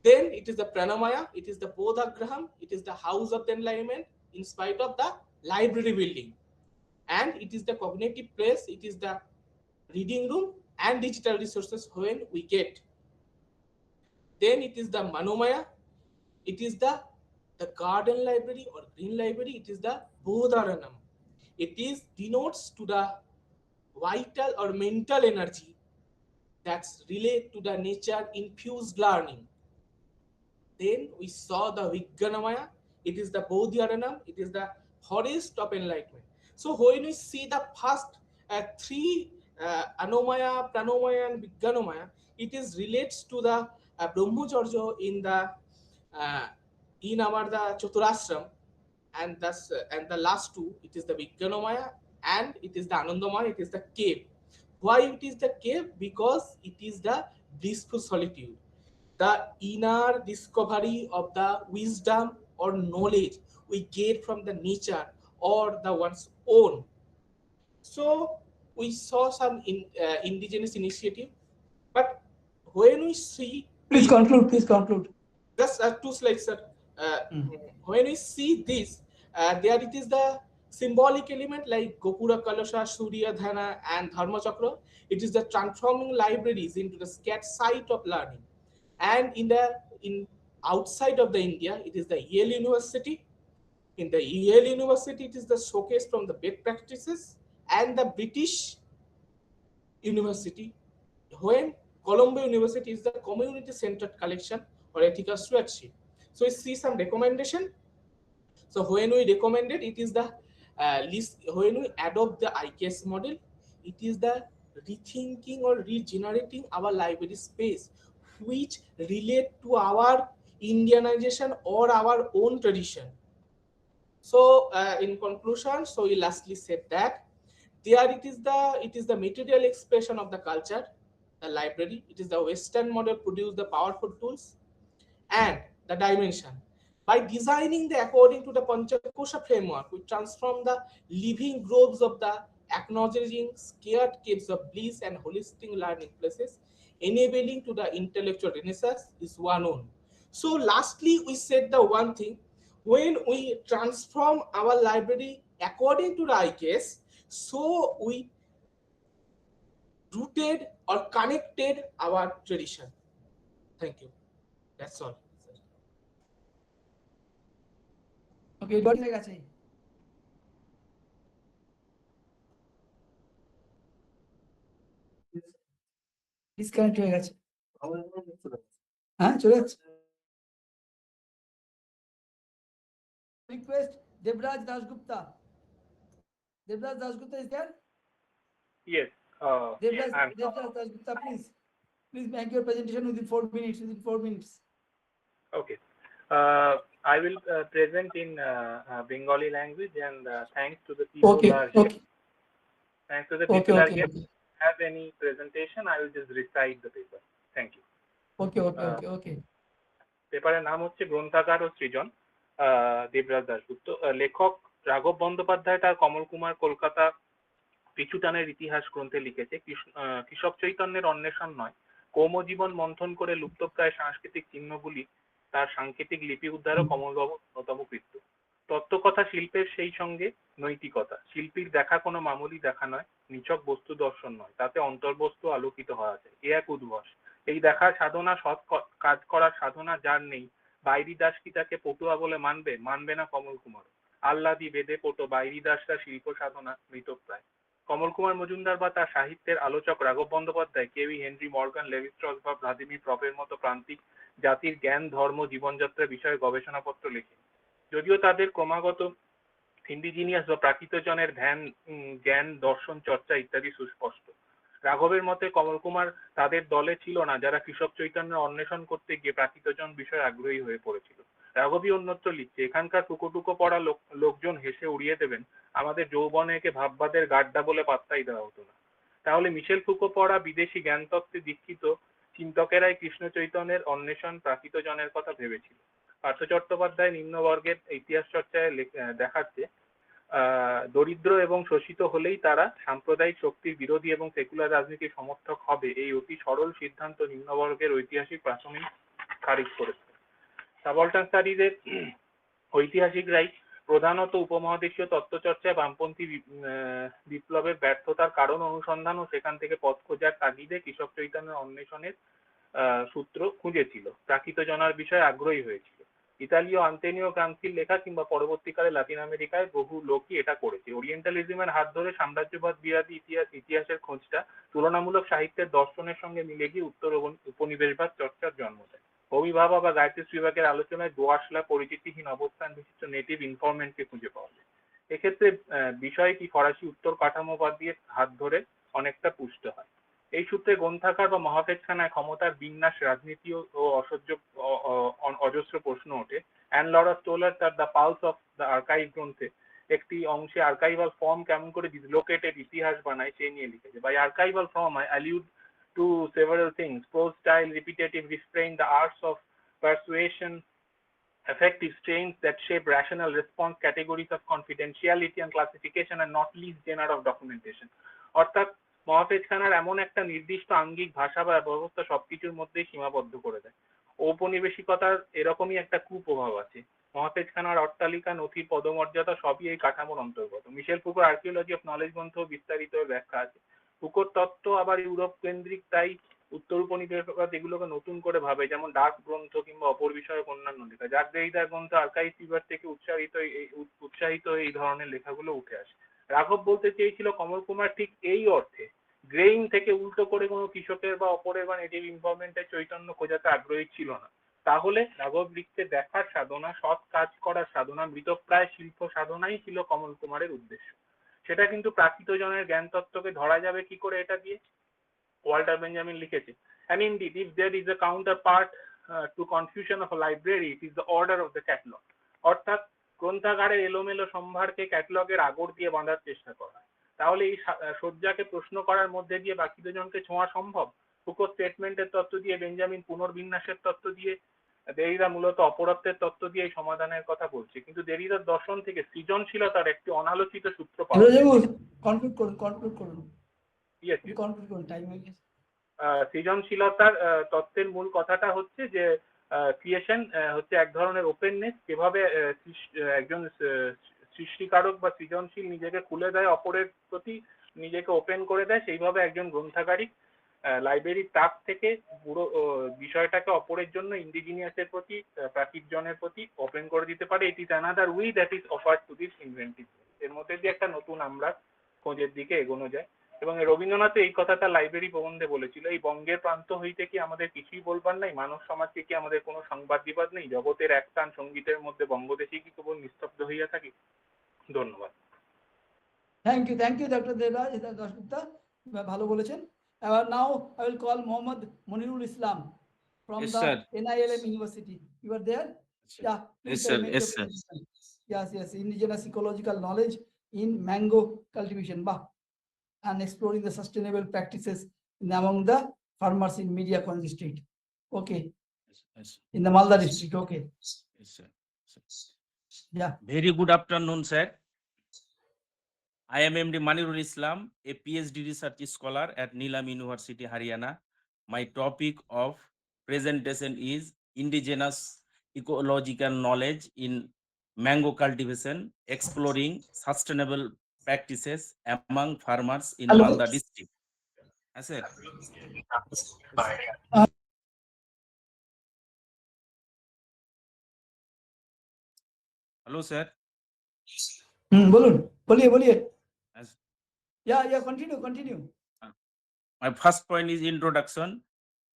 S: Then it is the Pranamaya, it is the Bodhagraham, it is the house of the enlightenment in spite of the library building. And it is the cognitive place, it is the reading room and digital resources when we get. Then it is the Manomaya, it is the garden library or green library, it is the Bodharanam. It is denotes to the vital or mental energy that's related to the nature infused learning. Then we saw the Vigganamaya, it is the Bodharanam, it is the forest of enlightenment. So when we see the first 3 Anomaya, Pranomaya, and Vigganomaya, it is relates to the Brahmacharya in the in our the Chaturashram, and thus and the last 2, it is the Vigganomaya and it is the Anandamaya, it is the cave. Why it is the cave? Because it is the blissful solitude, the inner discovery of the wisdom or knowledge we get from the nature or the one's own. So we saw some indigenous initiative, but when we see,
M: please conclude.
S: just 2 slides, sir. When we see this, there it is the symbolic element like Gopura Kalasha, Surya Dhana, and Dharma Chakra. It is the transforming libraries into the scared site of learning. And in outside of the India, it is the Yale University. In the Yale University, it is the showcase from the best practices, and the British University, when Colombo University is the community-centered collection or ethical stewardship. So we see some recommendation. So when we recommended, it is the list. When we adopt the IKS model, it is the rethinking or regenerating our library space, which relate to our Indianization or our own tradition. So in conclusion, so we lastly said that there it is the material expression of the culture, the library. It is the Western model produce the powerful tools and the dimension. By designing the according to the Panchakosha framework, we transform the living groves of the acknowledging scared caves of bliss and holistic learning places, enabling to the intellectual renaissance is one own. So lastly, we said the one thing, when we transform our library according to the IKS, so we rooted or connected our tradition. Thank you. That's all.
M: Okay recording হয়ে গেছে disconnect হয়ে গেছে হ্যাঁ চলে যাচ্ছে request Debraj Dasgupta is there?
T: Yes.
M: Devraj Dasgupta, please make your presentation within 4 minutes.
T: Okay. I will present in Bengali language, and thanks to the people who are here. Thanks to the people who are here. If you have any presentation, I will just recite the paper. Thank you.
M: Okay.
T: পেপারের নাম হচ্ছে গ্রন্থাগার ও সৃজন, দেবরাজ দাশগুপ্ত। লেখক রাঘব বন্দ্যোপাধ্যায় তার কমল কুমার কলকাতা পিছুটানের ইতিহাস গ্রন্থে লিখেছে, কৃষক চৈতন্যের অন্বেষণ নয়, কৌমজীবন মন্থন করে লুপ্তপ্রায় সাংস্কৃতিক চিহ্নগুলি তার সাংকেতিক লিপি উদ্ধারক কমলবাবু অন্যতম কৃত্য। তত্ত্বকথা শিল্পের সেই সঙ্গে নৈতিকতা। শিল্পীর দেখা কোনো মামুলি দেখা নয়, নিছক বস্তু দর্শন নয়, তাতে অন্তর্বস্তু আলোকিত হওয়া যায়। এ এক উদ্ভাস। এই দেখার সাধনা, সৎ কাজ করার সাধনা যার নেই, বাইরি দাস কি তাকে পটুয়া বলে মানবে না কমল কুমার। আহ্লাদি বেদে পটো বাইরি দাসরা শিল্প সাধনা মৃতপ্রায়। কমল কুমার মজুমদার বা তার সাহিত্যের আলোচক রাঘব বন্দ্যোপাধ্যায় কেউই হেনরি মর্গান, লেভিস্ট্রস বা ভ্লাদিমির প্রপের মতো প্রান্তিক জাতির জ্ঞান, ধর্ম, জীবনযাত্রা বিষয়ে গবেষণাপত্র লেখেন। যদিও তাদের ক্রমাগত ইন্ডিজিনিয়াস বা প্রাকৃতজনের জ্ঞান, দর্শন চর্চা ইত্যাদি সুস্পষ্ট। রাঘবের মতে কমল কুমার তাদের দলে ছিল না যারা কৃষক চৈতন্যের অন্বেষণ করতে গিয়ে প্রাকৃতজন বিষয়ে আগ্রহী হয়ে পড়েছিল। রাঘবই অন্যত্র লিখছে, এখানকার টুকো পড়া লোকজন হেসে উড়িয়ে দেবেন আমাদের যৌবনেকে ভাববাদের গাড্ডা বলে পাত্তাই দেওয়া হতো না। তাহলে মিশেল ফুকো পড়া বিদেশি জ্ঞানতত্ত্বে দীক্ষিত চিন্তকেরাই কৃষ্ণ চৈতন্যের অন্বেষণ প্রাকৃতজনের কথা ভেবেছিল। পার্থ চট্টোপাধ্যায় নিম্নবর্গের ইতিহাস চর্চায় দেখাচ্ছে, দরিদ্র এবং শোষিত হলেই তারা সাম্প্রদায়িক শক্তির বিরোধী এবং সেকুলার রাজনীতির সমর্থক হবে, এই অতি সরল সিদ্ধান্ত নিম্নবর্গের ঐতিহাসিক প্রাথমিক খারিজ করেছে। সাবল্টান স্টাডিজের ঐতিহাসিকরাই প্রধানত উপমহাদেশীয় তত্ত্বচর্চায় বামপন্থী বিপ্লবের ব্যর্থতার কারণ অনুসন্ধান ও সেখান থেকে পথ খোঁজার তাগিদে কৃষক চৈতন্যের অন্বেষণের সূত্র খুঁজেছিল, প্রাকৃতজনার বিষয়ে আগ্রহী হয়েছিল। ইতালীয় আন্তোনিও গ্রামসির লেখা কিংবা পরবর্তীকালে লাতিন আমেরিকায় বহু লোকই এটা করেছে। ওরিয়েন্টালিজমের হাত ধরে সাম্রাজ্যবাদ বিরোধী ইতিহাসের খোঁজটা তুলনামূলক সাহিত্যের দর্শনের সঙ্গে মিলে গিয়ে উত্তর উপনিবেশবাদ চর্চার জন্ম দেয়। অভিভাবক বা গাইডেন্স বিভাগের আলোচনায় দোআঁশলা পরিচিতিহীন অবস্থান বিশিষ্ট নেটিভ ইনফরমেন্টকে খুঁজে পাওয়া যায়। এক্ষেত্রে বিষয়টি ফরাসি উত্তর কাঠামোবাদ দিয়ে হাত ধরে অনেকটা পুষ্ট হয়। এই সূত্রে গ্রন্থাগার বা মহাপেজখানায় ক্ষমতার বিন্যাস, রাজনীতি ও অজস্র প্রশ্ন ওঠে। অ্যান লরা স্টোলার তার the pulse of the archive গ্রন্থে একটি অংশে আর্কাইভাল ফর্ম কেমন করে ডিসলোকেটেড ইতিহাস বানায় সেই নিয়ে লিখেছে। By archival form I alluded to several things: prose style, repetitive refrain, the arts of persuasion, effective strains that shape rational response, categories of confidentiality and classification, and not least genre of documentation. অর্থাৎ মহাপেজখানার এমন একটা নির্দিষ্ট আঙ্গিক ভাষা বা ব্যবস্থা সবকিছুর মধ্যেই সীমাবদ্ধ করে দেয়। ঔপনিবেশিকতার এরকমই একটা কুপ্রভাব আছে। মহাপেজখানার অট্টালিকা, নথির পদমর্যাদা সবই এই কাঠামোর অন্তর্গত। মিশেল ফুকোর আর্কিওলজি অফ নলেজ গ্রন্থ বিস্তারিত ব্যাখ্যা আছে। ফুকোর তত্ত্ব আবার ইউরোপ কেন্দ্রিক, তাই উত্তর উপনিবেশবাদ এগুলোকে নতুন করে ভাবে, যেমন ডাক গ্রন্থ কিংবা অপর বিষয়ক অন্যান্য লেখা। জাক দেরিদার গ্রন্থ আর্কাইভ ফিভার থেকে উৎসাহিত এই ধরনের লেখাগুলো উঠে আসে। রাঘব বলতে চেয়েছিল কমল কুমার ঠিক এই অর্থে গ্রেইন থেকে উল্টো করে কোনো কৃষকের বা অপরের বা নেটিভ ইনফরমেন্টের চৈতন্য খোঁজাতে আগ্রহী ছিল না। তাহলে রাঘব লিখতে দেখার সাধনা, সৎ কাজ করার সাধনা, মৃতপ্রায় শিল্প সাধনাই ছিল কমল কুমারের উদ্দেশ্য। সেটা কিন্তু প্রাকৃত জনের জ্ঞান তত্ত্বকে ধরা যাবে কি করে এটা দিয়ে? ওয়াল্টার বেঞ্জামিন লিখেছে, and indeed if there is a counterpart to confusion of a library, it is the order of the catalog. অর্থাৎ গ্রন্থাগারের এলোমেলো সম্ভারকে ক্যাটালগের আগর দিয়ে বাঁধার চেষ্টা করা। তাহলে এই সজ্জাকে প্রশ্ন করার মধ্যে দিয়ে বাকি দুজনকে ছোঁয়া সম্ভব? ফুকো স্টেটমেন্টের তত্ত্ব দিয়ে, বেঞ্জামিন পুনর্বিন্যাসের তত্ত্ব দিয়ে, দেরিদা মূলত অপরত্বের তত্ত্ব দিয়ে এই সমাধানের কথা বলছে, কিন্তু দেরিদার দর্শন থেকে সৃজনশীলতার একটি অনালোচিত সূত্র পাওয়া যায়।
M: কনক্লুড করুন। টাইম হয়ে গেছে।
T: সৃজনশীলতার তত্ত্বের মূল কথাটা হচ্ছে যে ক্রিয়েশন হচ্ছে এক ধরনের ওপেননেস, যেভাবে একজন সৃষ্টিকারক বা সৃজনশীল নিজেকে খুলে দেয় অপরের প্রতি, নিজেকে ওপেন করে দেয়, সেইভাবে একজন গ্রন্থাগারিক লাইব্রেরির তাক থেকে পুরো বিষয়টাকে অপরের জন্য, ইন্ডিজিনিয়াসের প্রতি, প্রাকৃতজনের প্রতি ওপেন করে দিতে পারে। It is another we that is offered to this inventive. এর মধ্যে দিয়ে একটা নতুন আমরা খোঁজের দিকে এগোনো যায়। এবং রবীন্দ্রনাথ এই কথাটা লাইব্রেরি প্রবন্ধে বলেছিল, এই বঙ্গের প্রান্ত হইতে কি আমাদের কিছুই বলবার নাই? মানব সমাজকে কি আমাদের কোনো সংবাদ দিবার নেই? জগতের একটান সঙ্গীতের মধ্যে বঙ্গদেশে কি কেবল নিস্তব্ধ হইয়া থাকি? ধন্যবাদ।
M: Thank you doctor Debraj Dasgupta, ভালো বলেছেন। Now I will call Mohammad Monirul Islam from
U: Yes,
M: the
U: sir.
M: NILM University. You are there? Yeah,
U: Yes,
M: please
U: sir.
M: make
U: Yes,
M: your
U: sir.
M: presentation. Yes, indigenous ecological knowledge in mango cultivation, and exploring the sustainable practices among the farmers in Media Conji Street. Okay.
U: Yes.
M: In the Malda district. Okay.
U: Yes, sir.
M: Yeah.
U: Very good afternoon, sir. I am MD Manirul Islam, a PhD research scholar at Neelam University, Haryana. My topic of presentation is indigenous ecological knowledge in mango cultivation, exploring sustainable practices among farmers in Malda district. Yes, sir. Hello, sir.
M: बोलिए. Yeah, continue.
U: My first point is introduction.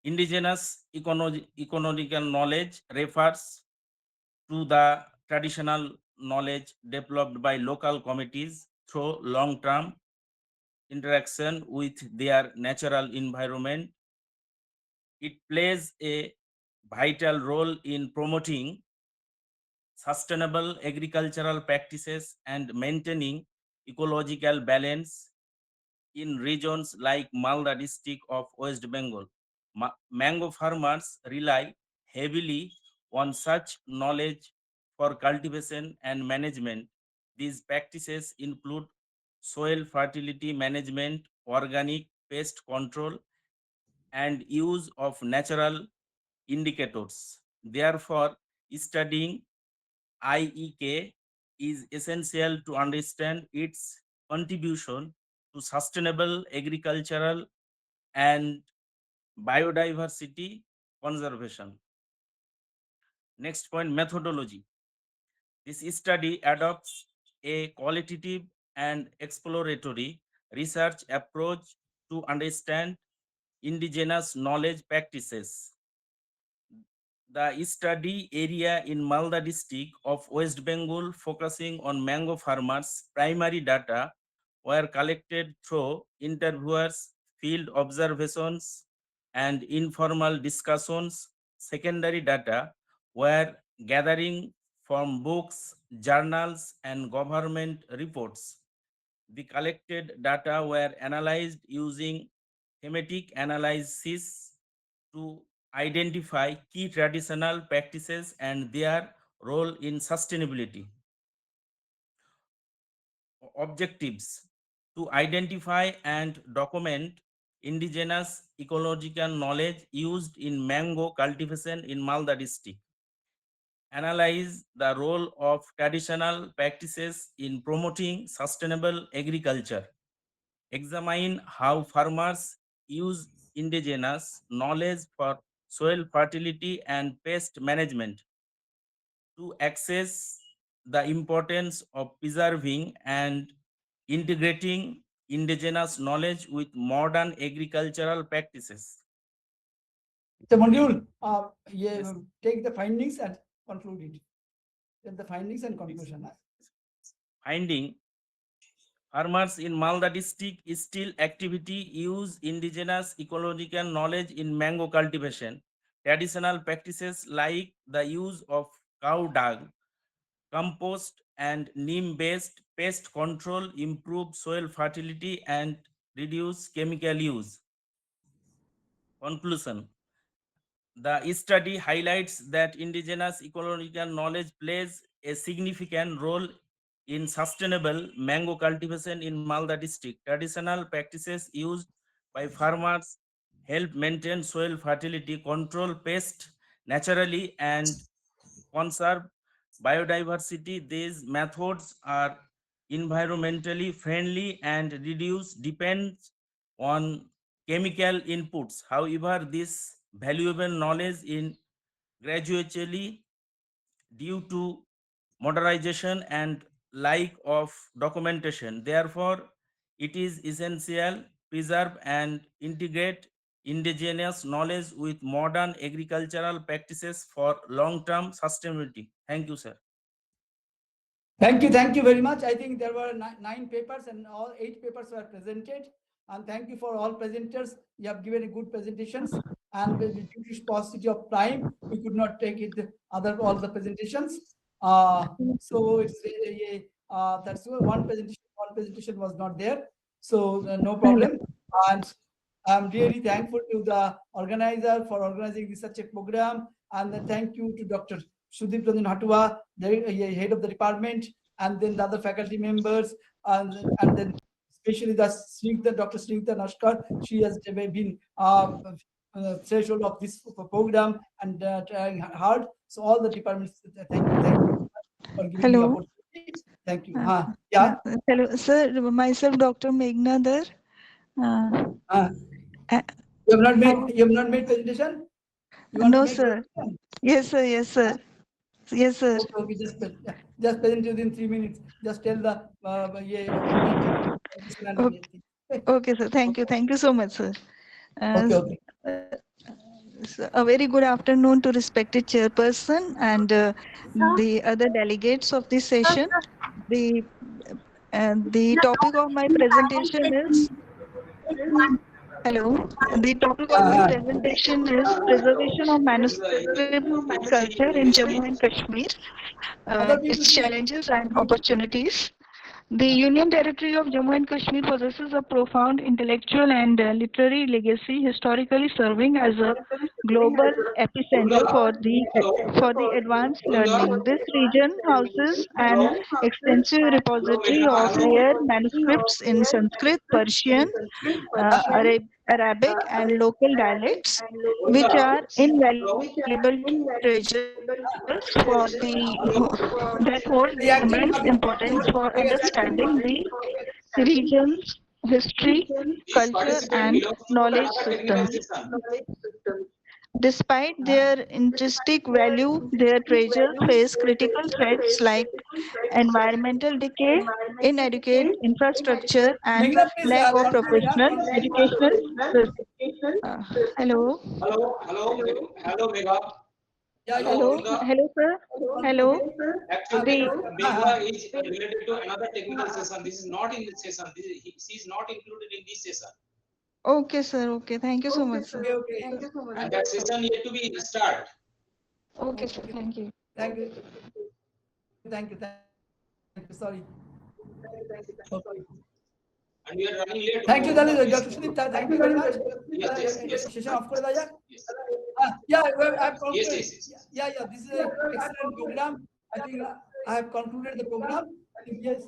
U: Indigenous ecological knowledge refers to the traditional knowledge developed by local communities through long-term interaction with their natural environment. It plays a vital role in promoting sustainable agricultural practices and maintaining ecological balance in regions like Malda district of West Bengal. Mango farmers rely heavily on such knowledge for cultivation and management. These practices include soil fertility management, organic pest control, and use of natural indicators. Therefore, studying IEK is essential to understand its contribution to sustainable agricultural and biodiversity conservation. Next point, methodology. This study adopts a qualitative and exploratory research approach to understand indigenous knowledge practices. The study area in Malda district of West Bengal, focusing on mango farmers, primary data were collected through interviewers, field observations, and informal discussions. Secondary data were gathering from books, journals, and government reports. The collected data were analyzed using thematic analysis to identify key traditional practices and their role in sustainability. Objectives: to identify and document indigenous ecological knowledge used in mango cultivation in Malda district. Analyze the role of traditional practices in promoting sustainable agriculture. Examine how farmers use indigenous knowledge for soil fertility and pest management. To assess the importance of preserving and integrating indigenous knowledge with modern agricultural practices.
M: So Manjul, take the findings and conclude it. Take the findings and conclusion.
U: Farmers in Malda district still activity use indigenous ecological knowledge in mango cultivation. Traditional practices like the use of cow dung, compost and neem-based pest control improve soil fertility and reduce chemical use. Conclusion. The study highlights that indigenous ecological knowledge plays a significant role in sustainable mango cultivation in Malda district. Traditional practices used by farmers help maintain soil fertility, control pests naturally, and conserve biodiversity. These methods are environmentally friendly and reduce depends on chemical inputs. However, this valuable knowledge in gradually due to modernization and lack of documentation. Therefore, it is essential preserve and integrate indigenous knowledge with modern agricultural practices for long-term sustainability. Thank you, sir.
M: Thank you very much. I think there were 9 papers and all 8 papers were presented. And thank you for all presenters. You have given a good presentations. And with the due to paucity of time, we could not take it all the presentations. So it's that's one presentation was not there. So no problem. And I'm really thankful to the organizer for organizing such a program. And then thank you to Dr. Sudeep Ranjan Hatua, the head of the department, and then the other faculty members, and then especially Dr. Snigdha Naskar. She has been threshold of this program and trying hard. So all the departments, thank you for giving me opportunity. Thank you. Yeah.
D: Hello, sir. Myself, Dr. Meghnadar.
M: You have not made presentation?
D: No, sir. Yes, sir. Yes, sir. Yes, sir.
M: Okay, just present within 3 minutes. Just tell the
D: Okay, sir. Thank you. Thank you so much, sir.
M: Okay.
D: So a very good afternoon to respected chairperson and the other delegates of this session. The topic of my presentation is hello. The topic of my presentation is preservation of manuscript culture in Jammu and Kashmir, its challenges and opportunities. The Union Territory of Jammu and Kashmir possesses a profound intellectual and literary legacy, historically serving as a global epicenter for the advanced learning. This region houses an extensive repository of rare manuscripts in Sanskrit, Persian, Arabic, and local dialects, which are invaluable treasures that hold immense importance for understanding the region's history, culture, and knowledge systems. Despite their intrinsic value, their treasures face critical threats like environmental decay, inadequate infrastructure, and lack of professional educational. Hello.
A: Hello, Megha.
D: Hello, sir. Hello.
A: Actually, Megha is related to another technical session. This is not in this session. She is not included in this session.
D: Okay, sir. Okay. Thank you so much, sir.
A: And that session yet to be start.
D: Okay, sir. Thank you.
M: Thank you. Sorry.
A: And we are running late.
M: Thank you, Dr. Sudeep. Thank you very much.
A: Yes.
M: Session off kore daya. Yes. Yeah. This is an excellent program. I think I have concluded the program. Yes.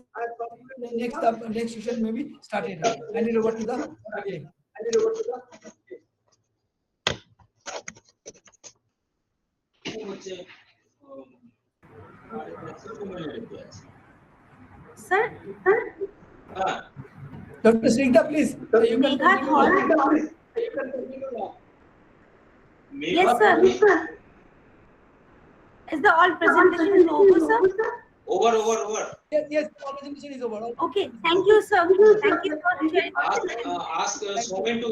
M: Next session maybe started. Hand it over to the.
L: Sir?
M: Dr. Snigdha, please. You can continue.
L: Yes, sir. Is the all presentation is over, sir?
A: Over.
M: Yes, all presentation is over.
L: Okay, thank you, sir. Thank you for sharing.
A: Ask Somen to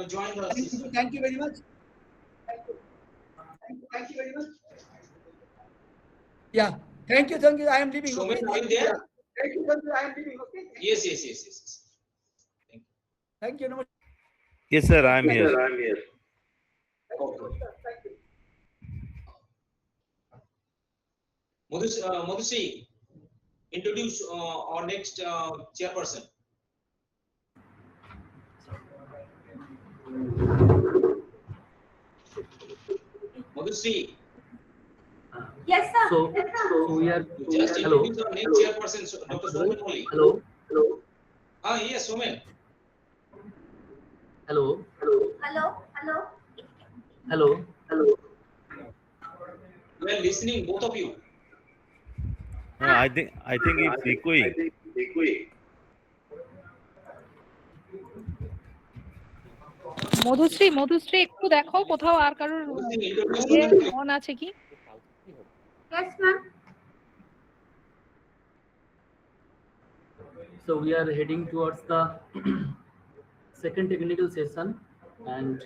A: join the session.
M: Thank you very much. Thank you very much. Yeah. Thank you. I am leaving.
A: Somen, are you there? Yes, yes, yes, yes.
M: Thank you.
F: Yes, sir, I am
A: Yes,
F: here.
A: sir, I'm here. Okay. Madhusri, introduce our next chairperson. Madhusri.
V: Yes, sir.
A: So
V: We are.
A: Just
V: Hello.
A: introduce our next chairperson, Dr. Somen Moli.
V: Hello.
A: Yes, Somen.
V: Hello.
L: Hello.
V: Hello.
A: We are listening, both of you.
F: I think it's echoing.
W: Madhushree একটু দেখো কোথাও আর কারোর on আছে কি?
L: Yes, ma'am.
V: So we are heading towards the second technical session, and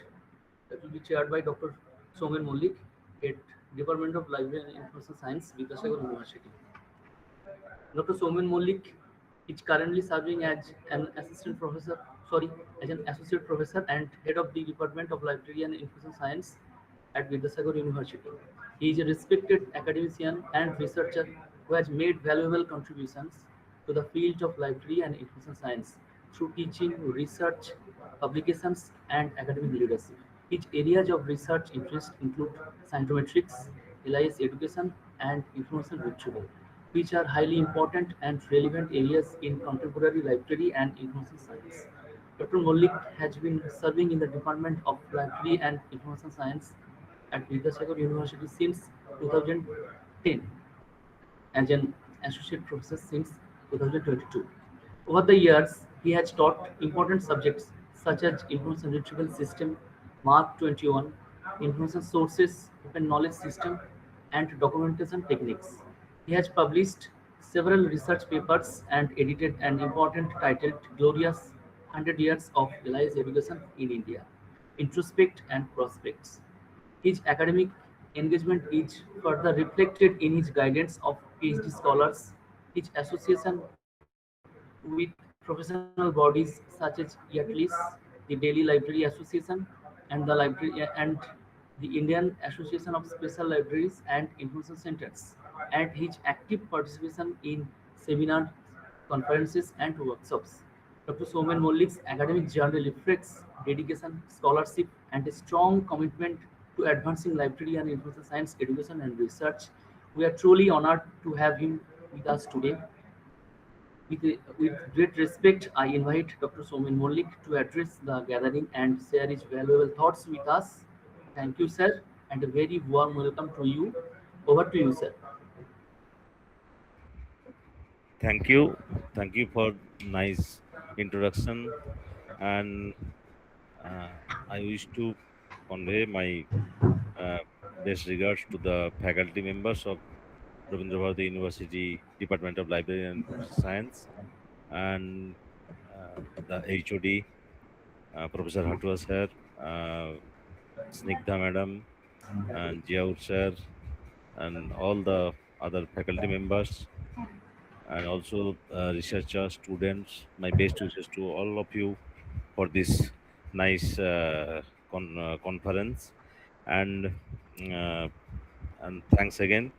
V: it will be chaired by Dr. Somen Mollik, at Department of Library and Information Science, Vidyasagar University. Dr. Somen Mollik is currently serving as an assistant professor, as an associate professor and head of the Department of Library and Information Science at Vidyasagar University. He is a respected academician and researcher who has made valuable contributions to the field of library and information science through teaching, research, publications, and academic leadership. His areas of research interest include scientometrics, LIS education, and information retrieval, which are highly important and relevant areas in contemporary library and information science. Dr. Mollik has been serving in the Department of Library and Information Science at Vidyasagar University since 2010 as an associate professor since 2022. Over the years, he has taught important subjects such as information retrieval system, Mark 21, information sources, open knowledge system, and documentation techniques. He has published several research papers and edited an important titled Glorious 100 Years of LIS Education in India, Introspect and Prospects. His academic engagement is further reflected in his guidance of PhD scholars, his association with professional bodies such as IATLIS, the Daily Library Association, and the Indian Association of Special Libraries and Information Centers, and his active participation in seminars, conferences, and workshops. Dr. Somen Mollik's academic journey reflects dedication, scholarship, and a strong commitment to advancing library and information science education and research. We are truly honored to have him with us today. With great respect, I invite Dr. Somen Mollik to address the gathering and share his valuable thoughts with us. Thank you, sir, and a very warm welcome to you. Over to you, sir.
F: Thank you for nice introduction, and I wish to convey my best regards to the faculty members of Rabindra Bharati University Department of Library and Science, and the HOD, Professor Hatua sir, Snigdha madam, and Jiaur sir, and all the other faculty members, and also researchers, students. My best wishes to all of you for this nice conference, and uh, thanks again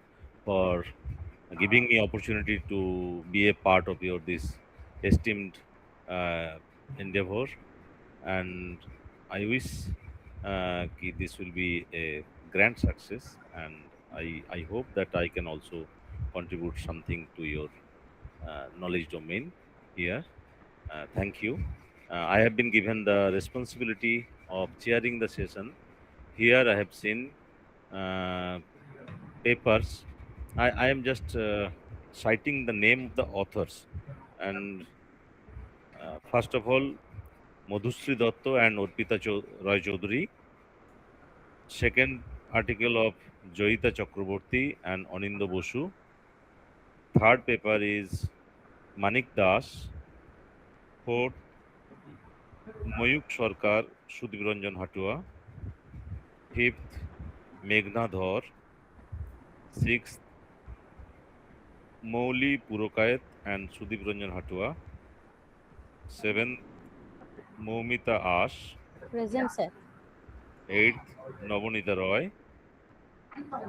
F: for giving me opportunity to be a part of your this esteemed endeavor, and I wish this will be a grand success, and I hope that I can also contribute something to your knowledge domain here. Thank you. I have been given the responsibility of chairing the session. Here I have seen papers. I am just citing the name of the authors. And first of all, Madhusri Datta and Orpita Roy Chaudhary. Second article of Joyita Chakraborty and Anindo Bosu. Third paper is Manik Das. Fourth, Mayuk Sarkar, Sudhir Ranjan Hatua. Fifth, Meghna Dhar. Sixth, Mouli Purokayat and Sudeep Ranjan Hatua. 7th, Moumita Ash.
K: Present, sir.
F: 8th, Navonita Roy.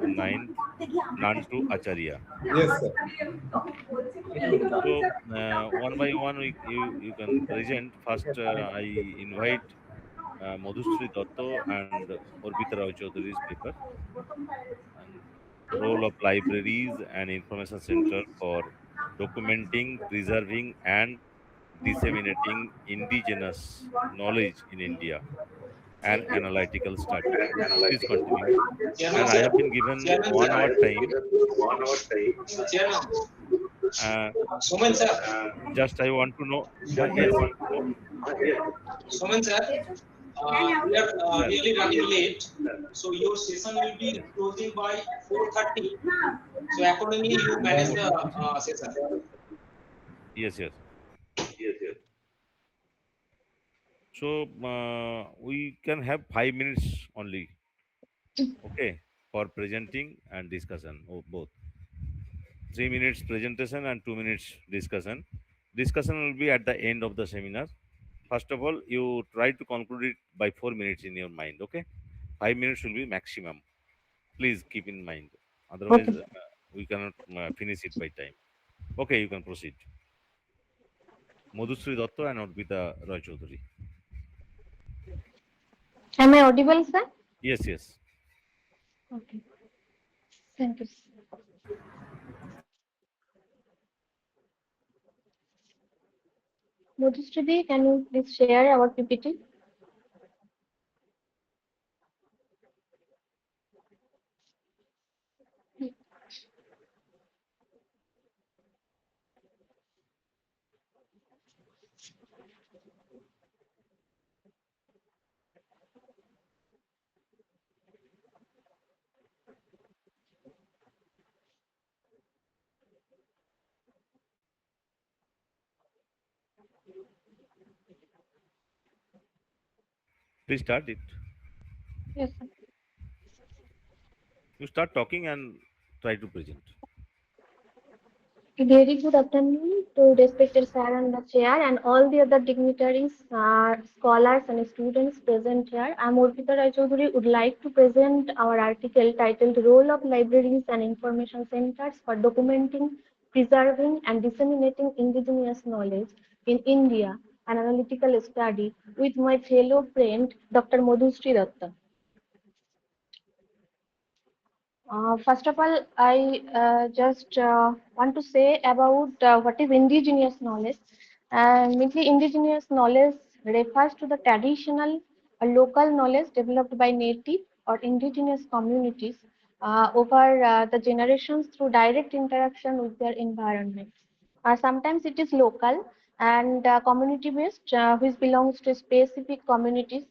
F: And 9th, Nantu Acharya.
B: Yes, sir.
F: So one by one, you can present. First, I invite Madhusri Dotto and Orbita Rao Chaudhury's paper, and role of libraries and information center for documenting, preserving, and disseminating indigenous knowledge in India and analytical study. Please continue. And I have been given
A: Chairman, sir.
F: 1 hour time.
A: Chairman.
F: Uh,
A: Soman sir.
F: just I want to know. Yes.
A: Soman sir, we are
F: Sir.
A: really running late, so your session will be closing by 4:30. So accordingly, you manage the session.
F: Yes, yes. So we can have 5 minutes only, okay, for presenting and discussion, both. 3 minutes presentation and 2 minutes discussion. Discussion will be at the end of the seminar. First of all, you try to conclude it by 4 minutes in your mind, okay? 5 minutes will be maximum. Please keep in mind. Otherwise,
O: Okay.
F: we cannot finish it by time. Okay, you can proceed. Madhusri Dotto and Orbita Roy Chaudhury.
O: Am I audible, sir?
F: Yes, yes.
O: Okay. Thank you. Madhusri, can you please share our PPT?
F: Please start it.
O: Yes, sir.
F: You start talking and try to present.
O: Very good afternoon to respected sir and the chair and all the other dignitaries, scholars and students present here. I am Orbita Rai Chaudhury would like to present our article titled Role of Libraries and Information Centers for Documenting, Preserving and Disseminating Indigenous Knowledge in India, an analytical study with my fellow friend Dr. Madhusri Datta. First of all, I just want to say about what is indigenous knowledge. Mainly, indigenous knowledge refers to the traditional local knowledge developed by native or indigenous communities over the generations through direct interaction with their environment. Sometimes it is local and community based, which belongs to specific communities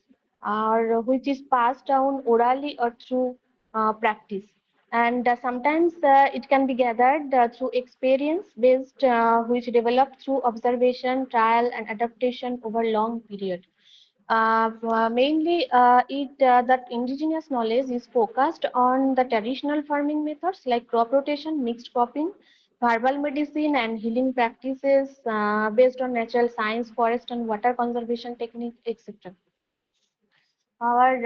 O: or which is passed down orally or through practice. And sometimes it can be gathered through experience based, which developed through observation, trial, and adaptation over long period. Mainly, that indigenous knowledge is focused on the traditional farming methods like crop rotation, mixed cropping, herbal medicine, and healing practices based on natural science, forest and water conservation technique, etc. Our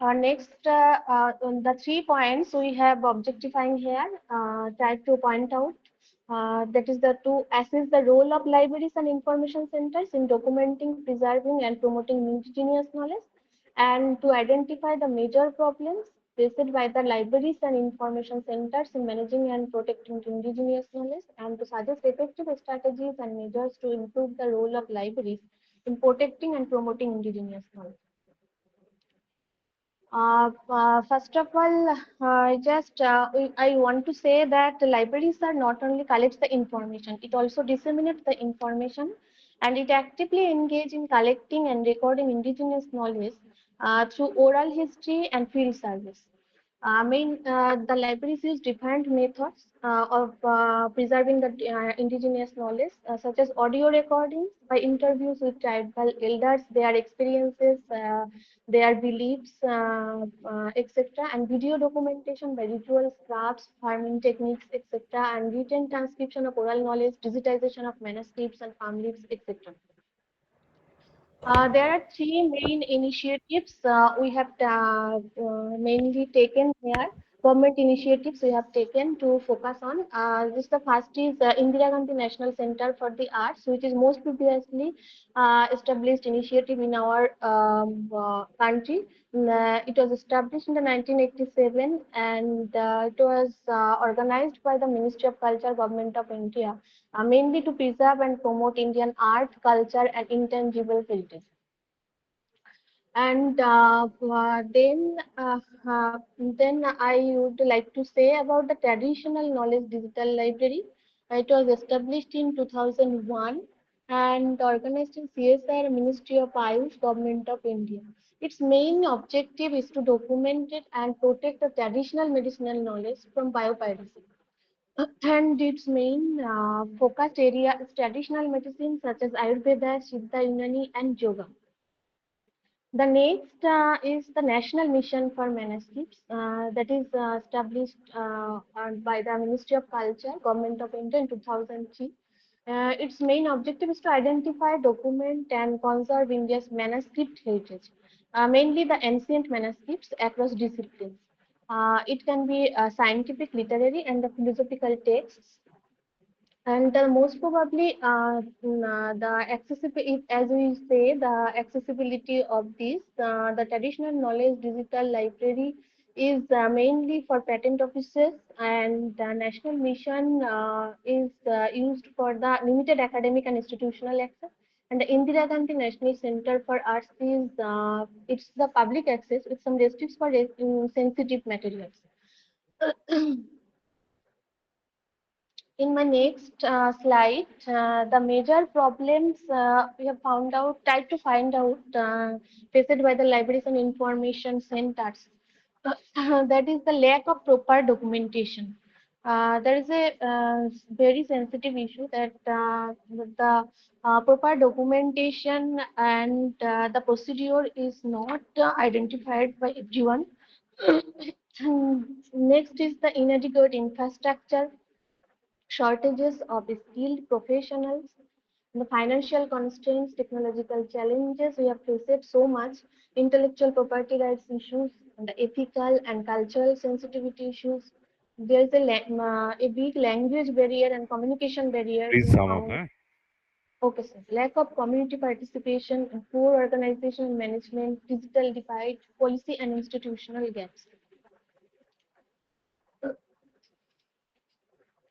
O: on the 3 points we have objectifying here, try to point out that is the to assess the role of libraries and information centers in documenting, preserving, and promoting indigenous knowledge, and to identify the major problems faced by the libraries and information centers in managing and protecting indigenous knowledge, and to suggest effective strategies and measures to improve the role of libraries in protecting and promoting indigenous knowledge. First of all, I want to say that the libraries are not only collects the information, it also disseminates the information, and it actively engage in collecting and recording indigenous knowledge through oral history and field service. The libraries use different methods of preserving the indigenous knowledge, such as audio recordings by interviews with tribal elders, their experiences, their beliefs, etc., and video documentation by rituals, crafts, farming techniques, etc., and written transcription of oral knowledge, digitization of manuscripts and palm leaves, etc. There are three main initiatives we have mainly taken here. Government initiatives we have taken to focus on. This the first is Indira Gandhi National Center for the Arts, which is most previously established initiative in our country. It was established in the 1987 and it was organized by the Ministry of Culture, Government of India, mainly to preserve and promote Indian art, culture, and intangible heritage. And then I would like to say about the traditional knowledge digital library. It was established in 2001 and organized in CSR, Ministry of Ayush, Government of India. Its main objective is to document it and protect the traditional medicinal knowledge from biopiracy. And its main focused area is traditional medicine such as Ayurveda, Siddha, Unani, and Yoga. The next is the National Mission for Manuscripts that is established by the Ministry of Culture, Government of India in 2003. Its main objective is to identify, document, and conserve India's manuscript heritage, mainly the ancient manuscripts across disciplines. It can be scientific, literary, and the philosophical texts. And most probably, the accessibility, as we say, the accessibility of this, the traditional knowledge digital library is mainly for patent offices, and the national mission is used for the limited academic and institutional access. And the Indira Gandhi National Center for Arts is it's the public access with some restrictions for sensitive materials. In my next slide, the major problems we have tried to find out, faced by the libraries and information centers. That is the lack of proper documentation. There is a very sensitive issue that the proper documentation and the procedure is not identified by everyone. Next is the inadequate infrastructure, shortages of skilled professionals, the financial constraints, technological challenges we have faced so much, intellectual property rights issues, and the ethical and cultural sensitivity issues. There is a big language barrier and communication barrier
F: Please
O: in
F: sum up.
O: common. Okay, sir. Lack of community participation, and poor organization and management, digital divide, policy and institutional gaps.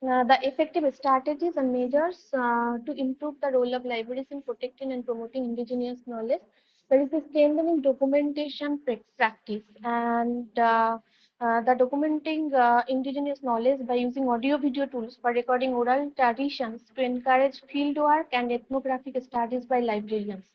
O: The effective strategies and measures to improve the role of libraries in protecting and promoting indigenous knowledge. There is a strengthening documentation practice and the documenting indigenous knowledge by using audio-video tools for recording oral traditions to encourage fieldwork and ethnographic studies by librarians.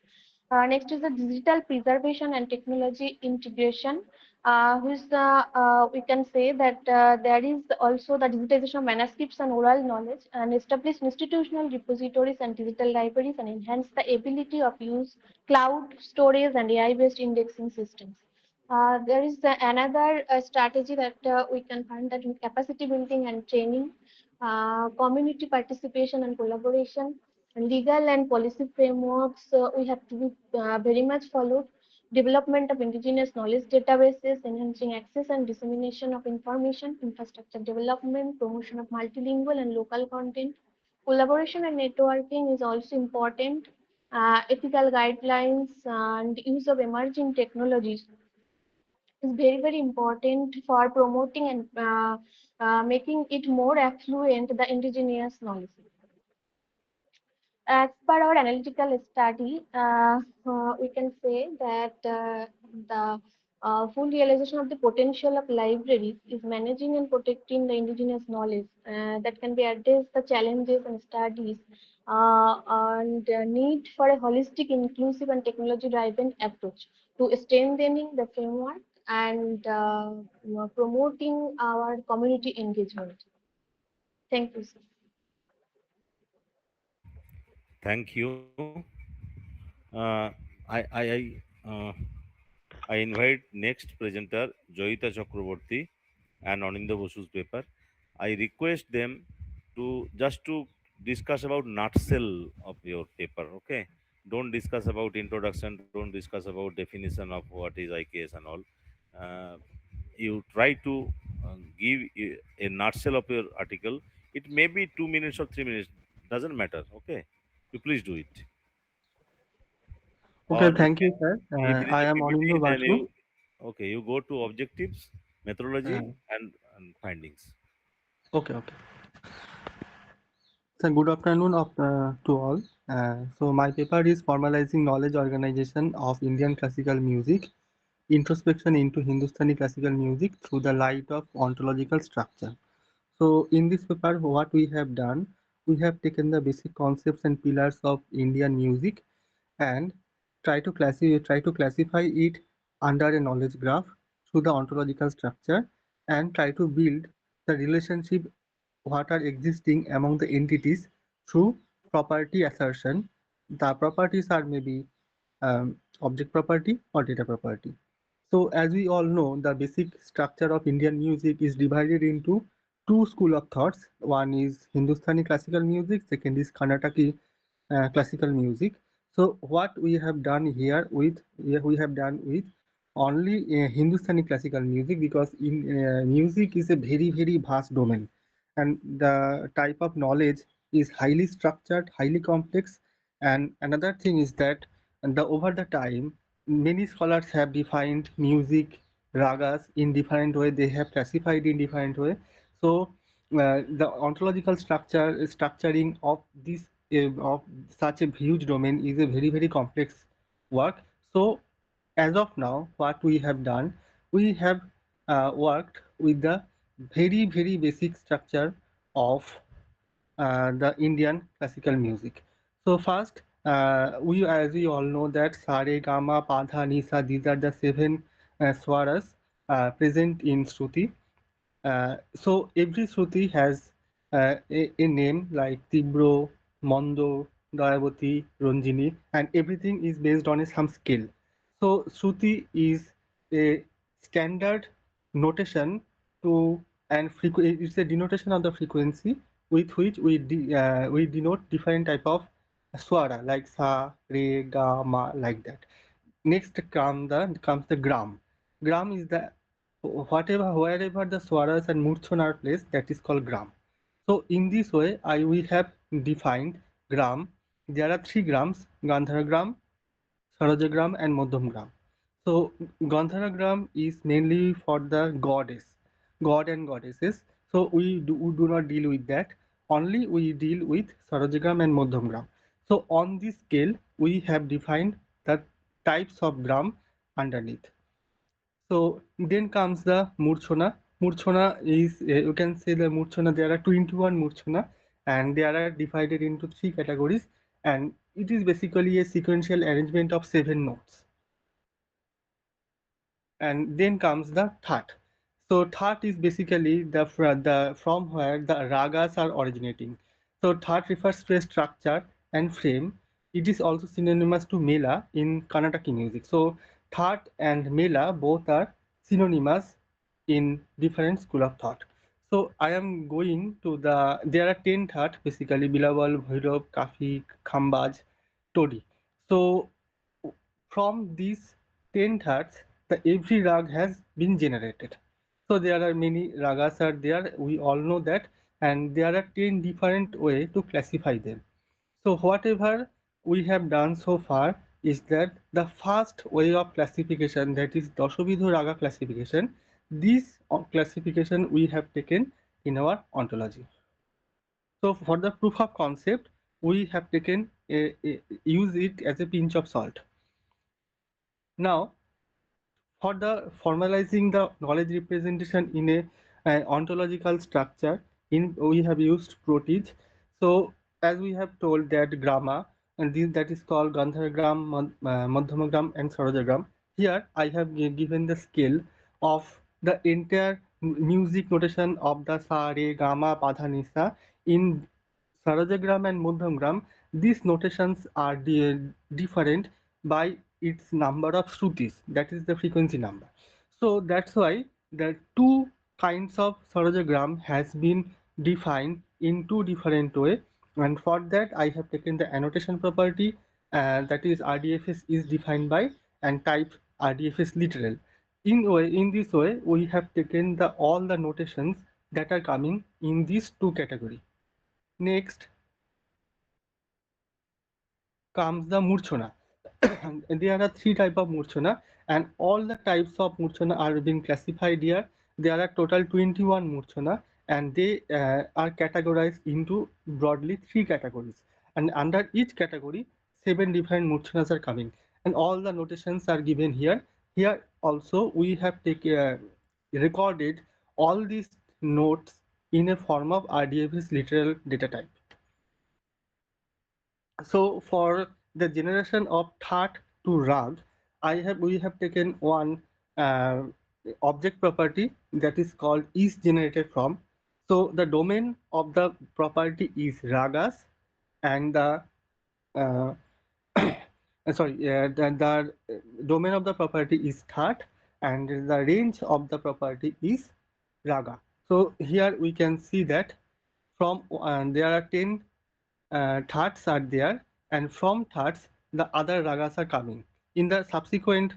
O: Next is the digital preservation and technology integration, we can say that there is also the digitization of manuscripts and oral knowledge, and establish institutional repositories and digital libraries, and enhance the ability of use cloud storage and AI-based indexing systems. There is another strategy that we can find, that in capacity building and training, community participation and collaboration, and legal and policy frameworks we have to be very much followed. Development of indigenous knowledge databases, enhancing access and dissemination of information, infrastructure development, promotion of multilingual and local content. Collaboration and networking is also important. Ethical guidelines and use of emerging technologies is very, very important for promoting and making it more affluent, the indigenous knowledge. As per our analytical study, we can say that the full realization of the potential of libraries is managing and protecting the indigenous knowledge that can be addressed the challenges and studies and need for a holistic, inclusive, and technology-driven approach to strengthening the framework and promoting our community engagement. Thank you, sir.
F: Thank you. Uh, I I invite next presenter Joyita Chakraborty and Aninda Bosu's paper. I request them to just to discuss about nutshell of your paper. Okay, don't discuss about introduction. Don't discuss about definition of what is IKS and all. Uh, you try to give a nutshell of your article. It may be 2 minutes or 3 minutes. Doesn't matter. Okay, you please do it.
B: Okay,
F: Or
B: thank you, sir.
F: if it is
B: I
F: a
B: am
F: PPT,
B: Anindya
F: then
B: Basu.
F: you go to objectives, methodology,
B: Uh,
F: and findings.
B: okay. So good afternoon to all. So my paper is Formalizing Knowledge Organization of Indian Classical Music, Introspection into Hindustani Classical Music through the light of ontological structure. So in this paper, what we have done, we have taken the basic concepts and pillars of Indian music and try to classify it under a knowledge graph through the ontological structure and try to build the relationship what are existing among the entities through property assertion. The properties are maybe object property or data property. So as we all know, the basic structure of Indian music is divided into two school of thoughts. One is Hindustani classical music, second is Karnataki classical music. So what we have done here we have done with only Hindustani classical music because in music is a very vast domain, and the type of knowledge is highly structured, highly complex. And another thing is that over the time many scholars have defined music ragas in different way. They have classified in different way. So the ontological structuring of this of such a huge domain is a very complex work. So as of now, what we have done, we have worked with the very basic structure of the Indian classical music. So first, as we all know that Sa Re Ga Ma Pa Dha Ni Sa, these are the seven swaras present in Shruti. So every Shruti has a name like Tibro, Mondo, Dayavati, Ranjini, and everything is based on some scale. So Shruti is a standard notation to it's a denotation of the frequency with which we denote different type of swara like sa, re, ga, ma, like that. Next comes the gram. Gram is the wherever the swaras and murchana are placed, that is called gram. So in this way, we have defined gram. There are three grams: Gandhara, Sarajagram and Madhyamgram. So Gandharagram is mainly for the god and goddesses. So we do not deal with that. Only we deal with Sarajagram and Madhyamgram. So on this scale, we have defined the types of gram underneath. So then comes the Murchana. Murchana is, you can say the Murchana, there are 21 Murchana and they are divided into three categories, and it is basically a sequential arrangement of 7 notes. And then comes the That. So That is basically the from where the ragas are originating. So That refers to a structure and frame. It is also synonymous to Mela in Karnataki music. So That and Mela both are synonymous in different school of thought. So I am going to there are 10 That basically: Bilawal, Bhairav, Kafi, Khambaj, Todi. So from these 10 thirds, the every rag has been generated. So there are many ragas are there, we all know that, and there are 10 different way to classify them. So whatever we have done so far is that the first way of classification, that is Dashabidhu raga classification, this classification we have taken in our ontology. So for the proof of concept, we have taken use it as a pinch of salt. Now, for the formalizing the knowledge representation in a ontological structure, we have used proteage. So as we have told that grama, and this that is called Gandharagram, Madhyamagram and Sarajagram. Here I have given the scale. of the entire music notation of the sa, re, ga, ma, pa, dha, ni, sa in Sarajagram and Madhyagram. These notations are different by its number of shrutis, that is the frequency number. So that's why the two kinds of Sarajagram has been defined in two different ways, and for that I have taken the annotation property, that is RDFS is defined by and type RDFS literal. In this way we have taken the all the notations that are coming in these two categories. Next comes the Murchana. There are three types of Murchana, and all the types of Murchana are being classified here. There are total 21 Murchana, and they are categorized into broadly three categories. And under each category, 7 different Murchanas are coming, and all the notations are given here. Here also we have recorded all these notes in a form of RDFS literal data type. So for the generation of That to Rag, we have taken one object property that is called is generated from. So the domain of the property is ragas, and the the domain of the property is That, and the range of the property is raga. So here we can see that from there are 10 thoughts are there, and from thoughts the other ragas are coming. In the subsequent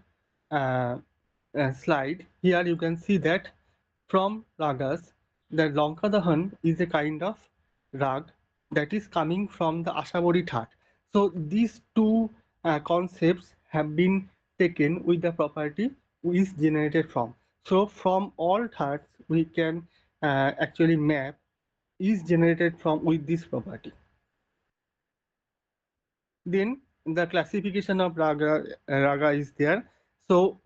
B: slide, here you can see that from ragas, the Lankadahan is a kind of rag that is coming from the Ashabari thought. So these two concepts have been taken with the property is generated from. So from all thoughts we can actually map is generated from with this property. Then the classification of raga is there. So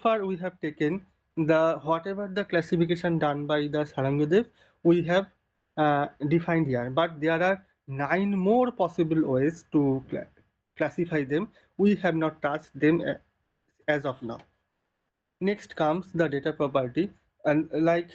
B: far we have taken the whatever the classification done by the Sarangadev, we have defined here, but there are 9 more possible ways to classify them. We have not touched them as of now. Next comes the data property, and like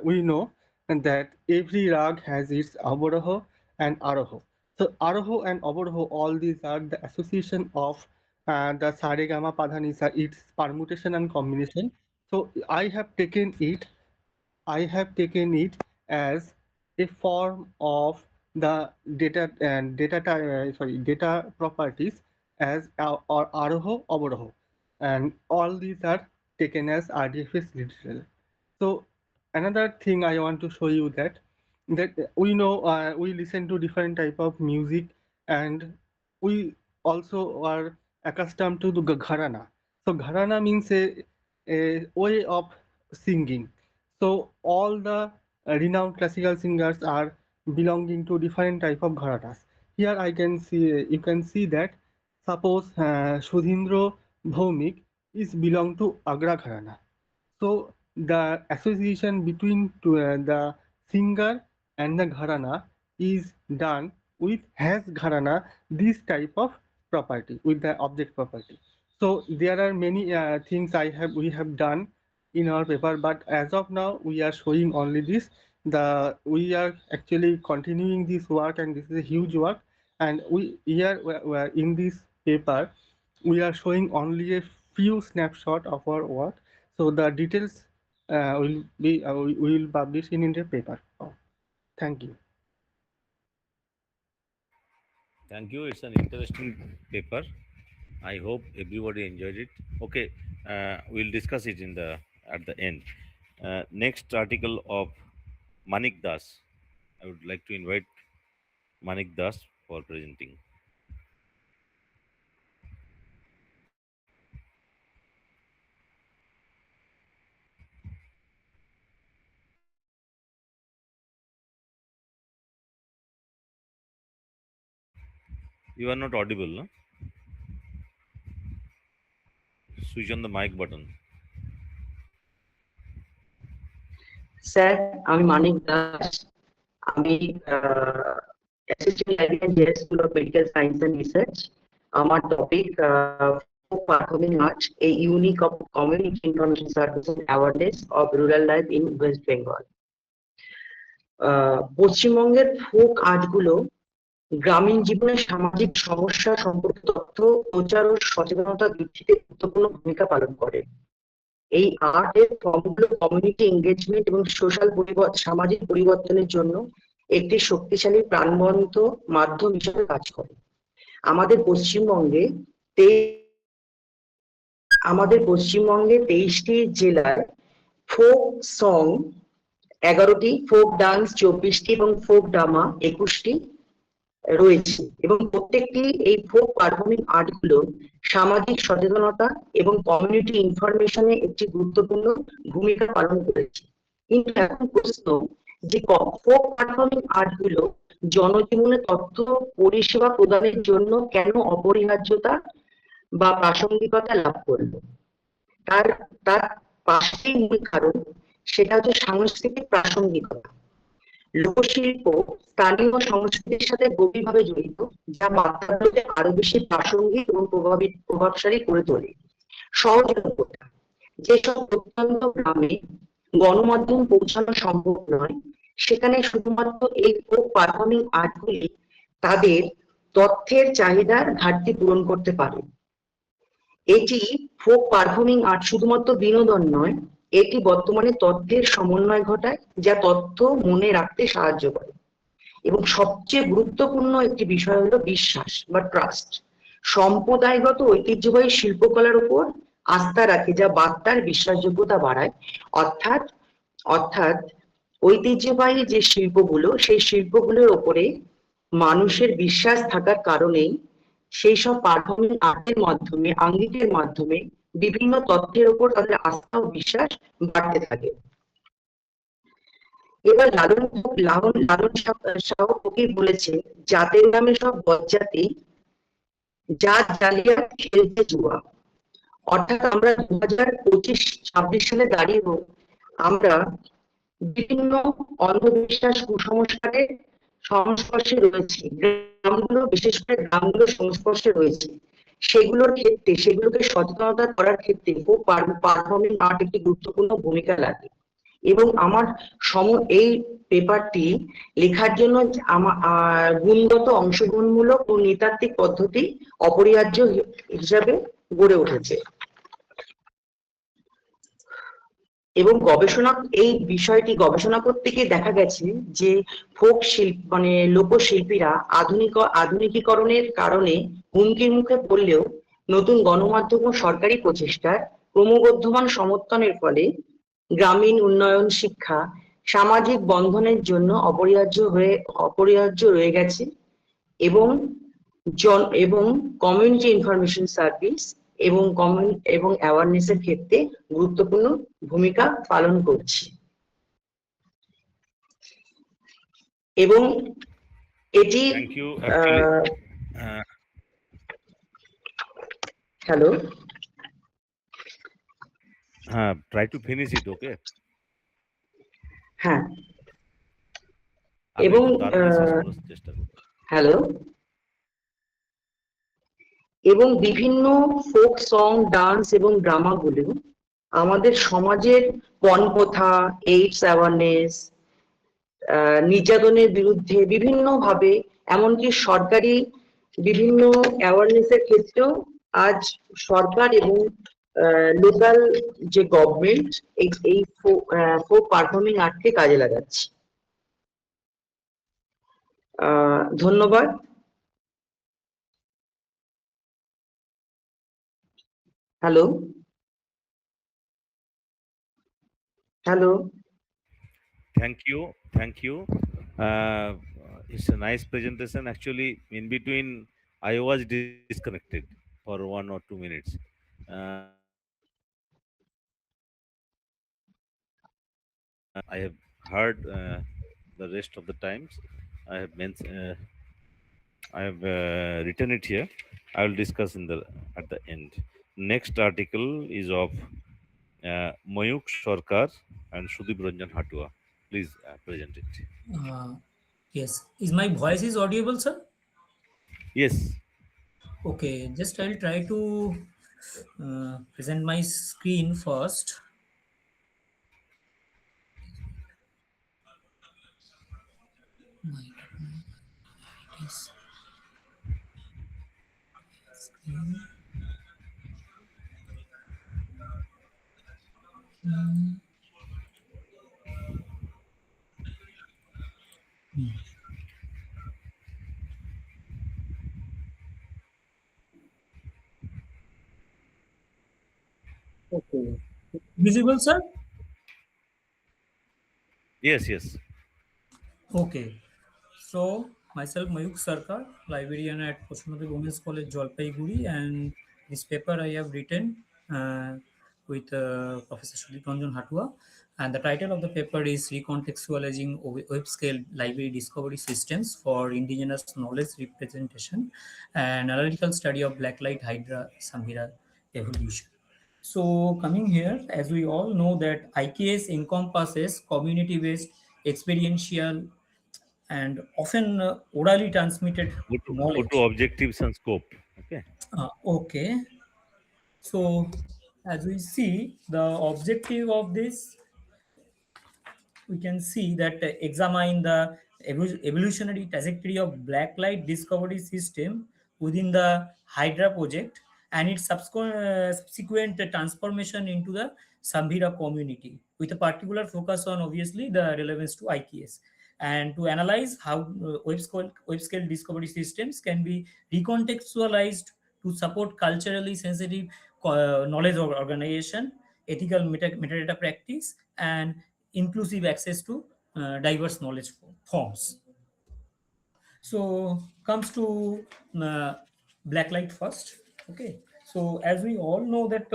B: we know that every rag has its avaroha and aroha. So aroha and avaroha, all these are the association of the saregama padhanisa, its permutation and combination. So I have taken it as a form of the data properties as or aroha avaroha, and all these are taken as RDFS literal. So another thing I want to show you that we know we listen to different type of music, and we also are accustomed to the gharana. So gharana means a way of singing. So all the renowned classical singers are belonging to different type of gharanas. Here I can see, you can see that suppose Sudhindra Bhaumik is belong to Agra Gharana. So the association between the singer and the gharana is done with has gharana, this type of property with the object property. So there are many things we have done in our paper, but as of now we are showing only this. We are actually continuing this work, and this is a huge work, and we here in this paper we are showing only a few snapshot of our work. So the details we will publish in the paper. Thank you.
F: Thank you. It's an interesting paper. I hope everybody enjoyed it. Okay, we'll discuss it at the end. Next article of Manik Das. I would like to invite Manik Das for presenting. You are not audible, no? Switch on the mic button.
G: Sir আমি মানিক দাস, আমি assistant librarian JS school of medical science and research. আমার topic folk performing arts, a unique of community information service and awareness of rural life in West Bengal. পশ্চিমবঙ্গের folk আর্টগুলো গ্রামীণ জীবনের সামাজিক সমস্যা সম্পর্কে তথ্য প্রচার ও সচেতনতা বৃদ্ধিতে গুরুত্বপূর্ণ ভূমিকা পালন করে। এই আর্টের ফর্মগুলো কমিউনিটি এঙ্গেজমেন্ট এবং সোশ্যাল সামাজিক পরিবর্তনের জন্য একটি শক্তিশালী প্রাণবন্ত মাধ্যম হিসেবে কাজ করে। আমাদের পশ্চিমবঙ্গে 23টি জেলায় ফোক সং 11টি, ফোক ডান্স 24টি এবং ফোক ড্রামা 21টি রয়েছে এবং প্রত্যেকটি এই ফোক পারফর্মিং আর্টগুলো সামাজিক সচেতনতা এবং কমিউনিটি ইনফরমেশনে একটি গুরুত্বপূর্ণ ভূমিকা পালন করেছে। কিন্তু এখন প্রশ্ন যে ফোক পারফর্মিং আর্টগুলো জনজীবনে তথ্য পরিষেবা প্রদানের জন্য কেন অপরিহার্যতা বা প্রাসঙ্গিকতা লাভ করলো? তার পাশেই মূল কারণ, সেটা হচ্ছে সাংস্কৃতিক প্রাসঙ্গিকতা। লোকশিল্প স্থানীয় সংস্কৃতির সাথে গভীরভাবে জড়িত, যা বার্তাগুলোকে আরো বেশি প্রাসঙ্গিক এবং প্রভাবশালী করে তোলে। সহজলভ্যতা, যেসব প্রত্যন্ত গ্রামে গণমাধ্যম পৌঁছানো সম্ভব নয়, সেখানে শুধুমাত্র এই ফোক পারফর্মিং আর্টগুলি তাদের তথ্যের চাহিদার ঘাটতি পূরণ করতে পারে। এটি ফোক পারফর্মিং আর্ট শুধুমাত্র বিনোদন নয়, এটি বর্তমানে তথ্যের সমন্বয় ঘটায়, যা তথ্য মনে রাখতে সাহায্য করে। এবং সবচেয়ে গুরুত্বপূর্ণ একটি বিষয় হলো বিশ্বাস বা ট্রাস্ট। সম্প্রদায়গত ঐতিহ্যবাহী শিল্পকলার উপর আস্থা রাখে, যা বার্তার বিশ্বাসযোগ্যতা বাড়ায়। অর্থাৎ ঐতিহ্যবাহী যে শিল্পগুলো, সেই শিল্পগুলোর উপরে মানুষের বিশ্বাস থাকার কারণেই সেই সব পারফর্মিং আর্টের মাধ্যমে, আঙ্গিকের মাধ্যমে বিভিন্ন তথ্যের উপর তাদের আস্থা ও বিশ্বাস বাড়তে থাকে। এবার লালন শাহ ফকির বলেছে, জাতের নামে সব বজ্জাতি, জাত জালিয়াত খেলছে জুয়া। অর্থাৎ আমরা 2025-26 সালে দাঁড়িয়েও আমরা বিভিন্ন অন্ধবিশ্বাস কুসংস্কারের সংস্পর্শে রয়েছে। গ্রামগুলো, বিশেষ করে গ্রামগুলোর সংস্পর্শে রয়েছে। সেগুলোকে সচেতনতা করার ক্ষেত্রে পারফর্মিং আর্ট একটি গুরুত্বপূর্ণ ভূমিকা রাখে। এবং আমার এই পেপারটি লেখার জন্য গুণগত, অংশগ্রহণমূলক ও নৃতাত্ত্বিক পদ্ধতি অপরিহার্য হিসাবে গড়ে উঠেছে। এবং এই বিষয়টি গবেষণা করতে গিয়ে দেখা গেছে যে ফোক শিল্প লোকশিল্পীরা আধুনিকীকরণের কারণে হুমকির মুখে পড়লেও নতুন গণমাধ্যম ও সরকারি প্রচেষ্টার ক্রমবর্ধমান সমর্থনের ফলে গ্রামীণ উন্নয়ন, শিক্ষা, সামাজিক বন্ধনের জন্য অপরিহার্য রয়ে গেছে এবং কমিউনিটি ইনফরমেশন সার্ভিস এবং অ্যাওয়ারনেসের ক্ষেত্রে গুরুত্বপূর্ণ ভূমিকা পালন করছে। এবং এটি hello,
F: try to finish it, okay?
G: হ্যাঁ, এবং হ্যালো, এবং বিভিন্ন ফোক সং, ডান্স এবং ড্রামাগুলো আমাদের সমাজের পণপ্রথা, এইডস অ্যাওয়ারনেস, নির্যাতনের বিরুদ্ধে বিভিন্নভাবে, এমনকি সরকারি বিভিন্ন অ্যাওয়ারনেসের ক্ষেত্রেও আজ সরকার এবং লোকাল যে গভর্নমেন্ট এই ফোক পারফর্মিং আর্টকে কাজে লাগাচ্ছে। ধন্যবাদ। Hello hello,
F: Thank you. It's a nice presentation. Actually, in between, I was disconnected for 1 or 2 minutes. I have heard the rest of the times. I have written it here. I will discuss at the end. Next article is of Mayuk Sarkar and Sudip Ranjan Hatua. Please present it.
H: Yes. Is my voice is audible, sir?
F: Yes.
H: Okay. Just I'll try to present my screen first. Screen. Okay. Visible, sir?
F: Yes, yes.
H: Okay. So, myself, Mayuk Sarkar, librarian at Transformative Women's College, Jalpaiguri, and this paper I have written with Professor Sudip Ranjan Hatua. And the title of the paper is Recontextualizing Web-Scale Library Discovery Systems for Indigenous Knowledge Representation and Analytical Study of Blacklight Hydra Samhira Evolution. So, coming here, as we all know that IKS encompasses community-based experiential and often orally transmitted
F: Go to
H: knowledge.
F: objectives and scope. Okay.
H: Okay. So, as we see, the objective of this, we can see that examine the evolutionary trajectory of blacklight discovery system within the Hydra project and its subsequent transformation into the Samvira community with a particular focus on obviously the relevance to IKS and to analyze how web-scale discovery systems can be recontextualized to support culturally sensitive knowledge organization, ethical metadata practice, and inclusive access to diverse knowledge forms. So comes to blacklight first. Okay. So as we all know that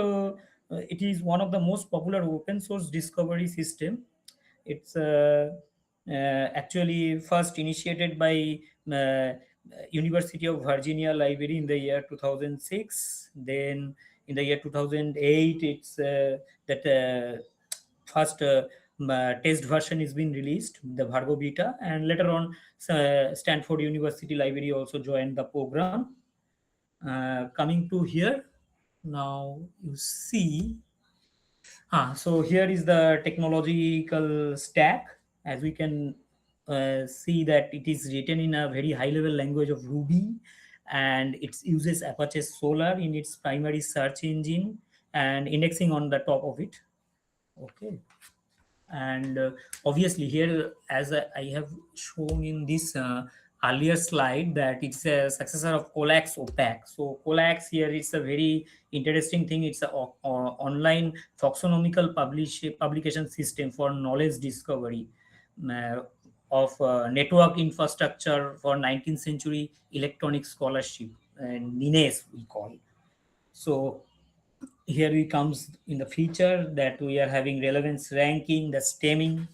H: it is one of the most popular open source discovery system. It's actually first initiated by uh, University of Virginia Library in the year 2006. Then in the year 2008, it's that first test version is being released, the Vargo beta, and later on Stanford University Library also joined the program. Coming to here, now you see, so here is the technological stack. As we can see that it is written in a very high level language of Ruby, and it uses Apache Solar in its primary search engine and indexing on the top of it. Okay. And obviously here, as I have shown in this earlier slide, that it's a successor of Colax OPAC. So Colax here is a very interesting thing. It's a online taxonomical publication system for knowledge discovery uh, of network infrastructure for 19th century electronic scholarship, and NINES we call. So here we comes in the feature that we are having relevance ranking, the stemming.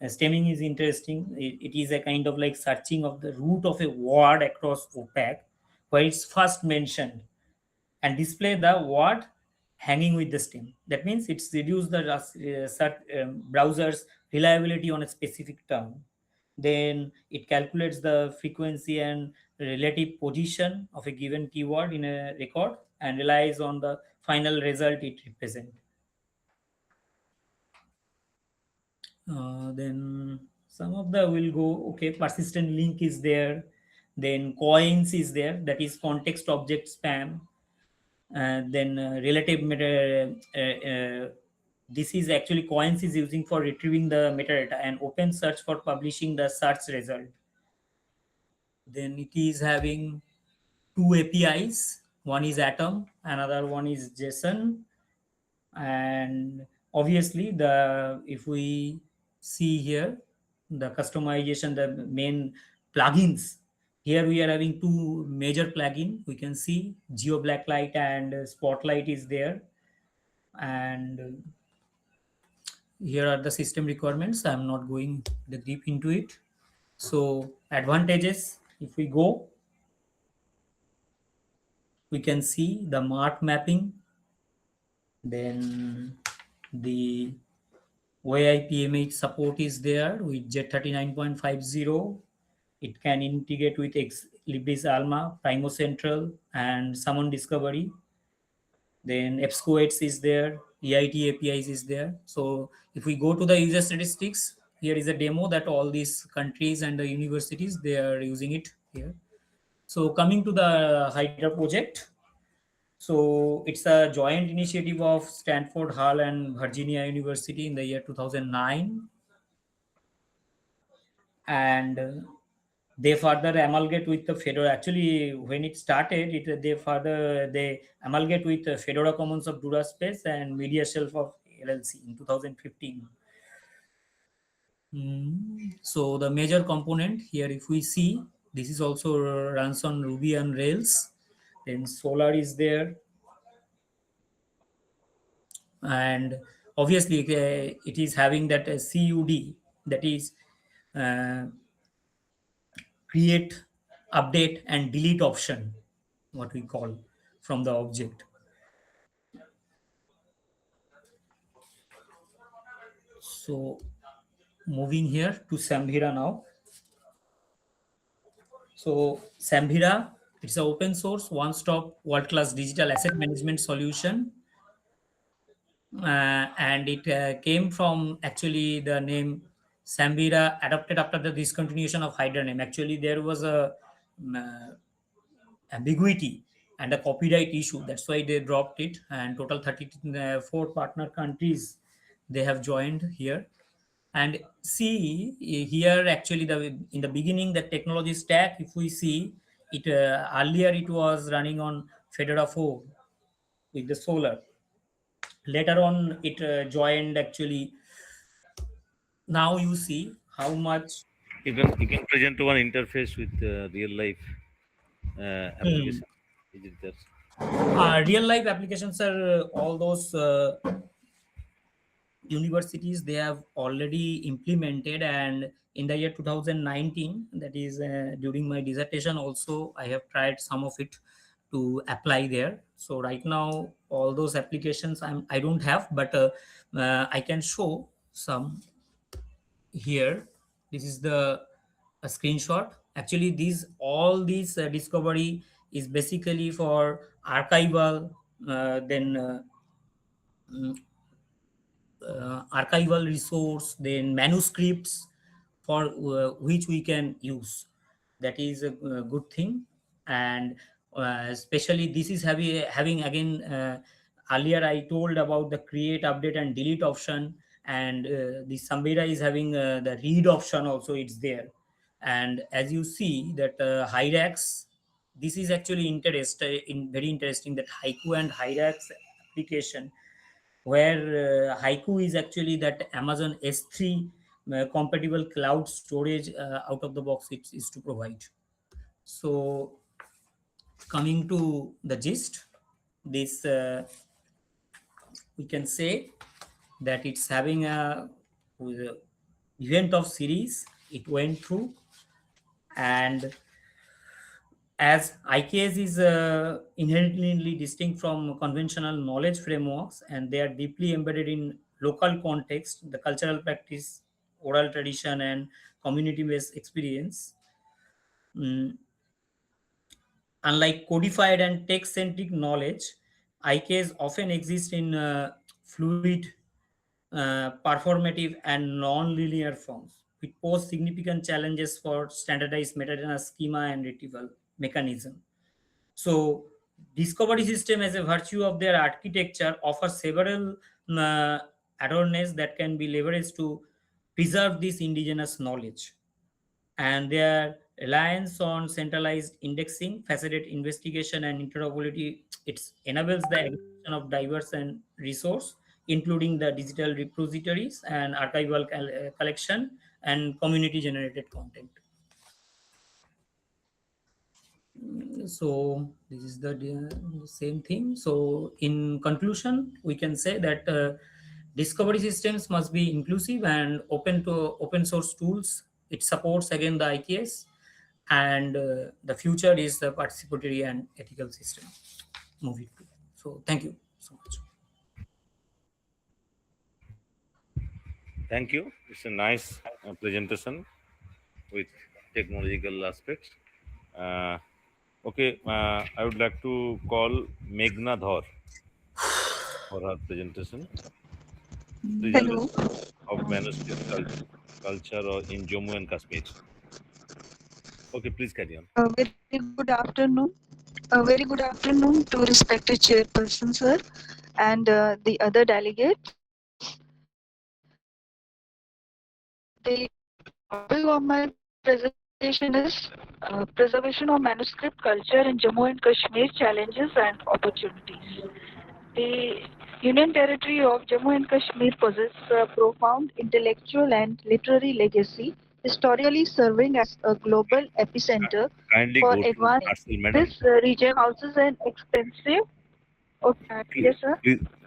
H: Stemming is interesting. It is a kind of like searching of the root of a word across OPAC, where it's first mentioned, and display the word hanging with the stem. That means it's reduced the browser's reliability on a specific term. Then it calculates the frequency and relative position of a given keyword in a record and relies on the final result it represents. Then some of the will go, okay, persistent link is there. Then coins is there, that is context object spam. Then relative meta, this is actually coins is using for retrieving the metadata, and open search for publishing the search result. Then it is having two APIs. One is Atom, another one is JSON. And obviously, if we see here, the customization, the main plugins. Here we are having two major plugin. We can see Geo Blacklight and Spotlight is there. And here are the system requirements. I'm not going the deep into it. So advantages, if we go, we can see the mark mapping, then the OAI-PMH support is there with Z39.50. It can integrate with Libris Alma, Primo Central, and Summon Discovery. Then EBSCO8 is there, EIT APIs is there. So if we go to the user statistics, here is a demo that all these countries and the universities, they are using it here. So coming to the Hydra project, so it's a joint initiative of Stanford, Hull, and Virginia University in the year 2009. And they further amalgate with the Fedora. Actually, when it started, they amalgate with the Fedora Commons of DuraSpace and Media Shelf of LLC in 2015. So the major component here, if we see, this is also runs on Ruby on Rails. Then Solar is there, and obviously it is having that CUD, that is create, update, and delete option, what we call from the object. So moving here to Samvira now. So Samvira, it's an open source, one-stop, world-class digital asset management solution. And it came from actually the name Samvira, adopted after the discontinuation of Hydra name. Actually, there was a ambiguity and a copyright issue. That's why they dropped it. And total 34 partner countries, they have joined here. And see here, actually, in the beginning, the technology stack, if we see it, earlier it was running on Fedora 4 with the Solar. Later on, it joined actually. Now you see how much
F: You can present one interface with real life application. Is it there?
H: Real life applications are all those universities, they have already implemented. And in the year 2019, that is during my dissertation also, I have tried some of it to apply there. So right now all those applications I don't have, but I can show some here. This is the a screenshot. Actually all these discovery is basically for archival, then archival resource, then manuscripts for which we can use. That is a good thing. And especially this is having again, earlier I told about the create, update, and delete option. And the Samvira is having the read option also, it's there. And as you see that Hyrax, this is actually very interesting, that Haiku and Hyrax application, where Haiku is actually that Amazon S3 compatible cloud storage out of the box it is to provide. So coming to the gist, this we can say that it's having a event of series it went through. And as IKS is inherently distinct from conventional knowledge frameworks, and they are deeply embedded in local context, the cultural practice, oral tradition, and community-based experience. Unlike codified and text-centric knowledge, IKS often exist in fluid, performative, and non-linear forms, which pose significant challenges for standardized metadata schema and retrieval mechanism. So discovery system, as a virtue of their architecture, offers several adornments that can be leveraged to preserve this indigenous knowledge. And their reliance on centralized indexing, faceted investigation, and interoperability, it enables the aggregation of diverse and resource, including the digital repositories and archival collection and community generated content. So this is the same thing. So in conclusion, we can say that discovery systems must be inclusive and open to open source tools. It supports again the IKS, and the future is the participatory and ethical system moving to. So thank you so much.
F: Thank you. It's a nice presentation with technological aspects. Okay, I would like to call Meghna Dhar. for her presentation.
D: Hello.
F: Presentation of manuscript culture in Jammu and Kashmir. Okay, please carry on.
D: Very good afternoon. A very good afternoon to respected chairperson, sir, and the other delegates. The topic of my presentation is preservation of manuscript culture in Jammu and Kashmir, challenges and opportunities. The Union Territory of Jammu and Kashmir possesses a profound intellectual and literary legacy, historically serving as a global epicenter
F: Kindly
D: for
F: go to
D: advancement.
F: Arsil, madam.
D: This region houses an extensive. Okay, yes, sir.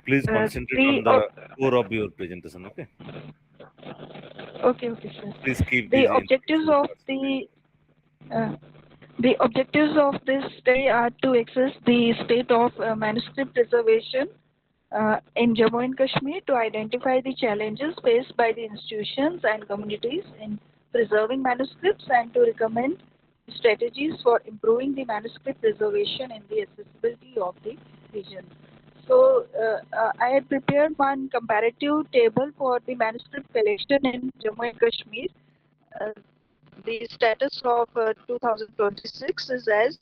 F: Please concentrate on the core of your presentation. Okay.
D: Okay, sir.
F: Please keep
D: The
F: these
D: objectives of uh, the objectives of this study are to assess the state of manuscript preservation in Jammu and Kashmir, to identify the challenges faced by the institutions and communities in preserving manuscripts, and to recommend strategies for improving the manuscript preservation and the accessibility of the region. So, I had prepared one comparative table for the manuscript collection in Jammu and Kashmir. Uh, the status of 2026 is as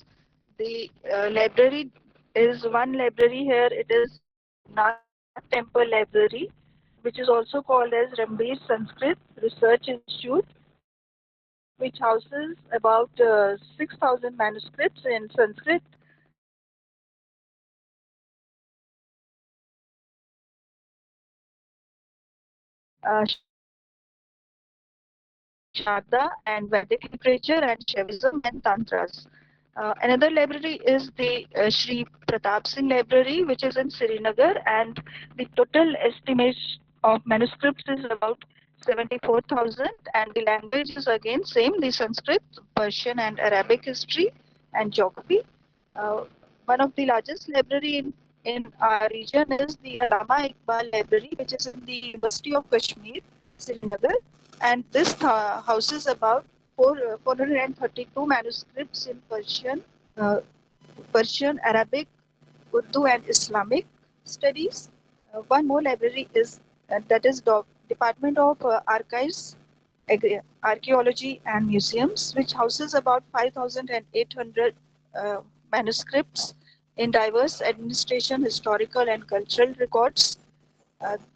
D: the library is one library here. It is Nath Temple Library, which is also called as Rambir Sanskrit Research Institute, which houses about 6,000 manuscripts in Sanskrit. Sharda and Vedic literature and Shaivism and Tantras. Another library is the Sri Pratap Singh Library, which is in Srinagar, and the total estimate of manuscripts is about 74,000, and the language is again same, the Sanskrit, Persian and Arabic history and geography. One of the largest library in our region is the Allama Iqbal Library, which is in the University of Kashmir, Srinagar, and this houses about 432 manuscripts in Persian, Arabic, Urdu, and Islamic studies. One more library is that is Department of Archives, Archaeology, and Museums, which houses about 5,800 manuscripts in diverse administration, historical, and cultural records.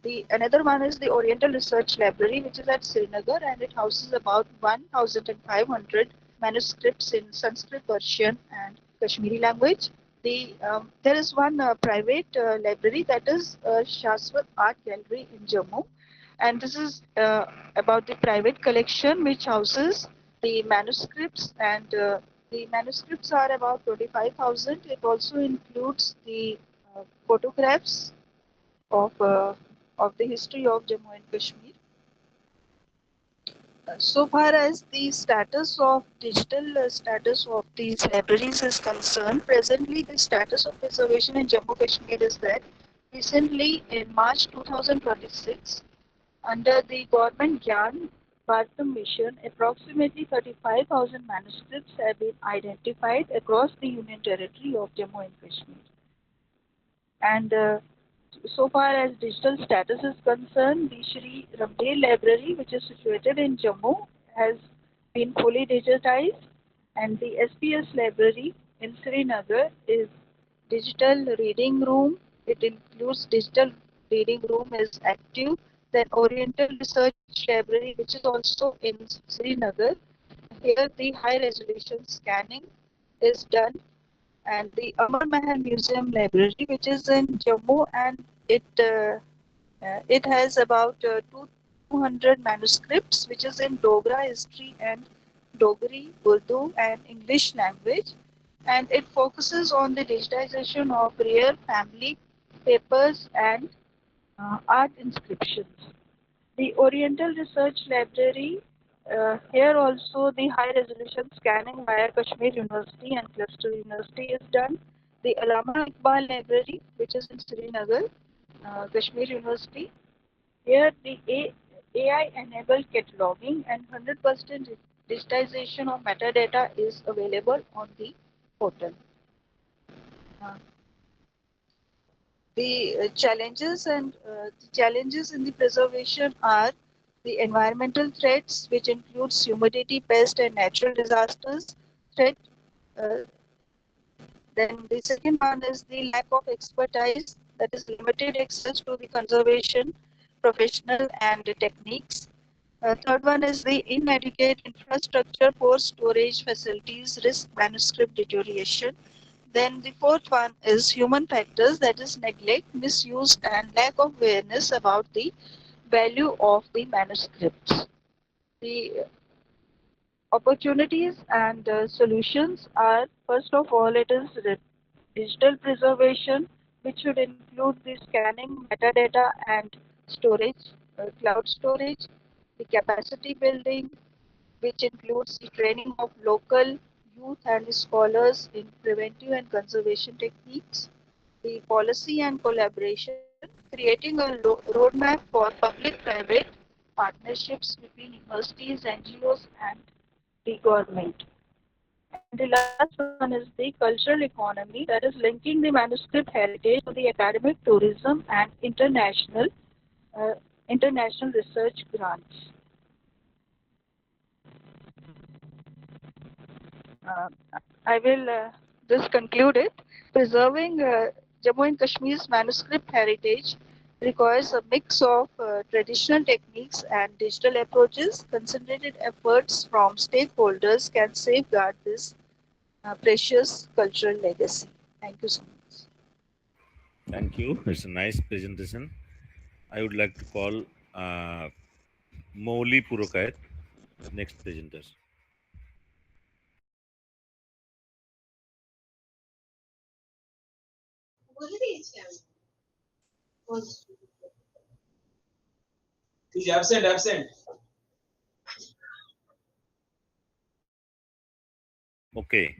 D: The another one is the Oriental Research Library, which is at Srinagar, and it houses about 1,500 manuscripts in Sanskrit, Persian, and Kashmiri language. There is one private library, that is Shaswat Art Gallery in Jammu, and this is about the private collection which houses the manuscripts, and the manuscripts are about 25,000. It also includes the photographs of the history of Jammu and Kashmir. So far as the digital status of these libraries is concerned, presently the status of preservation in Jammu Kashmir is that recently in March 2026, under the government Gyan Bharati mission, approximately 35,000 manuscripts have been identified across the Union Territory of Jammu and Kashmir. And so far as digital status is concerned, the Sri Rabindra Library, which is situated in Jammu, has been fully digitized, and the SPS Library in Srinagar is digital reading room. It includes digital reading room is active. Then Oriental Research Library, which is also in Srinagar, here the high resolution scanning is done, and the Amar Mahal Museum Library, which is in Jammu, and it has about 200 manuscripts, which is in Dogra history and Dogri, Urdu, and English language, and it focuses on the digitization of rare family papers and art inscriptions. The Oriental Research Library, here also the high resolution scanning via Kashmir University and Cluster University is done. The Allama Iqbal Library, which is in Srinagar, Kashmir University, here the AI enabled cataloging and 100% digitization of metadata is available on the portal. The challenges in the preservation are the environmental threats, which includes humidity, pest, and natural disasters threat. Uh, then the second one is the lack of expertise, that is limited access to the conservation professional and techniques. Third one is the inadequate infrastructure for storage facilities, risk manuscript deterioration. Then the fourth one is human factors, that is neglect, misuse, and lack of awareness about the value of the manuscripts. The opportunities and solutions are, first of all, it is digital preservation, which should include the scanning, metadata, and storage, cloud storage, the capacity building, which includes the training of local youth and scholars in preventive and conservation techniques, the policy and collaboration, creating a roadmap for public-private partnerships between universities, NGOs, and the government. And the last one is the cultural economy, that is linking the manuscript heritage to the academic tourism and uh, international research grants. Uh, I will just conclude it. Preserving Jammu and Kashmir's manuscript heritage requires a mix of traditional techniques and digital approaches. Concentrated efforts from stakeholders can safeguard this precious cultural legacy. Thank you so much.
F: Thank you. It's a nice presentation. I would like to call Moli Purokayat, next presenter.
A: He's absent.
F: Okay.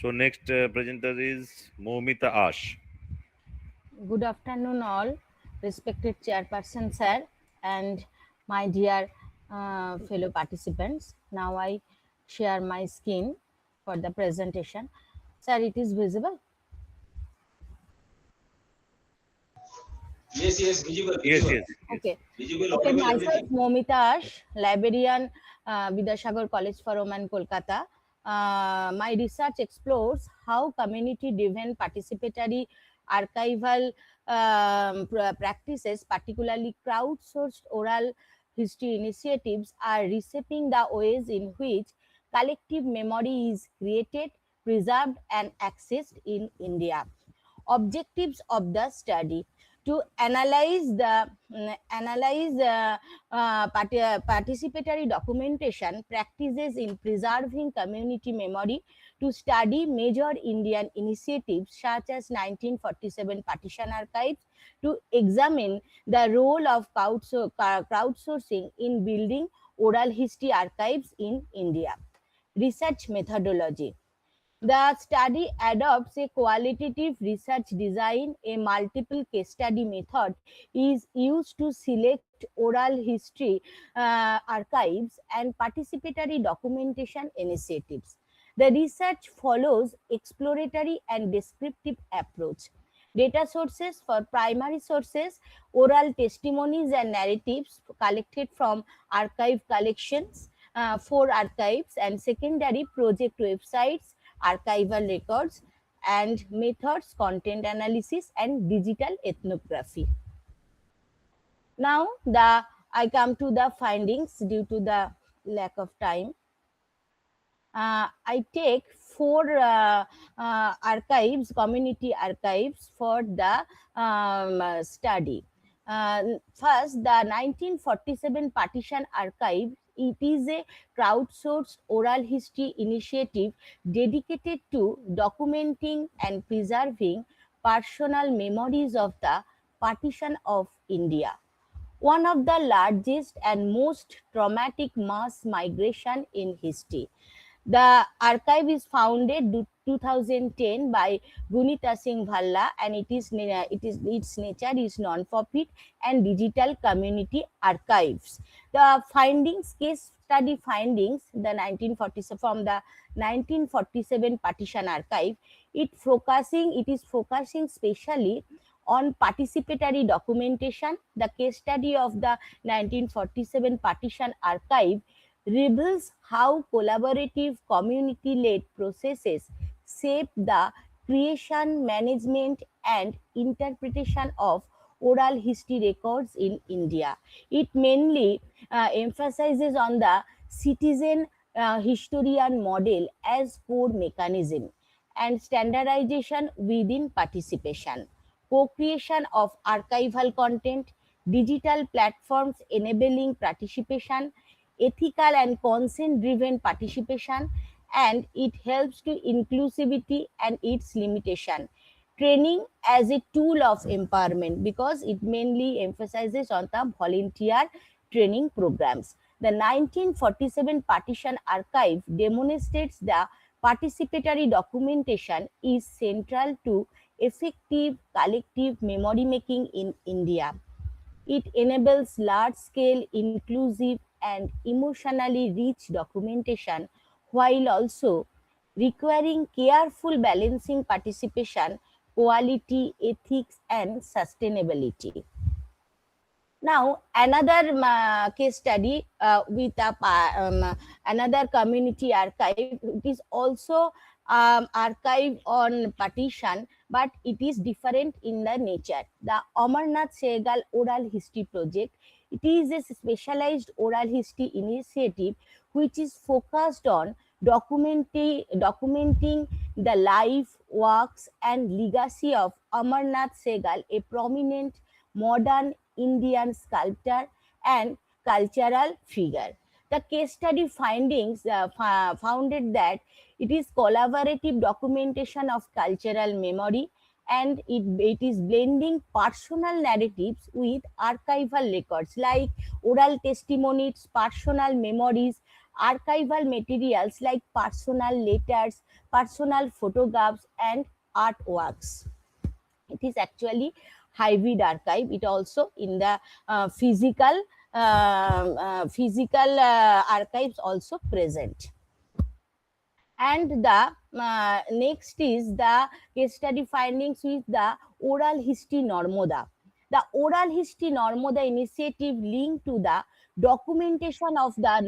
F: So next presenter is Momita Ash.
I: Good afternoon, all respected chairperson, sir, and my dear fellow participants. Now I share my screen for the presentation. Sir, it is visible?
A: Yes, visible.
F: Yes.
I: Okay.
A: Visible,
I: Okay,
A: audible,
I: myself
A: everything.
I: Momita Ash, librarian, Vidyasagar College for Women, Kolkata. My research explores how community-driven participatory archival practices, particularly crowdsourced oral history initiatives, are reshaping the ways in which collective memory is created, preserved, and accessed in India. Objectives of the study: to analyze participatory documentation practices in preserving community memory, to study major Indian initiatives such as 1947 Partition Archives, to examine the role of crowdsourcing in building oral history archives in India. Research methodology: the study adopts a qualitative research design. A multiple case study method is used to select oral history archives and participatory documentation initiatives. The research follows exploratory and descriptive approach. Data sources: for primary sources, oral testimonies and narratives collected from archive collections, for archives, and secondary project websites, archival records, and methods: content analysis and digital ethnography. Now I come to the findings due to the lack of time. I take 4 archives, community archives for the study. First, the 1947 Partition Archive. It is a crowdsourced oral history initiative dedicated to documenting and preserving personal memories of the partition of India, one of the largest and most traumatic mass migration in history. The archive is founded 2010 by Gunita Singh Bhalla, and its nature is non-profit and digital community archives. The findings, case study findings, the 1947 from the 1947 partition archive, it is focusing specially on participatory documentation. The case study of the 1947 partition archive reveals how collaborative community-led processes shape the creation, management, and interpretation of oral history records in India. It mainly emphasizes on the citizen historian model as core mechanism and standardization within participation, co-creation of archival content, digital platforms enabling participation, ethical and consent-driven participation, and it helps to inclusivity and its limitation. Training as a tool of empowerment, because it mainly emphasizes on the volunteer training programs. The 1947 partition archive demonstrates the participatory documentation is central to effective collective memory making in India. It enables large-scale, inclusive, and emotionally rich documentation while also requiring careful balancing participation, quality, ethics, and sustainability. Now, another case study with another community archive. It is also archive on partition, but it is different in the nature. The Amarnath Sehgal Oral History Project. It is a specialized oral history initiative which is focused on documenting the life, works, and legacy of Amarnath Sehgal, a prominent modern Indian sculptor and cultural figure. The case study findings founded that it is collaborative documentation of cultural memory, and it is blending personal narratives with archival records like oral testimonies, personal memories, archival materials like personal letters, personal photographs, and artworks. It is actually hybrid archive. It also in the physical archives also present. And the next is the case study findings with the oral history Normoda. The oral history Normoda initiative linked to the documentation of the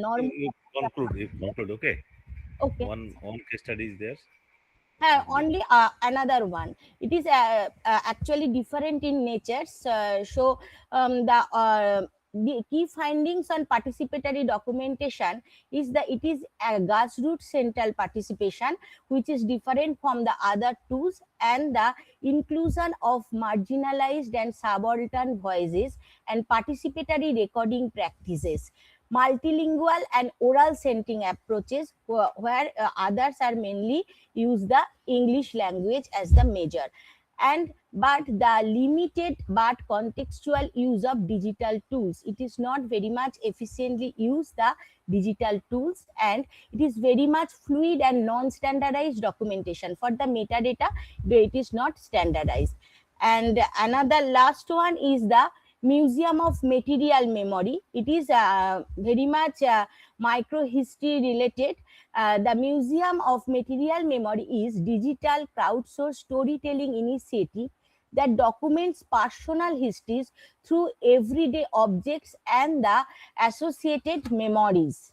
F: You conclude, okay?
I: Okay.
F: One case study is there.
I: Only another one. It is actually different in nature. So the key findings on participatory documentation is that it is a grassroots central participation, which is different from the other tools, and the inclusion of marginalized and subaltern voices and participatory recording practices, multilingual and oral centering approaches where others are mainly use the English language as the major, and but the limited but contextual use of digital tools. It is not very much efficiently use the digital tools, and it is very much fluid and non-standardized documentation. For the metadata, it is not standardized. And another last one is the Museum of Material Memory. It is very much micro-history related. The Museum of Material Memory is digital crowdsourced storytelling initiative that documents personal histories through everyday objects and the associated memories.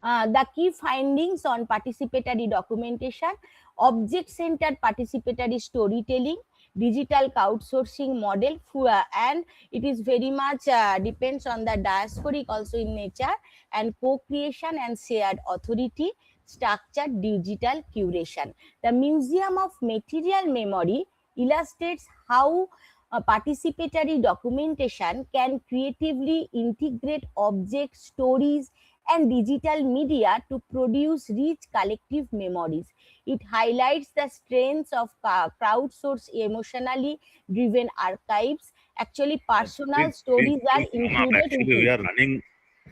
I: The key findings on participatory documentation: object-centered participatory storytelling, digital crowdsourcing model, and it is very much depends on the diasporic also in nature, and co-creation and shared authority, structured digital curation. The Museum of Material Memory illustrates how participatory documentation can creatively integrate objects, stories, and digital media to produce rich collective memories. It highlights the strengths of crowdsourced emotionally driven archives. Actually, personal stories are included
F: Actually,
I: into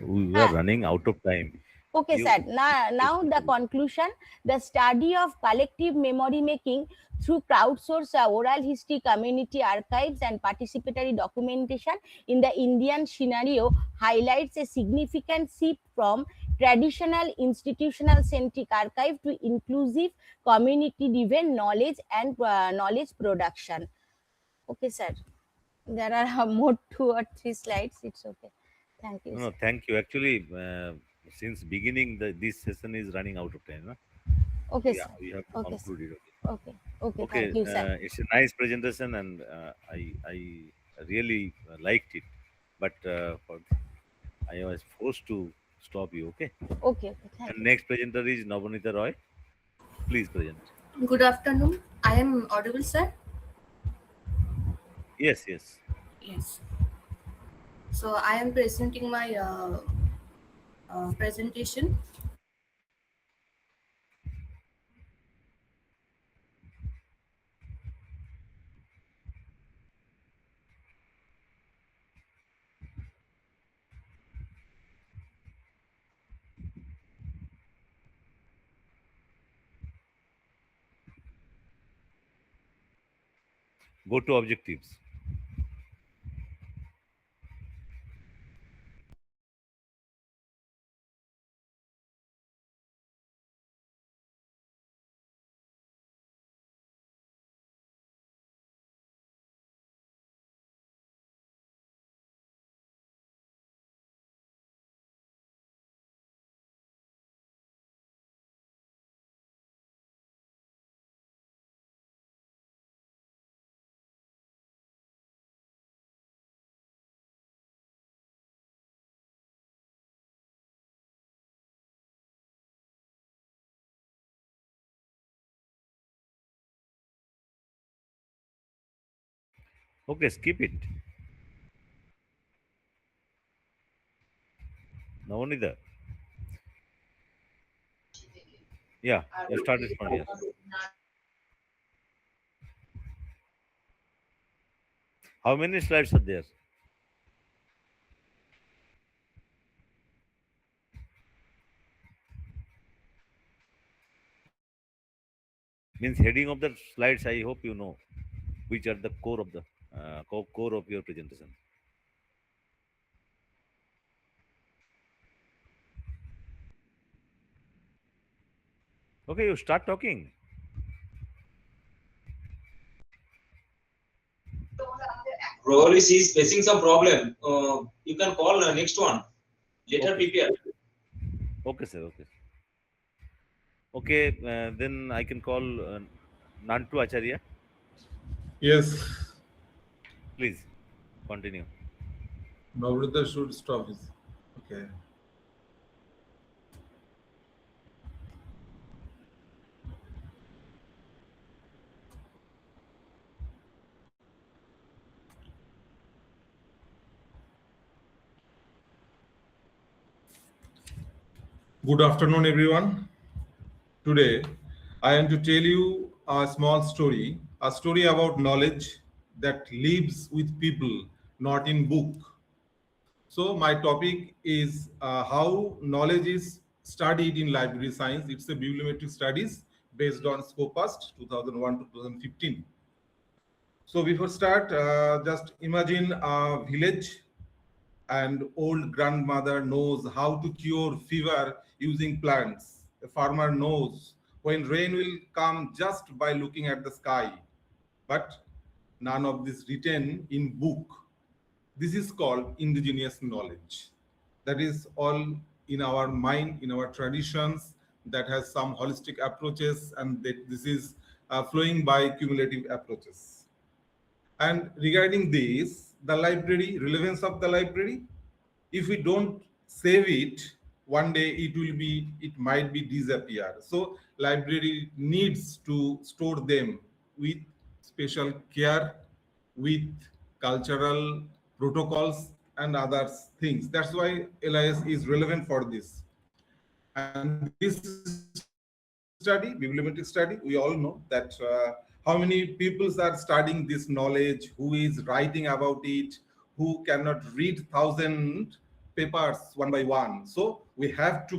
F: we are running out of time.
I: Okay, sir. Now the conclusion. The study of collective memory making through crowdsourced oral history, community archives, and participatory documentation in the Indian scenario highlights a significant shift from traditional institutional centric archive to inclusive community driven knowledge and knowledge production. Okay, sir. There are more 2 or 3 slides. It's okay. Thank you,
F: No,
I: sir.
F: thank you. Actually, since beginning, this session is running out of time. No?
I: Okay,
F: Yeah,
I: sir.
F: we have to
I: Okay, sir.
F: conclude it.
I: Okay. Okay.
F: Okay,
I: Thank you, sir.
F: it's a nice presentation, and I really liked it, but I was forced to stop you. Okay.
I: Okay. Thank
F: And
I: you.
F: next presenter is Navanita Roy. Please present.
C: Good afternoon. I am audible, sir.
F: Yes, yes.
C: Yes. So I am presenting my presentation.
F: Go to objectives. Okay, skip it. Navanita. Yeah, you started from here. How many slides are there? Means heading of the slides. I hope you know which are the core of the core of your presentation. Okay, you start talking.
A: Probably she is facing some problem. You can call next one. Let her
F: Okay.
A: prepare.
F: Okay, sir. Okay. Okay, then I can call Nantu Acharya.
J: Yes.
F: Please continue.
J: Navrita should stop his. Okay. Good afternoon, everyone. Today, I am to tell you a small story, a story about knowledge that lives with people, not in book. So my topic is how knowledge is studied in library science. It's a bibliometric studies based on Scopus 2001 to 2015. So before start, just imagine a village and old grandmother knows how to cure fever using plants. A farmer knows when rain will come just by looking at the sky. But none of this written in book. This is called indigenous knowledge. That is all in our mind, in our traditions, that has some holistic approaches, and that this is flowing by cumulative approaches. And regarding this, the library, relevance of the library, if we don't save it, one day it might be disappear. So library needs to store them with special care, with cultural protocols and other things. That's why LIS is relevant for this. And this study, bibliometric study, we all know that how many peoples are studying this knowledge, who is writing about it, who cannot read thousand papers one by one. So we have to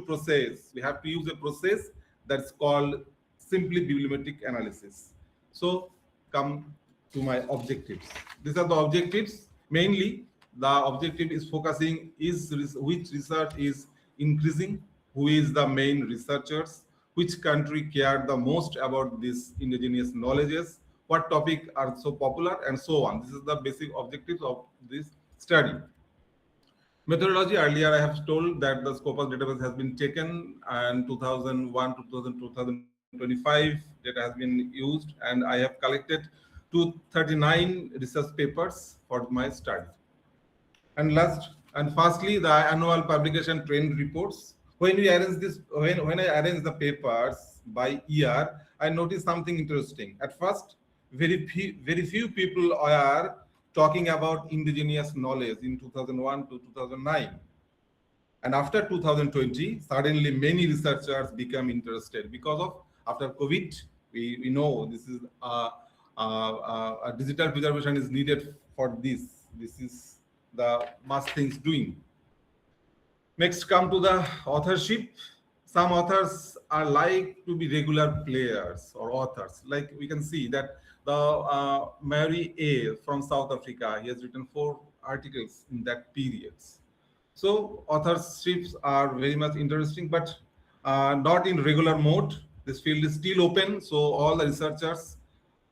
J: use a process that's called simply bibliometric analysis. So come to my objectives. These are the objectives. Mainly, the objective is focusing which research is increasing, who is the main researchers, which country cared the most about these indigenous knowledges, what topic are so popular, and so on. This is the basic objectives of this study. Methodology, earlier I have told that the Scopus database has been taken and 2001 to 2025 data has been used, and I have collected 239 research papers for my study. And firstly, the annual publication trend reports. When we arrange this, when I arrange the papers by year, I noticed something interesting. At first, very few people are talking about indigenous knowledge in 2001 to 2009. And after 2020, suddenly many researchers become interested because of after COVID. We know this is a digital preservation is needed for this. This is the much things doing. Next, come to the authorship. Some authors are like to be regular players or authors. Like we can see that the Mary A from South Africa, he has written 4 articles in that period. So authorships are very much interesting, but not in regular mode. This field is still open, so all the researchers,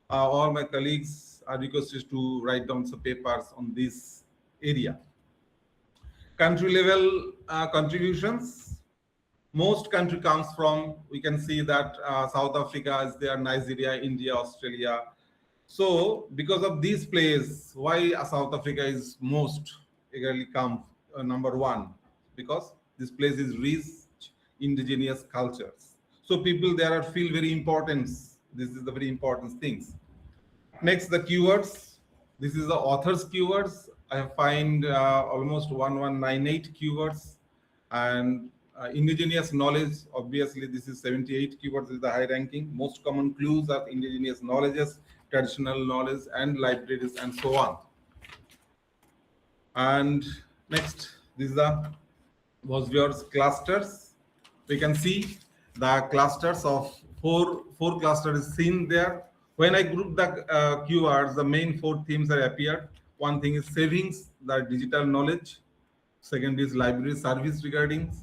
J: all my colleagues are requested to write down some papers on this area. Country level contributions. Most country comes from, we can see that South Africa is there, Nigeria, India, Australia. So because of these places, why South Africa is most eagerly come number 1? Because this place is rich indigenous cultures. So people there are feel very important. This is the very important things. Next, the keywords. This is the author's keywords. I have find almost 1198 keywords, and indigenous knowledge, obviously this is 78 keywords, is the high ranking. Most common clues are indigenous knowledges, traditional knowledge, and libraries, and so on. And next, this is the Boswell's clusters. We can see the clusters of four clusters is seen there. When I group the keywords, the main 4 themes are appeared. One thing is savings, the digital knowledge. Second is library service regarding,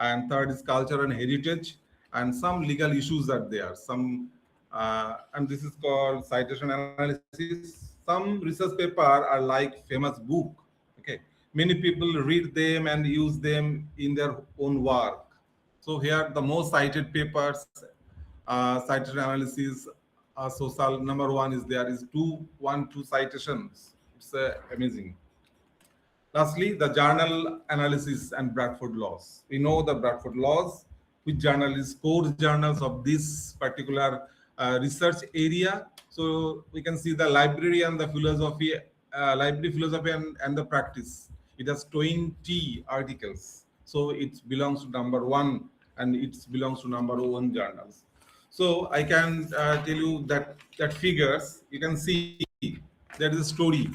J: and third is culture and heritage, and some legal issues are there. Some and this is called citation analysis. Some research paper are like famous book. Okay, many people read them and use them in their own work. So here the most cited papers, citation analysis, social number 1 is there is 212 citations. It's amazing. Lastly, the journal analysis and Bradford laws. We know the Bradford laws, which journal is core journals of this particular research area. So we can see the library and the philosophy, library philosophy and the practice. It has 20 articles. So it belongs to number 1 and it belongs to number 1 journals. So I can tell you that figures, you can see there is a story.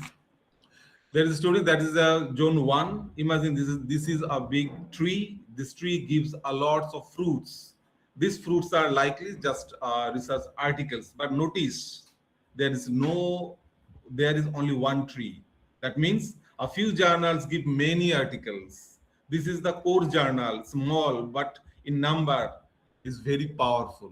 J: There is a story that is zone 1. Imagine this is a big tree. This tree gives a lots of fruits. These fruits are likely just research articles. But notice there is only one tree. That means a few journals give many articles. This is the core journal, small but in number is very powerful.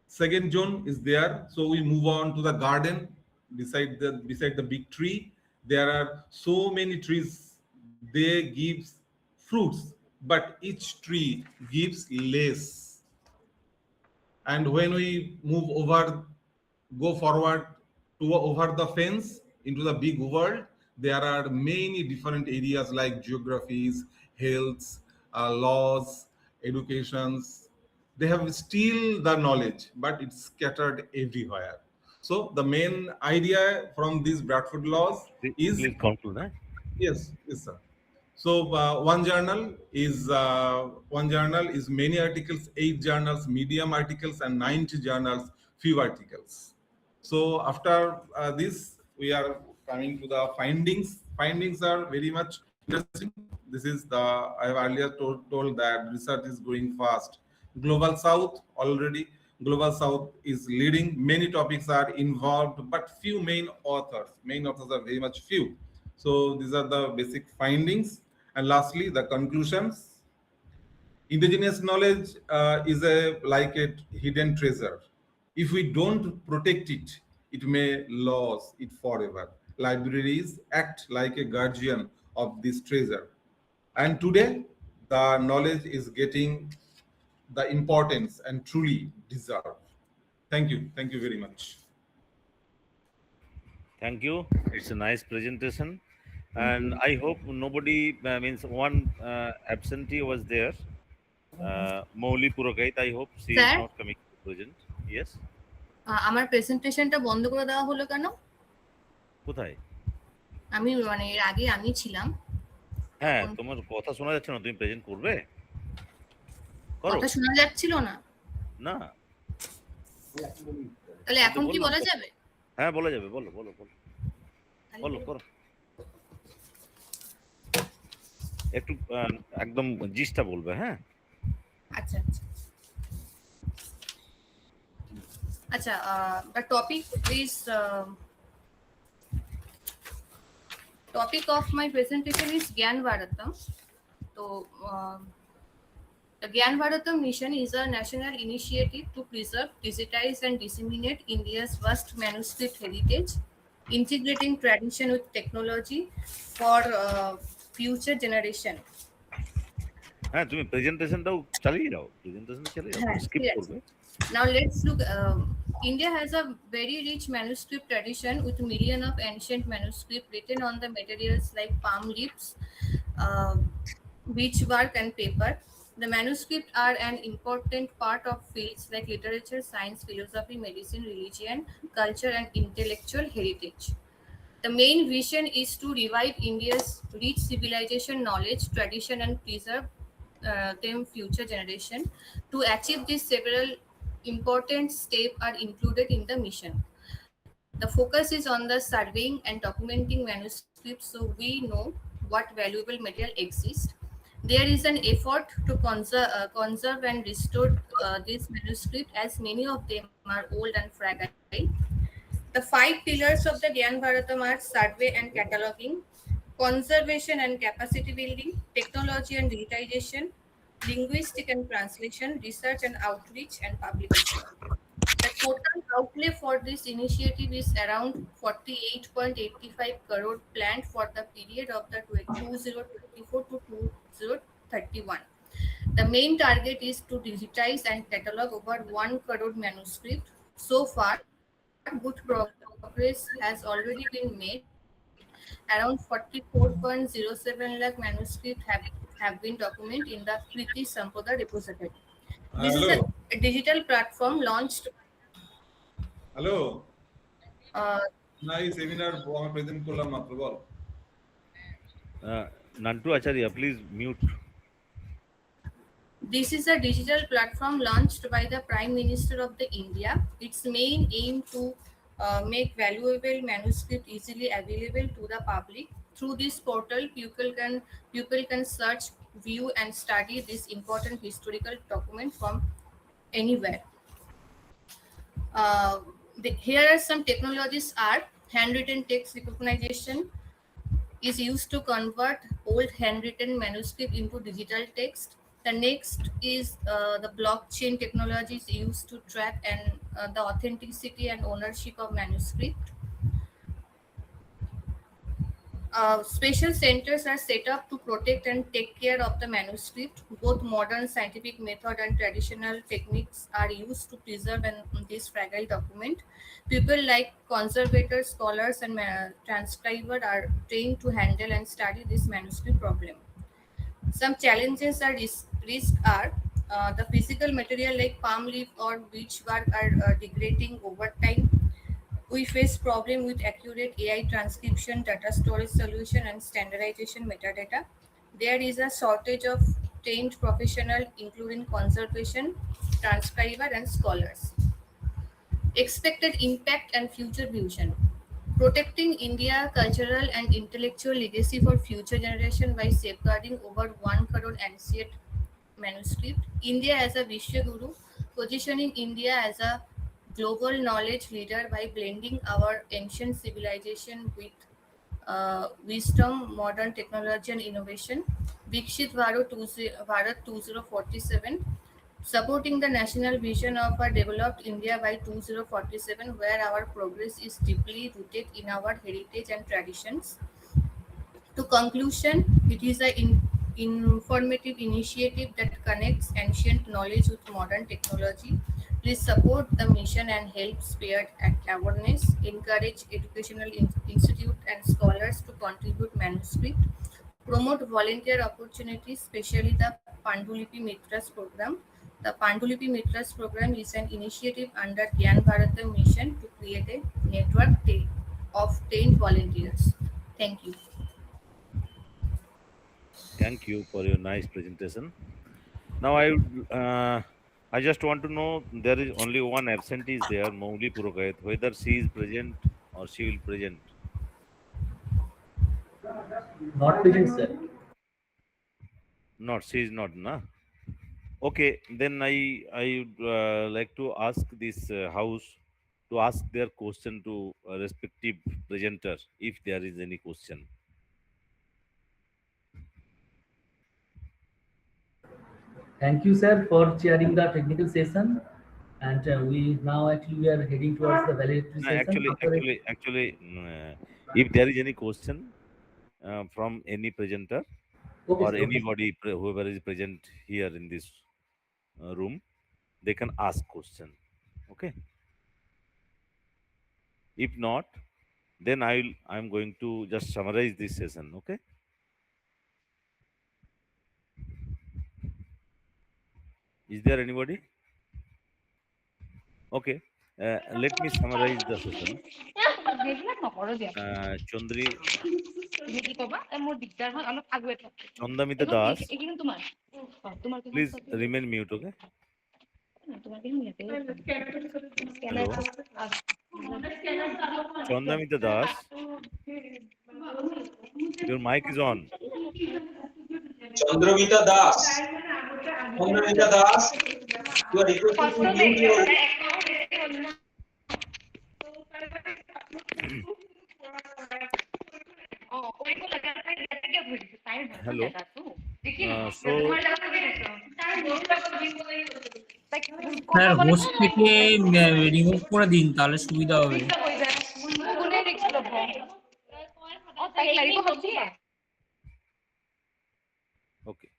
J: Second zone is there. So we move on to the garden beside the big tree. There are so many trees, they give fruits, but each tree gives less. And when we go forward over the fence into the big world, there are many different areas like geographies, health, laws, educations. They have still the knowledge, but it's scattered everywhere. So the main idea from these Bradford laws is...
F: Please conclude that.
J: Yes, sir. So one journal is many articles, 8 journals, medium articles, and 90 journals, few articles. So after this, we are coming to the findings. Findings are very much interesting. This is the, I have earlier told that research is going fast. Global South already, Global South is leading. Many topics are involved, but few main authors. Main authors are very much few. So these are the basic findings. And lastly, the conclusions. Indigenous knowledge is like a hidden treasure. If we don't protect it, it may lose it forever. Libraries act like a guardian of this treasure. And today, the knowledge is getting the importance and truly deserve. Thank you. Thank you very much.
F: Thank you. It's a nice presentation. And I hope nobody, means one absentee was there. Mowli Purakait, I hope she is
C: Sir?
F: not coming to present. Yes?
C: আমার প্রেজেন্টেশনটা বন্ধ করে দেওয়া হলো কেন?
F: কোথায়?
C: আমি মানে এর আগে আমি ছিলাম।
F: হ্যাঁ, তোমার কথা শোনা যাচ্ছে না, তুমি প্রেজেন্ট করবে? করো।
C: কথা শোনা যাচ্ছিল না?
F: না।
C: তাহলে এখন কি বলা যাবে?
F: হ্যাঁ, বলা যাবে। বলো, বলো, বলো। বলো, করো। একটু একদম জিসটা বলবে, হ্যাঁ?
C: আচ্ছা, আচ্ছা। আচ্ছা, the topic of my presentation is Gyan Bharatam. So, the Gyan Bharatam mission is a national initiative to preserve, digitize, and disseminate India's vast manuscript heritage, integrating tradition with technology for future generation.
F: হ্যাঁ, তুমি প্রেজেন্টেশনটাও চালিয়ে যাও। Presentation চালিয়ে যাও। Skip করবে।
C: Now let's look. India has a very rich manuscript tradition with millions of ancient manuscripts written on the materials like palm leaves, beech bark, and paper. The manuscripts are an important part of fields like literature, science, philosophy, medicine, religion, culture, and intellectual heritage. The main vision is to revive India's rich civilization, knowledge, tradition, and preserve them future generation. To achieve this, several important steps are included in the mission. The focus is on the surveying and documenting manuscripts so we know what valuable material exists. There is an effort to conserve and restore these manuscripts as many of them are old and fragile. The 5 pillars of the Gyan Bharatam are survey and cataloging, conservation and capacity building, technology and digitization, linguistic and translation, research and outreach, and publication. The total outlay for this initiative is around 48.85 crore planned for the period of the 2024 to 2031. The main target is to digitize and catalog over 1 crore manuscript. So far, good progress has already been made. Around 44.07 lakh manuscripts have been documented in the Kriti Sampada repository. This is a digital platform launched.
J: Hello. না এই seminar আমি present করলাম মাত্র বল।
F: Nantu Acharya, please mute.
C: This is a digital platform launched by the Prime Minister of the India. Its main aim to make valuable manuscript easily available to the public. Through this portal, people can search, view, and study this important historical document from anywhere. Here are some technologies are handwritten text recognition is used to convert old handwritten manuscript into digital text. The next is the blockchain technology is used to track and the authenticity and ownership of manuscript. Special centers are set up to protect and take care of the manuscript. Both modern scientific method and traditional techniques are used to preserve this fragile document. People like conservators, scholars, and transcribers are trained to handle and study this manuscript problem. Some challenges or risks are the physical material like palm leaf or beech bark are degrading over time. We face problem with accurate AI transcription, data storage solution, and standardization metadata. There is a shortage of trained professionals, including conservation, transcriber, and scholars. Expected impact and future vision. Protecting India's cultural and intellectual legacy for future generation by safeguarding over 1 crore ancient manuscript. India as a Vishwaguru, positioning India as a global knowledge leader by blending our ancient civilization with wisdom, modern technology and innovation. Vikshit Bharat 2047, supporting the national vision of a developed India by 2047, where our progress is deeply rooted in our heritage and traditions. To conclusion, it is an informative initiative that connects ancient knowledge with modern technology. Please support the mission and help spread awareness, encourage educational institutes and scholars to contribute manuscript, promote volunteer opportunities, especially the Pandulipi Mitras program. The Pandulipi Mitras program is an initiative under Gyan Bharatam mission to create a network of trained volunteers. Thank you.
F: Thank you for your nice presentation. Now I just want to know, there is only one absentee is there, Mouli Purokayat, whether she is present or she will present.
V: Not present, sir.
F: Not, she is not, na? Okay, then I would like to ask this house to ask their question to respective presenter if there is any question.
V: Thank you, sir, for chairing the technical session. And we are heading towards the valedictory
F: No,
V: session.
F: if there is any question from any presenter
V: Okay,
F: or
V: sir. Okay.
F: anybody, whoever is present here in this room, they can ask question. Okay. If not, then I'm going to just summarize this session. Okay. Is there anybody? Okay. Let me summarize the session. Chandri Chandamita Das, please remain mute. Okay. Hello. Chandamita Das, your mic is on.
A: Chandramita Das. Chandramita Das, you are requested to mute your.
F: Hello.
H: Sir host থেকে remove করে দিন, তাহলে সুবিধা হবে।
F: Okay.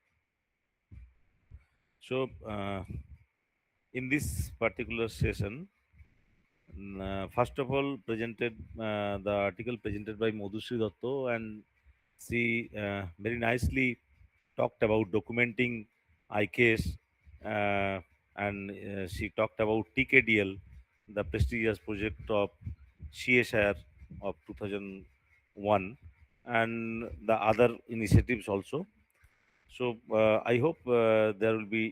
F: So, in this particular session, first of all, the article presented by Madhusri Dotto, and she very nicely talked about documenting ICAS, and she talked about TKDL, the prestigious project of CSR of 2001, and the other initiatives also. So I hope there will be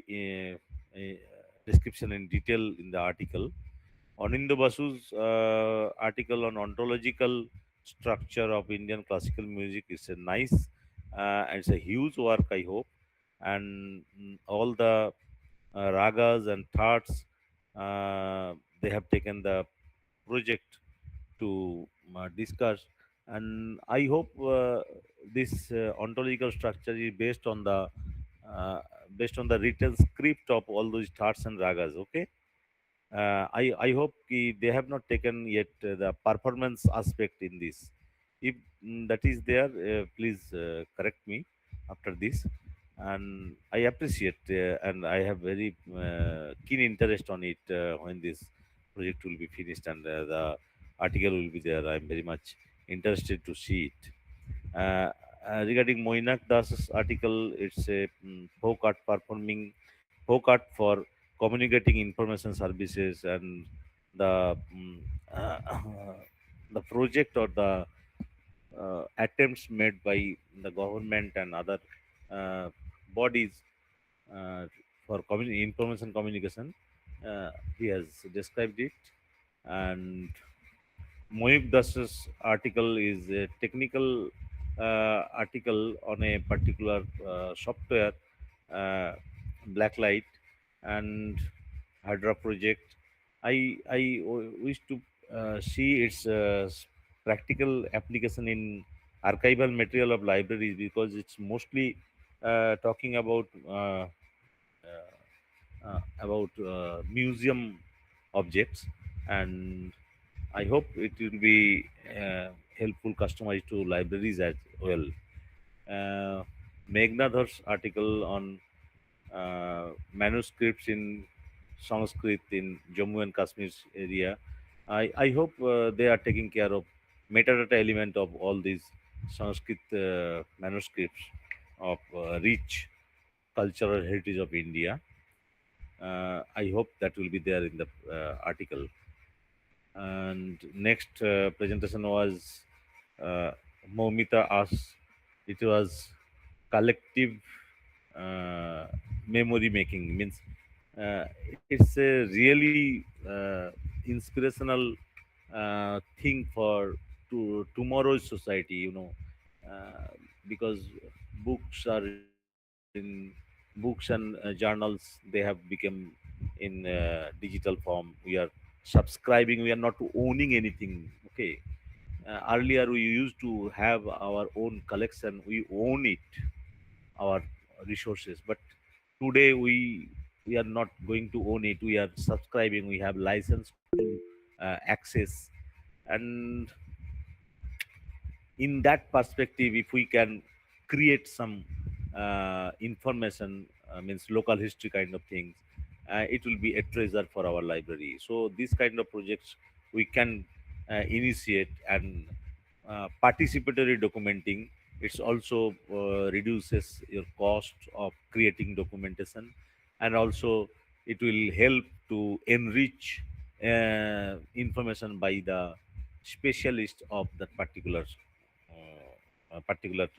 F: a description in detail in the article. Anindo Basu's article on ontological structure of Indian classical music is a nice, and it's a huge work, I hope. And all the ragas and thoughts, they have taken the project to discuss. And I hope this ontological structure is uh, based on the written script of all those thoughts and ragas. Okay. I hope they have not taken yet the performance aspect in this. If that is there, please correct me after this. And I appreciate, and I have very keen interest on it when this project will be finished and the article will be there. I'm very much interested to see it. Regarding Moinak Das's article, it's a folk art folk art for communicating information services, and the uh, the project or the attempts made by the government and other uh, bodies uh, for information communication. He has described it, and Moib Das's article is a technical article on a particular software, uh, Blacklight and Hydra project. I wish to see its practical application in archival material of libraries, because it's mostly talking about museum objects, and I hope it will be helpful customized to libraries as well. Uh, Meghnadhar's article on manuscripts in Sanskrit in Jammu and Kashmir's area. I hope they are taking care of metadata element of all these Sanskrit manuscripts of rich cultural heritage of India. I hope that will be there in the article. And next presentation was uh, Momita asks, it was collective uh, memory making, means it's a really inspirational thing for tomorrow's society, uh, because books are in books and journals, they have become in digital form. We are subscribing, we are not owning anything, okay. Earlier we used to have our own collection, we own it, our resources, but today we are not going to own it, we are subscribing, we have license to access. And in that perspective, if we can create some information, means local history kind of things, it will be a treasure for our library. So these kind of projects we can initiate, and participatory documenting, it's also reduces your cost of creating documentation, and also it will help to enrich information by the specialist of that particular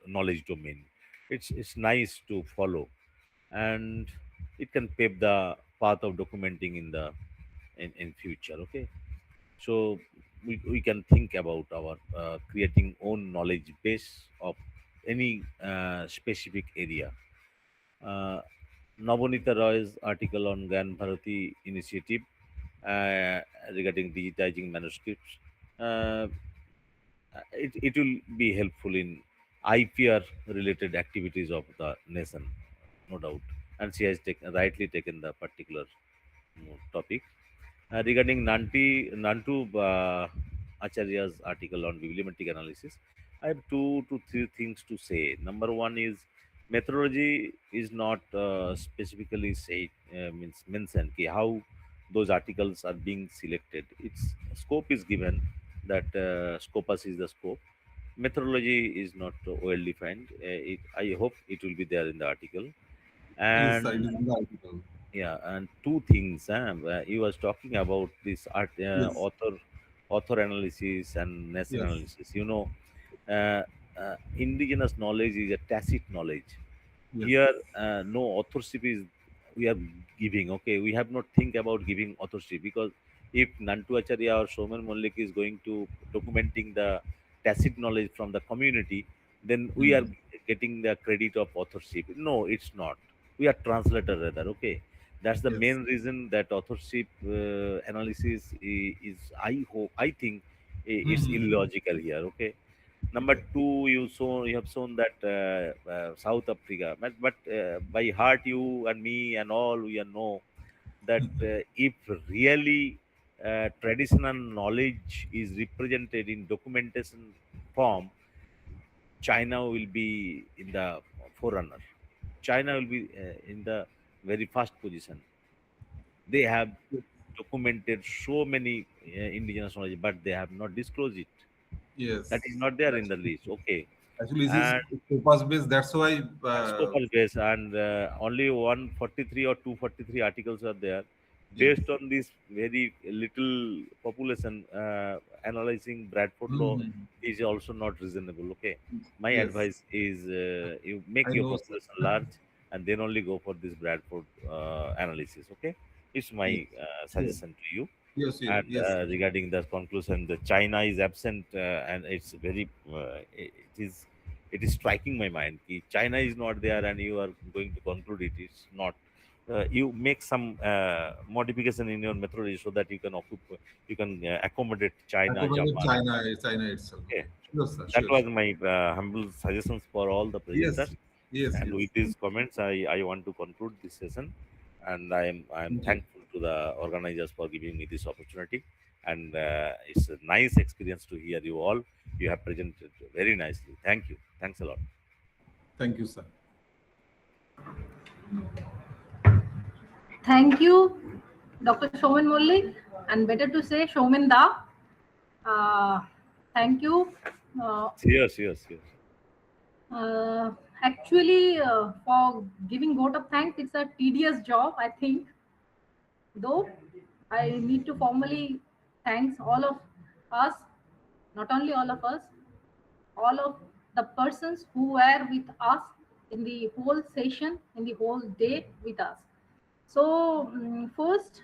F: knowledge domain. It's nice to follow, and it can pave the path of documenting in the in future, okay. So we can think about our creating own knowledge base of any specific area. uh, Navanita Roy's article on Gan Bharati initiative uh, regarding digitizing manuscripts, uh, it will be helpful in IPR related activities of the nation, no doubt. And she has rightly taken the particular topic. Regarding Nantu Acharya's article on bibliometric analysis, I have two to three things to say. Number one is methodology is not specifically said, means mentioned how those articles are being selected. Its scope is given, that scopus is the scope. Methodology is not well defined. I hope it will be there in the article.
J: Yes, I
F: And
J: did the article.
F: yeah, and two things. He was talking about this
J: Yes,
F: author analysis and nation
J: yes,
F: analysis. Uh, Indigenous knowledge is a tacit knowledge.
J: yes.
F: Here, no authorship is we are giving. Okay, we have not think about giving authorship, because if Nantu Acharya or Soman Mollik is going to documenting the tacit knowledge from the community, then we are
J: Hmm.
F: getting the credit of authorship. No, it's not. We are translator rather. Okay, that's the
J: Yes.
F: main reason that authorship analysis is. I hope. I think it's
J: Hmm.
F: illogical here. Okay. Number
J: Okay.
F: two, you have shown that South Africa, but by heart, you and me and all we know that if really traditional knowledge is represented in documentation form, China will be in the forerunner. China will be in the very first position. They have documented so many indigenous knowledge, but they have not disclosed it. That is
J: Yes.
F: not there in
J: That's
F: the list. Okay.
J: actually this is
F: And
J: Scopus based. That's why.
F: Scopus base, and only 143 or 243 articles are there.
J: Yes.
F: Based on this very little population, analyzing Bradford law
J: Hmm.
F: is also not reasonable. Okay, my
J: Yes.
F: advice is you make
J: I
F: your
J: know, sir.
F: population large, and then only go for this Bradford analysis. Okay, it's
J: Yes.
F: my
J: Yes.
F: suggestion to you.
J: Yes, yes,
F: And
J: yes.
F: regarding the conclusion, the China is absent, and it's very, it is striking my mind. China is not there, and you are going to conclude it is not. You make some modification in your methodology so that you can accommodate China,
J: Accommodate
F: Japan.
J: China, China itself.
F: Okay,
J: Sure, sir.
F: that
J: Sure,
F: was
J: sure.
F: my humble suggestions for all the
J: Yes,
F: presenters.
J: yes,
F: And
J: yes.
F: with these comments, I want to conclude this session. And I am
J: Thank you.
F: thankful to the organizers for giving me this opportunity. And it's a nice experience to hear you all. You have presented very nicely. Thank you. Thanks a lot.
J: Thank you, sir.
W: Thank you, Dr. Shoman Mullik, and better to say Shoman Da. Thank you.
F: Yes, yes, yes.
W: Actually, for giving vote of thanks, it's a tedious job, I think. Though I need to formally thanks all of us, not only all of us, all of the persons who were with us in the whole session, in the whole day with us. So, first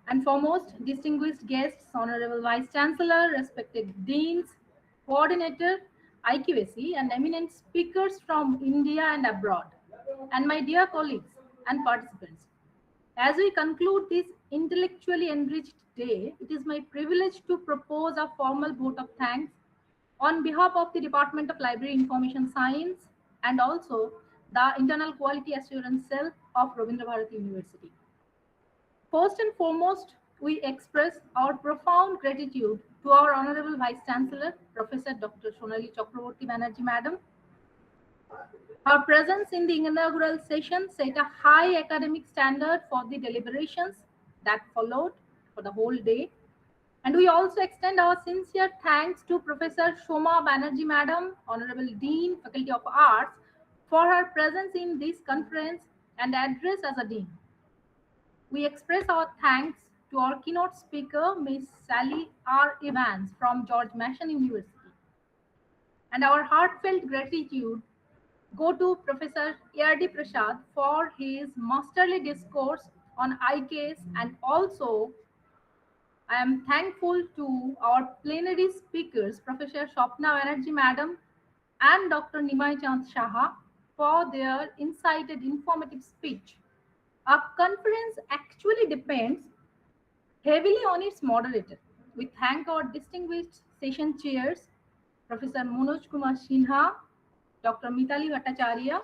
W: and foremost, distinguished guests, Honorable Vice Chancellor, respected Deans, Coordinator, IQAC, and eminent speakers from India and abroad, and my dear colleagues and participants. As we conclude this intellectually enriched day, it is my privilege to propose a formal vote of thanks on behalf of the Department of Library Information Science and also the Internal Quality Assurance Cell of Rabindra Bharati University. First and foremost, we express our profound gratitude to our Honorable Vice Chancellor, Professor Dr. Sonali Chakraborty Banerjee Madam. Her presence in the inaugural session set a high academic standard for the deliberations that followed for the whole day. And we also extend our sincere thanks to Professor Shoma Banerjee Madam, Honorable Dean, Faculty of Arts, for her presence in this conference and address as a Dean. We express our thanks to our keynote speaker, Ms. Sally R. Evans from George Mason University. And our heartfelt gratitude go to Professor A.R.D. Prasad for his masterly discourse on ICAS, and also I am thankful to our plenary speakers, Professor Swapna Banerjee Madam and Dr. Nimai Chand Shaha, for their incited informative speech. Our conference actually depends heavily on its moderator. We thank our distinguished session chairs, Professor Manoj Kumar Sinha, Dr. Mitali Bhattacharya,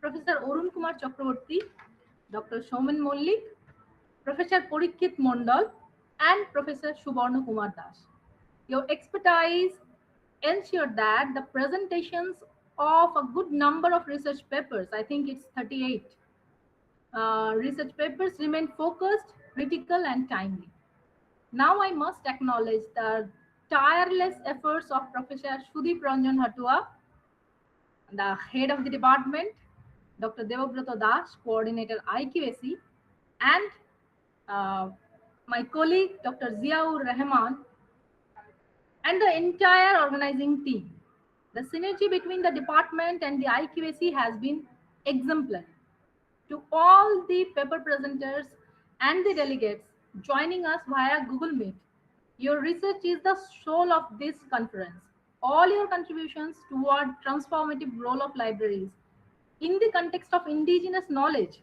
W: Professor Arun Kumar Chakraborty, Dr. Shoman Mullik, Professor Porikit Mondal, and Professor Subarna Kumar Das. Your expertise ensured that the presentations of a good number of research papers, I think it's 38, research papers remain focused, critical, and timely. Now I must acknowledge the tireless efforts of Professor Sudeep Ranjan Hatua, the head of the department, Dr. Devabrata Das, coordinator IQAC, and my colleague, Dr. Ziaur Rahman, and the entire organizing team. The synergy between the department and the IQAC has been exemplary. To all the paper presenters and the delegates joining us via Google Meet, your research is the soul of this conference. All your contributions toward transformative role of libraries in the context of indigenous knowledge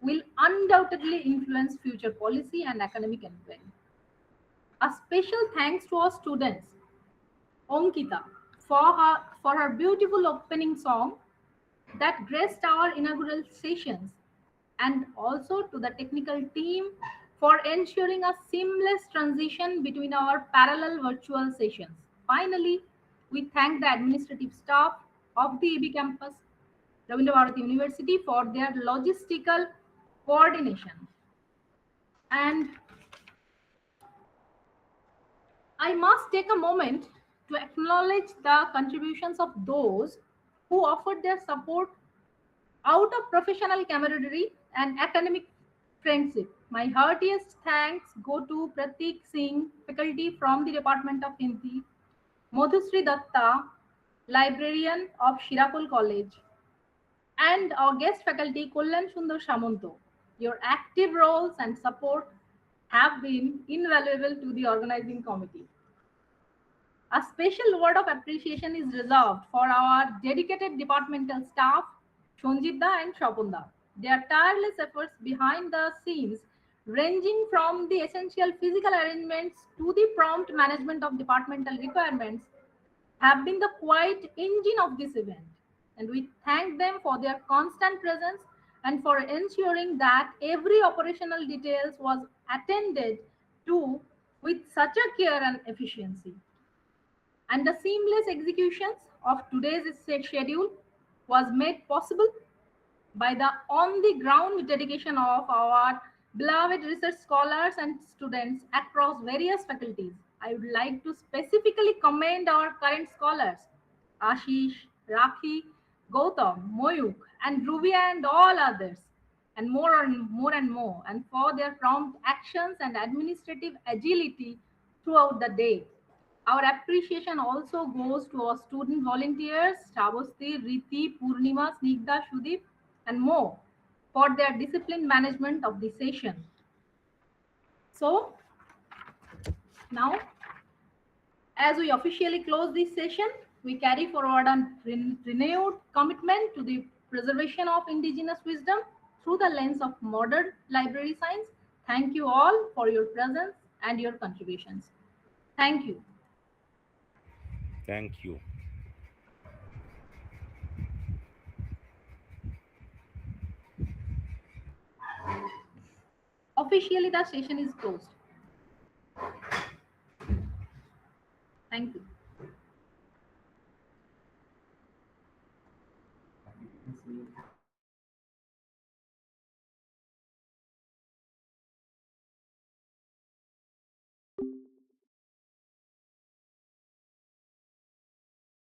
W: will undoubtedly influence future policy and academic inquiry. A special thanks to our students, Onkita, for her beautiful opening song that graced our inaugural sessions, and also to the technical team for ensuring a seamless transition between our parallel virtual sessions. Finally, we thank the administrative staff of the EB campus, Rabindra Bharati University, for their logistical coordination. And I must take a moment to acknowledge the contributions of those who offered their support out of professional camaraderie and academic friendship. My heartiest thanks go to Pratik Singh, faculty from the Department of Hindi, Madhusri Datta, librarian of Shirapul College, and our guest faculty Kollan Sundar Samanto. Your active roles and support have been invaluable to the organizing committee. A special word of appreciation is reserved for our dedicated departmental staff, Sanjeevda and Shapunda. Their tireless efforts behind the scenes, ranging from the essential physical arrangements to the prompt management of departmental requirements, have been the quiet engine of this event. And we thank them for their constant presence and for ensuring that every operational details was attended to with such a care and efficiency. And the seamless executions of today's schedule was made possible by the on-the-ground dedication of our beloved research scholars and students across various faculties. I would like to specifically commend our current scholars, Ashish, Rakhi, Gautam, Moyuk, and Ruby and all others, and more and more and more, and for their prompt actions and administrative agility throughout the day. Our appreciation also goes to our student volunteers, Shabasti, Riti, Purnima, Snigdha, Shudeep, and more for their disciplined management of the session. So, now, as we officially close this session, we carry forward a renewed commitment to the preservation of indigenous wisdom through the lens of modern library science. Thank you all for your presence and your contributions. Thank you.
F: Thank you.
W: Officially, the session is closed. Thank you.